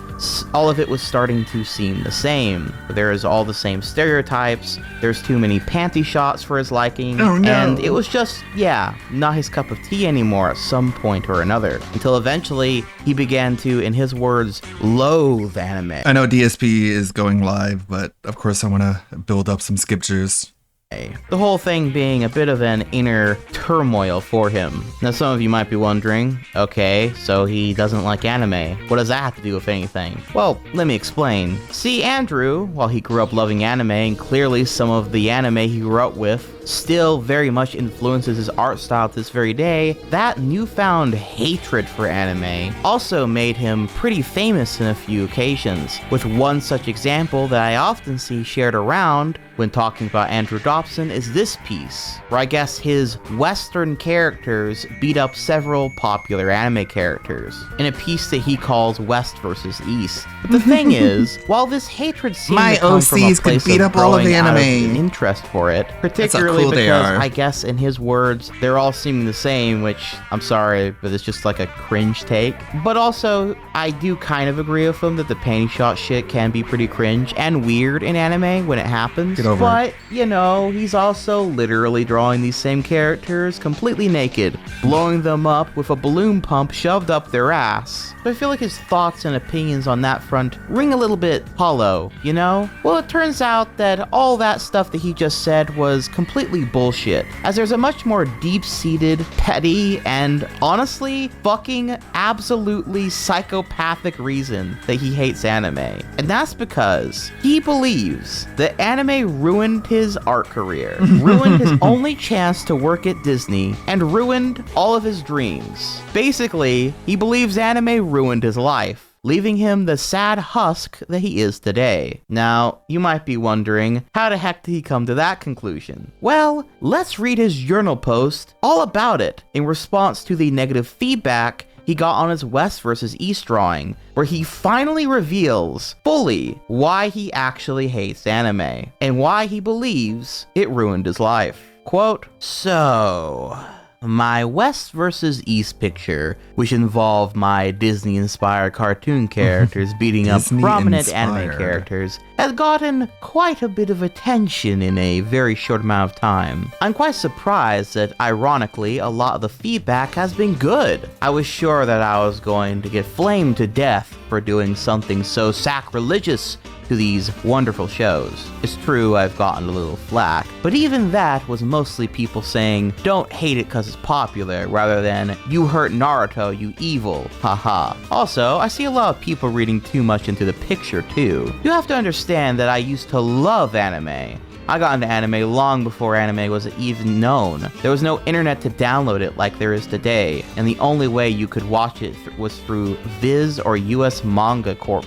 all of it was starting to seem the same. There is all the same stereotypes, there's too many panty shots for his liking, and it was just, not his cup of tea anymore at some point or another, until eventually he began to, in his words, loathe anime. I know DSP is going live, but of course I want to build up some scriptures. The whole thing being a bit of an inner turmoil for him. Now some of you might be wondering, okay, so he doesn't like anime. What does that have to do with anything? Well, let me explain. See, Andrew, while he grew up loving anime, and clearly some of the anime he grew up with still very much influences his art style to this very day, that newfound hatred for anime also made him pretty famous in a few occasions, with one such example that I often see shared around when talking about Andrew Dobson is this piece, where I guess his Western characters beat up several popular anime characters, in a piece that he calls West versus East. But the thing is, while this hatred seems to come from a place beat of up all of growing out of anime. an interest for it, particularly cool they because are. I guess in his words, they're all seeming the same, which I'm sorry, but it's just like a cringe take. But also, I do kind of agree with him that the panty shot shit can be pretty cringe and weird in anime when it happens. Get over But, you know, he's also literally drawing these same characters completely naked, blowing them up with a balloon pump shoved up their ass. So I feel like his thoughts and opinions on that front ring a little bit hollow, you know? Well, it turns out that all that stuff that he just said was completely bullshit, as there's a much more deep-seated, petty, and honestly, fucking absolutely psychopathic reason that he hates anime. And that's because he believes that anime ruined his art career, ruined his only chance to work at Disney, and ruined all of his dreams. Basically, he believes anime ruined his life, leaving him the sad husk that he is today. Now, you might be wondering, how the heck did he come to that conclusion? Well, let's read his journal post all about it in response to the negative feedback he got on his West versus East drawing, where he finally reveals fully why he actually hates anime and why he believes it ruined his life. Quote, "So, my West versus East picture, which involved my Disney-inspired cartoon characters beating up prominent anime characters, has gotten quite a bit of attention in a very short amount of time. I'm quite surprised that, ironically, a lot of the feedback has been good. I was sure that I was going to get flamed to death for doing something so sacrilegious to these wonderful shows. It's true, I've gotten a little flack, but even that was mostly people saying, don't hate it because it's popular, rather than, you hurt Naruto, you evil, haha. Also, I see a lot of people reading too much into the picture too. You have to understand that I used to love anime. I got into anime long before anime was even known. There was no internet to download it like there is today, and the only way you could watch it was through Viz or US Manga Corps.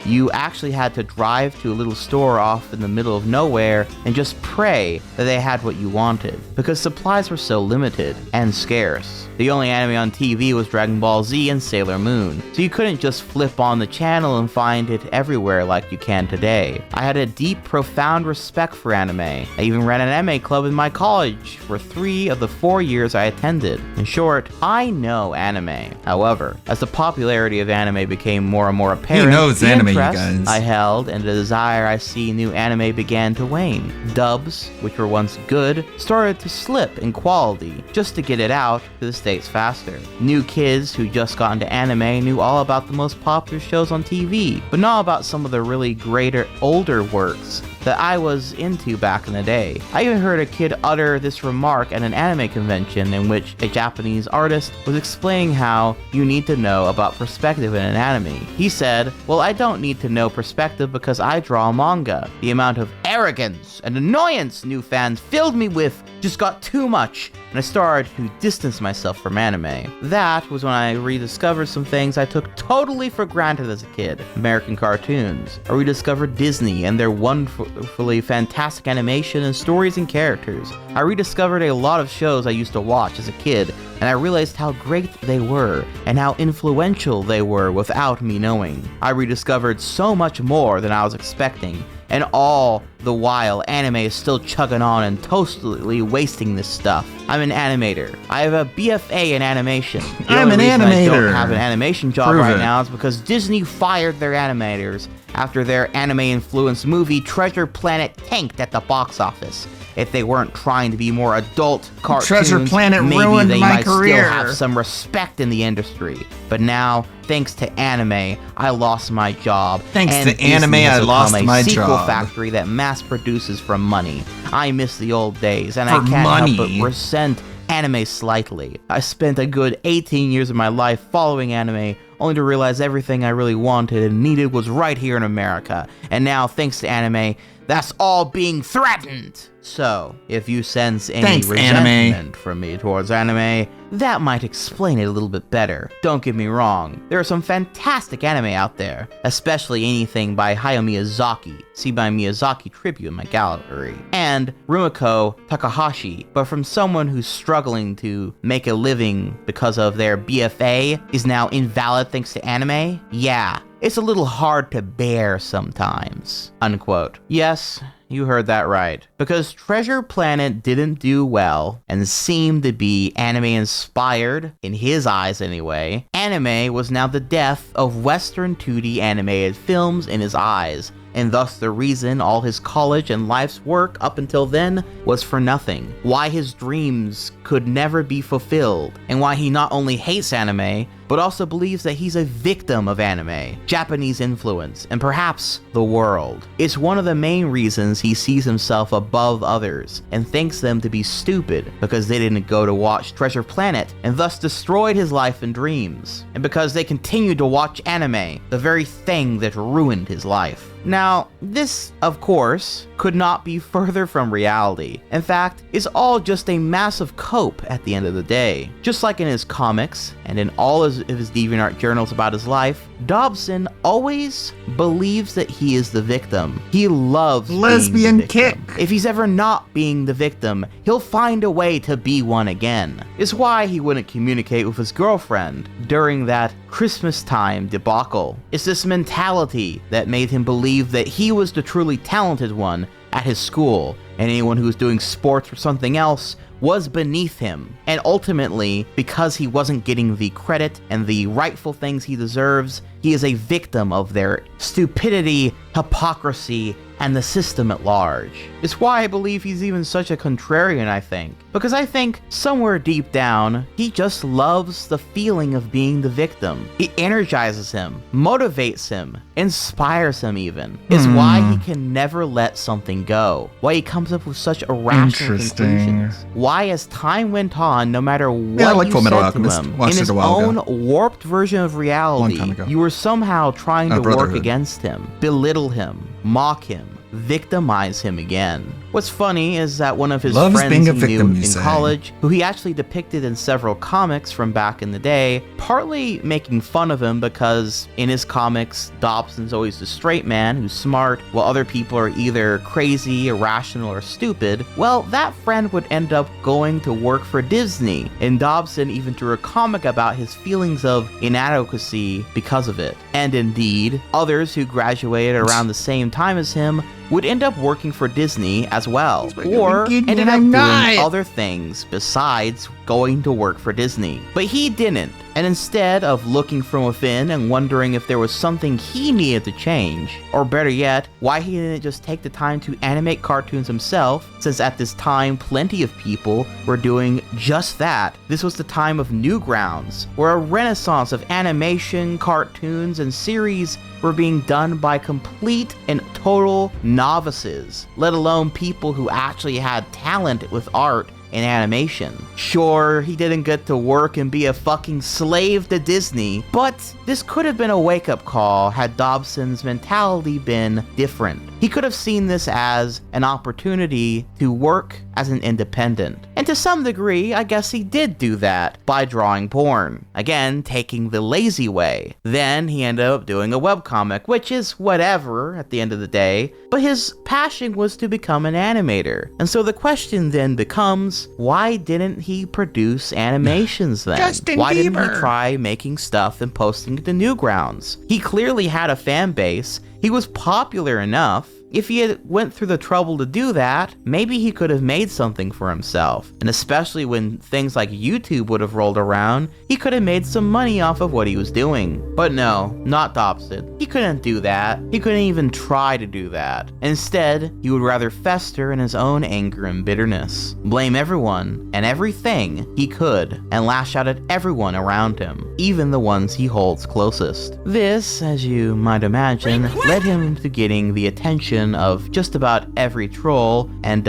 You actually had to drive to a little store off in the middle of nowhere and just pray that they had what you wanted, because supplies were so limited and scarce. The only anime on TV was Dragon Ball Z and Sailor Moon, so you couldn't just flip on the channel and find it everywhere like you can today. I had a deep, profound respect for anime. I even ran an anime club in my college for 3 of the 4 years I attended. In short, I know anime. However, as the popularity of anime became more and more apparent, he knows the anime, you interest guys. I held and the desire I see new anime began to wane. Dubs, which were once good, started to slip in quality just to get it out to the States faster. New kids who just got into anime knew all about the most popular shows on TV, but not about some of the really greater older works that I was into back in the day. I even heard a kid utter this remark at an anime convention in which a Japanese artist was explaining how you need to know about perspective in an anime. He said, "Well, I don't need to know perspective because I draw manga. The amount of arrogance and annoyance new fans filled me with just got too much, and I started to distance myself from anime." That was when I rediscovered some things I took totally for granted as a kid. American cartoons. I rediscovered Disney and their wonderfully fantastic animation and stories and characters. I rediscovered a lot of shows I used to watch as a kid, and I realized how great they were and how influential they were without me knowing. I rediscovered so much more than I was expecting, and all the while anime is still chugging on and totally wasting this stuff. I'm an animator. I have a BFA in animation. The I'm only an reason I don't animator. have an animation job Prove right it. now is because Disney fired their animators after their anime-influenced movie Treasure Planet tanked at the box office. If they weren't trying to be more adult cartoons, Treasure Planet maybe ruined they my might career. still have some respect in the industry. But now, thanks to anime, I lost my job. Thanks and to anime, Disney has I lost become a my sequel job. factory that mass produces for money. I miss the old days, and I For can't help money. but resent anime slightly. I spent a good 18 years of my life following anime, only to realize everything I really wanted and needed was right here in America. And now, thanks to anime, that's all being threatened. So, if you sense any Thanks, anime. resentment from me towards anime, that might explain it a little bit better. Don't get me wrong, there are some fantastic anime out there, especially anything by Hayao Miyazaki. See my Miyazaki tribute in my gallery. And Rumiko Takahashi, but from someone who's struggling to make a living because of their BFA is now invalid thanks to anime? Yeah, it's a little hard to bear sometimes. Unquote. Yes, you heard that right. Because Treasure Planet didn't do well and seemed to be anime inspired, in his eyes anyway, anime was now the death of Western 2D animated films in his eyes, and thus the reason all his college and life's work up until then was for nothing. Why his dreams could never be fulfilled, and why he not only hates anime, but also believes that he's a victim of anime, Japanese influence, and perhaps the world. It's one of the main reasons he sees himself above others, and thinks them to be stupid because they didn't go to watch Treasure Planet, and thus destroyed his life and dreams, and because they continued to watch anime, the very thing that ruined his life. Now, this, of course, could not be further from reality. In fact, it's all just a massive cope at the end of the day. Just like in his comics, and in all of his DeviantArt journals about his life, Dobson always believes that he is the victim. He loves Lesbian being the victim. If he's ever not being the victim, he'll find a way to be one again. It's why he wouldn't communicate with his girlfriend during that Christmas time debacle. It's this mentality that made him believe that he was the truly talented one at his school, and anyone who was doing sports or something else was beneath him. And ultimately, because he wasn't getting the credit and the rightful things he deserves, he is a victim of their stupidity, hypocrisy, and the system at large. It's why I believe he's even such a contrarian, I think. Because I think, somewhere deep down, he just loves the feeling of being the victim. It energizes him, motivates him, inspires him even. It's why he can never let something go. Why he comes up with such irrational conclusions. Why as time went on, no matter what I like you Full Metal said Alchemist. to him, Watched in it his a while own ago. warped version of reality, Long time ago. you were somehow trying to work Brotherhood. against him, belittle him, mock him, victimize him again. What's funny is that one of his Loves friends being a he victim, knew you in say. college, who he actually depicted in several comics from back in the day, partly making fun of him because in his comics, Dobson's always the straight man who's smart, while other people are either crazy, irrational, or stupid. Well, that friend would end up going to work for Disney, and Dobson even drew a comic about his feelings of inadequacy because of it. And indeed, others who graduated around the same time as him would end up working for Disney as well, or ended up doing other things besides going to work for Disney. But he didn't, and instead of looking from within and wondering if there was something he needed to change, or better yet, why he didn't just take the time to animate cartoons himself, since at this time plenty of people were doing just that. This was the time of Newgrounds, where a renaissance of animation, cartoons, and series were being done by complete and total novices, let alone people who actually had talent with art and animation. Sure, he didn't get to work and be a fucking slave to Disney, but this could have been a wake-up call had Dobson's mentality been different. He could have seen this as an opportunity to work as an independent. And to some degree, I guess he did do that by drawing porn. Again, taking the lazy way. Then he ended up doing a webcomic, which is whatever at the end of the day, but his passion was to become an animator. And so the question then becomes, why didn't he produce animations then? Why didn't he try making stuff and posting it to Newgrounds? He clearly had a fan base. He was popular enough. If he had went through the trouble to do that, maybe he could have made something for himself. And especially when things like YouTube would have rolled around, he could have made some money off of what he was doing. But no, not Dobson. He couldn't do that. He couldn't even try to do that. Instead, he would rather fester in his own anger and bitterness, blame everyone and everything he could, and lash out at everyone around him, even the ones he holds closest. This, as you might imagine, led him to getting the attention of just about every troll and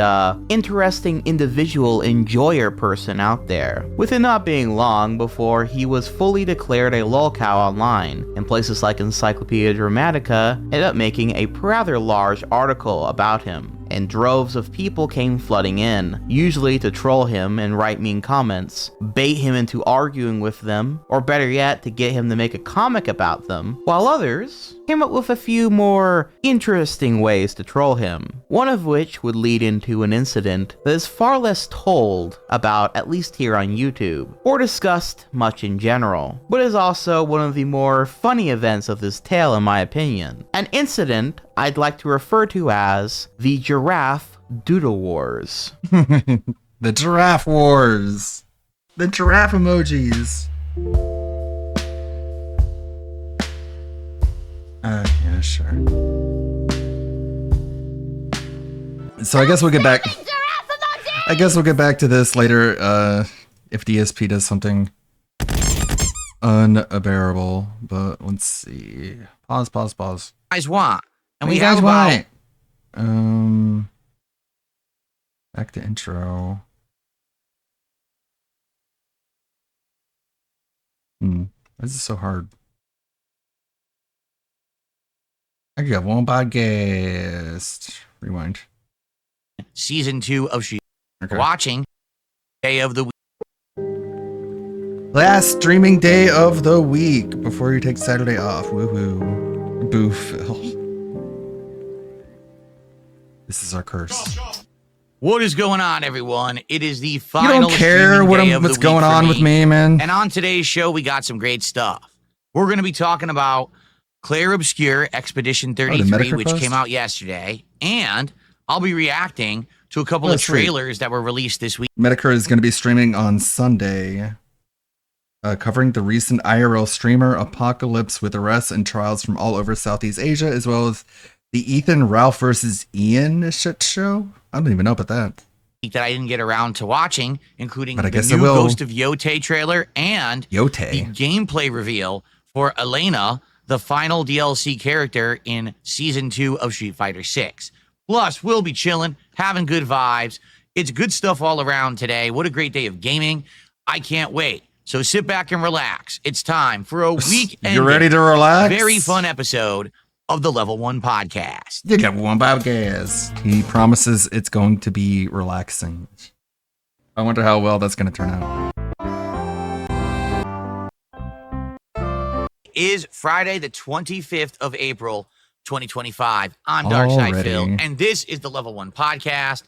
interesting individual enjoyer person out there, with it not being long before he was fully declared a lolcow online, and places like Encyclopedia Dramatica ended up making a rather large article about him. And droves of people came flooding in, usually to troll him and write mean comments, bait him into arguing with them, or better yet, to get him to make a comic about them, while others came up with a few more interesting ways to troll him, one of which would lead into an incident that is far less told about, at least here on YouTube, or discussed much in general, but is also one of the more funny events of this tale in my opinion. An incident I'd like to refer to as the Giraffe Doodle Wars. The Giraffe Wars. The giraffe emojis. Yeah, sure. So I guess we'll get back. I guess we'll get back to this later. If DSP does something unbearable, but let's see. Pause. Guys want? And What we you guys have about want? Back to intro. Why is this so hard? I got one podcast. Rewind. season 2 of She. Watching day of the week. Last streaming day of the week before you take Saturday off. Woohoo. Boo, Phil. This is our curse. What is going on, everyone? It is the You final don't care streaming day of what's the week going for on with me, man. And on today's show, we got some great stuff. We're going to be talking about Claire Obscure Expedition 33, which came out yesterday. And I'll be reacting to a couple of trailers that were released this week. Medicare is going to be streaming on Sunday, covering the recent IRL streamer apocalypse with arrests and trials from all over Southeast Asia, as well as the Ethan Ralph versus Ian shit show. I don't even know about that. That I didn't get around to watching, including But I the guess I new will. Ghost of Yote trailer and the Yote. gameplay reveal for Elena, the final DLC character in Season 2 of Street Fighter 6. Plus, we'll be chilling, having good vibes. It's good stuff all around today. What a great day of gaming. I can't wait. So sit back and relax. It's time for a weekend. You ready to relax? Very fun episode of the Level 1 podcast. The Level 1 podcast. He promises it's going to be relaxing. I wonder how well that's going to turn out. Is Friday the 25th of April, 2025. I'm Darkside Phil, and this is the Level 1 podcast.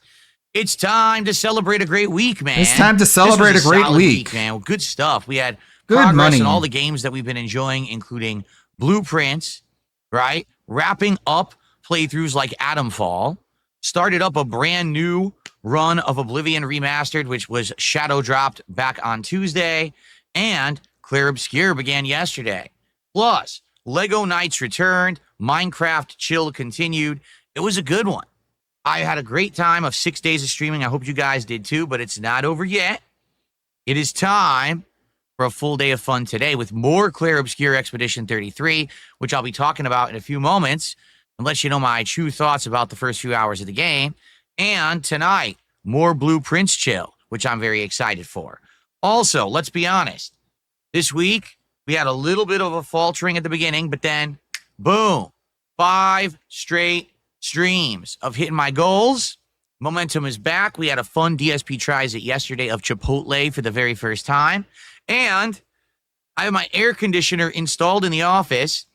It's time to celebrate a great week, man. It's time to celebrate a great week, man. Good stuff. We had good progress money in all the games that we've been enjoying, including Blueprints, right? Wrapping up playthroughs like Atomfall. Started up a brand new run of Oblivion Remastered, which was shadow dropped back on Tuesday. And Clair Obscur began yesterday. Plus, Lego Knights returned. Minecraft Chill continued. It was a good one. I had a great time of 6 days of streaming. I hope you guys did too, but it's not over yet. It is time for a full day of fun today with more Clair Obscur Expedition 33, which I'll be talking about in a few moments and let you know my true thoughts about the first few hours of the game. And tonight, more Blueprints Chill, which I'm very excited for. Also, let's be honest. This week, we had a little bit of a faltering at the beginning, but then, boom, 5 straight streams of hitting my goals. Momentum is back. We had a fun DSP Tries It yesterday of Chipotle for the very first time. And I have my air conditioner installed in the office,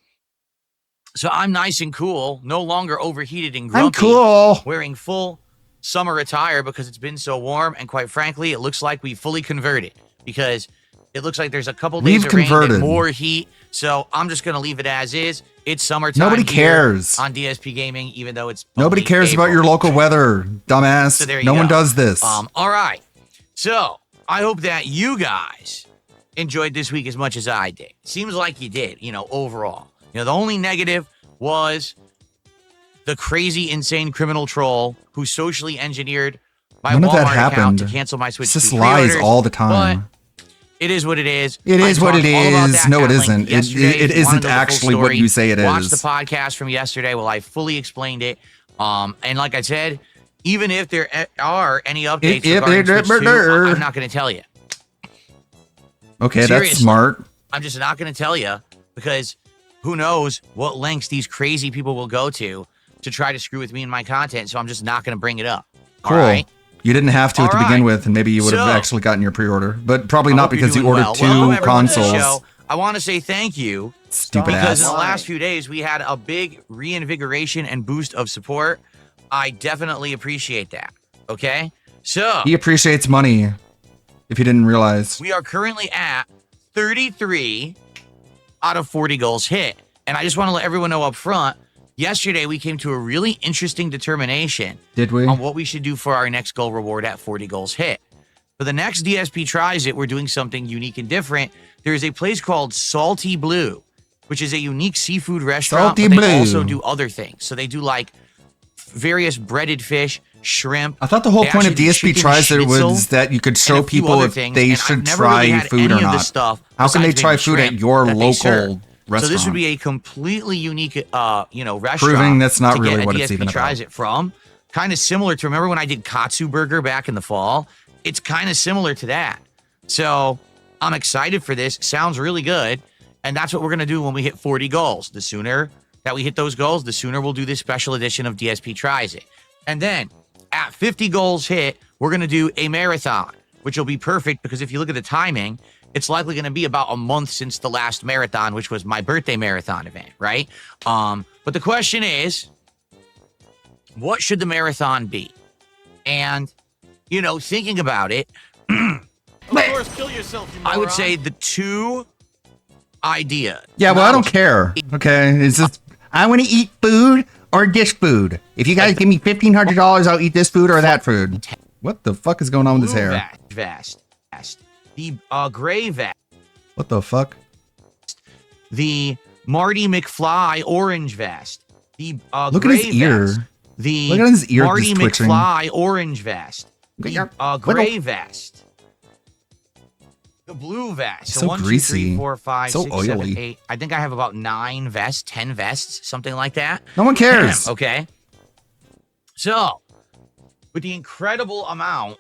so I'm nice and cool, no longer overheated and grumpy. I'm cool. Wearing full summer attire because it's been so warm, and quite frankly, it looks like we fully converted because it looks like there's a couple days of rain and more heat, so I'm just going to leave it as is. It's summertime. Nobody cares on DSP Gaming, even though it's nobody cares April. about your local weather, dumbass. So there you no go. one does this. All right. So I hope that you guys enjoyed this week as much as I did. Seems like you did, overall. The only negative was the crazy, insane criminal troll who socially engineered my None of that Walmart account happened. to cancel my Switch. It's just 2 lies pre-orders, all the time. But it is what it is. It is what it is. No, it isn't. Yesterday, It if you wanna isn't know the full actually what story, you say it watch is. the podcast from yesterday. Well, I fully explained it. And like I said, even if there are any updates regarding Switch 2, I'm not going to tell you. Okay, Seriously, that's smart. I'm just not going to tell you because who knows what lengths these crazy people will go to try to screw with me and my content. So I'm just not going to bring it up. Cool. All right? You didn't have to All at the begin right. with, and maybe you would have So- actually gotten your pre-order, but probably I not hope you're because you doing ordered well. 2 Welcome, everyone, to the consoles. show. I want to say thank you. Stupid because ass. in the last few days, we had a big reinvigoration and boost of support. I definitely appreciate that. Okay? So, He appreciates money, if you didn't realize. we are currently at 33 out of 40 goals hit. And I just want to let everyone know up front, yesterday we came to a really interesting determination Did we? on what we should do for our next goal reward at 40 goals hit. For the next DSP Tries It, we're doing something unique and different. There is a place called Salty Blue, which is a unique seafood restaurant, Salty but they Blue. also do other things. So they do like various breaded fish, shrimp. I thought the whole They point of actually do DSP chicken Tries It schnitzel was that you could and show a few people other if things, they and I've should never really try had food any or of this not. stuff How can they besides try maybe food at shrimp your that they serve. local So restaurant? this would be a completely unique, restaurant. Proving that's not to really get a what DSP it's even Tries about. It from. Kind of similar to, remember when I did Katsu Burger back in the fall? It's kind of similar to that. So I'm excited for this. Sounds really good. And that's what we're going to do when we hit 40 goals. The sooner that we hit those goals, the sooner we'll do this special edition of DSP Tries It. And then at 50 goals hit, we're going to do a marathon, which will be perfect because if you look at the timing, it's likely going to be about a month since the last marathon, which was my birthday marathon event, right? But the question is, what should the marathon be? And, thinking about it, Of course, kill yourself, you I would moron. say the 2 ideas. Yeah, well, I don't care. Okay, it's just I want to eat food or dish food. If you guys give me $1,500, I'll eat this food or that food. What the fuck is going on with his Blue hair? vest. The gray vest. What the fuck? The Marty McFly orange vest. The Look at gray his ear. vest. The Look at his ear Marty just twitching. McFly orange vest. Look at The your- gray vest. The blue vest. So 1, 2, 3, greasy. 4, 5, So 6, 7, oily. 8. I think I have about 9 vests, 10 vests, something like that. No one cares. Okay. So, with the incredible amount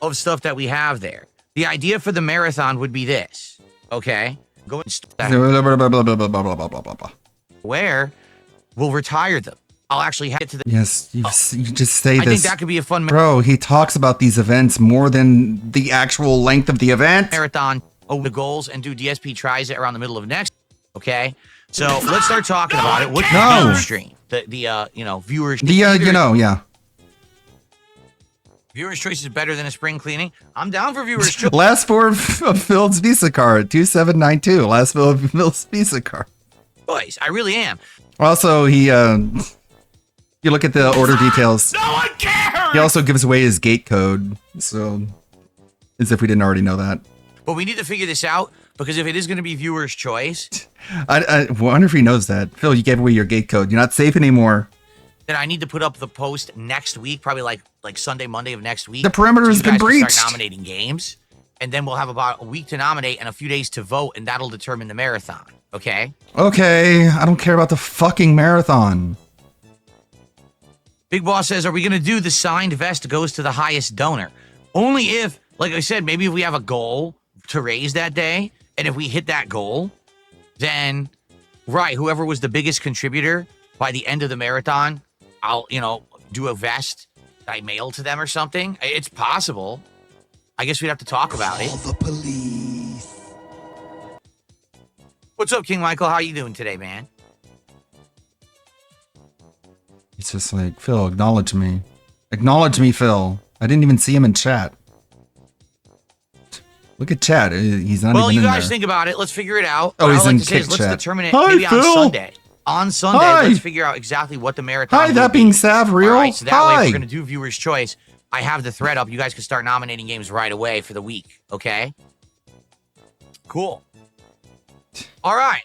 of stuff that we have there, the idea for the marathon would be this. Okay. Go and Blah, blah, blah, blah, blah, blah, blah, blah, blah, blah. where we'll retire them. I'll actually get to the. Yes, you just say I this. think that could be a fun Bro, he talks about these events more than the actual length of the event. marathon over the goals and do DSP tries it around the middle of next. Okay, so let's start talking about it. What's the stream? The viewers. Yeah. Viewers' choice is better than a spring cleaning. I'm down for viewers' choice. Last four of Phil's Visa card, 2792. Last four of Phil's Visa card. Boys, I really am. Also, he you look at the order details. No one cares! He also gives away his gate code, so as if we didn't already know that. But we need to figure this out because if it is going to be viewers' choice, I wonder if he knows that. Phil, you gave away your gate code. You're not safe anymore. then I need to put up the post next week, probably like Sunday, Monday of next week. The perimeter has been breached. Start nominating games, and then we'll have about a week to nominate and a few days to vote, and that'll determine the marathon. Okay? Okay, I don't care about the fucking marathon. Big Boss says, are we going to do the signed vest goes to the highest donor? Only if, like I said, maybe if we have a goal to raise that day, and if we hit that goal, then, right, whoever was the biggest contributor by the end of the marathon, I'll, do a vest I mail to them or something. It's possible. I guess we'd have to talk about it. The police. What's up, King Michael? How you doing today, man? It's just like, Phil, acknowledge me. Acknowledge me, Phil. I didn't even see him in chat. Look at chat. He's not even in there. Well, you guys think about it. Let's figure it out. Oh, What he's I like in to say is kick let's chat. determine it Hi, maybe Phil. on Sunday. On Sunday, Hi. let's figure out exactly what the marathon Hi, will that be. being Savreal. All right, so that way, Hi. if we're going to do Viewer's Choice, I have the thread up. You guys can start nominating games right away for the week, okay? Cool. All right.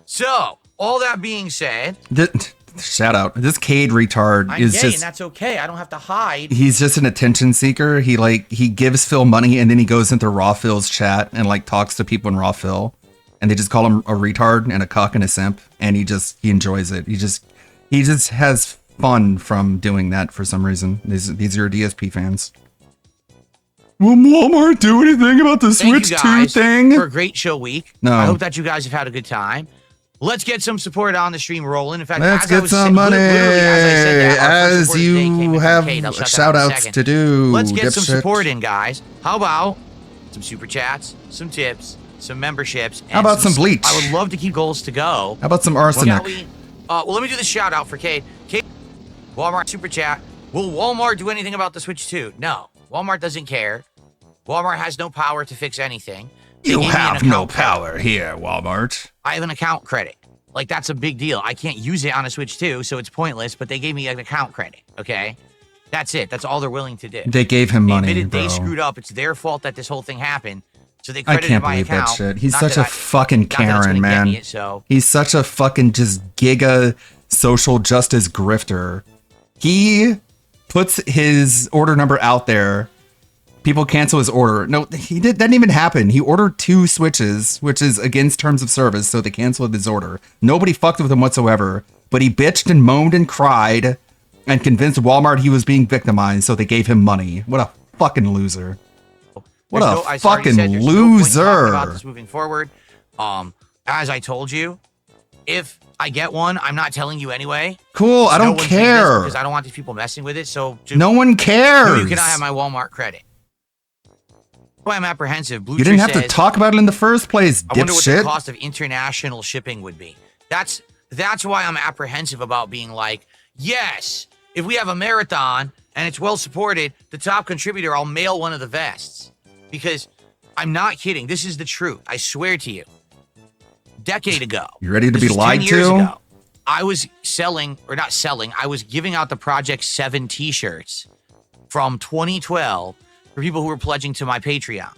So, all that being said... Shout out. This Cade retard I'm is gay, just... and that's okay. I don't have to hide. He's just an attention seeker. He gives Phil money and then he goes into Raw Phil's chat and talks to people in Raw Phil. And they just call him a retard and a cuck and a simp. And he enjoys it. He just has fun from doing that for some reason. These are your DSP fans. Will Walmart do anything about the Thank Switch you 2 guys thing? for a great show week. No. I hope that you guys have had a good time. Let's get some support on the stream rolling. In fact, Let's as I get was some money literally as I said that, our first as support of the day came in you from have Kate. I'll shout that out shout in a outs second. to do. Let's get some dipshit. support in, guys. How about some super chats, some tips, some memberships, and How about some bleach? I would love to keep goals to go. How about some arsenic? Well, let me do the shout out for Kate. Kate, Walmart super chat. Will Walmart do anything about the Switch 2? No. Walmart doesn't care. Walmart has no power to fix anything. They You gave me an have account no credit. power here, Walmart. I have an account credit. That's a big deal. I can't use it on a Switch 2, so it's pointless, but they gave me an account credit, okay? That's it. That's all they're willing to do. They gave him money, admitted bro. they screwed up. It's their fault that this whole thing happened, so they I credited can't my believe account. that shit. He's Not such that a fucking not that it's gonna Karen, get man. me it, so. He's such a fucking just giga social justice grifter. He puts his order number out there. People cancel his order. No, that didn't even happen. He ordered 2 Switches, which is against terms of service, so they canceled his order. Nobody fucked with him whatsoever, but he bitched and moaned and cried and convinced Walmart he was being victimized, so they gave him money. What a fucking loser. What There's a no- I already fucking said there's no point in talking loser. about this moving forward. As I told you, if I get one, I'm not telling you anyway. Cool, I No don't one sees this care. because I don't want these people messing with it. So just, No one cares. You cannot have my Walmart credit. Why I'm apprehensive. Blue You didn't Tree have to says, talk about it in the first place, I wonder what the dipshit. cost of international shipping would be. That's why I'm apprehensive about being like, yes, if we have a marathon and it's well supported, the top contributor, I'll mail one of the vests. Because I'm not kidding. This is the truth. I swear to you. Decade ago. You ready to this be was lied 10 years to? ago, I was I was giving out the Project 7 t-shirts from 2012 for people who were pledging to my Patreon.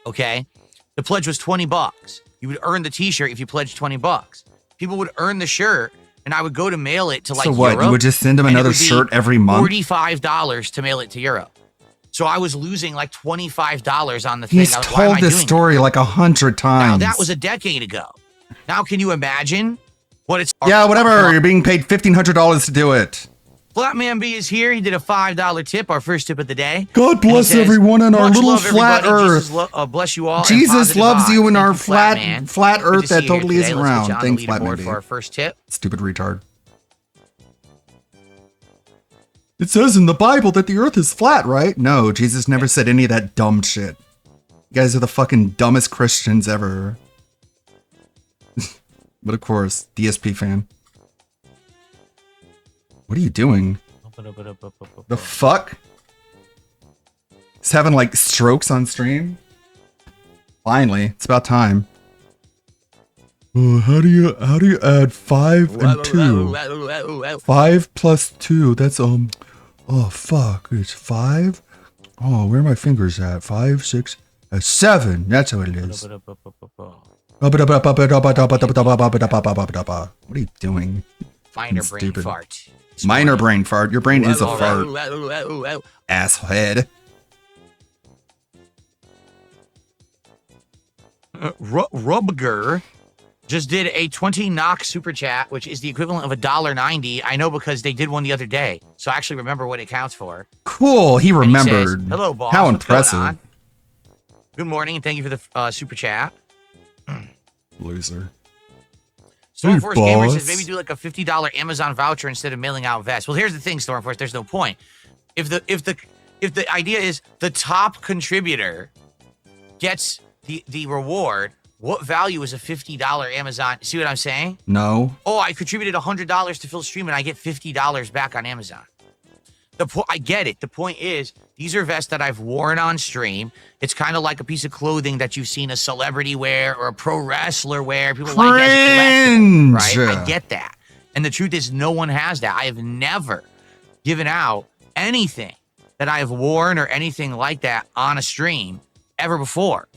Okay? The pledge was $20. You would earn the t-shirt if you pledged $20. People would earn the shirt, and I would go to mail it to So what, you Europe, would just send them and it another would be shirt every month? $45 to mail it to Europe. So I was losing $25 on the thing. He's I was, why am told I this doing story like 100 that? Now, times. that was a decade ago. Now, can you imagine what it's... Yeah, whatever. You're being paid $1,500 to do it. Flatman B is here. He did a $5 tip, our first tip of the day. God bless everyone on our "Much little love, flat everybody. Earth. Jesus bless you all. and Jesus positive loves you vibes." in Thank our you, Flatman. flat Good Earth to see that you here totally today. isn't Let's get round. you on Thanks, the Flatman leaderboard B. for our first tip. Stupid retard. It says in the Bible that the Earth is flat, right? No, Jesus never said any of that dumb shit. You guys are the fucking dumbest Christians ever. But of course, DSP fan. What are you doing? The fuck? He's having like strokes on stream? Finally, it's about time. How do you add 5 and 2? 5 plus 2, that's oh fuck, it's 5? Oh, where are my fingers at? 5, 6, 7, that's how it is. What are you doing? Minor brain fart. Minor brain fart. Your brain is a fart. Asshead. Rubger just did a 20 knock super chat, which is the equivalent of $1.90. I know because they did one the other day, so I actually remember what it counts for. Cool, he remembered. Says, "Hello, boss. How What's going impressive. on? Good morning, and thank you for the super chat." Loser. Stormforce Gamer says boss. maybe do like a $50 Amazon voucher instead of mailing out vests. Well, here's the thing, Stormforce. There's no point. If the idea is the top contributor gets the reward, what value is a $50 Amazon? See what I'm saying? No. Oh, I contributed $100 to Phil's stream and I get $50 back on Amazon. I get it. The point is, these are vests that I've worn on stream. It's kind of like a piece of clothing that you've seen a celebrity wear or a pro wrestler wear. People like that as a collectible, right? I get that. And the truth is, no one has that. I have never given out anything that I have worn or anything like that on a stream ever before.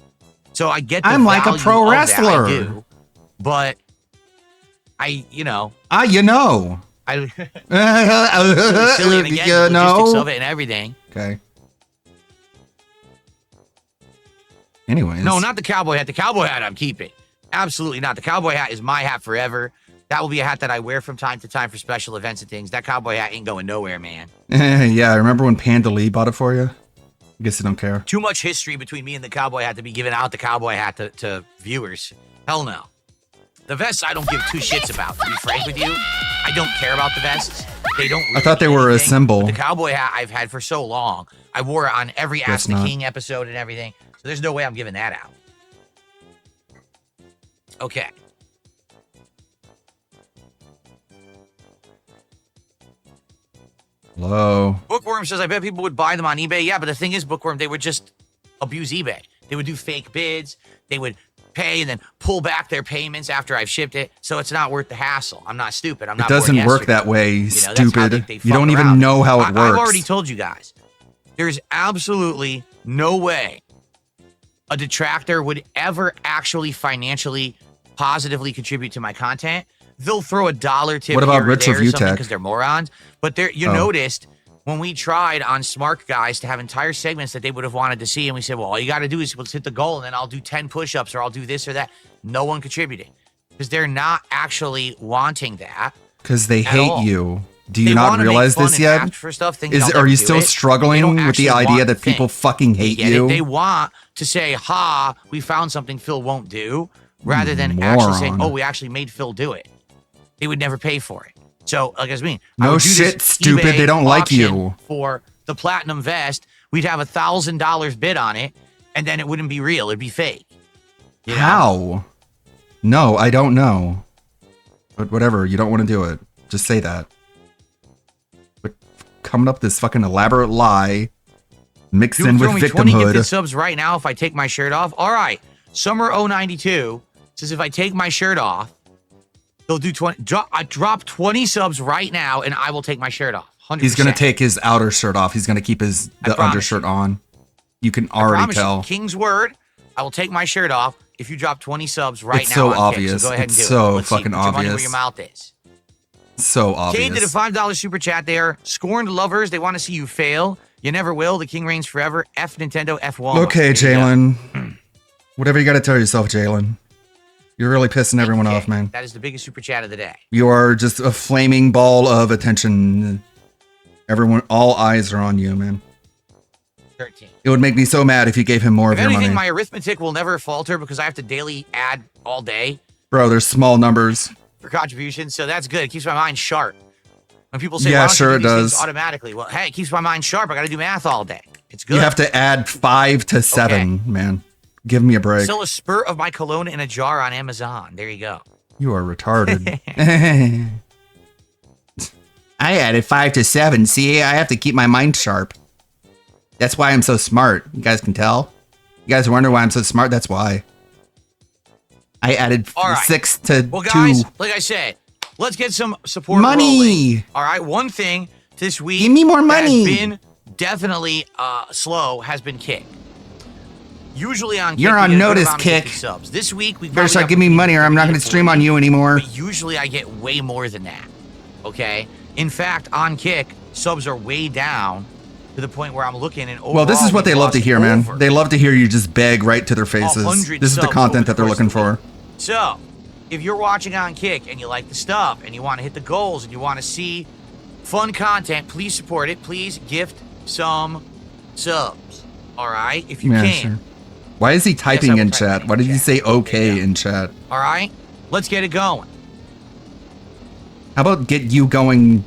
So I get the I'm like a value pro of that. wrestler. I do. But you know. I silly, and again, the logistics of it and everything. Okay. Anyways. No, not the cowboy hat. The cowboy hat I'm keeping. Absolutely not. The cowboy hat is my hat forever. That will be a hat that I wear from time to time for special events and things. That cowboy hat ain't going nowhere, man. Yeah, I remember when Panda Lee bought it for you? I guess you don't care. Too much history between me and the cowboy hat to be giving out the cowboy hat to viewers. Hell no. The vests I don't give two shits about, to be frank with you. I don't care about the vests. They don't really I thought they were a symbol. But the cowboy hat I've had for so long. I wore it on every Ask the not. King episode and everything. So there's no way I'm giving that out. Okay. Hello. Bookworm says, I bet people would buy them on eBay. Yeah, but the thing is, Bookworm, they would just abuse eBay. They would do fake bids. They would pay and then pull back their payments after I've shipped it. So it's not worth the hassle. I'm not stupid. I'm It not doesn't born work yesterday. that way, That's how stupid. they You fuck don't even around. know how it works. I've already told you guys. There's absolutely no way a detractor would ever actually financially positively contribute to my content. They'll throw a dollar tip What about here or Rich there or Review something Tech? because they're morons. But you noticed when we tried on Smart Guys to have entire segments that they would have wanted to see, and we said, well, all you got to do is let's hit the goal, and then I'll do 10 push-ups or I'll do this or that. No one contributed because they're not actually wanting that. Because they at hate all. you. Do They you not wanna make realize fun this and yet? ask for stuff, thinking I'll Are never you do still it. They struggling don't with the actually idea want that the people thing. fucking hate Get it? you? They want to say, ha, we found something Phil won't do, rather than actually saying, Moron. oh, we actually made Phil do it. They would never pay for it. So, like I mean, I No would do this shit, stupid. eBay They don't like auction you. For the platinum vest, we'd have $1,000 bid on it, and then it wouldn't be real. It'd be fake. You know? How? No, I don't know. But whatever, you don't want to do it. Just say that. But coming up with this fucking elaborate lie mixed You in with throw me 20 gifted victimhood. subs right now if I take my shirt off. All right. Summer 092 says if I take my shirt off, they'll do 20. I drop 20 subs right now, and I will take my shirt off. 100%. He's gonna take his outer shirt off. He's gonna keep the undershirt on. You can I already promise you, tell. King's word. I will take my shirt off if you drop 20 subs right It's now. so on Kick. obvious. So go ahead It's and do so it. Let's see. fucking Put your money where obvious. your mouth is. So Kate did a obvious. $5 super chat there. Scorned lovers, they want to see you fail. You never will. The king reigns forever. F Nintendo, F Walmart. Okay, There you go. Jalen. Whatever you got to tell yourself, Jalen. You're really pissing everyone off, man. That is the biggest super chat of the day. You are just a flaming ball of attention. All eyes are on you, man. 13. It would make me so mad if you gave him more If of your anything, money. my arithmetic will never falter because I have to daily add all day Bro, there's small numbers. for contributions, so that's good. It keeps my mind sharp. When people say, Yeah, why don't sure you it do these things does. automatically? Well, hey, it keeps my mind sharp. I got to do math all day. It's good. You have to add 5 to 7, man. Give me a break. Sell a spurt of my cologne in a jar on Amazon. There you go. You are retarded. I added 5 to 7. See, I have to keep my mind sharp. That's why I'm so smart. You guys can tell? You guys wonder why I'm so smart? That's why. I added All right. 6 to Well, guys, 2. like I said, let's get some support Money! rolling. All right, one thing this week Give me more money! has been definitely slow has been Kick. Usually on Kick, You're we on get a good notice, amount of Kick. 50 subs. This week, we Better probably start have giving me money or I'm not going to stream on you anymore. But usually I get way more than that, okay? In fact, on Kick, subs are way down to the point where I'm looking and overall, Well, this is what they we've love to lost hear, man. over They love to hear you just beg right to their faces. 100 This is the subs content over that they're the course looking of the for. So, if you're watching on Kick and you like the stuff and you want to hit the goals and you want to see fun content, please support it. Please gift some subs. All right? If you Yeah, can. sure. Why is he typing will in type chat? Why did he say okay in chat? All right? Let's get it going. How about get you going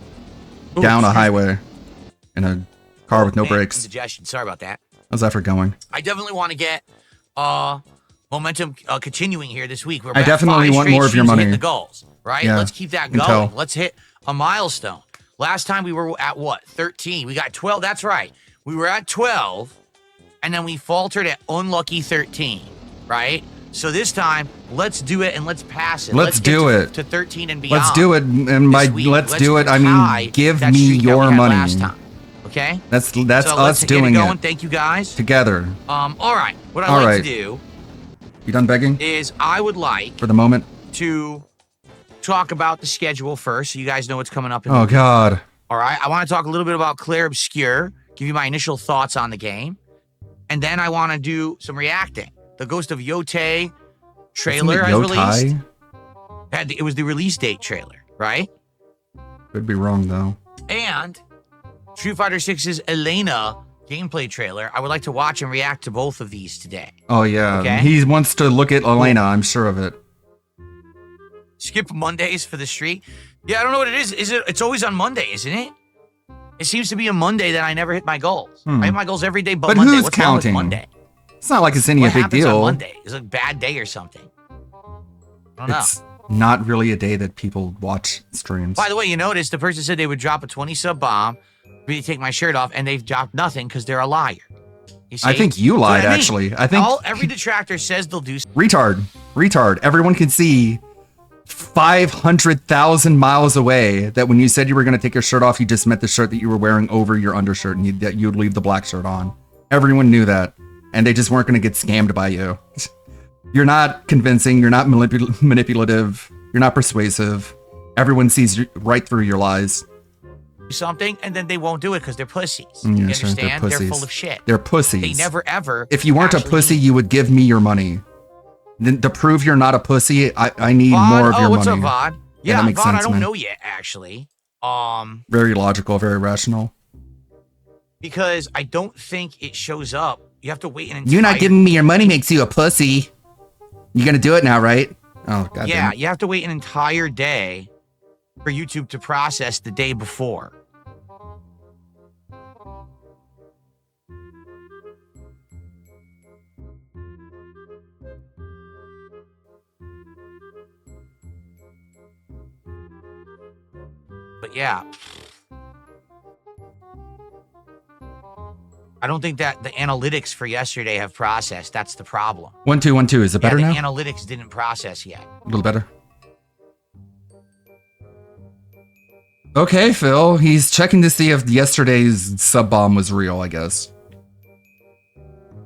Ooh, down a excuse me. highway in a car with no Man, brakes? Indigestion. Sorry about that. How's that for going? I definitely want to get momentum continuing here this week. We're I back definitely 5 want straight more of your streams of hitting money. the goals, right? Yeah, Let's keep that I can going. tell. Let's hit a milestone. Last time we were at what? 13. We got 12. That's right. We were at 12, and then we faltered at unlucky 13, right? So this time, let's do it and let's pass it. Let's get do to, it. to 13 and beyond. Let's do it, and by this week. let's do it, I tie mean give that me streak that we your had money. last time. Okay? That's So us let's doing get it going. it Thank you guys. together. All right. What I'd All like right. to do You done begging is I would like for the moment? to talk about the schedule first, so you guys know what's coming up. In Oh the week. God. All right. I want to talk a little bit about Claire Obscure, give you my initial thoughts on the game, and then I want to do some reacting. The Ghost of Yotei trailer has released. It was the release date trailer, right? Could be wrong though. And Street Fighter 6's Elena gameplay trailer. I would like to watch and react to both of these today. Oh yeah, Okay. he wants to look at Elena. I'm sure of it. Skip Mondays for the street. Yeah, I don't know what it is. It's always on Monday, isn't it? It seems to be a Monday that I never hit my goals. I hit my goals every day, but Monday. who's What's wrong with counting? Monday? It's not like it's any What a big happens on deal. Monday? Is it a bad day or something? I don't know. It's not really a day that people watch streams. By the way, you notice the person said they would drop a 20 sub bomb, really take my shirt off, and they've dropped nothing because they're a liar. You see? I think you That's what lied, I mean. actually. I think every detractor says they'll do. retard. Everyone can see 500,000 miles away that when you said you were going to take your shirt off, you just meant the shirt that you were wearing over your undershirt, and that you'd leave the black shirt on. Everyone knew that, and they just weren't going to get scammed by you. You're not convincing. You're not manipulative. You're not persuasive. Everyone sees right through your lies. Something, and then they won't do it because they're pussies. Yeah, You sure, understand? they're They're pussies. full of shit. They're pussies. They never ever. If you weren't a actually- pussy, you would give me your money. Then to prove you're not a pussy, I need Vaughn? more of your what's money. up, Vaughn? Yeah, Yeah, that makes Vaughn, sense, I don't man. know yet, actually. Very logical, very rational. Because I don't think it shows up. You have to wait an entire. You not giving me your money makes you a pussy. You gonna do it now, right? Oh god. Yeah, damn it. you have to wait an entire day for YouTube to process the day before. But yeah. I don't think that the analytics for yesterday have processed. That's the problem. 1212. Is it better yeah, now? the analytics didn't process yet. A little better. Okay, Phil. He's checking to see if yesterday's sub bomb was real, I guess.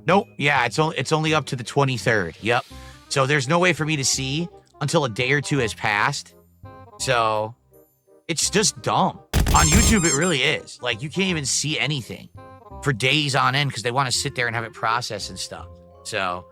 Nope. Yeah, it's only up to the 23rd. Yep. So there's no way for me to see until a day or two has passed. So it's just dumb. On YouTube, it really is. Like, you can't even see anything for days on end because they want to sit there and have it processed and stuff. So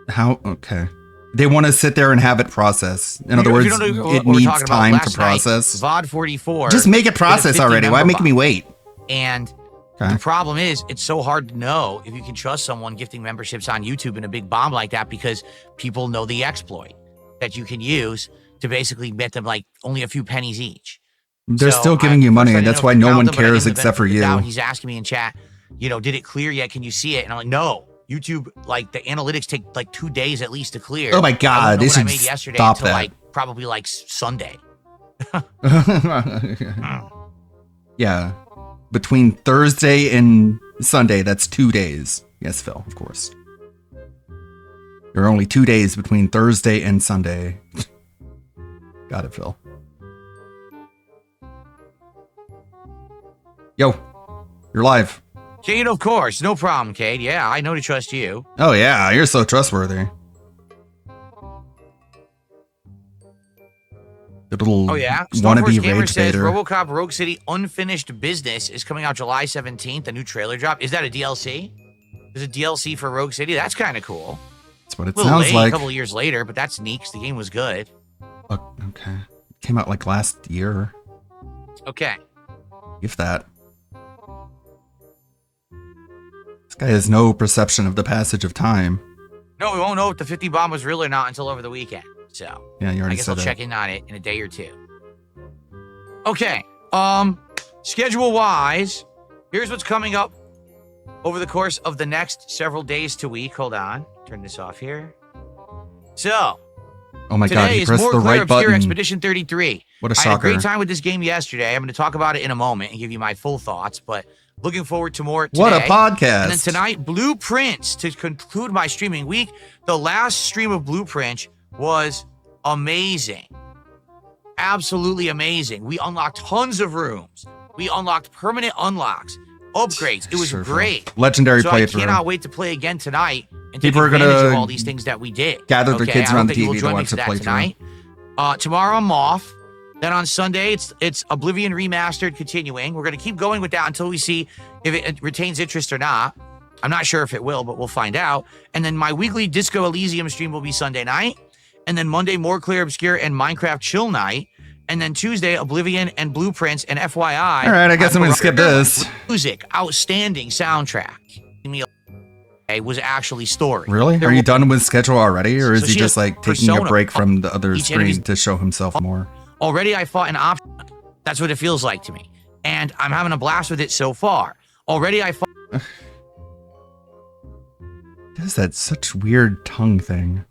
How? Okay. They want to sit there and have it process. In other words, it needs time to process. VOD 44. Just make it process already. Why make me wait? And the problem is, it's so hard to know if you can trust someone gifting memberships on YouTube in a big bomb like that, because people know the exploit that you can use to basically bet them like only a few pennies each. They're still giving you money, and that's why no one cares except for you. He's asking me in chat, did it clear yet? Can you see it? And I'm like, no. YouTube, like the analytics take like 2 days at least to clear. Oh my God, they should made yesterday stop until that. like probably like Sunday. Yeah, between Thursday and Sunday, that's 2 days. Yes, Phil, of course. There are only 2 days between Thursday and Sunday. Got it, Phil. Yo, you're live. Cade, of course. No problem, Cade. Yeah, I know to trust you. Oh, yeah. You're so trustworthy. The little wannabe rage says baiter. RoboCop Rogue City Unfinished Business is coming out July 17th. A new trailer drop. Is that a DLC? There's a DLC for Rogue City? That's kind of cool. That's what it a little sounds late, like. A couple of years later, but that's neat because the game was good. Okay. It came out like last year. Okay. If that. This guy has no perception of the passage of time. No, we won't know if the 50 bomb was real or not until over the weekend. So Yeah, you already I guess said I'll that. check in on it in a day or two. Okay. Schedule wise, here's what's coming up over the course of the next several days to week. Hold on. Turn this off here. So Oh my God, today he is pressed More the Clear right Obscure button. Expedition 33. What a I had a great shocker. time with this game yesterday. I'm going to talk about it in a moment and give you my full thoughts, but looking forward to more today. What a podcast. And then tonight, Blueprints to conclude my streaming week. The last stream of Blueprints was amazing. Absolutely amazing. We unlocked tons of rooms. We unlocked permanent unlocks, upgrades. It was Sure, great. Legendary so playthrough. I cannot wait to play again tonight and take People are advantage gonna of all these things that we did. gather their kids I around hope the that you will TV to join me watch for the that playthrough. tonight. Tomorrow I'm off. Then on Sunday, it's Oblivion Remastered continuing. We're going to keep going with that until we see if it retains interest or not. I'm not sure if it will, but we'll find out. And then my weekly Disco Elysium stream will be Sunday night. And then Monday, More Clear Obscure and Minecraft Chill Night. And then Tuesday, Oblivion and Blueprints and FYI. All right, I guess I'm going to skip this. Music, outstanding soundtrack. Was actually story. Really? Are you done with schedule already? Or is So he she just has like taking a Persona. break from the other Each screen enemy's- to show himself more? Already I fought an option. That's what it feels like to me. And I'm having a blast with it so far. Already I fought. Does that such weird tongue thing?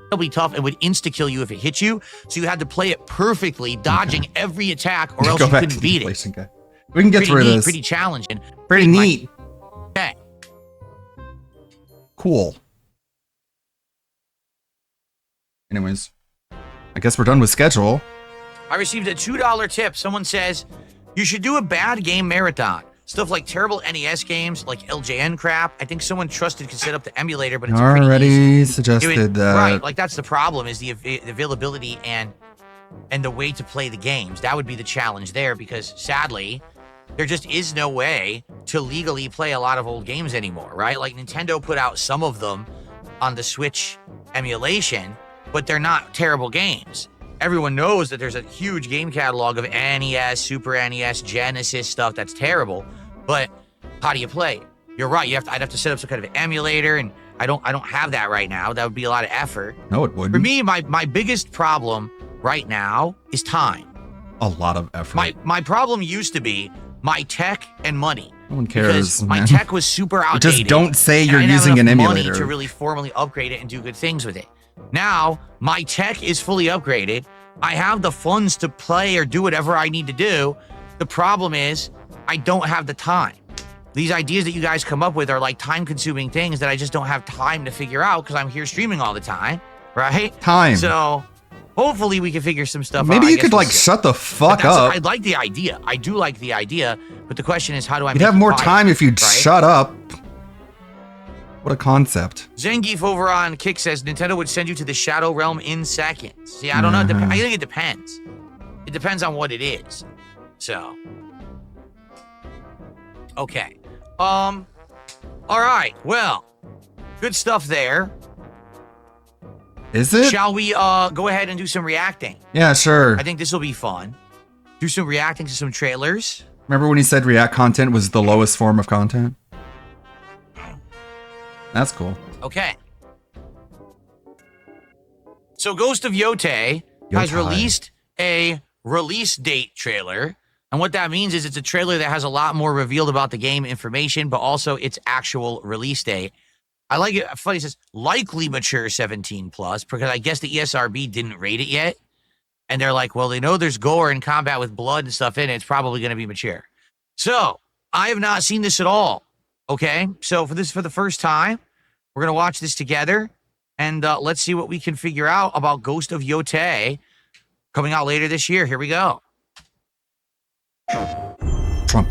Incredibly tough and would insta-kill you if it hit you. So you had to play it perfectly, dodging every attack, or else Go you back couldn't to beat the it. placing guy. We can get Pretty through neat, this. Pretty challenging. Pretty neat. Okay. Cool. Anyways, I guess we're done with schedule. I received a $2 tip. Someone says, you should do a bad game marathon. Stuff like terrible NES games, like LJN crap. I think someone trusted could set up the emulator, but it's pretty Already easy. suggested that. Right, like that's the problem, is the availability and the way to play the games. That would be the challenge there, because sadly, there just is no way to legally play a lot of old games anymore, right? Like Nintendo put out some of them on the Switch emulation, but they're not terrible games. Everyone knows that there's a huge game catalog of NES, Super NES, Genesis stuff that's terrible, but how do you play it? You're right. I'd have to set up some kind of emulator, and I don't have that right now. That would be a lot of effort. No, it wouldn't. For me, my biggest problem right now is time. A lot of effort. My problem used to be my tech and money. No one cares. Because my man. tech was super outdated. Just don't say and you're I didn't have using an enough emulator. money to really formally upgrade it and do good things with it. Now, my tech is fully upgraded. I have the funds to play or do whatever I need to do. The problem is, I don't have the time. These ideas that you guys come up with are like time-consuming things that I just don't have time to figure out because I'm here streaming all the time, right? Time. So, hopefully we can figure some stuff out. Maybe I you guess could we'll like see. shut the fuck But that's- up. I like the idea. I do like the idea, but the question is, how do I You'd make have it more viable, time if you'd right? shut up. What a concept. Zangief over on Kick says Nintendo would send you to the Shadow Realm in seconds. See, I don't know. I think it depends. It depends on what it is. So, okay. All right. Well, good stuff there. Is it? Shall we go ahead and do some reacting? Yeah, sure. I think this will be fun. Do some reacting to some trailers. Remember when he said React content was the lowest form of content? That's cool. Okay. So Ghost of Yote has released a release date trailer. And what that means is it's a trailer that has a lot more revealed about the game information, but also its actual release date. I like it. Funny, it says likely mature 17 plus because I guess the ESRB didn't rate it yet. And they're like, well, they know there's gore and combat with blood and stuff in it. It's probably going to be mature. So I have not seen this at all. Okay. So for the first time, we're going to watch this together and let's see what we can figure out about Ghost of Yote coming out later this year. Here we go. Trump.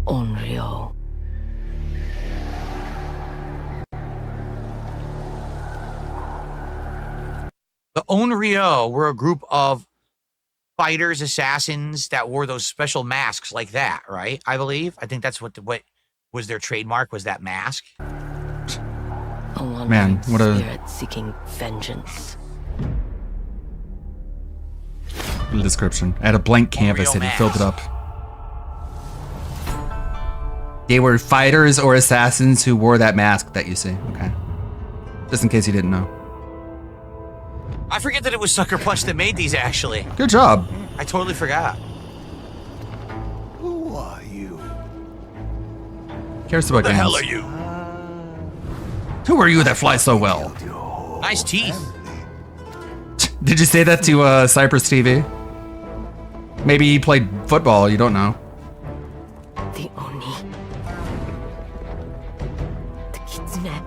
Unreal. The Onryo were a group of fighters, assassins that wore those special masks like that, right? I believe. I think that's what was their trademark, was that mask. Man, what a spirit seeking vengeance. description. I had a blank canvas and he filled it up. They were fighters or assassins who wore that mask that you see. Okay. Just in case you didn't know. I forget that it was Sucker Punch that made these, actually. Good job. I totally forgot. Who are you? Cares about Who the hell games. are you? Who are you that fly so well? Nice teeth. Did you say that to Cypress TV? Maybe he played football, you don't know. The Oni. The Kitsune.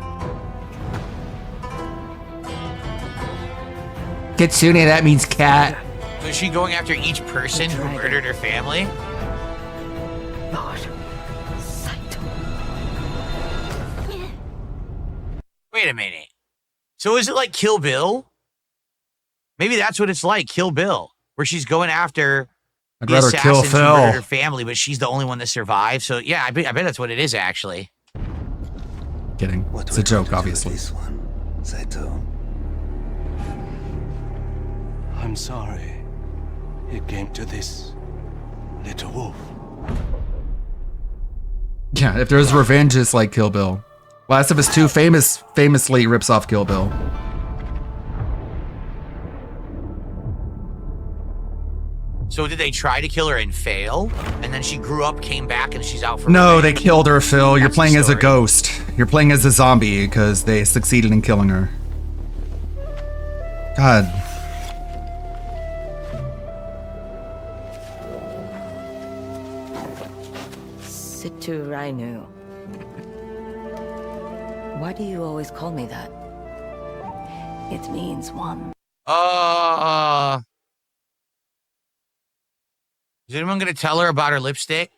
Kitsune, that means cat. So is she going after each person who murdered her family? Lord Saito. Wait a minute. So is it like Kill Bill? Maybe that's what it's like, Kill Bill, where she's going after I'd the rather kill assassins who murdered Phil. her family, but she's the only one that survived. So yeah, I bet that's what it is, actually. Kidding. It's a joke, obviously. Saito. I'm sorry. It came to this, little wolf. Yeah, if there's revenge, it's like Kill Bill. Last of Us 2 famously rips off Kill Bill. So did they try to kill her and fail? And then she grew up, came back, and she's out for No, revenge? they killed her, Phil. You're That's playing the as a story. ghost. You're playing as a zombie because they succeeded in killing her. God. Situ Rainu. Why do you always call me that? It means one. Is anyone going to tell her about her lipstick?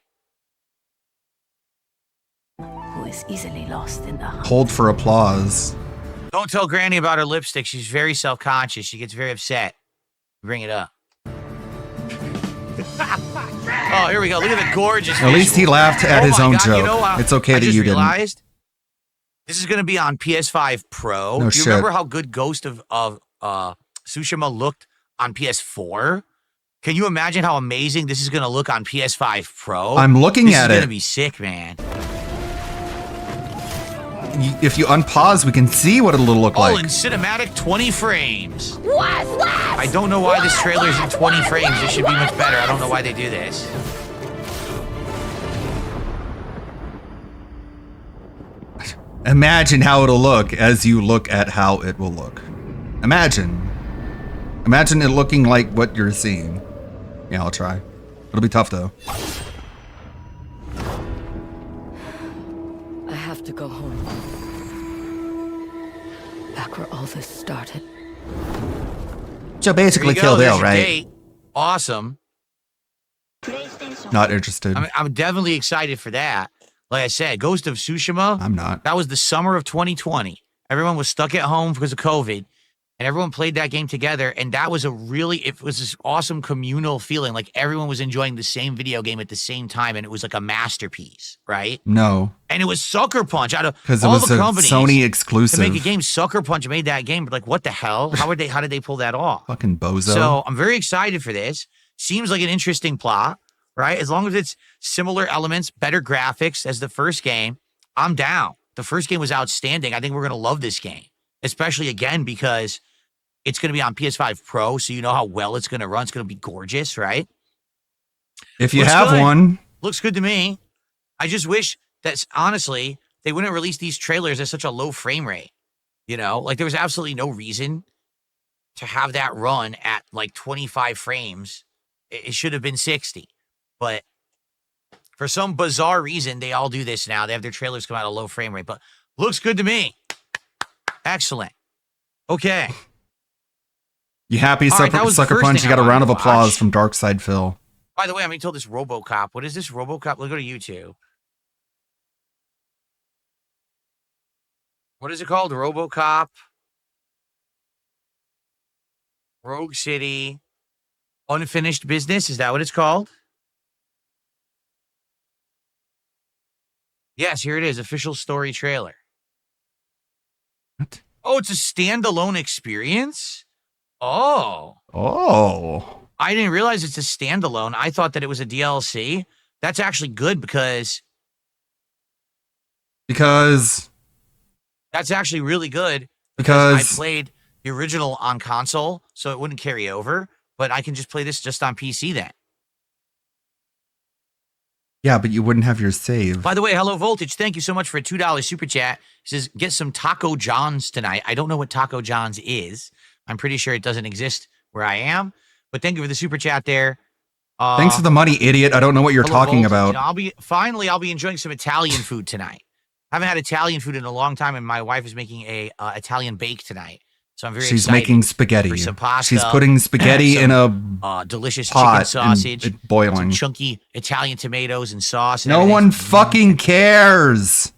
Who is easily lost in the hunt. Hold for applause. Don't tell Granny about her lipstick. She's very self-conscious. She gets very upset. Bring it up. Oh, here we go. Look at the gorgeous At least he visual. laughed at Oh his my own God, joke. you know, It's okay I that just you didn't. realized this is going to be on PS5 Pro. No Do you shit. remember how good Ghost of Tsushima looked on PS4? Can you imagine how amazing this is going to look on PS5 Pro? I'm looking at This is it. going to be sick, man. If you unpause, we can see what it'll look All like. in cinematic 20 frames. I don't know why this trailer is in 20 frames. It should be much better. I don't know why they do this. Imagine how it'll look as you look at how it will look. Imagine. Imagine it looking like what you're seeing. Yeah, I'll try. It'll be tough though. I have to go home. Back where all this started. So There basically you Kill go. There's Bill, your right? date. Awesome. Not interested. I'm definitely excited for that. Like I said, Ghost of Tsushima. I'm not. That was the summer of 2020. Everyone was stuck at home because of COVID. and everyone played that game together. And that was it was this awesome communal feeling. Like everyone was enjoying the same video game at the same time. And it was like a masterpiece, right? No. And it was Sucker Punch out of Because it all was the a companies Sony to exclusive. make a game. Sucker Punch made that game, but like, what the hell? How did they pull that off? Fucking bozo. So I'm very excited for this. Seems like an interesting plot, right? As long as it's similar elements, better graphics as the first game, I'm down. The first game was outstanding. I think we're going to love this game, especially again, because it's going to be on PS5 Pro. So you know how well it's going to run. It's going to be gorgeous, right? If you Looks have good. one. Looks good to me. I just wish that, honestly, they wouldn't release these trailers at such a low frame rate. You know, like there was absolutely no reason to have that run at like 25 frames. It should have been 60. But for some bizarre reason, they all do this now. They have their trailers come out at a low frame rate, but looks good to me. Excellent. Okay. You happy, All right, that was the Sucker first Punch? thing You got I a round of wanted to applause watch. from Darkside Phil. By the way, I'm being told this RoboCop. What is this RoboCop? Let's go to YouTube. What is it called? RoboCop. Rogue City. Unfinished Business. Is that what it's called? Yes, here it is. Official story trailer. What? Oh, it's a standalone experience? Oh. Oh. I didn't realize it's a standalone. I thought that it was a DLC. That's actually good because that's actually really good because I played the original on console, so it wouldn't carry over, but I can just play this just on PC then. Yeah, but you wouldn't have your save. By the way, hello Voltage. Thank you so much for a $2 super chat. It says, get some Taco John's tonight. I don't know what Taco John's is. I'm pretty sure it doesn't exist where I am, but thank you for the super chat there. Thanks for the money, idiot. I don't know what you're Hello, talking Voltage. about. I'll be enjoying some Italian food tonight. Haven't had Italian food in a long time, and my wife is making a Italian bake tonight. So I'm very She's excited making spaghetti. for some pasta. She's putting spaghetti some, in a delicious pot chicken sausage, and it boiling. some chunky Italian tomatoes and sauce. And No everything. one fucking cares.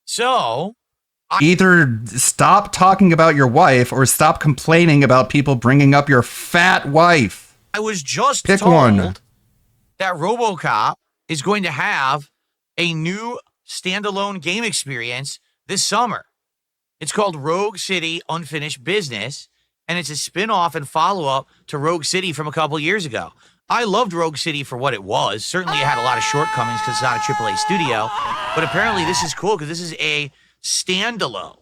So either stop talking about your wife or stop complaining about people bringing up your fat wife. I was just Pick told one. that RoboCop is going to have a new standalone game experience this summer. It's called Rogue City Unfinished Business, and it's a spin-off and follow-up to Rogue City from a couple years ago. I loved Rogue City for what it was. Certainly it had a lot of shortcomings because it's not a AAA studio, but apparently this is cool because this is a standalone.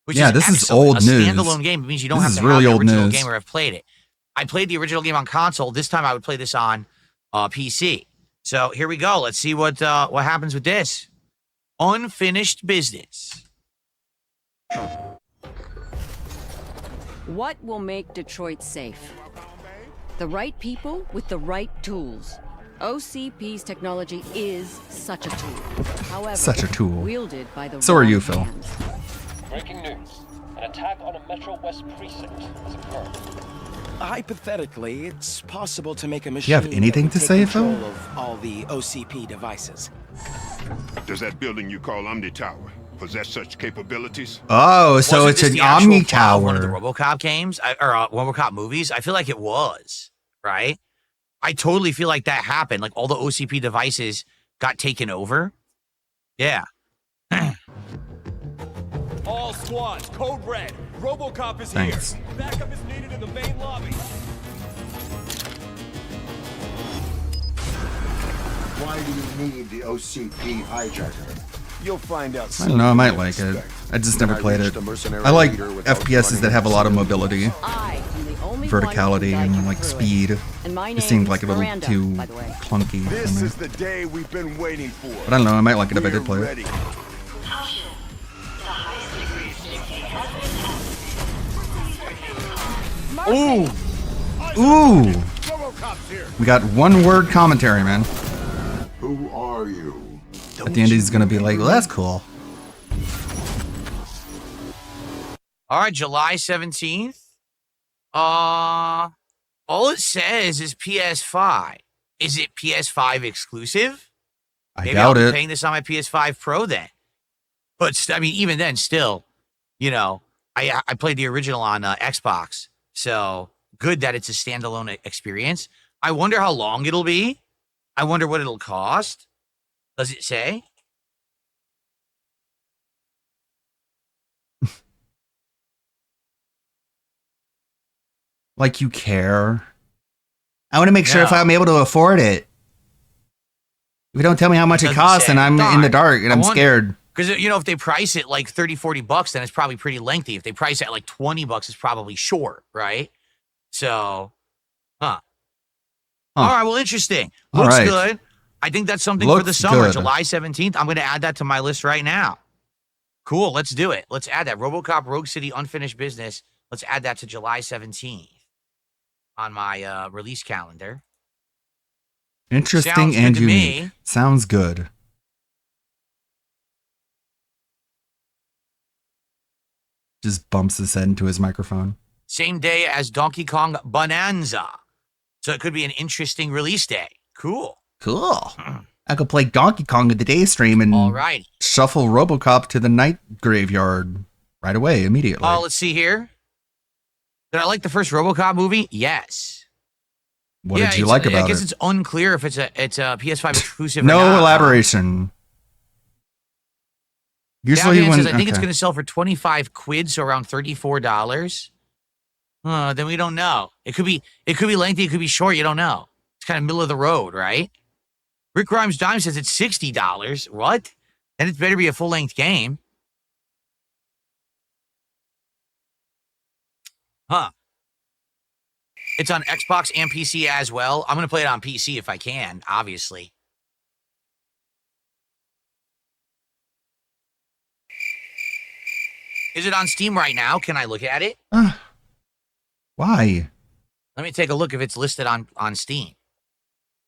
Which Yeah, is this is excellent. old A news. standalone game means you don't This have is to really have the old original news. game or have played it. I played the original game on console. This time I would play this on PC. So here we go. Let's see what happens with this. Unfinished Business. What will make Detroit safe? The right people with the right tools. OCP's technology is such a tool. However, Such a tool. wielded by the So are wrong you, Phil. hands. Breaking news. An attack on a Metro West precinct has occurred. Hypothetically, it's possible to make a machine. Do you have anything to take say, control Phil? of all the OCP devices. Does that building you call Omni Tower possess such capabilities? Oh, so Wasn't it's this an the actual Omni plot of one of the Tower. RoboCop games or RoboCop movies? I feel like it was, right? I totally feel like that happened. Like all the OCP devices got taken over. Yeah. All squads, code red. RoboCop is Thanks. here. Backup is needed in the main lobby. Why do you need the OCP hijacker? You'll find out. I don't know, I might like it. I just never played it. I like FPSs that have a lot of mobility, I am the only verticality, one who can guide and you like through speed. it. And my It seemed name's like a little Miranda, too by the way. clunky This for me. is the day we've been waiting for. But I don't know, I might like it if I did play We're it. ready. Ooh! Ooh! We got one word commentary, man. Who are you? At the end, he's gonna be like, well, that's cool. All right, July 17th. All it says is PS5. Is it PS5 exclusive? I Maybe doubt I'll be it. paying this on my PS5 Pro then. But I mean, even then, still, you know, I played the original on Xbox, so good that it's a standalone experience. I wonder how long it'll be. I wonder what it'll cost. Does it say? Like you care. I want to make sure if I'm able to afford it. If you don't tell me how much it costs, and I'm in the dark and I'm scared. Because, if they price it like $30-$40, then it's probably pretty lengthy. If they price it at like $20, it's probably short, right? So, All right, well, interesting. Looks good. I think that's something for the summer, July 17th. I'm going to add that to my list right now. Cool, let's do it. Let's add that. RoboCop Rogue City Unfinished Business. Let's add that to July 17th on my release calendar. Interesting and unique. Sounds good. Just bumps his head into his microphone. Same day as Donkey Kong Bonanza. So it could be an interesting release day. Cool. I could play Donkey Kong at the day stream and shuffle RoboCop to the night graveyard right away, immediately. Let's see here. Did I like the first RoboCop movie? Yes. What did you like about it? I guess it's unclear if it's a PS5 exclusive or no not. elaboration. Usually says, I think it's going to sell for 25 quid, so around $34. Then we don't know. It could be lengthy, it could be short, you don't know. It's kind of middle of the road, right? Rick Grimes Dime says it's $60. What? Then it better be a full-length game. It's on Xbox and PC as well. I'm going to play it on PC if I can, obviously. Is it on Steam right now? Can I look at it? Why? Let me take a look if it's listed on Steam.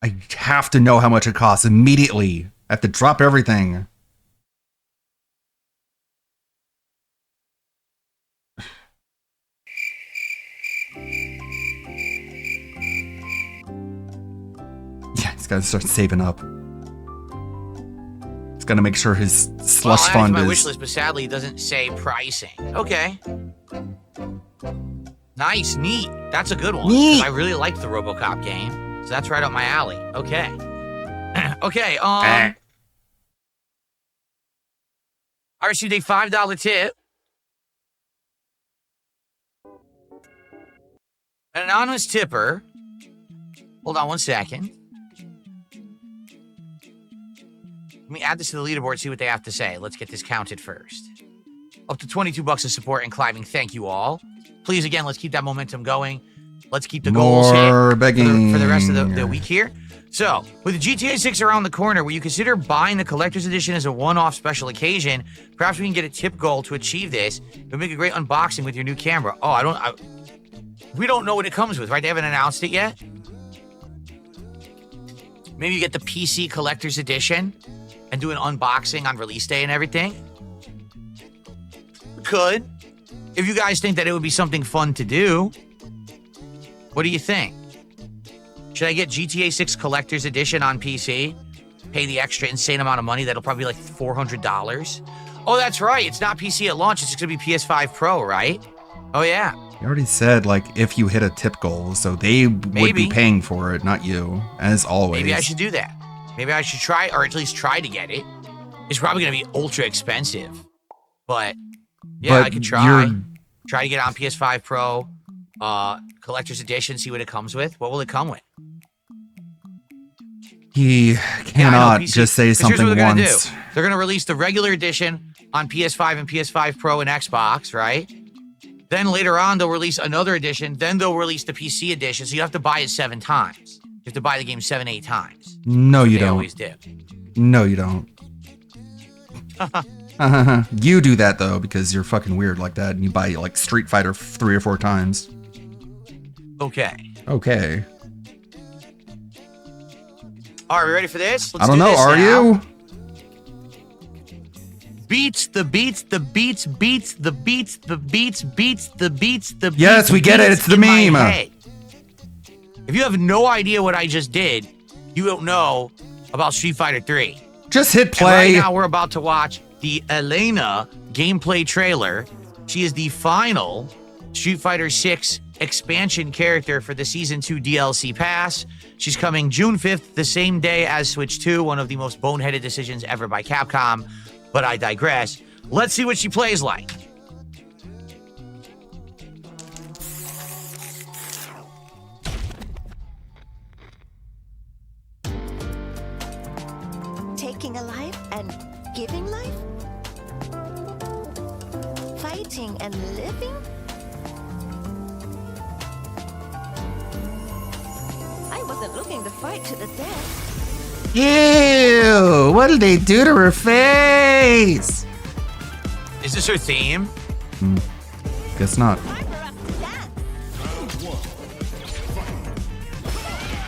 I have to know how much it costs immediately. I have to drop everything. Yeah, he's got to start saving up. He's got to make sure his slush fund my is... wish list, but sadly it doesn't say pricing. Okay. Nice, neat. That's a good one. Neat. I really like the RoboCop game, so that's right up my alley. Okay. Okay. I received a $5 tip. An anonymous tipper. Hold on one second. Let me add this to the leaderboard, see what they have to say. Let's get this counted first. Up to $22 of support and climbing. Thank you all. Please, again, let's keep that momentum going. Let's keep the goals hit for the rest of the week here. So, with GTA 6 around the corner, will you consider buying the collector's edition as a one-off special occasion? Perhaps we can get a tip goal to achieve this. It would make a great unboxing with your new camera. Oh, we don't know what it comes with, right? They haven't announced it yet. Maybe you get the PC collector's edition and do an unboxing on release day and everything. Could. If you guys think that it would be something fun to do, what do you think? Should I get GTA 6 Collector's Edition on PC? Pay the extra insane amount of money? That'll probably be like $400. Oh, that's right. It's not PC at launch. It's going to be PS5 Pro, right? Oh, yeah. You already said, like, if you hit a tip goal, so they would be paying for it, not you, as always. Maybe I should do that. Maybe I should try, or at least try to get it. It's probably going to be ultra expensive. But, yeah, I could try. Try to get it on PS5 Pro, Collector's Edition, see what it comes with. What will it come with? He cannot just say something here's what they're once. Gonna do. They're going to release the regular edition on PS5 and PS5 Pro and Xbox, right? Then later on, they'll release another edition. Then they'll release the PC edition. So you have to buy it 7 times. You have to buy the game 7-8 times. No, you they don't. Always do. No, you don't. You do that, though, because you're fucking weird like that. And you buy, like, Street Fighter 3 or 4 times. Okay. Okay. All right, we ready for this? I don't know. Are you? Beats the beats, the beats, beats, the beats, the beats, beats, the beats, the beats. Yes, we get it. It's the meme. If you have no idea what I just did, you don't know about Street Fighter 3. Just hit play. And right now, we're about to watch the Elena gameplay trailer She is the final Street Fighter 6 expansion character for the Season 2 DLC pass. She's coming June 5th, the same day as Switch 2, one of the most boneheaded decisions ever by Capcom, but I digress. Let's see what she plays like. Taking a life and giving life? Fighting and living? I wasn't looking to fight to the death. Ew! What did they do to her face? Is this her theme? Guess not.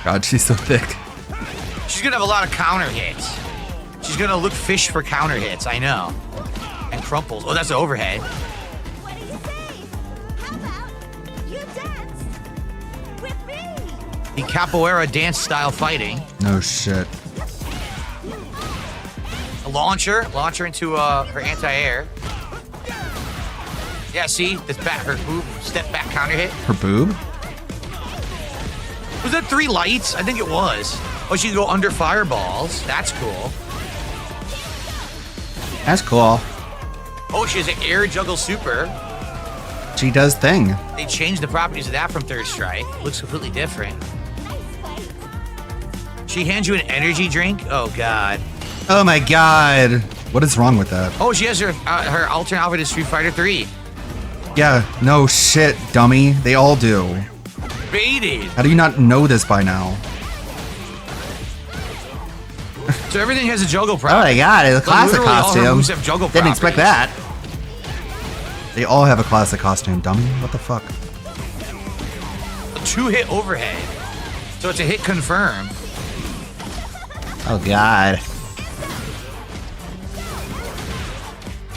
God, she's so thick. She's gonna have a lot of counter hits. She's gonna look fish for counter hits, I know. And crumples. Oh, that's the overhead. What do you say? How about you dance with me? The capoeira dance style fighting. No shit. A launcher into her anti-air. Yeah, see? This back, her boob, step back counter hit. Her boob? Was that 3 lights? I think it was. Oh, she can go under fireballs. That's cool. That's cool. Oh, she has an air juggle super. She does thing. They changed the properties of that from Third Strike. Looks completely different. She hands you an energy drink. Oh, God. Oh, my God. What is wrong with that? Oh, she has her alternate outfit is Street Fighter 3. Yeah, no shit, dummy. They all do. Baited. How do you not know this by now? So everything has a juggle property. Oh my God, it's a classic Literally all her costume. moves have juggle Didn't expect properties. that. They all have a classic costume, dummy. What the fuck? A 2-hit overhead. So it's a hit confirm. Oh God.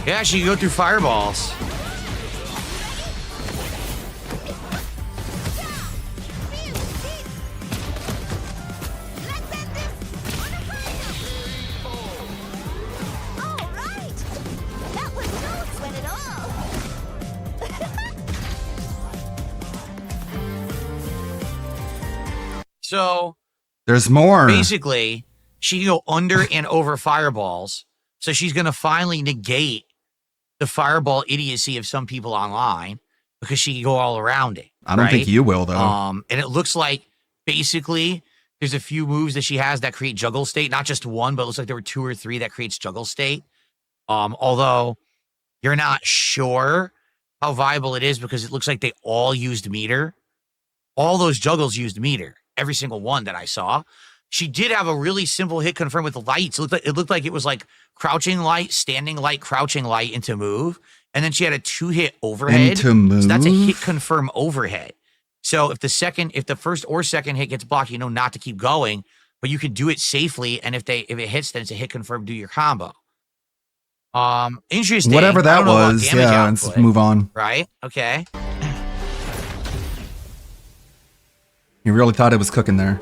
Yeah, she can go through fireballs. So there's more. Basically, she can go under and over fireballs. So she's going to finally negate the fireball idiocy of some people online because she can go all around it. I don't think you will, though. And it looks like basically there's a few moves that she has that create juggle state. Not just one, but it looks like there were 2 or 3 that creates juggle state. Although you're not sure how viable it is because it looks like they all used meter. All those juggles used meter. Every single one that I saw. She did have a really simple hit confirm with the lights. It looked like it was like crouching light, standing light, crouching light into move. And then she had a 2-hit overhead. Into move? So that's a hit confirm overhead. So if the first or second hit gets blocked, you know not to keep going, but you can do it safely. And if it hits, then it's a hit confirm, do your combo. Interesting. Whatever I that don't know about was. damage Yeah, output, let's move on. Right? Okay. You really thought it was cooking there.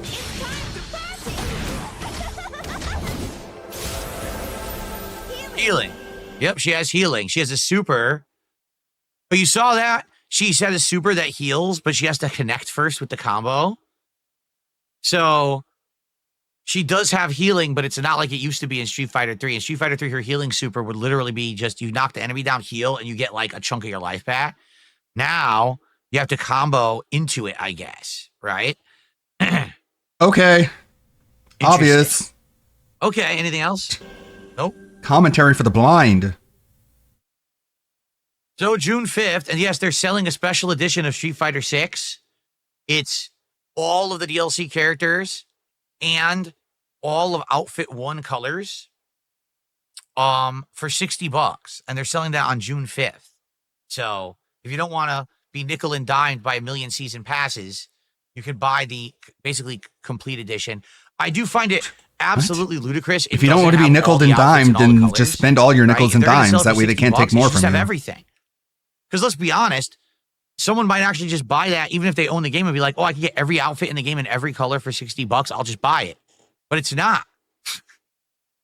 Healing. Yep, she has healing. She has a super. But you saw that? She has a super that heals, but she has to connect first with the combo. So she does have healing, but it's not like it used to be in Street Fighter 3. In Street Fighter 3, her healing super would literally be just you knock the enemy down, heal, and you get like a chunk of your life back. Now you have to combo into it, I guess. Right? Okay. Obvious. Okay, anything else? Nope. Commentary for the blind. So June 5th, and yes, they're selling a special edition of Street Fighter 6. It's all of the DLC characters and all of Outfit 1 colors for $60. And they're selling that on June 5th. So if you don't want to be nickel and dimed by 1 million season passes, you can buy the basically complete edition. I do find it absolutely ludicrous. If you don't want to be nickel and dimed, then just spend all your nickels and dimes. That way they can't take more from you. Have everything. Because let's be honest, someone might actually just buy that, even if they own the game, and be like, oh, I can get every outfit in the game in every color for $60. I'll just buy it. But it's not.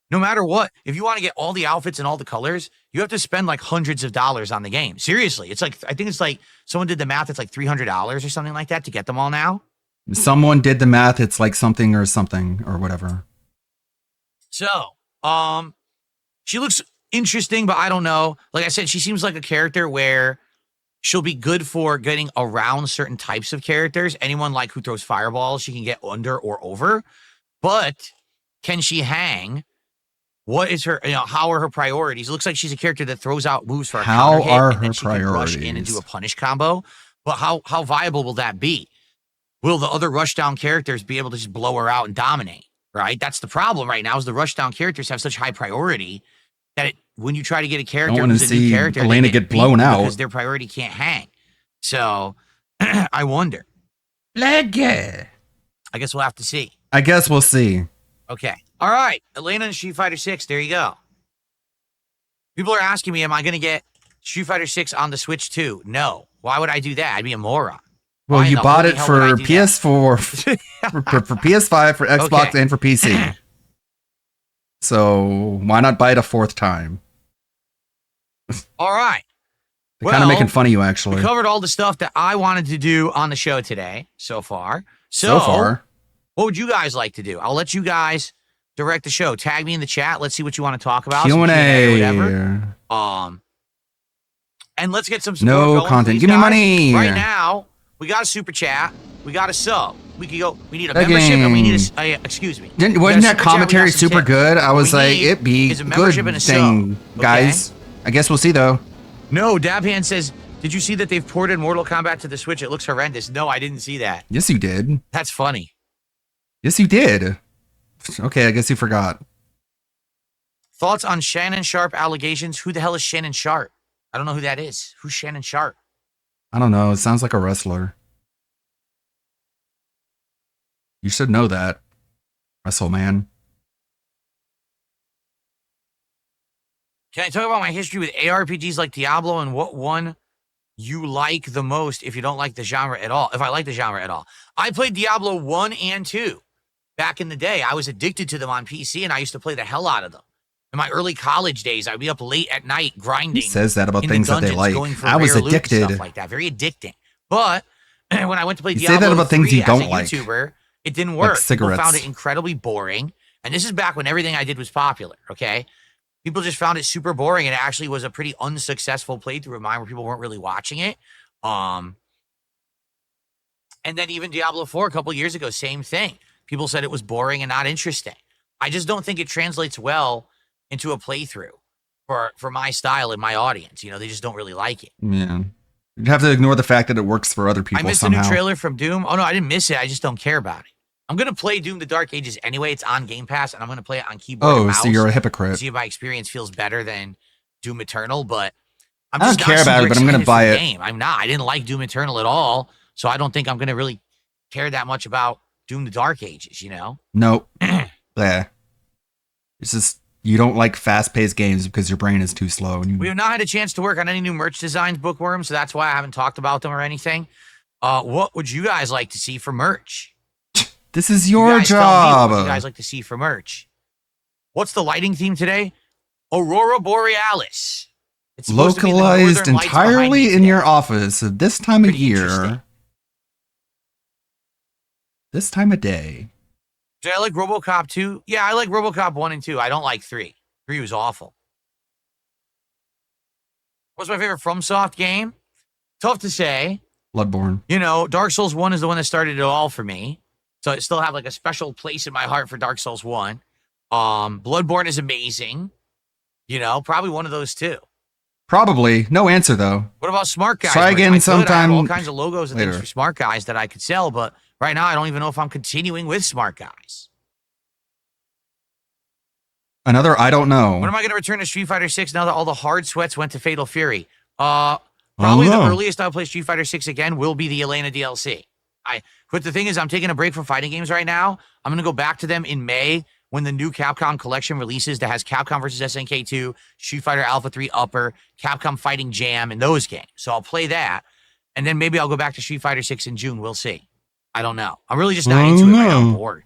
No matter what, if you want to get all the outfits and all the colors, you have to spend like hundreds of dollars on the game. Seriously, it's like, I think it's like someone did the math. It's like $300 or something like that to get them all now. Someone did the math. It's like something or whatever. So, she looks interesting, but I don't know. Like I said, she seems like a character where she'll be good for getting around certain types of characters. Anyone like who throws fireballs, she can get under or over. But can she hang? What is her, how are her priorities? It looks like she's a character that throws out moves for a counter hit, and then she can rush in and do a punish combo. But how viable will that be? Will the other rushdown characters be able to just blow her out and dominate? Right? That's the problem right now is the rushdown characters have such high priority that when you try to get a character who's a new character, Elena get blown out because their priority can't hang. So I wonder. I guess we'll have to see. I guess we'll see. Okay. All right. Elena and Street Fighter 6. There you go. People are asking me, am I going to get Street Fighter 6 on the Switch too? No. Why would I do that? I'd be a moron. Well, you bought it for PS4, for PS5, for Xbox, and for PC. So why not buy it a fourth time? All right. They're kind of making fun of you, actually. We covered all the stuff that I wanted to do on the show today so far. What would you guys like to do? I'll let you guys direct the show. Tag me in the chat. Let's see what you want to talk about. Q&A. Whatever. And let's get some support going, content. Please, Give me money. Right now, we got a super chat. We got a sub. We can go. We need a membership, and we need a. Excuse me. Wasn't that commentary super good? I was like, it'd be is a good membership and a thing, sub, guys. I guess we'll see though. No, Dabhan says, did you see that they've ported Mortal Kombat to the Switch? It looks horrendous. No, I didn't see that. Yes, you did. That's funny. Yes, you did. Okay, I guess you forgot. Thoughts on Shannon Sharp allegations? Who the hell is Shannon Sharp? I don't know who that is. Who's Shannon Sharp? I don't know. It sounds like a wrestler. You should know that, WrestleMan. Can I talk about my history with ARPGs like Diablo and what one you like the most if you don't like the genre at all? If I like the genre at all. I played Diablo 1 and 2 back in the day. I was addicted to them on PC, and I used to play the hell out of them. In my early college days, I'd be up late at night grinding. He says that about things that they like. I was addicted. Stuff like that. Very addicting. But when I went to play you Diablo say that about things you don't as a like. YouTuber, it didn't work. Like cigarettes. People found it incredibly boring. And this is back when everything I did was popular, okay? People just found it super boring, and it actually was a pretty unsuccessful playthrough of mine where people weren't really watching it. And then even Diablo 4 a couple years ago, same thing. People said it was boring and not interesting. I just don't think it translates well into a playthrough for my style and my audience. You know, they just don't really like it. Yeah. You'd have to ignore the fact that it works for other people I missed somehow. the new trailer from Doom. Oh, no, I didn't miss it. I just don't care about it. I'm going to play Doom the Dark Ages anyway. It's on Game Pass, and I'm going to play it on keyboard and mouse. So you're a hypocrite. See if my experience feels better than Doom Eternal, but I don't care about it, but I'm going to buy it. Game. I'm not. I didn't like Doom Eternal at all, so I don't think I'm going to really care that much about Doom the Dark Ages, you know? Nope. Yeah. It's just, you don't like fast-paced games because your brain is too slow. And We have not had a chance to work on any new merch designs, Bookworm, so that's why I haven't talked about them or anything. What would you guys like to see for merch? This is your job. What would you guys like to see for merch? What's the lighting theme today? Aurora Borealis. It's localized entirely in your office at this time of year. This time of day. Do I like RoboCop 2? Yeah, I like RoboCop 1 and 2. I don't like 3. 3 was awful. What's my favorite FromSoft game? Tough to say. Bloodborne. You know, Dark Souls 1 is the one that started it all for me. So I still have like a special place in my heart for Dark Souls 1. Bloodborne is amazing. You know, probably one of those two. Probably. No answer, though. What about Smart Guys? Try again sometime. I have all kinds of logos and things for Smart Guys that I could sell, but right now I don't even know if I'm continuing with Smart Guys. Another I don't know. When am I going to return to Street Fighter 6 now that all the hard sweats went to Fatal Fury? Probably the earliest I'll play Street Fighter 6 again will be the Elena DLC. But the thing is, I'm taking a break from fighting games right now. I'm going to go back to them in May when the new Capcom collection releases that has Capcom vs. SNK 2, Street Fighter Alpha 3 Upper, Capcom Fighting Jam, and those games. So I'll play that, and then maybe I'll go back to Street Fighter 6 in June. We'll see. I don't know. I'm really just not into it right now. I'm bored.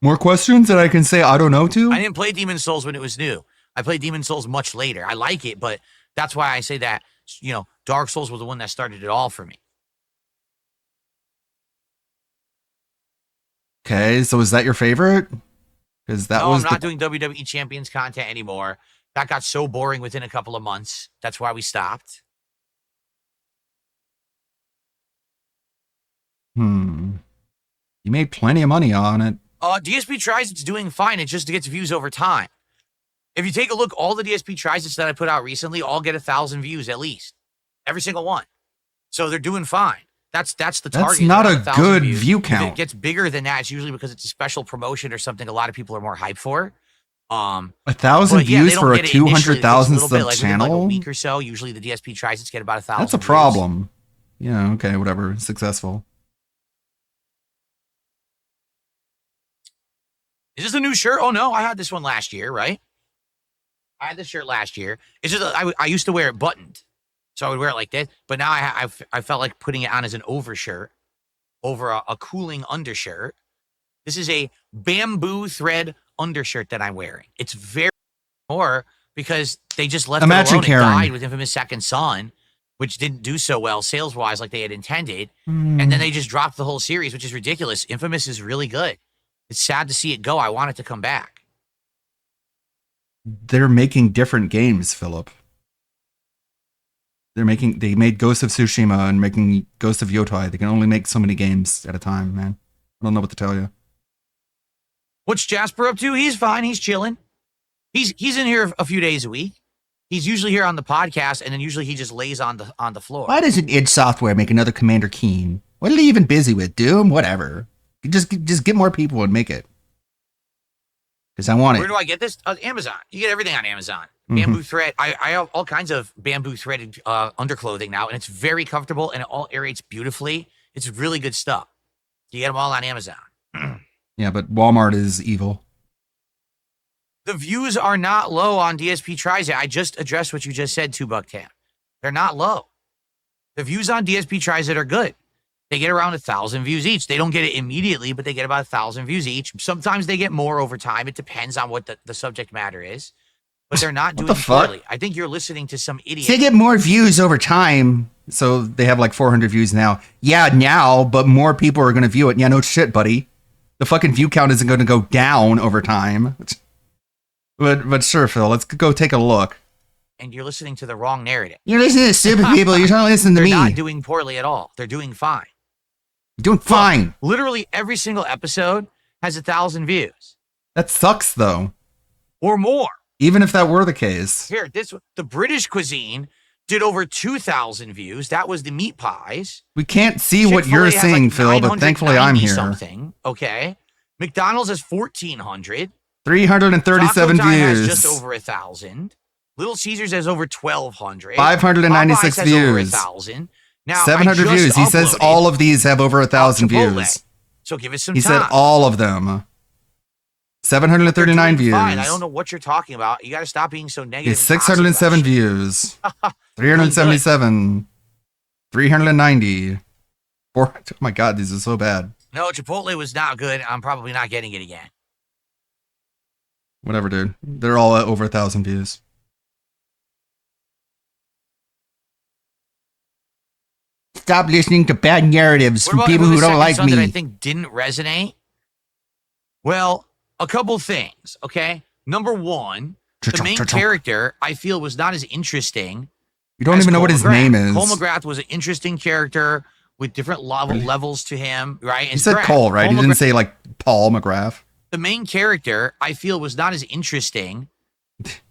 More questions that I can say I don't know to? I didn't play Demon Souls when it was new. I played Demon Souls much later. I like it, but that's why I say that, Dark Souls was the one that started it all for me. Okay, so is that your favorite? Because that was I'm not doing WWE Champions content anymore. That got so boring within a couple of months. That's why we stopped. You made plenty of money on it. DSP tries it's doing fine. It just gets views over time. If you take a look, all the DSP tries that I put out recently all get 1,000 views at least. Every single one. So they're doing fine. That's the target. That's not a good views. view If count. it gets bigger than that, it's usually because it's a special promotion or something a lot of people are more hyped for. 1,000 views for a 200,000 sub channel? Like a week or so. Usually the DSP tries to get about 1,000. That's a problem. Yeah, okay, whatever. Successful. Is this a new shirt? Oh no, I had this one last year, right? I had this shirt last year. It's just I used to wear it buttoned, so I would wear it like this. But now I felt like putting it on as an overshirt over a cooling undershirt. This is a bamboo thread undershirt that I'm wearing. It's very more because they just left it alone. It died with Infamous Second Son, which didn't do so well sales-wise like they had intended. And then they just dropped the whole series, which is ridiculous. Infamous is really good. It's sad to see it go. I want it to come back. They're making different games, Philip. They made Ghost of Tsushima and making Ghost of Yotei. They can only make so many games at a time, man. I don't know what to tell you. What's Jasper up to? He's fine. He's chilling. He's in here a few days a week. He's usually here on the podcast, and then usually he just lays on the floor. Why doesn't id Software make another Commander Keen? What are they even busy with? Doom? Whatever. Just get more people and make it. Because I want it. Where do I get this? Amazon. You get everything on Amazon. Bamboo thread. I have all kinds of bamboo threaded underclothing now, and it's very comfortable, and it all aerates beautifully. It's really good stuff. You get them all on Amazon. Yeah, but Walmart is evil. The views are not low on DSP Tries It. I just addressed what you just said, $2 They're not low. The views on DSP Tries It are good. They get around 1,000 views each. They don't get it immediately, but they get about 1,000 views each. Sometimes they get more over time. It depends on what the subject matter is. But they're not doing poorly. I think you're listening to some idiot. They get more views over time. So they have like 400 views now. Yeah, now, but more people are going to view it. Yeah, no shit, buddy. The fucking view count isn't going to go down over time. But sure, Phil, let's go take a look. And you're listening to the wrong narrative. You're listening to stupid people. You're trying to listen to me. They're not doing poorly at all. They're doing fine. Doing fine. Look, literally every single episode has 1,000 views. That sucks, though. Or more. Even if that were the case. Here, the British cuisine did over 2,000 views. That was the meat pies. We can't see what you're seeing, Phil, but thankfully I'm here. Something, okay. McDonald's has 1,400. 337 Taco views. Has just over 1,000. Little Caesars has over 1,200. 596 Popeyes views. Has over 1,000. Now 700 views. He says all of these have over 1,000 views. So give it some time. He said all of them. 739 views. Fine. I don't know what you're talking about. You got to stop being so negative. It's 607 views. 377. 390. Oh my God, these are so bad. No, Chipotle was not good. I'm probably not getting it again. Whatever, dude. They're all at over 1,000 views. Stop listening to bad narratives from people who don't like me. That I think didn't resonate. Well, a couple things, okay? Number one, the main character I feel was not as interesting. You don't even know what his name is. Cole McGrath was an interesting character with different levels to him, right? He said Cole, right? He didn't say like Paul McGrath. The main character I feel was not as interesting.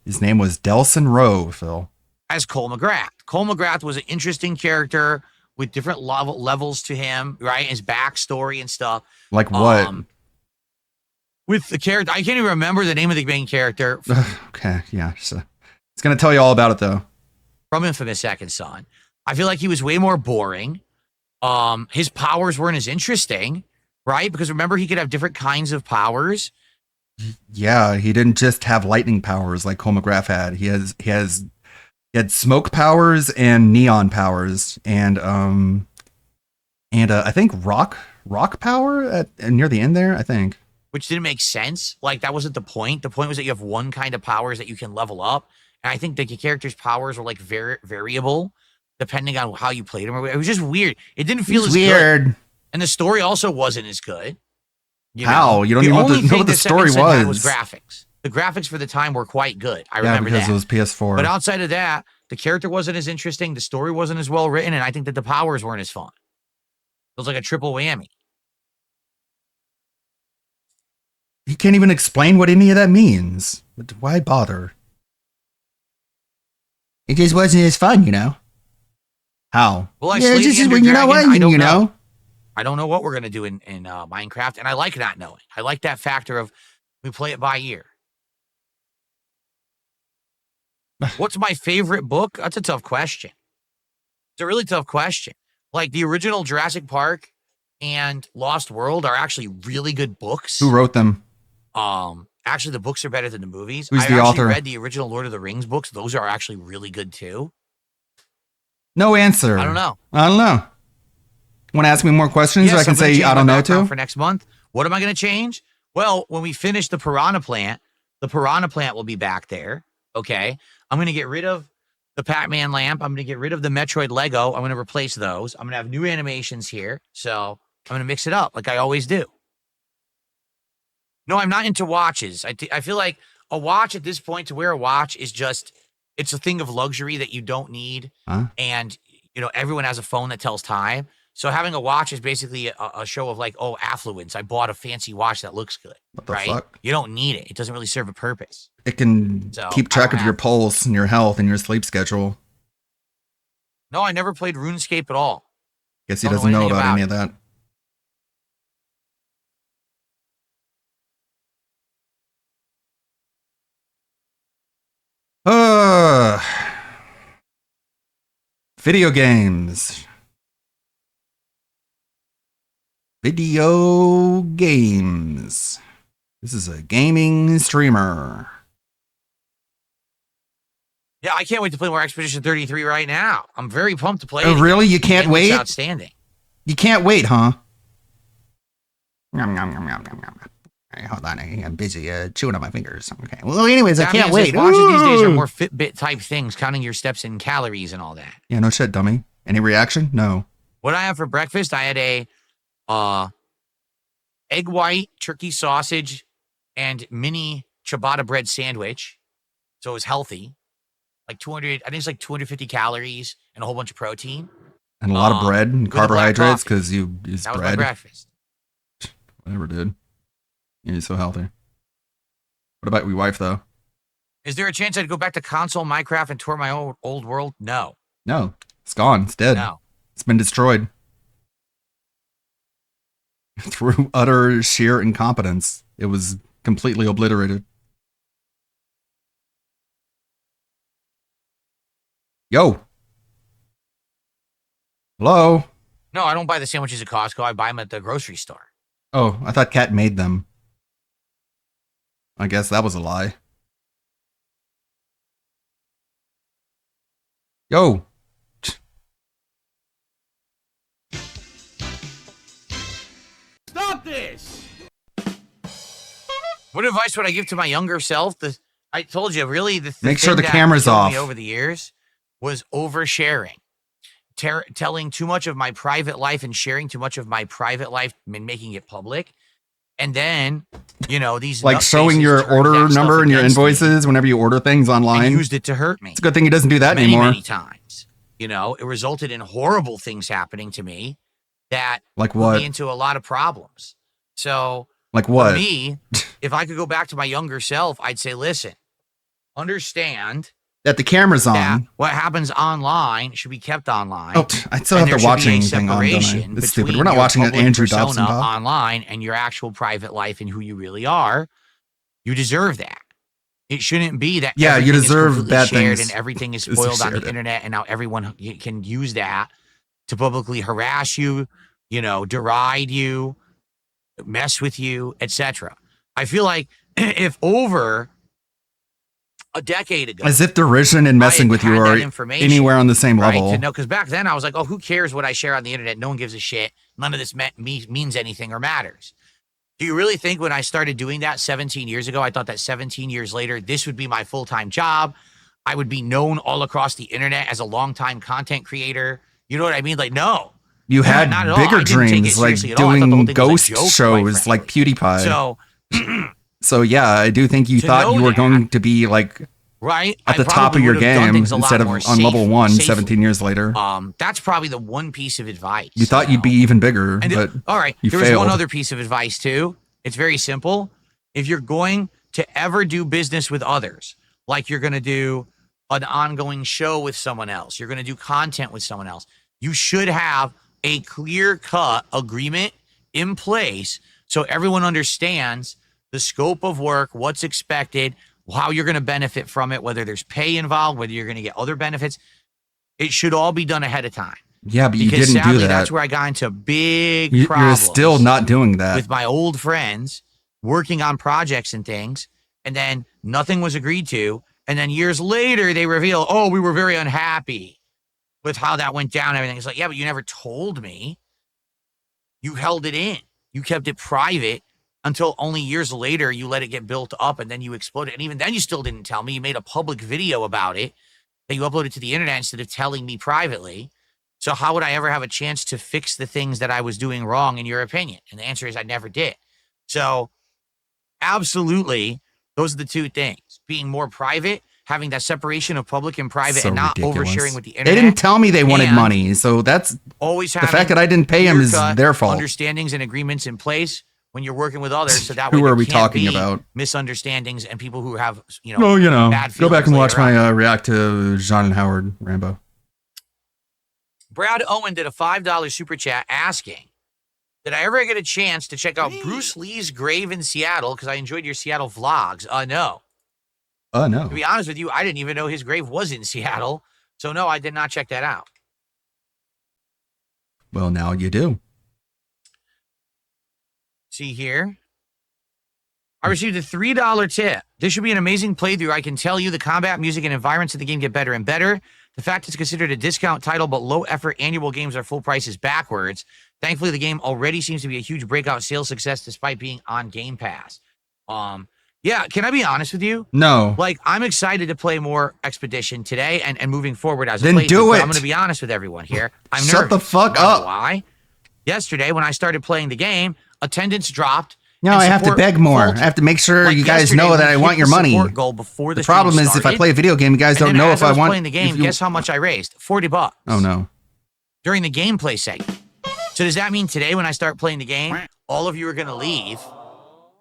His name was Delson Rowe, Phil. As Cole McGrath. Cole McGrath was an interesting character with different levels to him, right? His backstory and stuff. Like what? With the character, I can't even remember the name of the main character. Okay, yeah. So it's going to tell you all about it, though. From Infamous Second Son. I feel like he was way more boring. His powers weren't as interesting, right? Because remember, he could have different kinds of powers. Yeah, he didn't just have lightning powers like Cole McGrath had. He had smoke powers and neon powers, and I think rock power near the end there. I think. which didn't make sense. Like, that wasn't the point. The point was that you have one kind of powers that you can level up. And I think the character's powers were like variable depending on how you played them. It was just weird. It didn't feel as weird. good. And the story also wasn't as good. How? You don't even know what the story was. Graphics. The graphics for the time were quite good. I Yeah, remember because that. it was PS4. But outside of that, the character wasn't as interesting. The story wasn't as well written. And I think that the powers weren't as fun. It was like a triple whammy. He can't even explain what any of that means. But why bother? It just wasn't as fun, you know. How? Well, I yeah, Slay just the Ender you know Dragon, what? I don't You know. I don't know what we're gonna do in Minecraft, and I like not knowing. I like that factor of we play it by ear. What's my favorite book? That's a tough question. It's a really tough question. Like, the original Jurassic Park and Lost World are actually really good books. Who wrote them? Actually, the books are better than the movies. Who's I the actually author? read the original Lord of the Rings books. Those are actually really good too. No answer. I don't know. I don't know. Want to ask me more questions, or I Yes, can I'm gonna say change I my don't know background too. for next month. What am I going to change? Well, when we finish the piranha plant will be back there. Okay. I'm going to get rid of the Pac-Man lamp. I'm going to get rid of the Metroid Lego. I'm going to replace those. I'm going to have new animations here. So I'm going to mix it up like I always do. No, I'm not into watches. I feel like a watch at this point, to wear a watch is just, it's a thing of luxury that you don't need. Huh? And, you know, everyone has a phone that tells time. So having a watch is basically a show of like, oh, affluence. I bought a fancy watch that looks good. What the right? fuck? You don't need it. It doesn't really serve a purpose. It can So, keep I track don't of your have- pulse and your health and your sleep schedule. No, I never played RuneScape at all. Guess he Don't know doesn't know anything about about any it. of that. Video games. Video games. This is a gaming streamer. Yeah, I can't wait to play more Expedition 33 right now. I'm very pumped to play Oh, it. really? You can't It looks wait? outstanding. You can't wait, huh? Nom, nom, nom, nom, nom, nom. All right, hold on. I'm busy chewing on my fingers. Okay. Well, anyways, I That can't means wait. that watches these days are Ooh. more Fitbit type things, counting your steps and calories and all that. Yeah, no shit, dummy. Any reaction? No. What I had for breakfast, I had a egg white, turkey sausage, and mini ciabatta bread sandwich. So it was healthy. Like 200, I think it's like 250 calories and a whole bunch of protein. And a lot of bread and with a black carbohydrates coffee. because you use That was bread. my breakfast. Whatever, dude. You're so healthy. What about your wife, though? Is there a chance I'd go back to console Minecraft and tour my old world? No. No. It's gone. It's dead. No. It's been destroyed. Through utter sheer incompetence. It was completely obliterated. Yo. Hello? No, I don't buy the sandwiches at Costco. I buy them at the grocery store. Oh, I thought Kat made them. I guess that was a lie. Yo. Stop this! What advice would I give to my younger self? I told you, really, the Make sure thing the that camera's killed off. me over the years was oversharing. Telling too much of my private life and sharing too much of my private life and making it public. And then, you know, these Like showing nutcases your turned order that stuff number and your against me invoices whenever you order things online. and used it to hurt me. It's a good thing he doesn't do that many, anymore. many times. You know, it resulted in horrible things happening to me that Like put what? me into a lot of problems. So, Like what? for me, if I could go back to my younger self, I'd say, listen, understand That the camera's that on. what happens online should be kept online. Oh, I still and have there the should watching be a thing on, don't I? separation It's stupid. between We're not your watching an public Andrew persona Dobson talk. online and your actual private life and who you really are. You deserve that. It shouldn't be that. Yeah, you everything is deserve completely bad shared things. and everything is Just spoiled on shared the it. internet, and now everyone can use that to publicly harass you, you know, deride you, mess with you, etc. I feel like if over a decade ago, As if derision and messing with you had are that information, anywhere on the same right, level. to know, because back then I was like, oh, who cares what I share on the internet? No one gives a shit. None of this means anything or matters. Do you really think when I started doing that 17 years ago, I thought that 17 years later, this would be my full-time job? I would be known all across the internet as a long-time content creator. You know what I mean? Like, no. You had not at all. bigger I didn't take it dreams, like seriously at all. I thought the whole doing thing was ghost a joke, quite shows like PewDiePie. So, so yeah, I do think you To thought know you were that, going to be like right? at I the top of probably your would have done game things a lot instead of more on level one safely. 17 years later. That's probably the one piece of advice. You thought you'd be even bigger, And but all right, you there failed. was one other piece of advice too. It's very simple. If you're going to ever do business with others, like you're going to do an ongoing show with someone else, you're going to do content with someone else, you should have a clear-cut agreement in place so everyone understands the scope of work, what's expected, how you're going to benefit from it, whether there's pay involved, whether you're going to get other benefits. It should all be done ahead of time. Yeah, but you Because didn't sadly, do that. that's where I got into big You're problems still not doing that. with my old friends working on projects and things, and then nothing was agreed to. And then years later, they reveal, oh, we were very unhappy with how that went down and everything. It's like, yeah, but you never told me. You held it in. You kept it private until only years later you let it get built up and then you exploded. And even then you still didn't tell me. You made a public video about it that you uploaded to the internet instead of telling me privately. So how would I ever have a chance to fix the things that I was doing wrong in your opinion? And the answer is I never did. So absolutely, those are the two things. Being more private, having that separation of public and private, So and not ridiculous. oversharing with the internet. They didn't tell me they wanted and money, so that's always the having fact that I didn't pay him is clear-cut their fault. Understandings and agreements in place when you're working with others, so that Who way there are we can't talking be about? misunderstandings and people who have bad Go back feelings and watch later on. my react to John and Howard Rambo. Brad Owen did a $5 super chat asking, did I ever get a chance to check out Bruce Lee's grave in Seattle? Because I enjoyed your Seattle vlogs. No. No. To be honest with you, I didn't even know his grave was in Seattle. So no, I did not check that out. Well, now you do. See here. I received a $3 tip. This should be an amazing playthrough. I can tell you the combat, music, and environments of the game get better and better. The fact it's considered a discount title, but low-effort annual games are full price is backwards. Thankfully, the game already seems to be a huge breakout sales success despite being on Game Pass. Yeah, can I be honest with you? No. Like, I'm excited to play more Expedition today and moving forward as a Then playthrough, do but it. I'm going to be honest with everyone here. I'm Shut nervous. the fuck You know up. Why? Yesterday, when I started playing the game, attendance dropped. No, and I have to support beg more. faltered. I have to make sure Like you guys yesterday, know we that I hit want your the money. support goal before The stream problem is if I started. play a video game, you guys And don't then know as if I was want. playing the game, if you- guess how much I raised? $40 Oh no. during the gameplay segment. So does that mean today when I start playing the game, all of you are going to leave?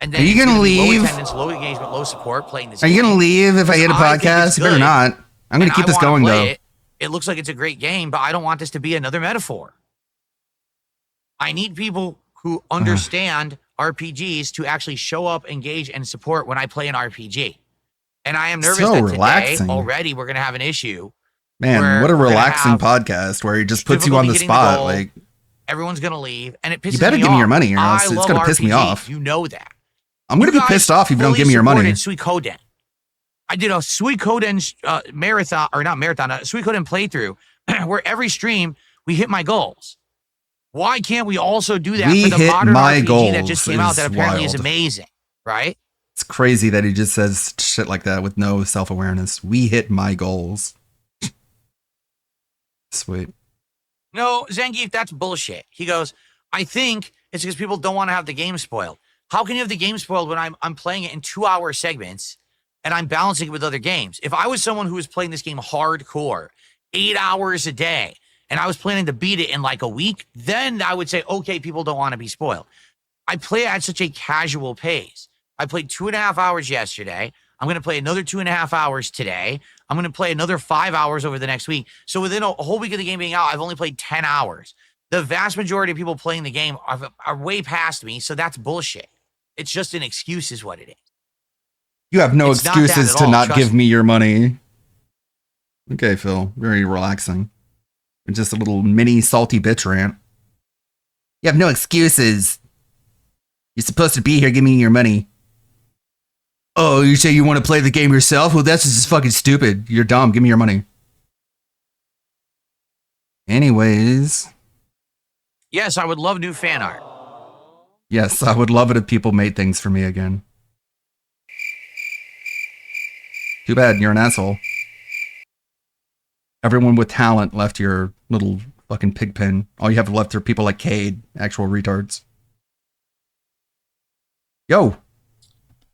And then Are you it's gonna gonna be leave? Low attendance, low engagement, low support playing this Are you game. gonna leave if I hit a Because I think podcast? it's You better good, not. I'm gonna and keep I this wanna going play though. It. It looks like it's a great game, but I don't want this to be another metaphor. I need people who understand RPGs to actually show up, engage, and support when I play an RPG. And I am nervous So that relaxing. today already we're going to have an issue. Man, where what a we're gonna relaxing have podcast where he just puts you on difficulty the getting spot. goal. Like, Everyone's going to leave, and it pisses me you better off. give me your money or else I it's love gonna piss me RPGs. off. You know that. I'm gonna You be guys pissed off if you don't fully give me your money. supported Suikoden. I did a Suikoden marathon, or not marathon, a Suikoden playthrough, where every stream we hit my goals. Why can't we also do that We for the hit modern my RPG that just goals came out is that apparently is wild. amazing, right? It's crazy that he just says shit like that with no self-awareness. We hit my goals. Sweet. No, Zangief, that's bullshit. He goes, I think it's because people don't want to have the game spoiled. How can you have the game spoiled when I'm playing it in 2-hour segments and I'm balancing it with other games? If I was someone who was playing this game hardcore, 8 hours a day, and I was planning to beat it in like a week, then I would say, okay, people don't want to be spoiled. I play at such a casual pace. I played 2.5 hours yesterday. I'm going to play another 2.5 hours today. I'm going to play another 5 hours over the next week. So within a whole week of the game being out, I've only played 10 hours. The vast majority of people playing the game are way past me, so that's bullshit. It's just an excuse is what it is. You have no It's not that excuses at to all, not trust give me your money. Okay, Phil. Very relaxing. Just a little mini salty bitch rant. You have no excuses. You're supposed to be here. Give me your money. Oh, you say you want to play the game yourself? Well, that's just fucking stupid. You're dumb. Give me your money. Anyways. Yes, I would love new fan art. Yes, I would love it if people made things for me again. Too bad, you're an asshole. Everyone with talent left your little fucking pig pen. All you have left are people like Cade, actual retards. Yo.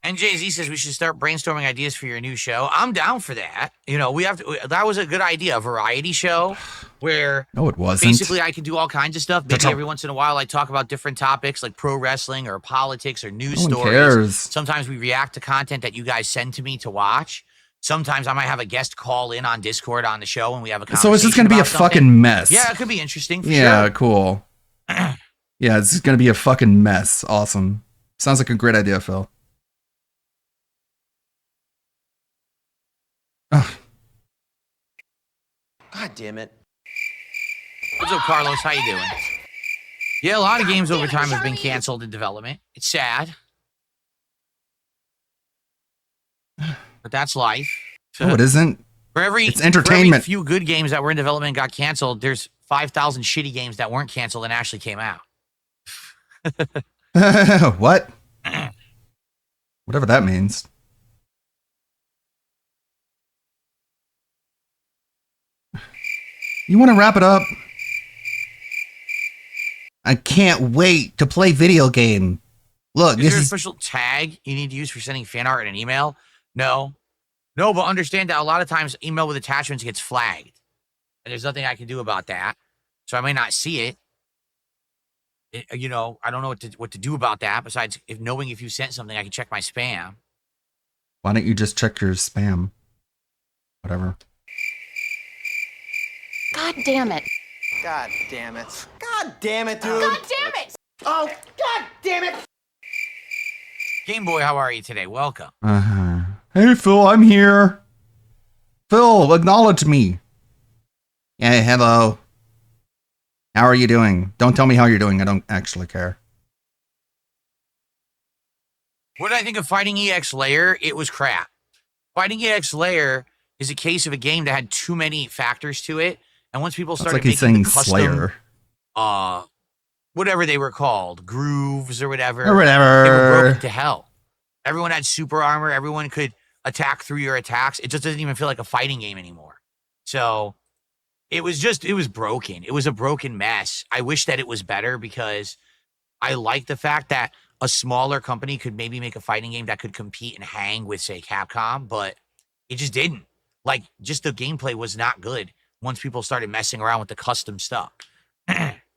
And Jay-Z says we should start brainstorming ideas for your new show. I'm down for that. You know, we have to. That was a good idea, a variety show where no, it wasn't. Basically, I can do all kinds of stuff. Maybe every once in a while, I talk about different topics like pro wrestling or politics or news stories. Cares. Sometimes we react to content that you guys send to me to watch. Sometimes I might have a guest call in on Discord on the show and we have a conversation. So it's just going to be a fucking mess. Yeah, it could be interesting. For yeah, sure. Cool. Yeah, it's just going to be a fucking mess. Awesome. Sounds like a great idea, Phil. Ugh. God damn it. What's up, Carlos? How you doing? Yeah, a lot of games over time have been canceled in development. It's sad. But that's life. No, it isn't. It's entertainment. For every few good games that were in development and got canceled, there's 5,000 shitty games that weren't canceled and actually came out. What? Whatever that means. You want to wrap it up? I can't wait to play video game. Look, is there a special tag you need to use for sending fan art in an email? No, but understand that a lot of times email with attachments gets flagged, and there's nothing I can do about that. So I may not see it. You know, I don't know what to do about that. Besides, knowing if you sent something, I can check my spam. Why don't you just check your spam? Whatever. God damn it. God damn it. God damn it, dude. God damn it. Oh, God damn it. Game Boy, how are you today? Welcome. Hey, Phil, I'm here. Phil, acknowledge me. Yeah, hello. How are you doing? Don't tell me how you're doing. I don't actually care. What did I think of Fighting EX Layer? It was crap. Fighting EX Layer is a case of a game that had too many factors to it. And once people started making the custom, Slayer. Whatever they were called, grooves or whatever. Or whatever. They were broken to hell. Everyone had super armor. Everyone could attack through your attacks. It just doesn't even feel like a fighting game anymore. So it was broken. It was a broken mess. I wish that it was better because I like the fact that a smaller company could maybe make a fighting game that could compete and hang with, say, Capcom, but it just didn't. Like, just the gameplay was not good once people started messing around with the custom stuff.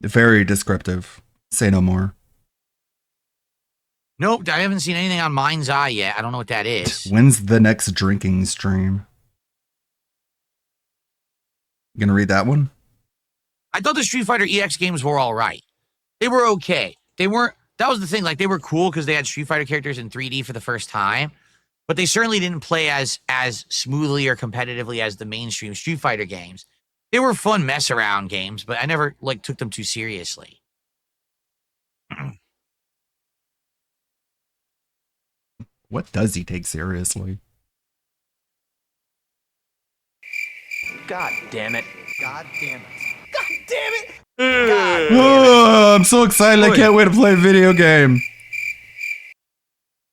Very descriptive. Say no more. Nope, I haven't seen anything on Mind's Eye yet. I don't know what that is. When's the next drinking stream? You gonna read that one? I thought the Street Fighter EX games were all right. They were okay. They weren't, that was the thing, like they were cool because they had Street Fighter characters in 3D for the first time, but they certainly didn't play as smoothly or competitively as the mainstream Street Fighter games. They were fun mess around games, but I never took them too seriously. What does he take seriously? God damn it. God damn it. God damn it. Oh, I'm so excited. I can't wait to play a video game.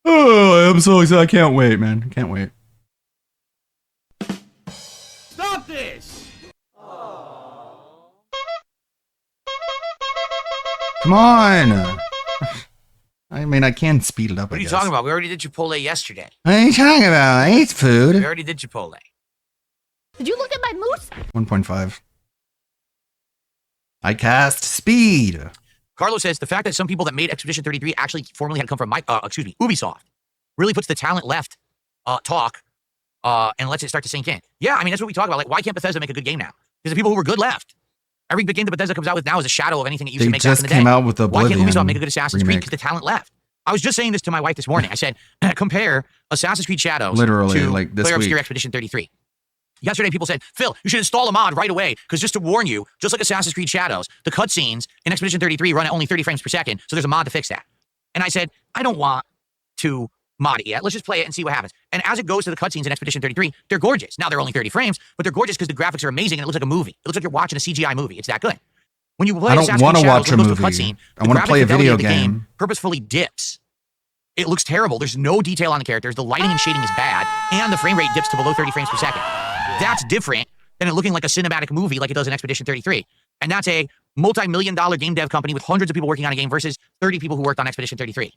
Oh, I'm so excited. I can't wait, man. I can't wait. Stop this! Come on. I mean, I can speed it up. What are you talking about? We already did Chipotle yesterday. What are you talking about? I ate food. We already did Chipotle. Did you look at my moose? 1.5. I cast speed. Carlos says the fact that some people that made Expedition 33 actually formerly had come from Ubisoft really puts the talent left talk and lets it start to sink in. Yeah, I mean, that's what we talk about. Like, why can't Bethesda make a good game now? Because the people who were good left. Every big game that Bethesda comes out with now is a shadow of anything it used to make back in the day. They just came out with Oblivion. Why can't Ubisoft make a good Assassin's Creed? remake. Because the talent left. I was just saying this to my wife this morning. I said, compare Assassin's Creed Shadows Literally, to like this Player Obscure week. Expedition 33. Yesterday, people said, Phil, you should install a mod right away, because just to warn you, just like Assassin's Creed Shadows, the cutscenes in Expedition 33 run at only 30 frames per second, so there's a mod to fix that. And I said, I don't want to mod it yet. Let's just play it and see what happens. And as it goes to the cutscenes in Expedition 33, they're gorgeous. Now, they're only 30 frames, but they're gorgeous because the graphics are amazing and it looks like a movie. It looks like you're watching a CGI movie. It's that good. When you play I don't Assassin's want Creed to Shadows, watch a when it goes to movie. cutscene, I the want to graphic play a fidelity video of the game. purposefully dips. It looks terrible. There's no detail on the characters. The lighting and shading is bad, and the frame rate dips to below 30 frames per second. That's different than it looking like a cinematic movie like it does in Expedition 33. And that's a multi-million-dollar game dev company with hundreds of people working on a game versus 30 people who worked on Expedition 33.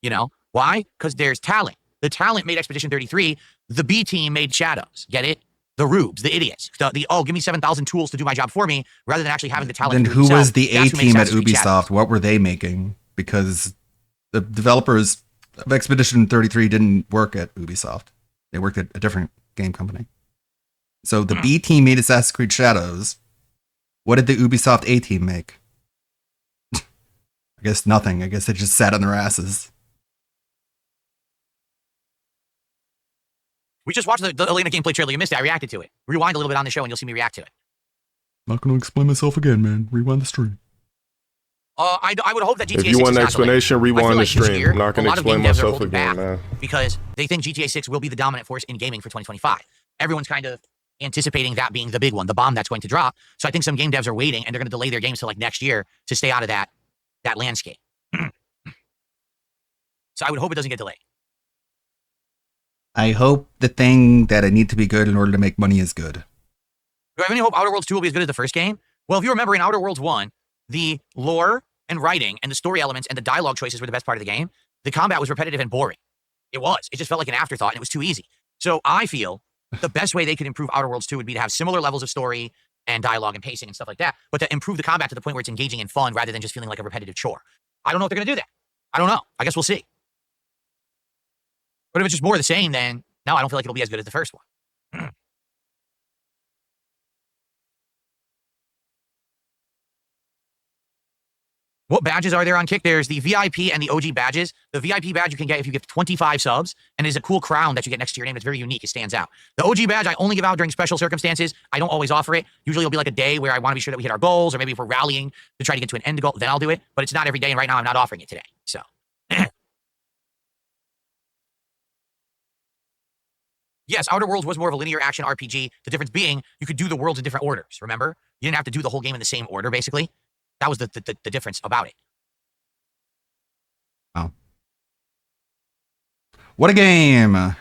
You know? Why? Because there's talent. The talent made Expedition 33. The B team made Shadows. Get it? The rubes, the idiots. Oh, give me 7,000 tools to do my job for me, rather than actually having the talent Then to do it who themselves. was the A That's who made team at Assassin's Creed Shadows. Ubisoft? What were they making? Because the developers of Expedition 33 didn't work at Ubisoft. They worked at a different game company. So the B team made Assassin's Creed Shadows. What did the Ubisoft A team make? I guess nothing. I guess they just sat on their asses. We just watched the Elena gameplay trailer. You missed it. I reacted to it. Rewind a little bit on the show and you'll see me react to it. Not going to explain myself again, man. Rewind the stream. I would hope that GTA 6 If you want is an not explanation, delayed. I feel rewind the like this stream. year, I'm not going a to lot of explain game devs are myself holding again, back man. because they think GTA 6 will be the dominant force in gaming for 2025. Everyone's kind of anticipating that being the big one, the bomb that's going to drop. So I think some game devs are waiting and they're going to delay their games till like next year to stay out of that landscape. So I would hope it doesn't get delayed. I hope the thing that I need to be good in order to make money is good. Do I have any hope Outer Worlds 2 will be as good as the first game? Well, if you remember in Outer Worlds 1, the lore and writing and the story elements and the dialogue choices were the best part of the game. The combat was repetitive and boring. It was. It just felt like an afterthought and it was too easy. So I feel the best way they could improve Outer Worlds 2 would be to have similar levels of story and dialogue and pacing and stuff like that, but to improve the combat to the point where it's engaging and fun rather than just feeling like a repetitive chore. I don't know if they're going to do that. I don't know. I guess we'll see. But if it's just more of the same, then no, I don't feel like it'll be as good as the first one. What badges are there on Kick? There's the VIP and the OG badges. The VIP badge you can get if you give 25 subs, and it is a cool crown that you get next to your name that's very unique. It stands out. The OG badge I only give out during special circumstances. I don't always offer it. Usually it'll be like a day where I want to be sure that we hit our goals, or maybe if we're rallying to try to get to an end goal, then I'll do it. But it's not every day, and right now I'm not offering it today. So. Yes, Outer Worlds was more of a linear action RPG. The difference being you could do the worlds in different orders, remember? You didn't have to do the whole game in the same order, basically. That was the difference about it. Oh. What a game!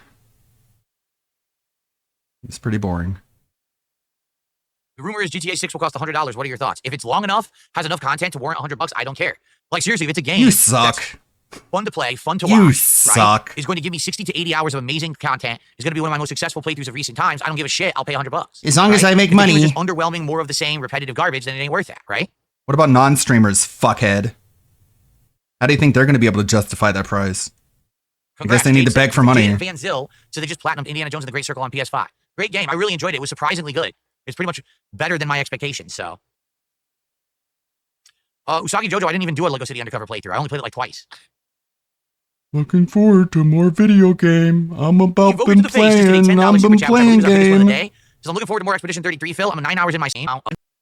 It's pretty boring. The rumor is GTA 6 will cost $100. What are your thoughts? If it's long enough, has enough content to warrant $100, I don't care. Like, seriously, if it's a game... You suck. Fun to play, fun to watch. You suck. Right? Is going to give me 60 to 80 hours of amazing content. Is going to be one of my most successful playthroughs of recent times. I don't give a shit. I'll pay $100. As long as I make if money. If it's just underwhelming, more of the same, repetitive garbage, then it ain't worth that, right? What about non-streamers, fuckhead? How do you think they're going to be able to justify that price? Congrats, I guess they need to beg for money. Van Zyl, so they just platinumed Indiana Jones and the Great Circle on PS5. Great game. I really enjoyed it. It was surprisingly good. It's pretty much better than my expectations, so. Usagi Jojo, I didn't even do a Lego City Undercover playthrough. I only played it like twice. Looking forward to more video game. I'm about been playing. I'm been playing game. So I'm looking forward to more Expedition 33, Phil. I'm 9 hours in my game.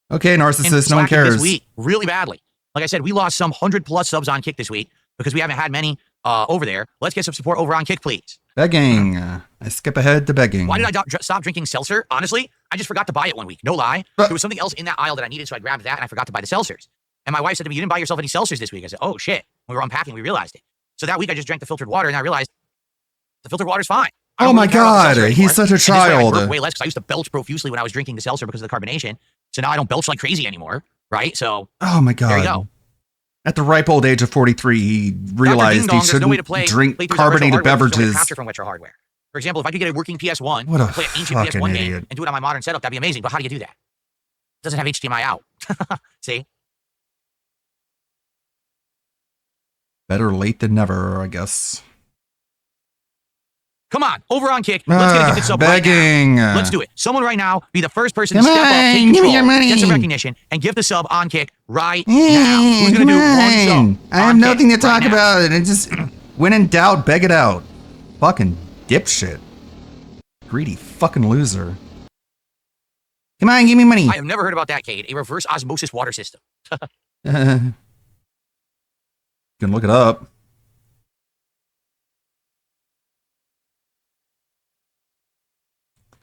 Okay, narcissist, no one cares. This week, really badly. Like I said, we lost some 100+ subs on Kick this week because we haven't had many over there. Let's get some support over on Kick, please. Begging. I skip ahead to begging. Why did I stop drinking seltzer? Honestly, I just forgot to buy it one week. No lie. There was something else in that aisle that I needed, so I grabbed that and I forgot to buy the seltzers. And my wife said to me, "You didn't buy yourself any seltzers this week." I said, "Oh shit." When we were unpacking, we realized it. So that week I just drank the filtered water and I realized the filtered water's fine. Oh my god, he's such a child. I burp way less because I used to belch profusely when I was drinking the seltzer because of the carbonation. So now I don't belch like crazy anymore, right? So oh my god. There you go. At the ripe old age of 43, he realized he shouldn't drink carbonated beverages. Capture from retro hardware. For example, if I could get a working PS1, what a play an ancient PS1 game, and do it on my modern setup, that'd be amazing. But how do you do that? It doesn't have HDMI out. See? Better late than never, I guess. Come on, over on Kick. Let's get a gifted sub begging. Right now. Let's do it. Someone right now be the first person Come to step up, take on, give control, me your money. get some recognition, and give the sub on Kick right now. Who's going to do one sub? I have nothing to talk about it. And just, when in doubt, beg it out. Fucking dipshit. Greedy fucking loser. Come on, give me money. I have never heard about that, Cade. A reverse osmosis water system. You can look it up.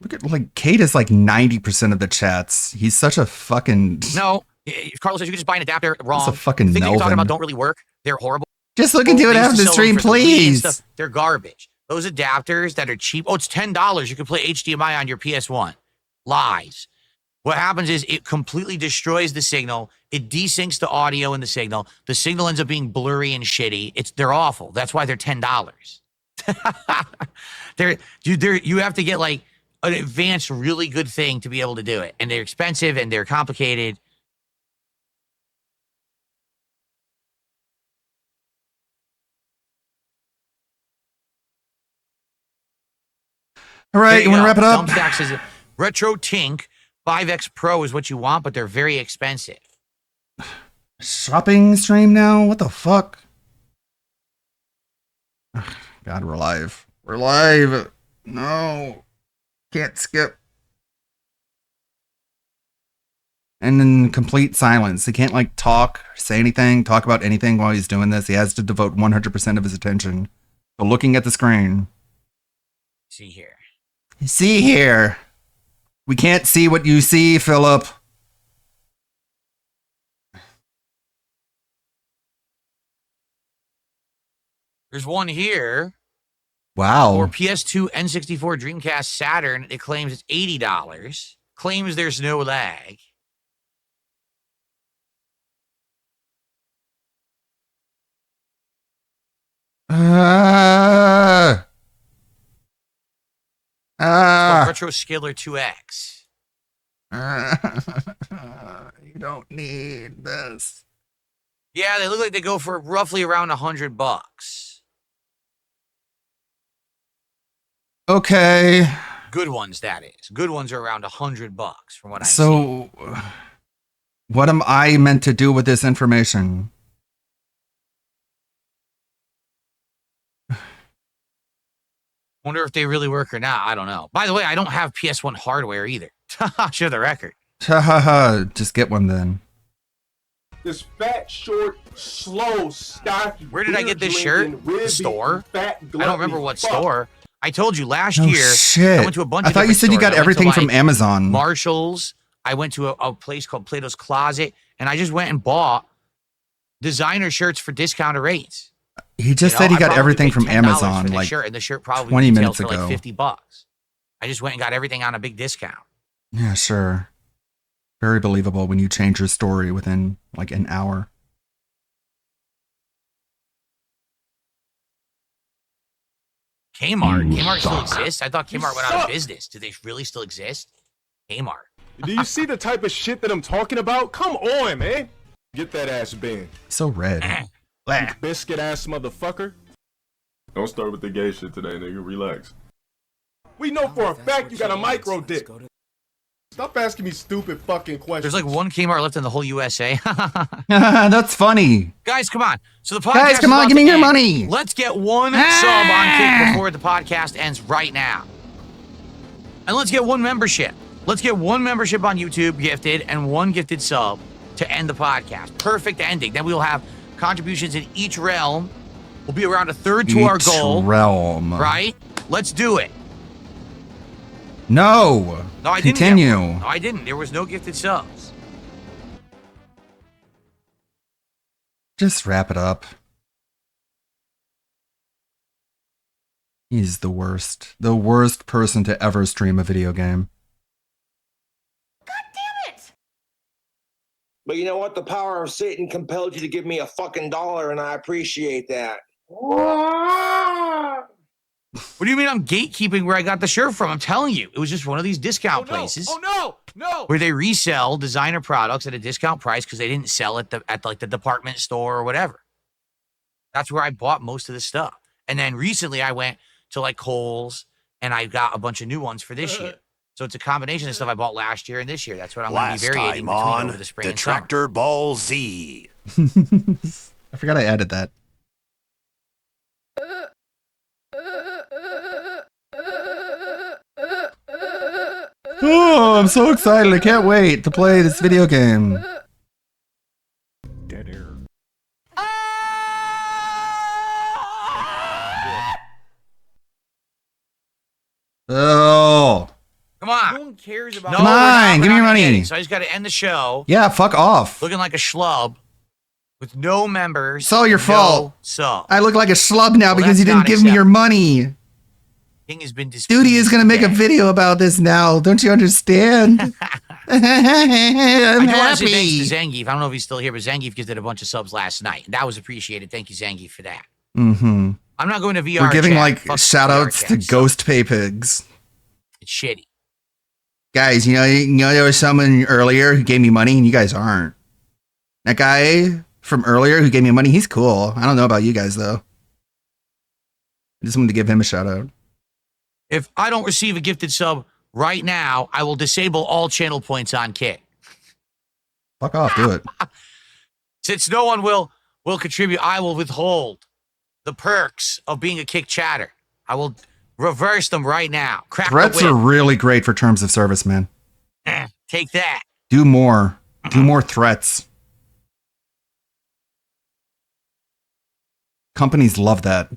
Look at, like, Kate is like 90% of the chats. He's such a fucking... No, Carlos says you can just buy an adapter. Wrong. That's a fucking the things that you're talking Melvin. about don't really work. They're horrible. Just look into it They used after to the sell them stream, for the Wii and please. stuff. They're garbage. Those adapters that are cheap. Oh, it's $10. You can play HDMI on your PS1. Lies. What happens is it completely destroys the signal. It desyncs the audio in the signal. The signal ends up being blurry and shitty. They're awful. That's why they're $10. You have to get like an advanced, really good thing to be able to do it. And they're expensive and they're complicated. All right, you want to wrap it up? Dumpstack says Retro Tink 5X Pro is what you want, but they're very expensive. Shopping stream now? What the fuck? God, we're live. We're live. No. Can't skip. And in complete silence. He can't like talk, say anything, talk about anything while he's doing this. He has to devote 100% of his attention to looking at the screen. See here. See here. We can't see what you see, Philip. There's one here. Wow. For PS2, N64, Dreamcast, Saturn. It claims it's $80. Claims there's no lag. Retro Skiller 2X. You don't need this. Yeah, they look like they go for roughly around $100. Okay. Good ones, that is. Good ones are around $100 from what I'm seeing. So, what am I meant to do with this information? Wonder if they really work or not. I don't know. By the way, I don't have PS1 hardware either. Show the record. Just get one then. This fat, short, slow, stocky. Where did I get this shirt? The store? I don't remember what store. I told you last Oh, year. shit. I went to a bunch of I thought you said you got everything from Amazon. Marshalls. I went to a place called Plato's Closet, and I just went and bought designer shirts for discounted rates. He just said he got everything from Amazon like shirt, and the shirt probably 20 minutes for ago. Like $50. I just went and got everything on a big discount. Yeah, sure. Very believable when you change your story within like an hour. Kmart. Kmart still exists? I thought Kmart went out of business. Do they really still exist? Kmart. Do you see the type of shit that I'm talking about? Come on, man. Get that ass banned. So red. You biscuit ass motherfucker. Don't start with the gay shit today, nigga. Relax. We know for a fact you got a micro dick. Stop asking me stupid fucking questions. There's like one Kmart left in the whole USA. That's funny. Guys, come on. So the podcast Guys, come on, give me your money. Let's get one sub on Kick before the podcast ends right now. And let's get one membership. Let's get one membership on YouTube gifted and one gifted sub to end the podcast. Perfect ending. Then we'll have contributions in each realm. We'll be around a third to our goal. Realm. Right? Let's do it. No. No, I didn't. Continue. No, I didn't. There was no gifted subs. Just wrap it up. He's the worst. The worst person to ever stream a video game. But you know what? The power of Satan compelled you to give me a fucking $1, and I appreciate that. What do you mean I'm gatekeeping where I got the shirt from? I'm telling you, it was just one of these discount places. Oh no! Where they resell designer products at a discount price because they didn't sell it at like the department store or whatever. That's where I bought most of the stuff. And then recently I went to like Kohl's and I got a bunch of new ones for this year. So it's a combination of stuff I bought last year and this year. That's what I'm going to be varying between over the spring and summer. Detractor Ball Z. I forgot I added that. Oh, I'm so excited. I can't wait to play this video game. Dead air. Oh. Come on. No one cares about. No, Come on, give me your money. So I just got to end the show. Yeah, fuck off. Looking like a schlub with no members. It's all your fault. So I look like a schlub now Well, because you that's didn't not give me your money. King has been Duty is gonna make a video about this now. Don't you understand? I'm I do want to say happy. thanks to Zangief. I don't know if he's still here, but Zangief did a bunch of subs last night. And that was appreciated. Thank you, Zangief, for that. Mm-hmm. I'm not going to VR. We're giving chat. like Fuck shout VR outs chat, to so Ghost Pay Pigs. It's shitty. Guys, you know there was someone earlier who gave me money and you guys aren't. That guy from earlier who gave me money, he's cool. I don't know about you guys though. I just wanted to give him a shout out. If I don't receive a gifted sub right now, I will disable all channel points on Kit. Fuck off, do it. Since no one will contribute, I will withhold the perks of being a Kick chatter. I will reverse them right now. Crack Threats the are whip. really great for terms of service, man. Take that. Do more. Do more threats. Companies love that.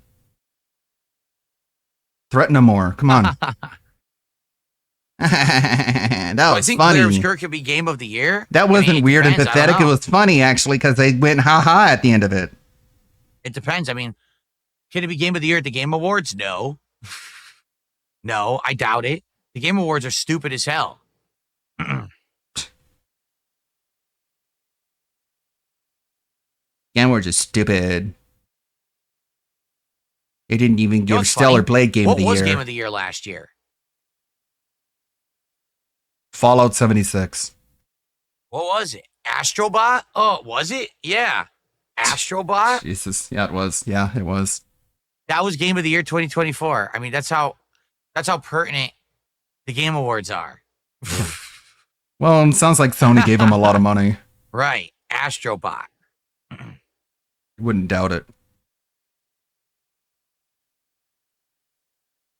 Threaten them more. Come on. That I was think funny. Clear Obscure could be game of the year. That wasn't I mean, it weird and depends. I don't pathetic. It know. was funny, actually, because they went ha-ha at the end of it. It depends. I mean, can it be game of the year at the Game Awards? No. No, I doubt it. The Game Awards are stupid as hell. Again, we're just stupid. They didn't even You know give what's Stellar funny? Blade Game of the What was Year. game of the year last year? Fallout 76. What was it? Astrobot? Oh, was it? Yeah. Astrobot? Jesus. Yeah, it was. Yeah, it was. That was game of the year 2024. I mean, that's how pertinent the Game Awards are. Well, it sounds like Sony gave him a lot of money. Right. Astrobot. Wouldn't doubt it.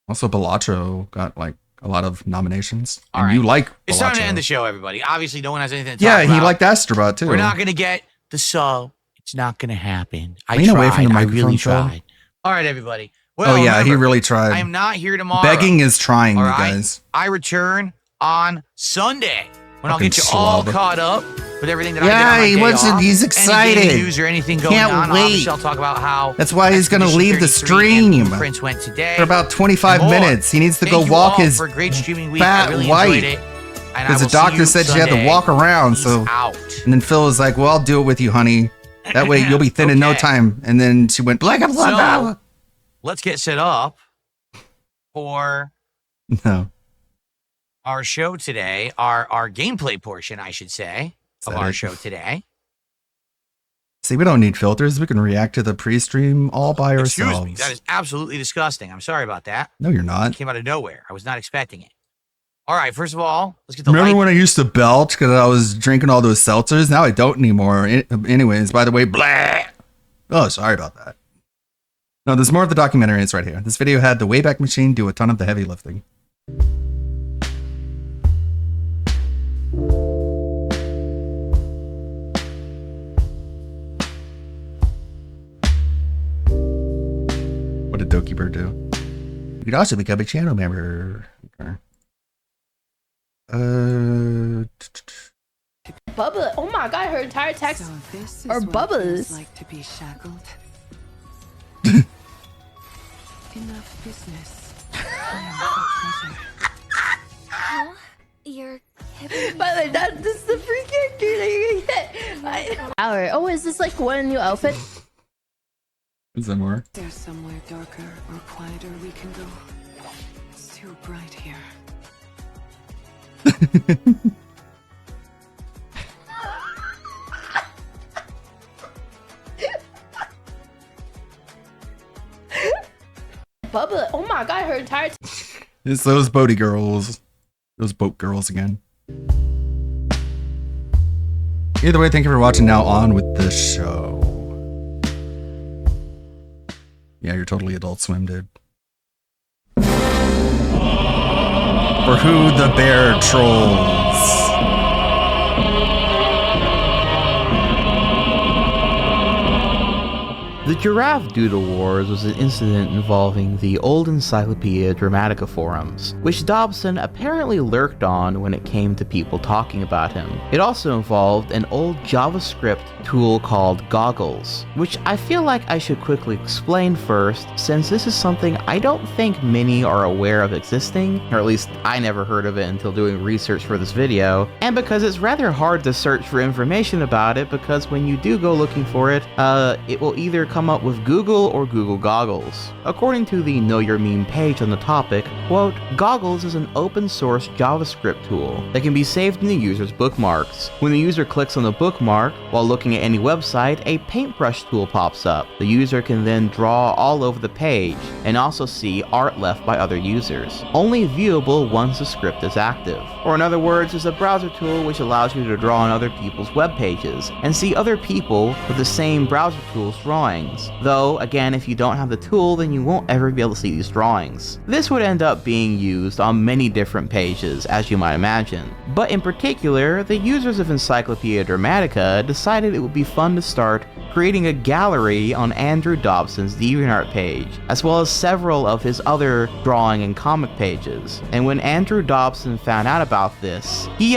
Also, Bellotro got like a lot of nominations. All And right. you like It's time to Bellotro. end the show, everybody. Obviously, no one has anything to talk Yeah, about. he liked Astrobot too. We're not going to get the sub. It's not going to happen. I Lean tried. away from the I microphone, really Phil. tried. All right, everybody. Well, Oh yeah, he remember, really tried. I am not here tomorrow. Begging is trying, All you right? guys. I return on Sunday when I'll Fucking get you all schlub. caught up with everything that Yeah, I he did on my day wants to- off. he's Any excited. gaming news or anything going Can't on. wait. Obviously, I'll talk about how That's why he's going to Expedition leave the 33 and stream Prince went today. for about 25 and more. minutes. He needs to Thank go you walk all his for a great streaming week. fat I really wife. enjoyed it. And I Because the will see doctor you said she had to Sunday. walk around. Peace So, out. and then Phil was like, "Well, I'll do it with you, honey. That way you'll be thin in no Okay. time." And then she went, "Blah blah blah." So, let's get set up for No. our show today, our gameplay portion, I should say, of Said our it. show today. See, we don't need filters. We can react to the pre-stream all by Excuse ourselves. me, that is absolutely disgusting. I'm sorry about that. No, you're not. It came out of nowhere. I was not expecting it. All right, first of all, let's get the Remember light. when I used to belch because I was drinking all those seltzers? Now I don't anymore. Anyways, by the way, blah. Oh, sorry about that. No, there's more of the documentary. It's right here. This video had the Wayback Machine do a ton of the heavy lifting. What did Doki Bird do? You could also become a channel member. Okay. Bubba. Oh my god, her entire text are bubbles. Like to be shackled. Enough business. Huh? You're By the way, this is the free character that you're gonna get. Oh, is this like one new outfit? Is there more? There's somewhere darker or quieter we can go. It's too bright here. Bubba. Oh my god, her entire It's those boaty girls. Those boat girls again. Either way, thank you for watching. Now on with the show. Yeah, you're totally Adult Swim, dude. For who the bear trolls. The Giraffe Doodle Wars was an incident involving the old Encyclopedia Dramatica forums, which Dobson apparently lurked on when it came to people talking about him. It also involved an old JavaScript tool called Goggles, which I feel like I should quickly explain first, since this is something I don't think many are aware of existing, or at least I never heard of it until doing research for this video, and because it's rather hard to search for information about it, because when you do go looking for it, it will either come up with Google or Google Goggles. According to the Know Your Meme page on the topic, quote, Goggles is an open source JavaScript tool that can be saved in the user's bookmarks. When the user clicks on the bookmark while looking at any website, a paintbrush tool pops up. The user can then draw all over the page and also see art left by other users, only viewable once the script is active. Or in other words, it's a browser tool which allows you to draw on other people's web pages and see other people with the same browser tool's drawings. Though, again, if you don't have the tool, then you won't ever be able to see these drawings. This would end up being used on many different pages, as you might imagine. But in particular, the users of Encyclopedia Dramatica decided it would be fun to start creating a gallery on Andrew Dobson's DeviantArt page, as well as several of his other drawing and comic pages. And when Andrew Dobson found out about this, he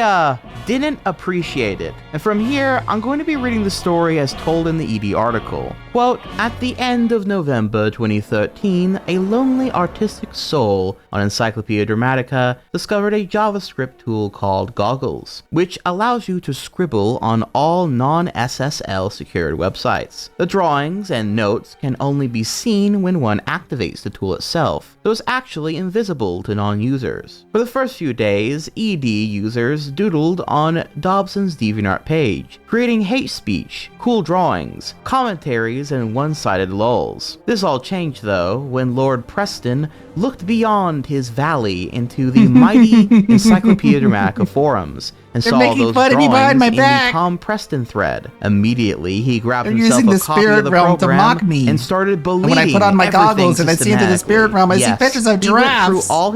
didn't appreciate it. And from here, I'm going to be reading the story as told in the ED article. Quote, at the end of November 2013, a lonely artistic soul on Encyclopedia Dramatica discovered a JavaScript tool called Goggles, which allows you to scribble on all non-SSL secured websites. The drawings and notes can only be seen when one activates the tool itself, so it's actually invisible to non-users. For the first few days, ED users doodled on Dobson's DeviantArt page, creating hate speech, cool drawings, commentaries, and one-sided lulls. This all changed though when Lord Preston looked beyond his valley into the mighty Encyclopedia Dramatica forums and saw those drawings in the Tom Preston thread. Immediately, he grabbed himself a copy of the program and started believing when I put on my goggles and I see into the spirit realm, I see pictures of giraffes. He went through all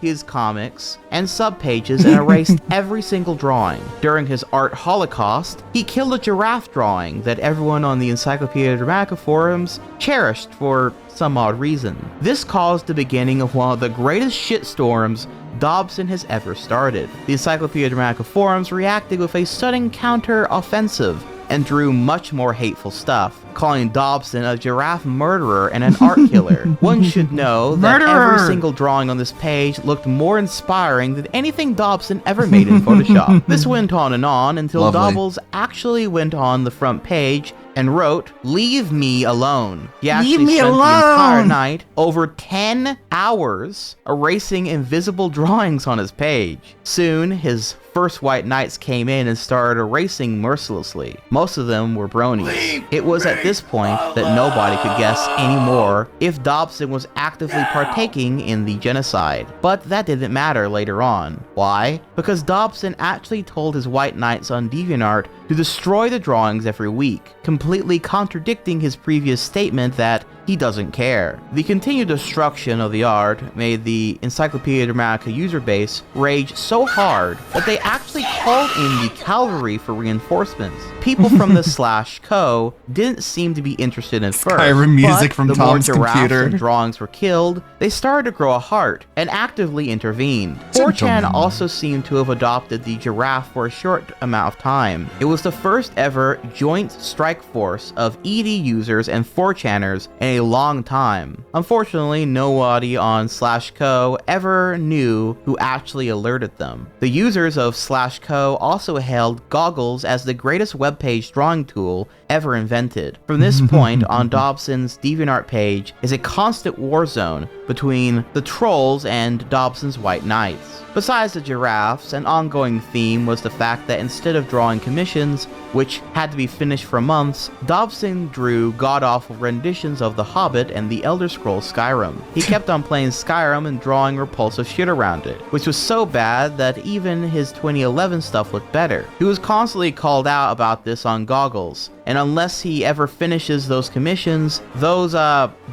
his comics and subpages and erased every single drawing. During his art holocaust, he killed a giraffe drawing that everyone on the Encyclopedia Dramatica forums cherished for some odd reason. This caused the beginning of one of the greatest shitstorms Dobson has ever started. The Encyclopedia Dramatica forums reacted with a sudden counter-offensive and drew much more hateful stuff, calling Dobson a giraffe murderer and an art killer. One should know that every single drawing on this page looked more inspiring than anything Dobson ever made in Photoshop. This went on and on until Dobbles actually went on the front page and wrote, "Leave me alone." He actually spent the entire night, over 10 hours, erasing invisible drawings on his page. Soon, his first white knights came in and started erasing mercilessly. Most of them were bronies. It was at this point that nobody could guess anymore if Dobson was actively partaking in the genocide. But that didn't matter later on. Why? Because Dobson actually told his white knights on DeviantArt to destroy the drawings every week, completely contradicting his previous statement that he doesn't care. The continued destruction of the art made the Encyclopedia Dramatica user base rage so hard that they actually called in the cavalry for reinforcements. People from the /co didn't seem to be interested in first, Skyrim music from Tom's the more giraffes computer. and drawings were killed, they started to grow a heart and actively intervened. 4chan also seemed to have adopted the giraffe for a short amount of time. It was the first ever joint strike force of ED users and 4chaners in a long time. Unfortunately, nobody on /co ever knew who actually alerted them. The users of /co also hailed Goggles as the greatest web page drawing tool ever invented. From this point on, Dobson's DeviantArt page is a constant war zone between the trolls and Dobson's white knights. Besides the giraffes, an ongoing theme was the fact that instead of drawing commissions, which had to be finished for months, Dobson drew god-awful renditions of The Hobbit and The Elder Scrolls Skyrim. He kept on playing Skyrim and drawing repulsive shit around it, which was so bad that even his 2011 stuff looked better. He was constantly called out about this on Goggles, And unless he ever finishes those commissions, those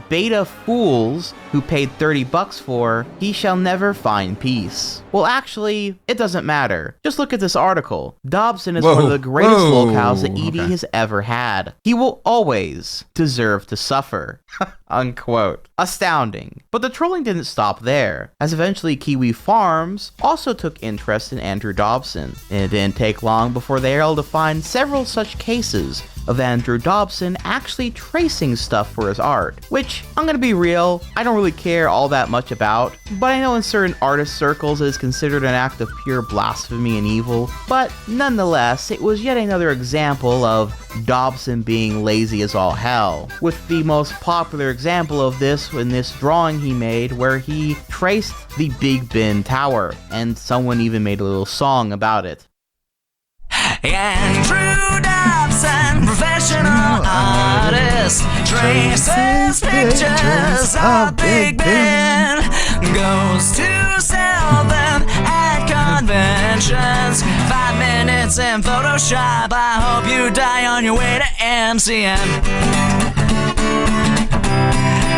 beta fools who paid $30 for, he shall never find peace. Well, actually, it doesn't matter. Just look at this article. Dobson is one of the greatest locals that Edie has ever had. He will always deserve to suffer. Unquote. Astounding. But the trolling didn't stop there, as eventually Kiwi Farms also took interest in Andrew Dobson, and it didn't take long before they were able to find several such cases of Andrew Dobson actually tracing stuff for his art, which, I'm gonna be real, I don't really care all that much about, but I know in certain artist circles it is considered an act of pure blasphemy and evil, but nonetheless, it was yet another example of Dobson being lazy as all hell, with the most popular example of this in this drawing he made where he traced the Big Ben Tower, and someone even made a little song about it. Andrew Dobson, professional artist, traces pictures of Big Ben, goes to sell them at conventions. 5 minutes in Photoshop, I hope you die on your way to MCM.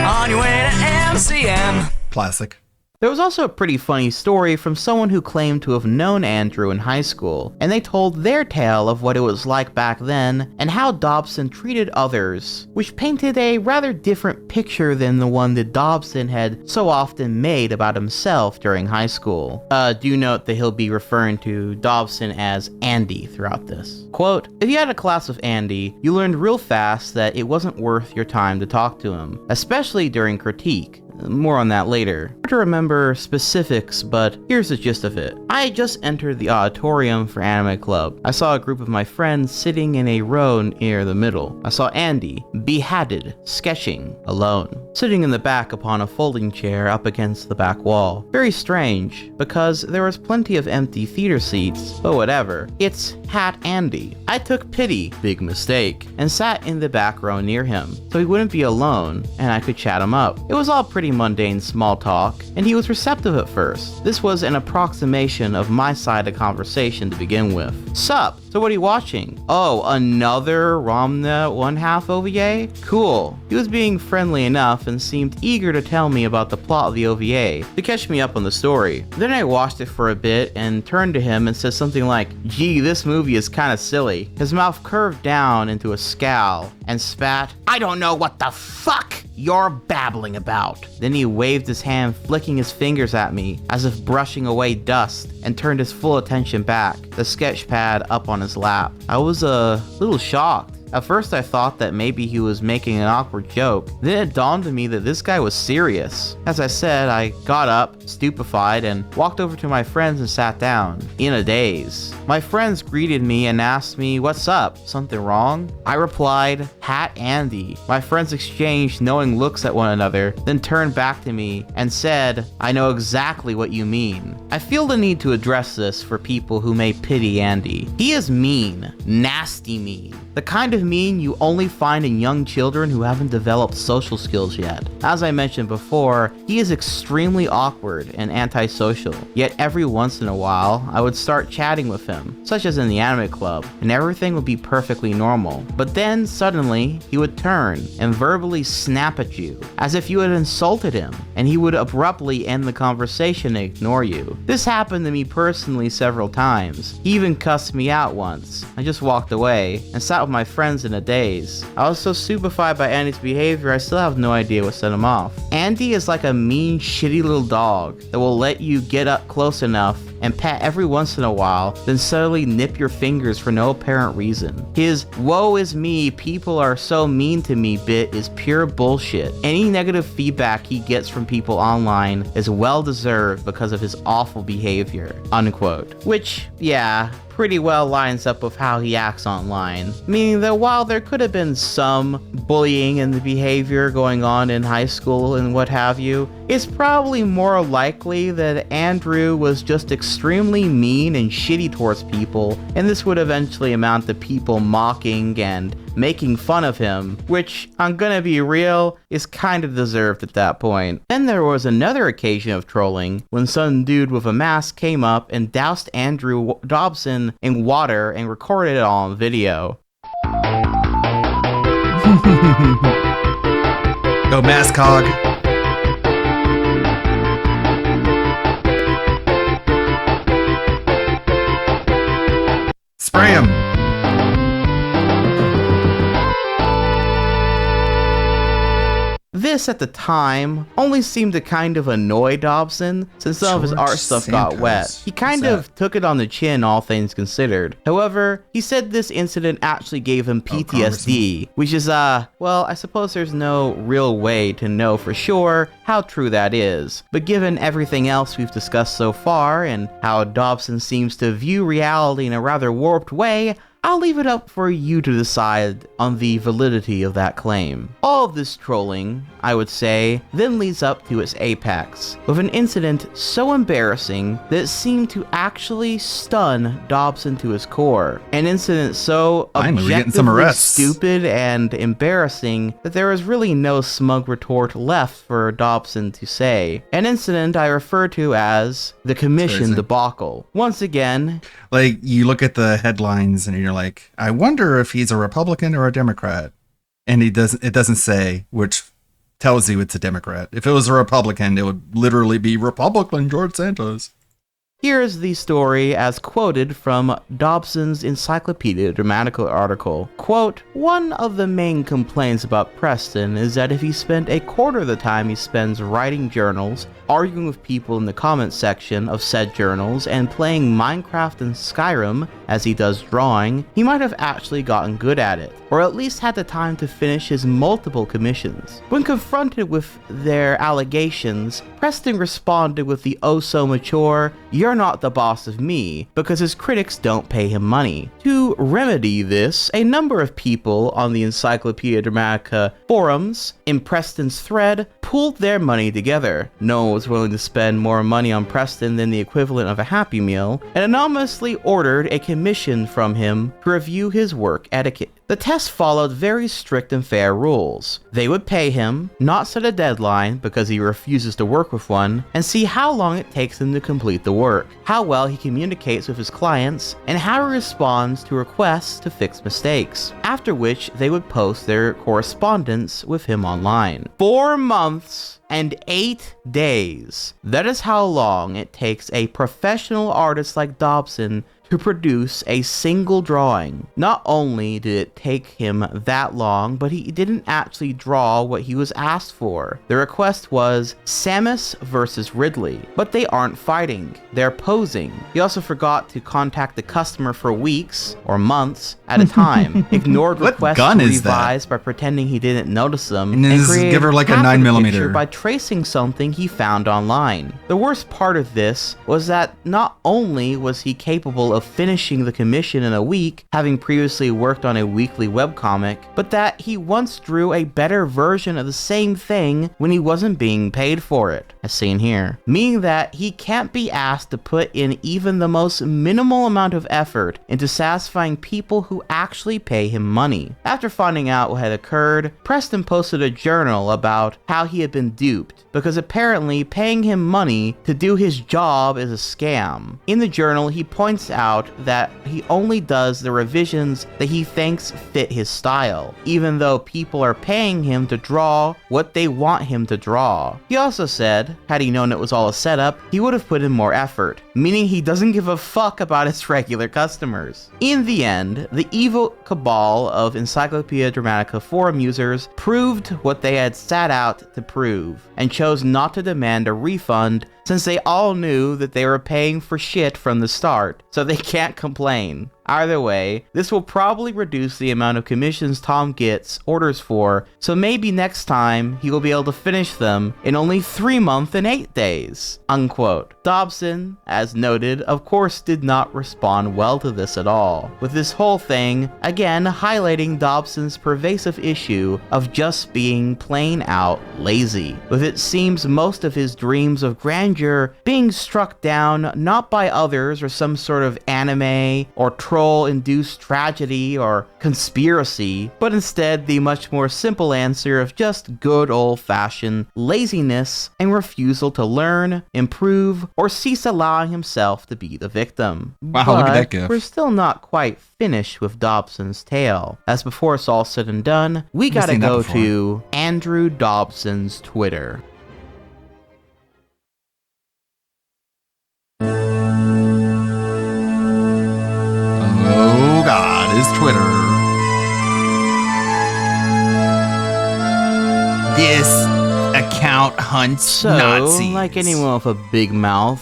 On your way to MCM. Classic. There was also a pretty funny story from someone who claimed to have known Andrew in high school, and they told their tale of what it was like back then and how Dobson treated others, which painted a rather different picture than the one that Dobson had so often made about himself during high school. Do note that he'll be referring to Dobson as Andy throughout this. Quote, "If you had a class with Andy, you learned real fast that it wasn't worth your time to talk to him, especially during critique. More on that later. Hard to remember specifics, but here's the gist of it. I had just entered the auditorium for Anime Club. I saw a group of my friends sitting in a row near the middle. I saw Andy, behatted, sketching, alone, sitting in the back upon a folding chair up against the back wall. Very strange, because there was plenty of empty theater seats, but whatever. It's Hat Andy. I took pity, big mistake, and sat in the back row near him, so he wouldn't be alone, and I could chat him up. It was all pretty mundane small talk, and he was receptive at first. This was an approximation of my side of conversation to begin with. Sup? So what are you watching? Oh, another Romna 1/2 OVA? Cool. He was being friendly enough and seemed eager to tell me about the plot of the OVA, to catch me up on the story. Then I watched it for a bit and turned to him and said something like, "Gee, this movie is kinda silly." His mouth curved down into a scowl and spat, "I don't know what the fuck you're babbling about." Then he waved his hand, flicking his fingers at me as if brushing away dust, and turned his full attention back, the sketch pad up on his lap. I was a little shocked. At first I thought that maybe he was making an awkward joke. Then it dawned on me that this guy was serious. As I said, I got up, stupefied, and walked over to my friends and sat down, in a daze. My friends greeted me and asked me, "What's up? Something wrong?" I replied, "Hat Andy." My friends exchanged knowing looks at one another, then turned back to me and said, "I know exactly what you mean." I feel the need to address this for people who may pity Andy. He is mean, nasty mean. The kind of mean you only find in young children who haven't developed social skills yet. As I mentioned before, he is extremely awkward and antisocial, yet every once in a while, I would start chatting with him, such as in the Anime Club, and everything would be perfectly normal. But then, suddenly, he would turn and verbally snap at you, as if you had insulted him, and he would abruptly end the conversation and ignore you. This happened to me personally several times. He even cussed me out once. I just walked away, and sat with my friends in a daze. I was so stupefied by Andy's behavior, I still have no idea what set him off. Andy is like a mean, shitty little dog that will let you get up close enough and pat every once in a while, then suddenly nip your fingers for no apparent reason. His "woe is me, people are so mean to me" bit is pure bullshit. Any negative feedback he gets from people online is well deserved because of his awful behavior, unquote. Which, yeah, pretty well lines up with how he acts online. Meaning that while there could have been some bullying and the behavior going on in high school and what have you, it's probably more likely that Andrew was just extremely mean and shitty towards people, and this would eventually amount to people mocking and making fun of him, which, I'm gonna be real, is kind of deserved at that point. Then there was another occasion of trolling, when some dude with a mask came up and doused Andrew Dobson in water and recorded it all on video. Go Mascog. Spray him. This, at the time, only seemed to kind of annoy Dobson, since some of his art stuff got wet. He kind of took it on the chin, all things considered. However, he said this incident actually gave him PTSD, which is, well, I suppose there's no real way to know for sure how true that is. But given everything else we've discussed so far, and how Dobson seems to view reality in a rather warped way, I'll leave it up for you to decide on the validity of that claim. All of this trolling, I would say, then leads up to its apex, with an incident so embarrassing that it seemed to actually stun Dobson to his core. An incident so objectively stupid and embarrassing that there is really no smug retort left for Dobson to say. An incident I refer to as the commission debacle. Once again, like, you look at the headlines and you're like, I wonder if he's a Republican or a Democrat. And it doesn't say, which tells you it's a Democrat. If it was a Republican, it would literally be Republican George Santos. Here's the story as quoted from Dobson's Encyclopedia Dramatica article. Quote, one of the main complaints about Preston is that if he spent a quarter of the time he spends writing journals, arguing with people in the comments section of said journals, and playing Minecraft and Skyrim as he does drawing, he might have actually gotten good at it, or at least had the time to finish his multiple commissions. When confronted with their allegations, Preston responded with the oh-so-mature, "You're not the boss of me," because his critics don't pay him money. To remedy this, a number of people on the Encyclopedia Dramatica forums, in Preston's thread, pooled their money together. No one was willing to spend more money on Preston than the equivalent of a Happy Meal, and anonymously ordered a commission from him to review his work etiquette. The test followed very strict and fair rules. They would pay him, not set a deadline because he refuses to work with one, and see how long it takes him to complete the work, how well he communicates with his clients, and how he responds to requests to fix mistakes. After which, they would post their correspondence with him online. 4 months and 8 days. That is how long it takes a professional artist like Dobson to produce a single drawing. Not only did it take him that long, but he didn't actually draw what he was asked for. The request was Samus versus Ridley, but they aren't fighting, they're posing. He also forgot to contact the customer for weeks or months at a time, ignored requests to revise by pretending he didn't notice them, and created give her like a half of the 9mm picture by tracing something he found online. The worst part of this was that not only was he capable of finishing the commission in a week, having previously worked on a weekly webcomic, but that he once drew a better version of the same thing when he wasn't being paid for it, as seen here. Meaning that he can't be asked to put in even the most minimal amount of effort into satisfying people who actually pay him money. After finding out what had occurred, Preston posted a journal about how he had been duped, because apparently paying him money to do his job is a scam. In the journal, he points out that he only does the revisions that he thinks fit his style, even though people are paying him to draw what they want him to draw. He also said, had he known it was all a setup, he would have put in more effort, meaning he doesn't give a fuck about his regular customers. In the end, the evil cabal of Encyclopedia Dramatica forum users proved what they had set out to prove, and chose not to demand a refund since they all knew that they were paying for shit from the start, so they can't complain. Either way, this will probably reduce the amount of commissions Tom gets orders for, so maybe next time he will be able to finish them in only 3 months and 8 days. Unquote. Dobson, as noted, of course did not respond well to this at all, with this whole thing, again highlighting Dobson's pervasive issue of just being plain out lazy, with it seems most of his dreams of grandeur being struck down not by others or some sort of anime or troll troll-induced tragedy or conspiracy, but instead the much more simple answer of just good old-fashioned laziness and refusal to learn, improve, or cease allowing himself to be the victim. Wow, but look at that gif. we're still not quite finished with Dobson's tale, as before it's all said and done, we gotta seen that go before. to Andrew Dobson's Twitter. Oh God, his Twitter. This account hunts So, Nazis. like anyone with a big mouth,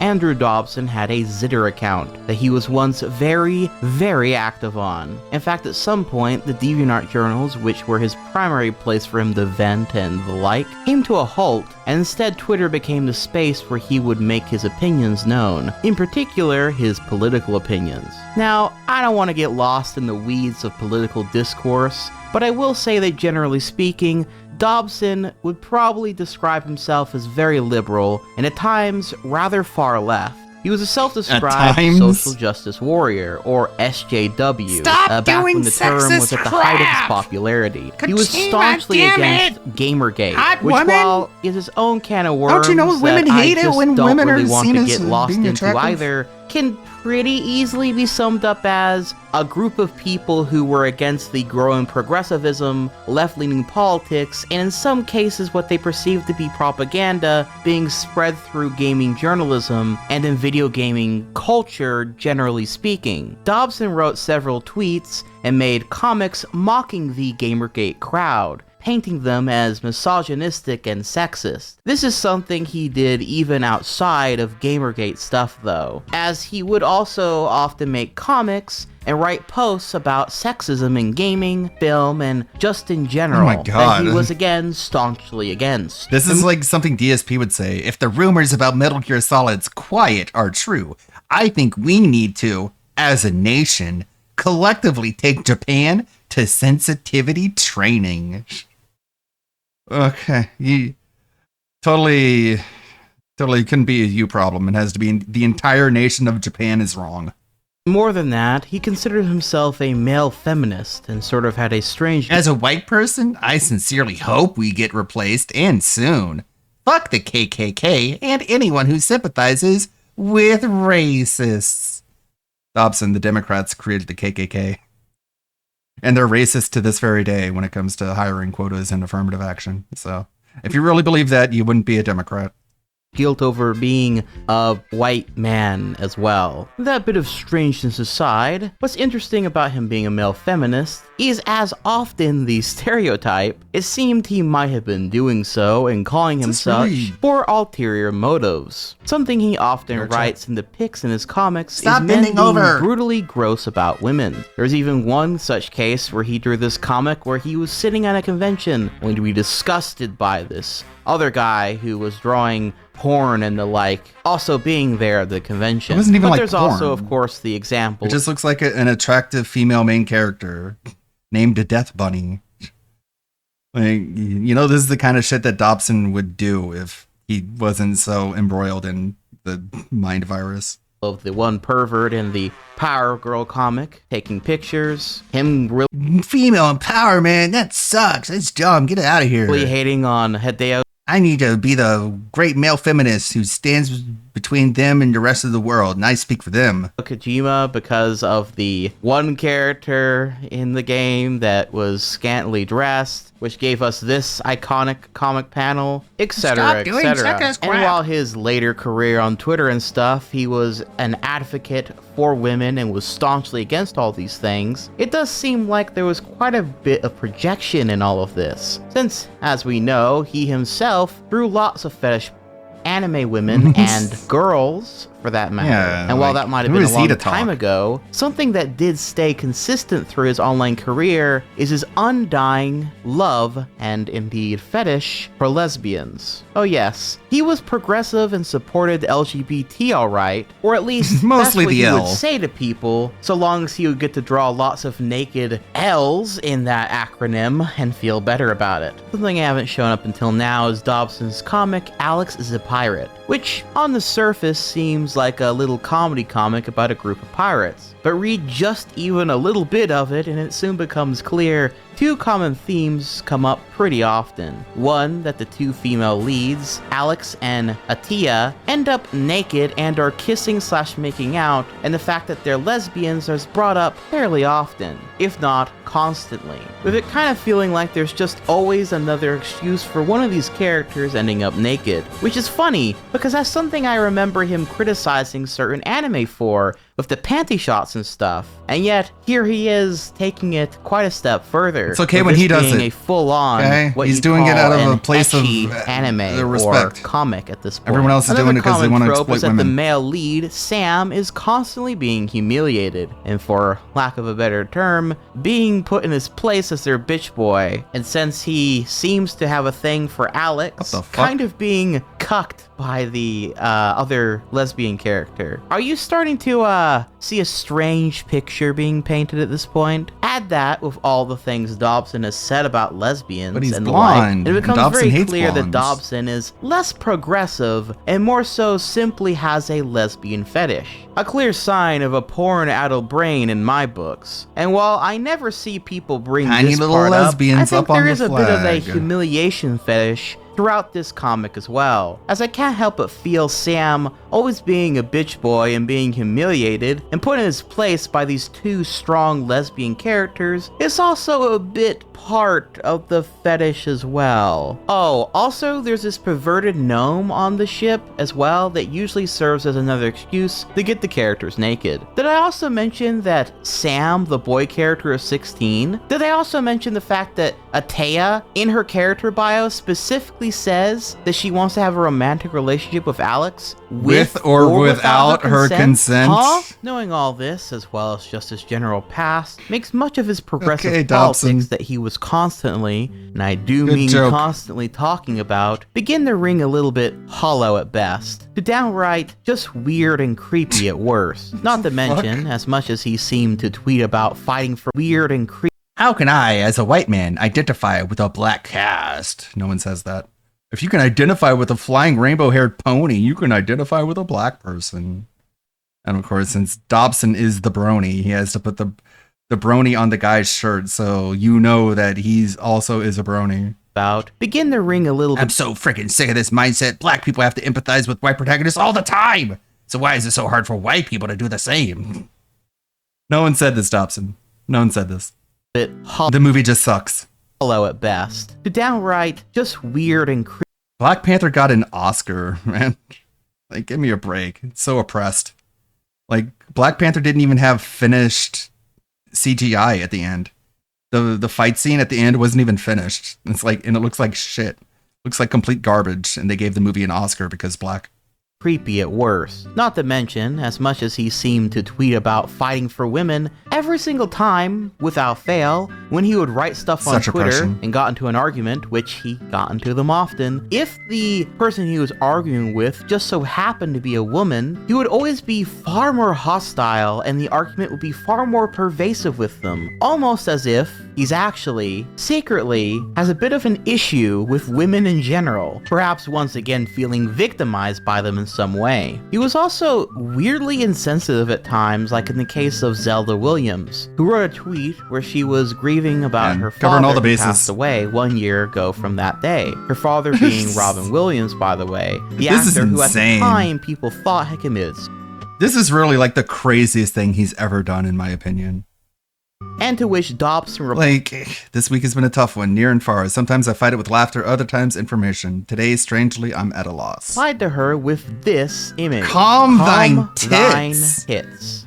Andrew Dobson had a Zitter account that he was once very, very active on. In fact, at some point, the DeviantArt journals, which were his primary place for him to vent and the like, came to a halt, and instead Twitter became the space where he would make his opinions known, in particular, his political opinions. Now, I don't want to get lost in the weeds of political discourse, but I will say that generally speaking, Dobson would probably describe himself as very liberal and at times rather far left. He was a self-described social justice warrior, or SJW, back when the term was at the height of his popularity. He was staunchly against Gamergate, which while is his own can of worms Don't you know women that hate I it just when don't women really are want seen to as get lost being into attractive? either, can pretty easily be summed up as a group of people who were against the growing progressivism, left-leaning politics, and in some cases what they perceived to be propaganda being spread through gaming journalism and in video gaming culture, generally speaking. Dobson wrote several tweets and made comics mocking the Gamergate crowd, painting them as misogynistic and sexist. This is something he did even outside of Gamergate stuff though, as he would also often make comics and write posts about sexism in gaming, film, and just in general, Oh my God. that he was again staunchly against. This is like something DSP would say. If the rumors about Metal Gear Solid's Quiet are true, I think we need to, as a nation, collectively take Japan to sensitivity training. Okay, you totally couldn't be a you problem. It has to be the entire nation of Japan is wrong. More than that, he considered himself a male feminist and sort of had a strange... As a white person, I sincerely hope we get replaced, and soon. Fuck the KKK and anyone who sympathizes with racists. Dobson, the Democrats created the KKK. And they're racist to this very day when it comes to hiring quotas and affirmative action. So, if you really believe that, you wouldn't be a Democrat. Guilt over being a white man as well. That bit of strangeness aside, what's interesting about him being a male feminist is, as often the stereotype, it seemed he might have been doing so and calling him such for ulterior motives. Something he often writes and depicts in his comics is men being brutally gross about women. There's even one such case where he drew this comic where he was sitting at a convention only to be disgusted by this other guy who was drawing porn and the like, also being there at the convention. It wasn't even but like there's porn. also, of course, the example. It just looks like an attractive female main character named a Death Bunny. Like, you know, this is the kind of shit that Dobson would do if he wasn't so embroiled in the mind virus. Of the one pervert in the Power Girl comic, taking pictures, him really female empowerment, that sucks. That's dumb. Get it out of here. hating on Hideo. I need to be the great male feminist who stands between them and the rest of the world, and I speak for them. Kojima, because of the one character in the game that was scantily dressed, which gave us this iconic comic panel, etc., etc. And while his later career on Twitter and stuff, he was an advocate for women and was staunchly against all these things, it does seem like there was quite a bit of projection in all of this, since, as we know, he himself drew lots of fetish anime women and girls, for that matter. Yeah, and while like, that might have who been a is he long to time talk? ago, something that did stay consistent through his online career is his undying love and indeed fetish for lesbians. Oh yes, he was progressive and supported LGBT alright, or at least Mostly that's what the he L. would say to people, so long as he would get to draw lots of naked L's in that acronym and feel better about it. Something I haven't shown up until now is Dobson's comic Alex is a Pirate, which on the surface seems seems like a little comedy comic about a group of pirates. But read just even a little bit of it and it soon becomes clear two common themes come up pretty often. One, that the two female leads, Alex and Atia, end up naked and are kissing / making out, and the fact that they're lesbians is brought up fairly often, if not constantly, with it kind of feeling like there's just always another excuse for one of these characters ending up naked, which is funny because that's something I remember him criticizing certain anime for, with the panty shots and stuff, and yet here he is taking it quite a step further. It's okay when he does it. A full-on, okay? what He's you doing call it out of an a place of anime respect. or comic at this point. Everyone else is doing it because they want to exploit is that women. The male lead, Sam, is constantly being humiliated, and for lack of a better term, being put in his place as their bitch boy. And since he seems to have a thing for Alex, kind of being cucked by the other lesbian character. Are you starting to see a strange picture being painted at this point? Add that with all the things Dobson has said about lesbians But he's and blonde, the like, and it becomes and Dobson very hates clear that blondes. Dobson is less progressive and more so simply has a lesbian fetish. A clear sign of a porn-addled brain in my books. And while I never see people bring Tiny this little part lesbians up, I think up on there the is a bit of a flag. humiliation fetish throughout this comic as well, as I can't help but feel Sam always being a bitch boy and being humiliated and put in his place by these two strong lesbian characters is also a bit part of the fetish as well. Oh, also there's this perverted gnome on the ship as well that usually serves as another excuse to get the characters naked. Did I also mention that Sam, the boy character, is 16? Did I also mention the fact that Atea, in her character bio, specifically says that she wants to have a romantic relationship with Alex? With or without her consent? Huh? Knowing all this, as well as just his general past, makes much of his progressive Okay, Dobson. politics that he was constantly, and I do Good mean joke. constantly talking about, begin to ring a little bit hollow at best, to downright just weird and creepy at worst. Not to mention, as much as he seemed to tweet about fighting for weird and creepy. How can I, as a white man, identify with a black cast? No one says that. If you can identify with a flying rainbow-haired pony, you can identify with a black person. And of course, since Dobson is the brony, he has to put the brony on the guy's shirt, so you know that he's also is a brony. Begin to ring a little bit. I'm so freaking sick of this mindset. Black people have to empathize with white protagonists all the time. So why is it so hard for white people to do the same? No one said this, Dobson. No one said this. The movie just sucks. Hollow at best, to downright just weird and creepy. Black Panther got an Oscar, man. Like, give me a break. It's so oppressed. Like, Black Panther didn't even have finished CGI at the end. The fight scene at the end wasn't even finished. It's like, and it looks like shit. Looks like complete garbage, and they gave the movie an Oscar because black. Creepy at worst. Not to mention, as much as he seemed to tweet about fighting for women, every single time, without fail, when he would write stuff on Such Twitter oppression. and got into an argument, which he got into them often, if the person he was arguing with just so happened to be a woman, he would always be far more hostile and the argument would be far more pervasive with them. Almost as if he's actually, secretly, has a bit of an issue with women in general, perhaps once again feeling victimized by them in some way. He was also weirdly insensitive at times, like in the case of Zelda Williams, who wrote a tweet where she was grieving about her covering father all the who bases. passed away 1 year ago from that day. Her father being Robin Williams, by the way, the This is actor who at the insane. time people thought had committed. This is really like the craziest thing he's ever done, in my opinion. And to which Dobson Like, this week has been a tough one, near and far. Sometimes I fight it with laughter, other times information. Today, strangely, I'm at a loss. replied to her with this image. Calm thine tits. Hits.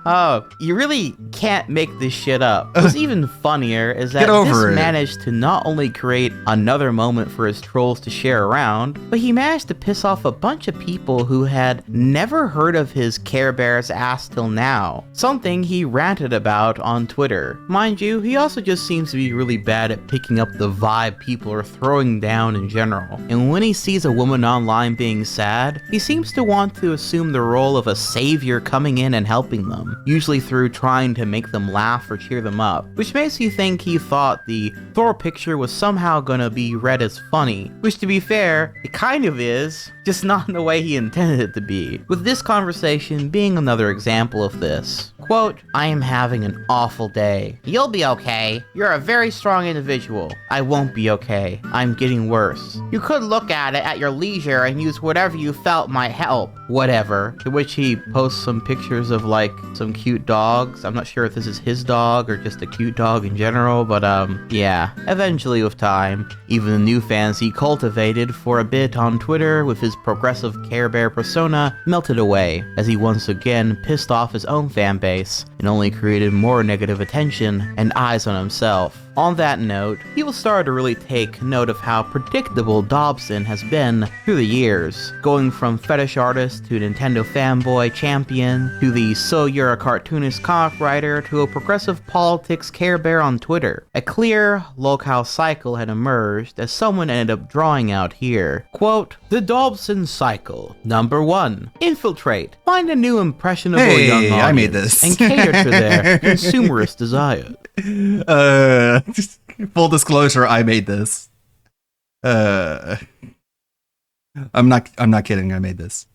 Oh, you really can't make this shit up. What's even funnier is that Get over this it. managed to not only create another moment for his trolls to share around, but he managed to piss off a bunch of people who had never heard of his Care Bear's ass till now. Something he ranted about on Twitter. Mind you, he also just seems to be really bad at picking up the vibe people are throwing down in general. And when he sees a woman online being sad, he seems to want to assume the role of a savior coming in and helping them. them, usually through trying to make them laugh or cheer them up, which makes you think he thought the Thor picture was somehow gonna be read as funny, which to be fair, it kind of is, just not in the way he intended it to be, with this conversation being another example of this. Quote, I am having an awful day. You'll be okay. You're a very strong individual. I won't be okay. I'm getting worse. You could look at it at your leisure and use whatever you felt might help. Whatever. To which he posts some pictures of like some cute dogs. I'm not sure if this is his dog or just a cute dog in general, but yeah. Eventually with time, even the new fans he cultivated for a bit on Twitter with his progressive Care Bear persona melted away as he once again pissed off his own fanbase and only created more negative attention and eyes on himself. On that note, people started to really take note of how predictable Dobson has been through the years, going from fetish artist to Nintendo fanboy champion, to the so you're a cartoonist comic writer, to a progressive politics Care Bear on Twitter. A clear, locale cycle had emerged as someone ended up drawing out here. Quote, the Dobson cycle. Number 1. Infiltrate. Find a new impressionable young audience I made this. and cater to their consumerist desire. Just full disclosure, I made this. I'm not kidding, I made this.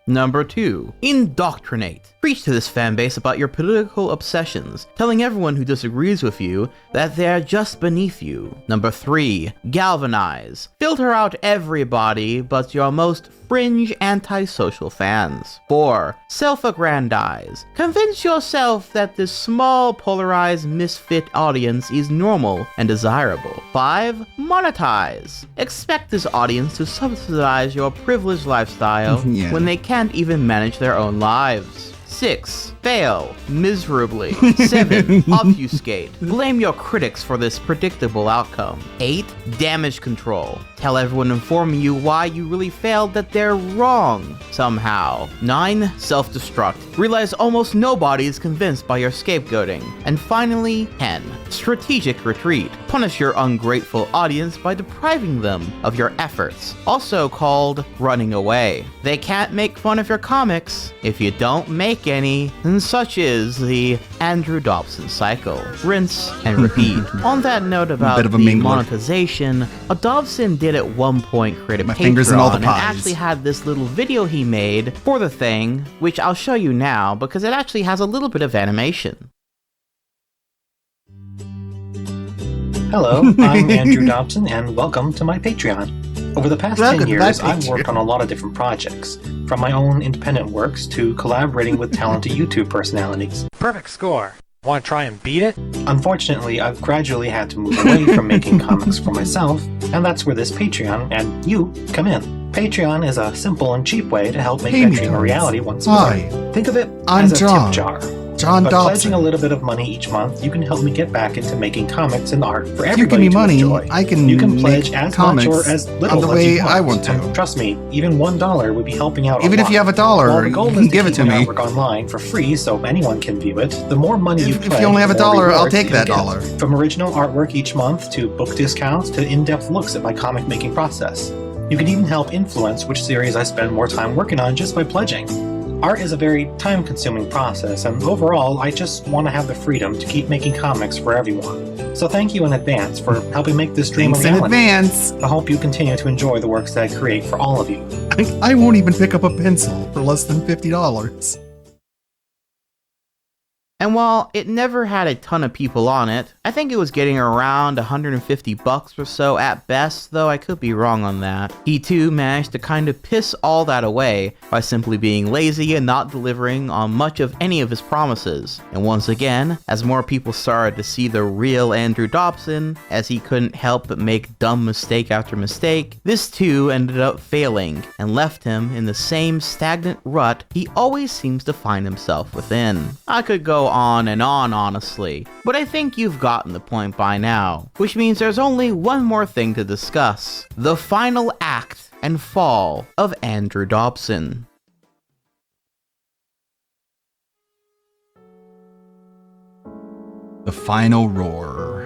Number 2. Indoctrinate. Preach to this fanbase about your political obsessions, telling everyone who disagrees with you that they're just beneath you. Number 3. Galvanize. Filter out everybody but your most fringe antisocial fans. 4. Self-aggrandize. Convince yourself that this small polarized misfit audience is normal and desirable. 5. Monetize. Expect this audience to subsidize your privileged lifestyle Yeah. when they can't even manage their own lives. 6. Fail miserably. 7. Obfuscate. Blame your critics for this predictable outcome. 8. Damage control. Tell everyone informing you why you really failed that they're wrong somehow. 9. Self-destruct. Realize almost nobody is convinced by your scapegoating. And finally, 10. Strategic retreat. Punish your ungrateful audience by depriving them of your efforts, also called running away. They can't make fun of your comics if you don't make any, and such is the Andrew Dobson cycle. Rinse and repeat. On that note about the monetization, Dobson did at one point create a My fingers in all the Patreon and pies. actually had this little video he made for the thing, which I'll show you now because it actually has a little bit of animation. Hello, I'm Andrew Dobson, and welcome to my Patreon. Over the past 10 years, I've worked on a lot of different projects, from my own independent works to collaborating with talented YouTube personalities. Perfect score. Want to try and beat it? Unfortunately, I've gradually had to move away from making comics for myself, and that's where this Patreon and you come in. Patreon is a simple and cheap way to help make Pay my me, dream a Thomas. reality once Hi. more. Think of it I'm as a John. tip jar. John By Dobson. pledging a little bit of money each month, you can help me get back into making comics and art for If you give everybody me to money, enjoy. I can You can pledge make as comics much or as little on the as way you want. I want to. And trust me, even $1 would be helping out. Even a if lot. you have $1, While the goal you is can give it to keep my me. artwork online for free so anyone can view it. The more money you If you only have $1, I'll take that dollar. From original artwork each month to book discounts to in-depth looks at my comic making process. You can even help influence which series I spend more time working on just by pledging. Art is a very time-consuming process, and overall, I just want to have the freedom to keep making comics for everyone. So thank you in advance for helping make this dream Thanks a in reality. advance. I hope you continue to enjoy the works that I create for all of you. I won't even pick up a pencil for less than $50. And while it never had a ton of people on it, I think it was getting around $150 or so at best, though I could be wrong on that. He too managed to kind of piss all that away by simply being lazy and not delivering on much of any of his promises. And once again, as more people started to see the real Andrew Dobson, as he couldn't help but make dumb mistake after mistake, this too ended up failing and left him in the same stagnant rut he always seems to find himself within. I could go on and on, honestly, but I think you've gotten the point by now, which means there's only one more thing to discuss: the final act and fall of Andrew Dobson. The final roar.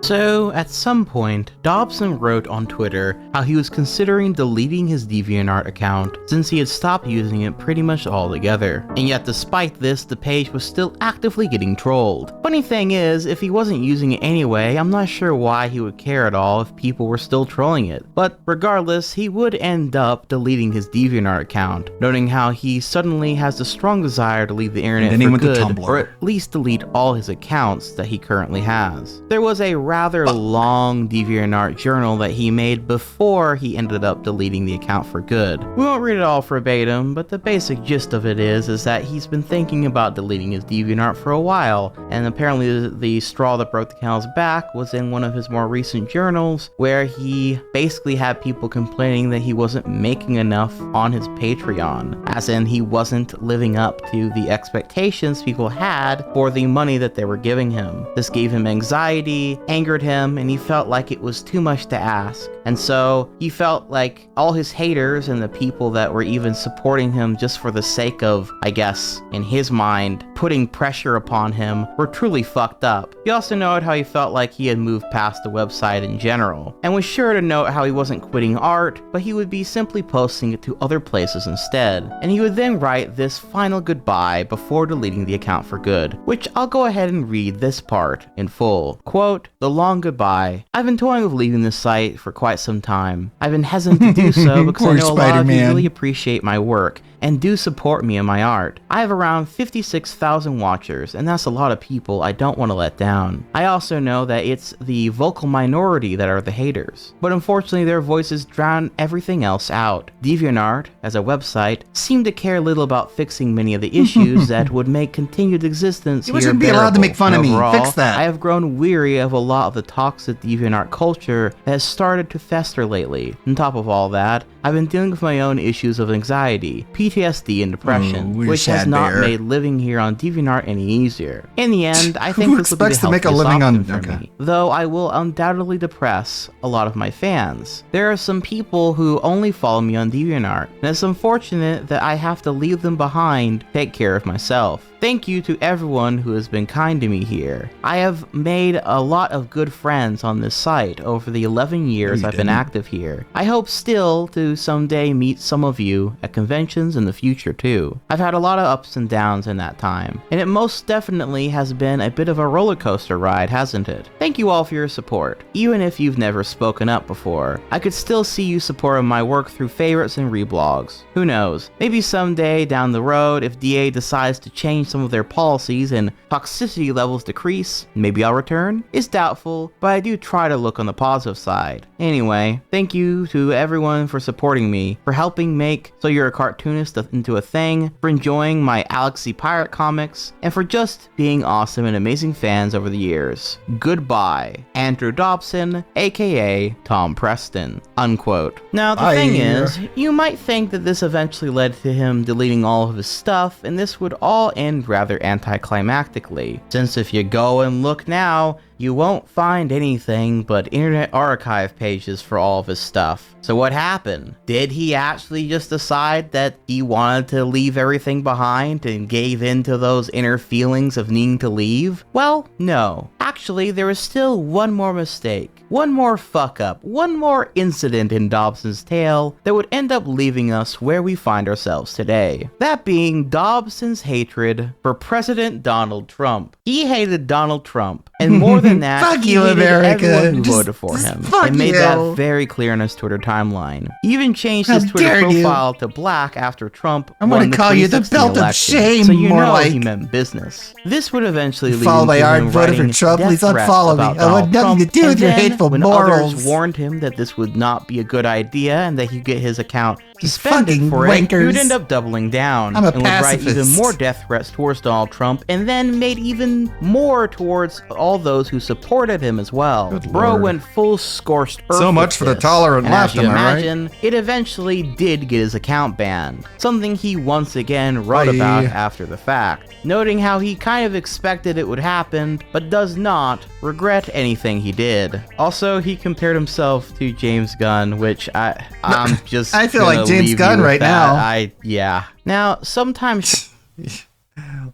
So, at some point, Dobson wrote on Twitter how he was considering deleting his DeviantArt account since he had stopped using it pretty much altogether. And yet, despite this, the page was still actively getting trolled. Funny thing is, if he wasn't using it anyway, I'm not sure why he would care at all if people were still trolling it. But regardless, he would end up deleting his DeviantArt account, noting how he suddenly has a strong desire to leave the internet for good, or at least delete all his accounts that he currently has. There was a rather long DeviantArt journal that he made before he ended up deleting the account for good. We won't read it all verbatim, but the basic gist of it is that he's been thinking about deleting his DeviantArt for a while, and apparently the straw that broke the camel's back was in one of his more recent journals, where he basically had people complaining that he wasn't making enough on his Patreon, as in he wasn't living up to the expectations people had for the money that they were giving him. This gave him anxiety, angered him, and he felt like it was too much to ask. And so he felt like all his haters and the people that were even supporting him just for the sake of, I guess, in his mind, putting pressure upon him were truly fucked up. He also noted how he felt like he had moved past the website in general, and was sure to note how he wasn't quitting art, but he would be simply posting it to other places instead. And he would then write this final goodbye before deleting the account for good, which I'll go ahead and read this part in full. Quote, "The long goodbye. I've been toying with leaving this site for quite some time. I've been hesitant to do so because I know a lot of you really appreciate my work and do support me in my art. I have around 56,000 watchers, and that's a lot of people I don't want to let down. I also know that it's the vocal minority that are the haters, but unfortunately their voices drown everything else out. DeviantArt, as a website, seemed to care little about fixing many of the issues that would make continued existence You here shouldn't be allowed to make fun of me. Overall, Fix that. I have grown weary of a lot of the toxic DeviantArt culture that has started to fester lately. On top of all that, I've been dealing with my own issues of anxiety, PTSD, and depression, which has not made living here on DeviantArt any easier. In the end, I think this will be the healthiest option for me, though I will undoubtedly depress a lot of my fans. There are some people who only follow me on DeviantArt, and it's unfortunate that I have to leave them behind to take care of myself. Thank you to everyone who has been kind to me here. I have made a lot of good friends on this site over the 11 years I've been active here. I hope still to someday meet some of you at conventions in the future too. I've had a lot of ups and downs in that time, and it most definitely has been a bit of a roller coaster ride, hasn't it? Thank you all for your support. Even if you've never spoken up before, I could still see you supporting my work through favorites and reblogs. Who knows? Maybe someday down the road, if DA decides to change some of their policies and toxicity levels decrease, maybe I'll return? It's doubtful, but I do try to look on the positive side. Anyway, thank you to everyone for supporting me, for helping make So You're a Cartoonist into a thing, for enjoying my Alexi Pirate comics, and for just being awesome and amazing fans over the years. Goodbye, Andrew Dobson, aka Tom Preston." Unquote. Now, the thing is, you might think that this eventually led to him deleting all of his stuff, and this would all end rather anticlimactically, since if you go and look now, you won't find anything but Internet Archive pages for all of his stuff. So what happened? Did he actually just decide that he wanted to leave everything behind and gave in to those inner feelings of needing to leave? Well, no. Actually, there was still one more mistake, one more fuck up, one more incident in Dobson's tale that would end up leaving us where we find ourselves today. That being Dobson's hatred for President Donald Trump. He hated Donald Trump, and more than that, Fuck he you, hated America. everyone who Just- voted for him, fuck and made you. that very clear on his Twitter timeline. He even changed How his Twitter dare you. profile to black after Trump I'm won gonna the call you the 2016 belt of election, shame, so you more know like. he meant business. This would eventually lead Follow him my to art, him voted for writing Trump, death please threats unfollow me. about I want Donald nothing to Trump, do with and your then hateful when morals. others warned him that this would not be a good idea and that he'd get his account suspended fucking for it, he would wankers. end up doubling down I'm a and would write even pacifist. more death threats towards Donald Trump, and then made even more towards all those who supported him as well. Bro Lord. went full scorched earth. So with much for the this. tolerant And left, as you am I right? imagine, it eventually did get his account banned, something he once again wrote Bye. about after the fact, noting how he kind of expected it would happen, but does not regret anything he did. Also, he compared himself to James Gunn, which I'm just I feel like gonna James leave Gunn you with right that. now. Yeah. Now, sometimes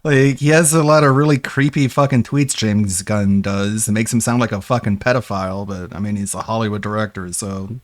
Like, he has a lot of really creepy fucking tweets James Gunn does. It makes him sound like a fucking pedophile, but I mean, he's a Hollywood director, so...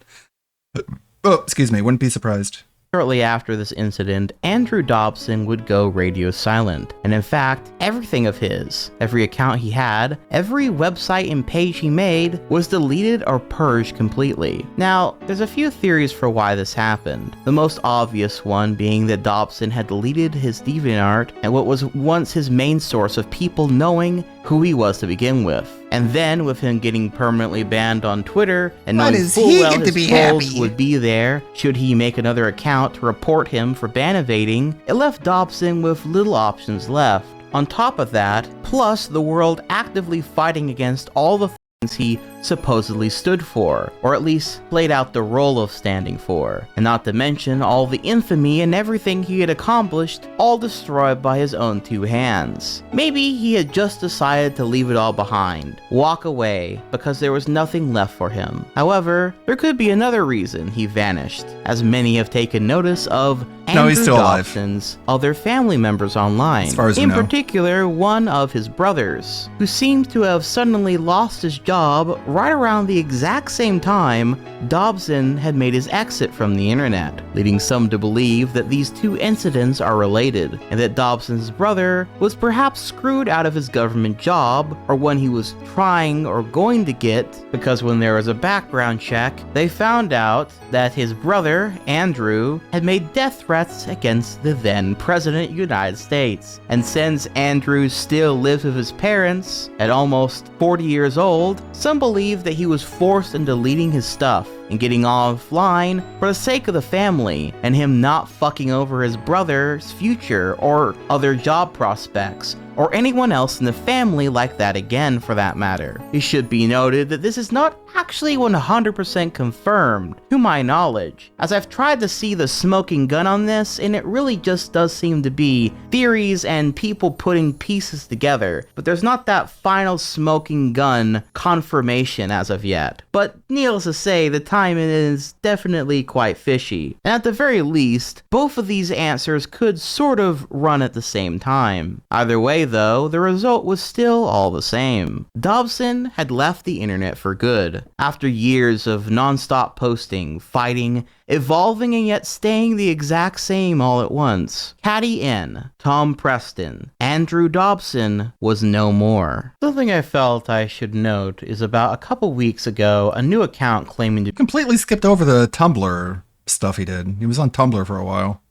Oh, excuse me, wouldn't be surprised. Shortly after this incident, Andrew Dobson would go radio silent, and in fact, everything of his, every account he had, every website and page he made, was deleted or purged completely. Now, there's a few theories for why this happened, the most obvious one being that Dobson had deleted his DeviantArt and what was once his main source of people knowing who he was to begin with. And then, with him getting permanently banned on Twitter, and knowing full well his trolls would be there should he make another account to report him for ban evading, it left Dobson with little options left. On top of that, plus the world actively fighting against all the things he supposedly stood for, or at least played out the role of standing for, and not to mention all the infamy and everything he had accomplished, all destroyed by his own two hands. Maybe he had just decided to leave it all behind, walk away, because there was nothing left for him. However, there could be another reason he vanished, as many have taken notice of Andrew Dobson's other family members online, as far as in particular one of his brothers, who seems to have suddenly lost his job right around the exact same time Dobson had made his exit from the internet, leading some to believe that these two incidents are related, and that Dobson's brother was perhaps screwed out of his government job, or one he was trying or going to get, because when there was a background check, they found out that his brother, Andrew, had made death threats against the then President of the United States. And since Andrew still lives with his parents, at almost 40 years old, some believe that he was forced into deleting his stuff and getting offline for the sake of the family, and him not fucking over his brother's future or other job prospects, or anyone else in the family like that again for that matter. It should be noted that this is not actually 100% confirmed, to my knowledge, as I've tried to see the smoking gun on this, and it really just does seem to be theories and people putting pieces together, but there's not that final smoking gun confirmation as of yet. But needless to say, the timing is definitely quite fishy, and at the very least, both of these answers could sort of run at the same time. Either way though, the result was still all the same. Dobson had left the internet for good. After years of non-stop posting, fighting, evolving, and yet staying the exact same all at once. Caddy N, Tom Preston, Andrew Dobson was no more. Something I felt I should note is about a couple weeks ago, a new account claiming to completely skipped over the Tumblr stuff he did. He was on Tumblr for a while.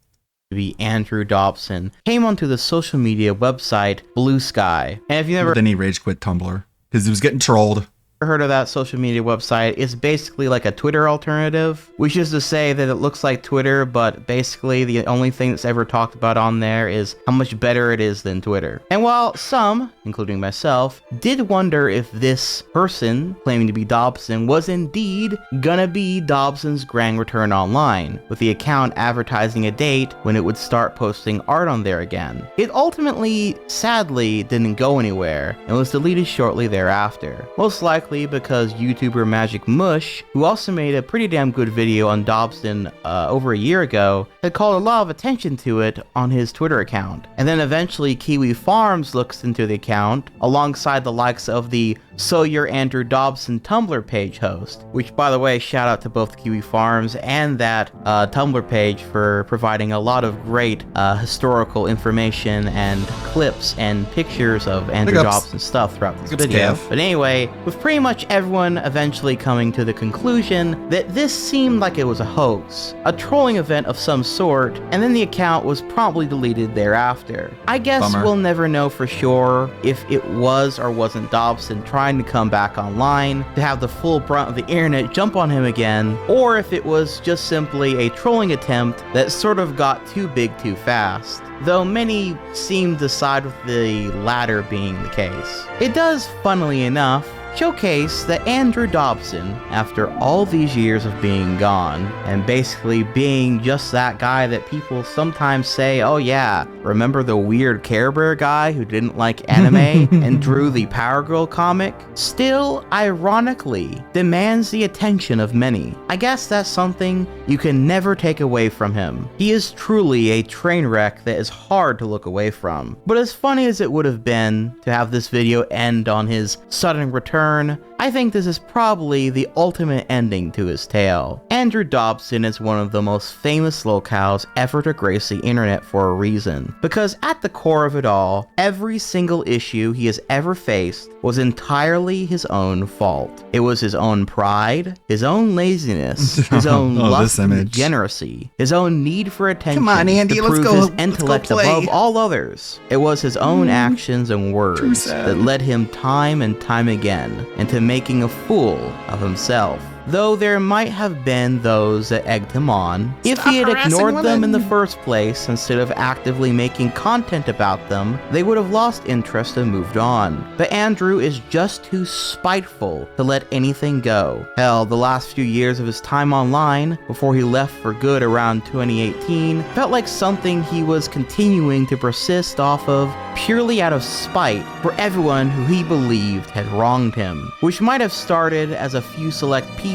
Be Andrew Dobson came onto the social media website Blue Sky. And if you never then he rage quit Tumblr because he was getting trolled. Heard of that social media website, it's basically like a Twitter alternative, which is to say that it looks like Twitter, but basically the only thing that's ever talked about on there is how much better it is than Twitter. And while some, including myself, did wonder if this person claiming to be Dobson was indeed gonna be Dobson's grand return online, with the account advertising a date when it would start posting art on there again, it ultimately, sadly, didn't go anywhere and was deleted shortly thereafter. Most likely because YouTuber Magic Mush, who also made a pretty damn good video on Dobson over a year ago, had called a lot of attention to it on his Twitter account. And then eventually Kiwi Farms looks into the account, alongside the likes of the So You're Andrew Dobson Tumblr page host, which by the way, shout out to both Kiwi Farms and that Tumblr page for providing a lot of great historical information and clips and pictures of Andrew Dobson stuff throughout this video. But anyway, with pretty much everyone eventually coming to the conclusion that this seemed like it was a hoax, a trolling event of some sort, and then the account was promptly deleted thereafter. I guess we'll never know for sure if it was or wasn't Dobson trying to come back online to have the full brunt of the internet jump on him again, or if it was just simply a trolling attempt that sort of got too big too fast, though many seem to side with the latter being the case. It does, funnily enough, showcase that Andrew Dobson, after all these years of being gone, and basically being just that guy that people sometimes say, oh yeah, remember the weird Care Bear guy who didn't like anime and drew the Power Girl comic, still, ironically, demands the attention of many. I guess that's something you can never take away from him. He is truly a train wreck that is hard to look away from. But as funny as it would have been to have this video end on his sudden return, I think this is probably the ultimate ending to his tale. Andrew Dobson is one of the most famous locales ever to grace the internet for a reason, because at the core of it all, every single issue he has ever faced was entirely his own fault. It was his own pride, his own laziness, his own lust for degeneracy, his own need for attention. Come on, Andy, to let's prove go. his intellect above all others. It was his own actions and words that led him time and time again into making a fool of himself. Though there might have been those that egged him on, if he had ignored them in the first place instead of actively making content about them, they would have lost interest and moved on. But Andrew is just too spiteful to let anything go. Hell, the last few years of his time online, before he left for good around 2018, felt like something he was continuing to persist off of purely out of spite for everyone who he believed had wronged him, which might have started as a few select people,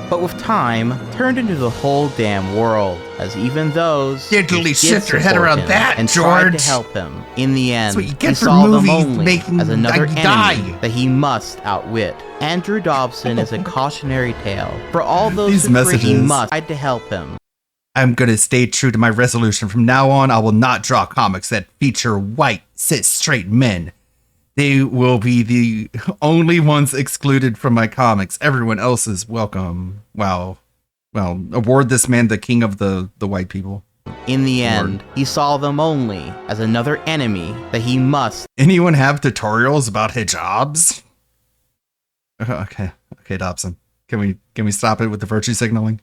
but with time turned into the whole damn world, as even those Diddly who shift did your head support around him that, and tried George. to help him, in the end, That's what you he get for saw them movies only making as another like enemy die. that he must outwit. Andrew Dobson is a cautionary tale for all those These who think he messages. must try to help him. I'm gonna stay true to my resolution. From now on, I will not draw comics that feature white, cis, straight men. They will be the only ones excluded from my comics. Everyone else is welcome. Wow. Well, award this man the king of the white people. In the end, he saw them only as another enemy that he must. Anyone have tutorials about hijabs? Okay, Dobson. Can we stop it with the virtue signaling?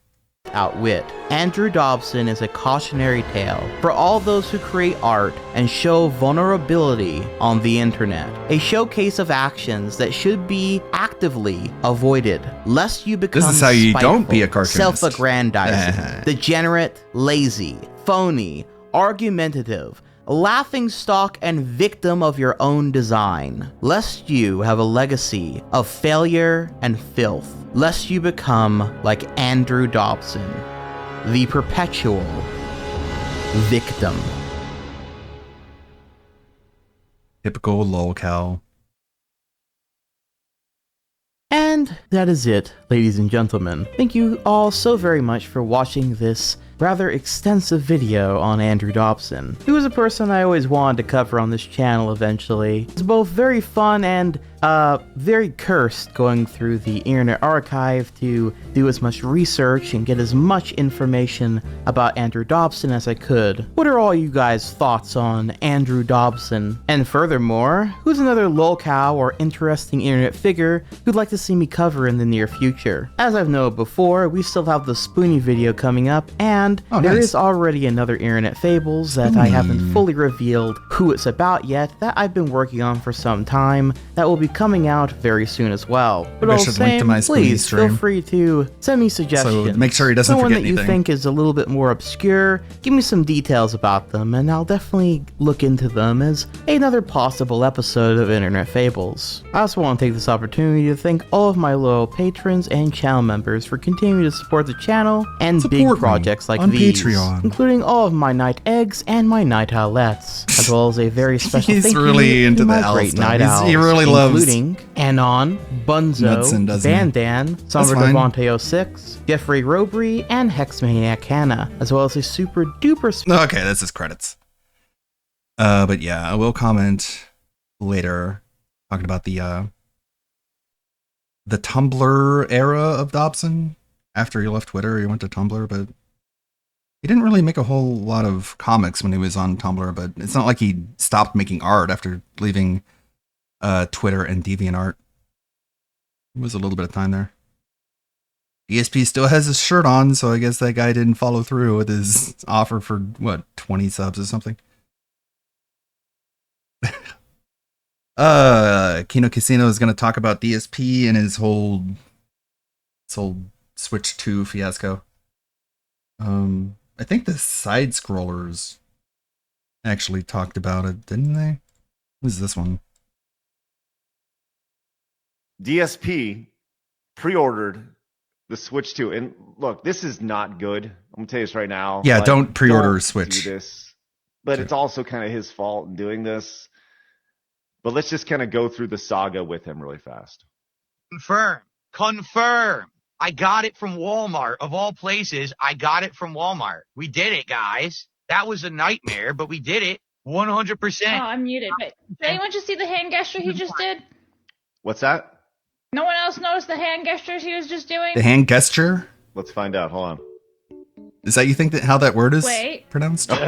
Outwit. Andrew Dobson is a cautionary tale for all those who create art and show vulnerability on the internet. A showcase of actions that should be actively avoided, lest you become This is how you spiteful, don't be a cartoonist. self-aggrandizing, degenerate, lazy, phony, argumentative, laughing stock and victim of your own design, lest you have a legacy of failure and filth, lest you become like Andrew Dobson, the perpetual victim. Typical lolcow. And that is it, ladies and gentlemen. Thank you all so very much for watching this rather extensive video on Andrew Dobson. He was a person I always wanted to cover on this channel eventually. It's both very fun and very cursed going through the Internet Archive to do as much research and get as much information about Andrew Dobson as I could. What are all you guys' thoughts on Andrew Dobson? And furthermore, who's another lolcow or interesting internet figure you'd like to see me cover in the near future? As I've noted before, we still have the Spoonie video coming up, and there is already another Internet Fables that I haven't fully revealed who it's about yet that I've been working on for some time that will be coming out very soon as well. But all the same, please feel free to send me suggestions. So make sure he doesn't Someone forget that you anything. think is a little bit more obscure, give me some details about them and I'll definitely look into them as another possible episode of Internet Fables. I also want to take this opportunity to thank all of my loyal patrons and channel members for continuing to support the channel and big projects like on these, Patreon. including all of my night eggs and my night owlettes, as well as a very special He's thank really you into to the my owl great stuff. night He's- owls, he really loves including Anon, Bunzo, Knudsen, doesn't he? Bandan, Somber fine. Devontae 06, Jeffrey Robry, and Hexmaniac Hannah, as well as a super duper Okay, that's his credits. But yeah, I will comment later talking about the Tumblr era of Dobson. After he left Twitter, he went to Tumblr, but he didn't really make a whole lot of comics when he was on Tumblr, but it's not like he stopped making art after leaving Twitter and DeviantArt. It was a little bit of time there. ESP still has his shirt on, so I guess that guy didn't follow through with his offer for, what, 20 subs or something? Kino Casino is going to talk about DSP and his whole Switch 2 fiasco. I think the side scrollers actually talked about it, didn't they? Who's this one? DSP pre-ordered the Switch 2, and look, this is not good. I'm gonna tell you this right now. Yeah, Like, don't pre-order don't Switch. do this. But it's also kind of his fault in doing this. But let's just kind of go through the saga with him really fast. Confirm. I got it from Walmart. Of all places, I got it from Walmart. We did it, guys. That was a nightmare, but we did it 100%. Oh, I'm muted. But did anyone just see the hand gesture he just did? What's that? No one else noticed the hand gestures he was just doing? The hand gesture? Let's find out. Hold on. Is that you think that how that word is Wait. pronounced? I'm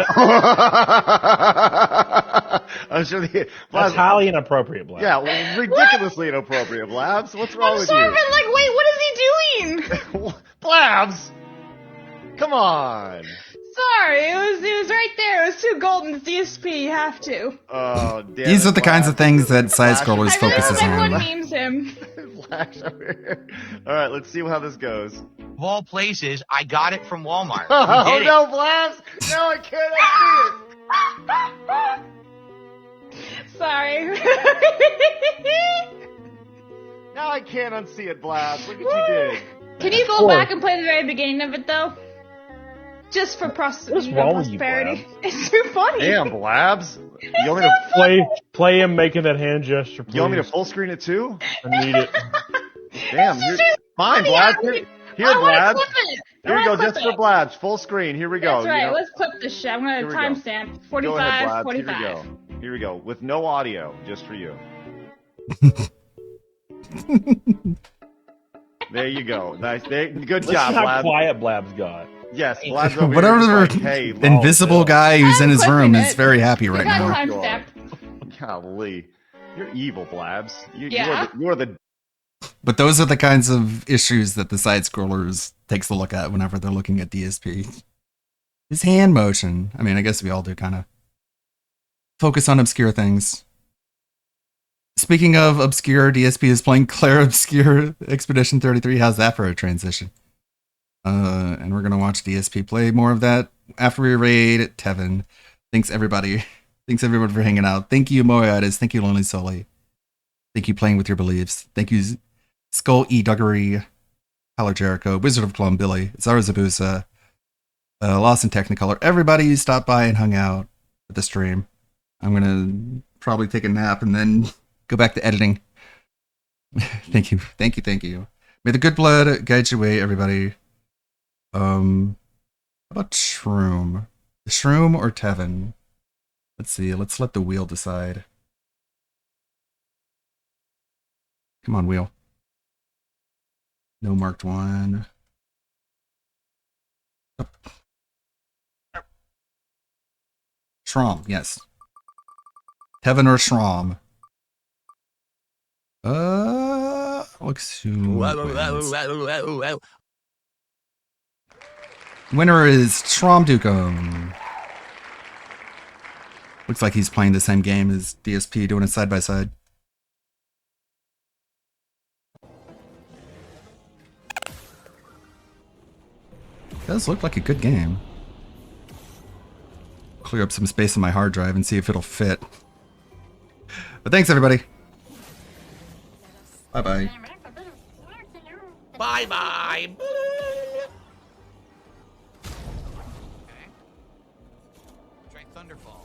sure That's highly inappropriate, Blabs. Yeah, well, ridiculously inappropriate, Blabs. What's wrong I'm with sort you? of like, wait, what is he doing? Blabs! Come on. Sorry, it was right there. It was too golden. It's DSP. You have to. Oh, damn. These are the kinds of things that side scrollers I really focuses hope everyone on. memes him. Flash over here. All right, let's see how this goes. Of all places, I got it from Walmart. Oh, We did it. no, Blabs! No, I cannot see it. Sorry. Now I can't unsee it, Blabs. Look what you did. Can you go back and play the very beginning of it, though? Just for prosperity. It's too funny. Damn, Blabs. You want me to play him making that hand gesture, please? You want me to full screen it too? I need it. Damn, fine, Blabs. Here, Blabs. Here we go, just for it. Blabs. Full screen. Here we go. That's right. Let's clip this shit. I'm going Here to we go. timestamp. Go ahead, 45, Blabs. 45. Here we go. Here we go. With no audio, just for you. There you go. Nice. Good job, Listen how Blabs. quiet Blabs got. Yes, Blabs over Whatever here just like, hey, invisible guy who's in his room is very happy right now. Timestamp. Golly. You're evil, Blabs. Yeah. You're the But those are the kinds of issues that the side scrollers takes a look at whenever they're looking at DSP. His hand motion. I mean, I guess we all do kind of focus on obscure things. Speaking of obscure, DSP is playing Claire Obscure Expedition 33. How's that for a transition? And we're going to watch DSP play more of that after we raid Tevin. Thanks everybody. Thanks everyone for hanging out. Thank you, Moiadis. Thank you, Lonely Sully. Thank you, Playing With Your Beliefs. Thank you, Skull E. Duggery, Hello Jericho, Wizard of Plum Billy, Zara Zabusa, Lawson Technicolor. Everybody who stopped by and hung out at the stream. I'm going to probably take a nap and then go back to editing. Thank you. Thank you. Thank you. May the good blood guide your way, everybody. How about Shroom? The Shroom or Tevin? Let's see. Let's let the wheel decide. Come on, wheel. No marked one. Oh. Shrom, yes. Tevin or Shrom? Looks who wins. Winner is Shrom Dukum. Looks like he's playing the same game as DSP, doing it side by side. Does look like a good game. Clear up some space on my hard drive and see if it'll fit. But thanks, everybody. Bye-bye. Bye-bye. Try Thunderfall.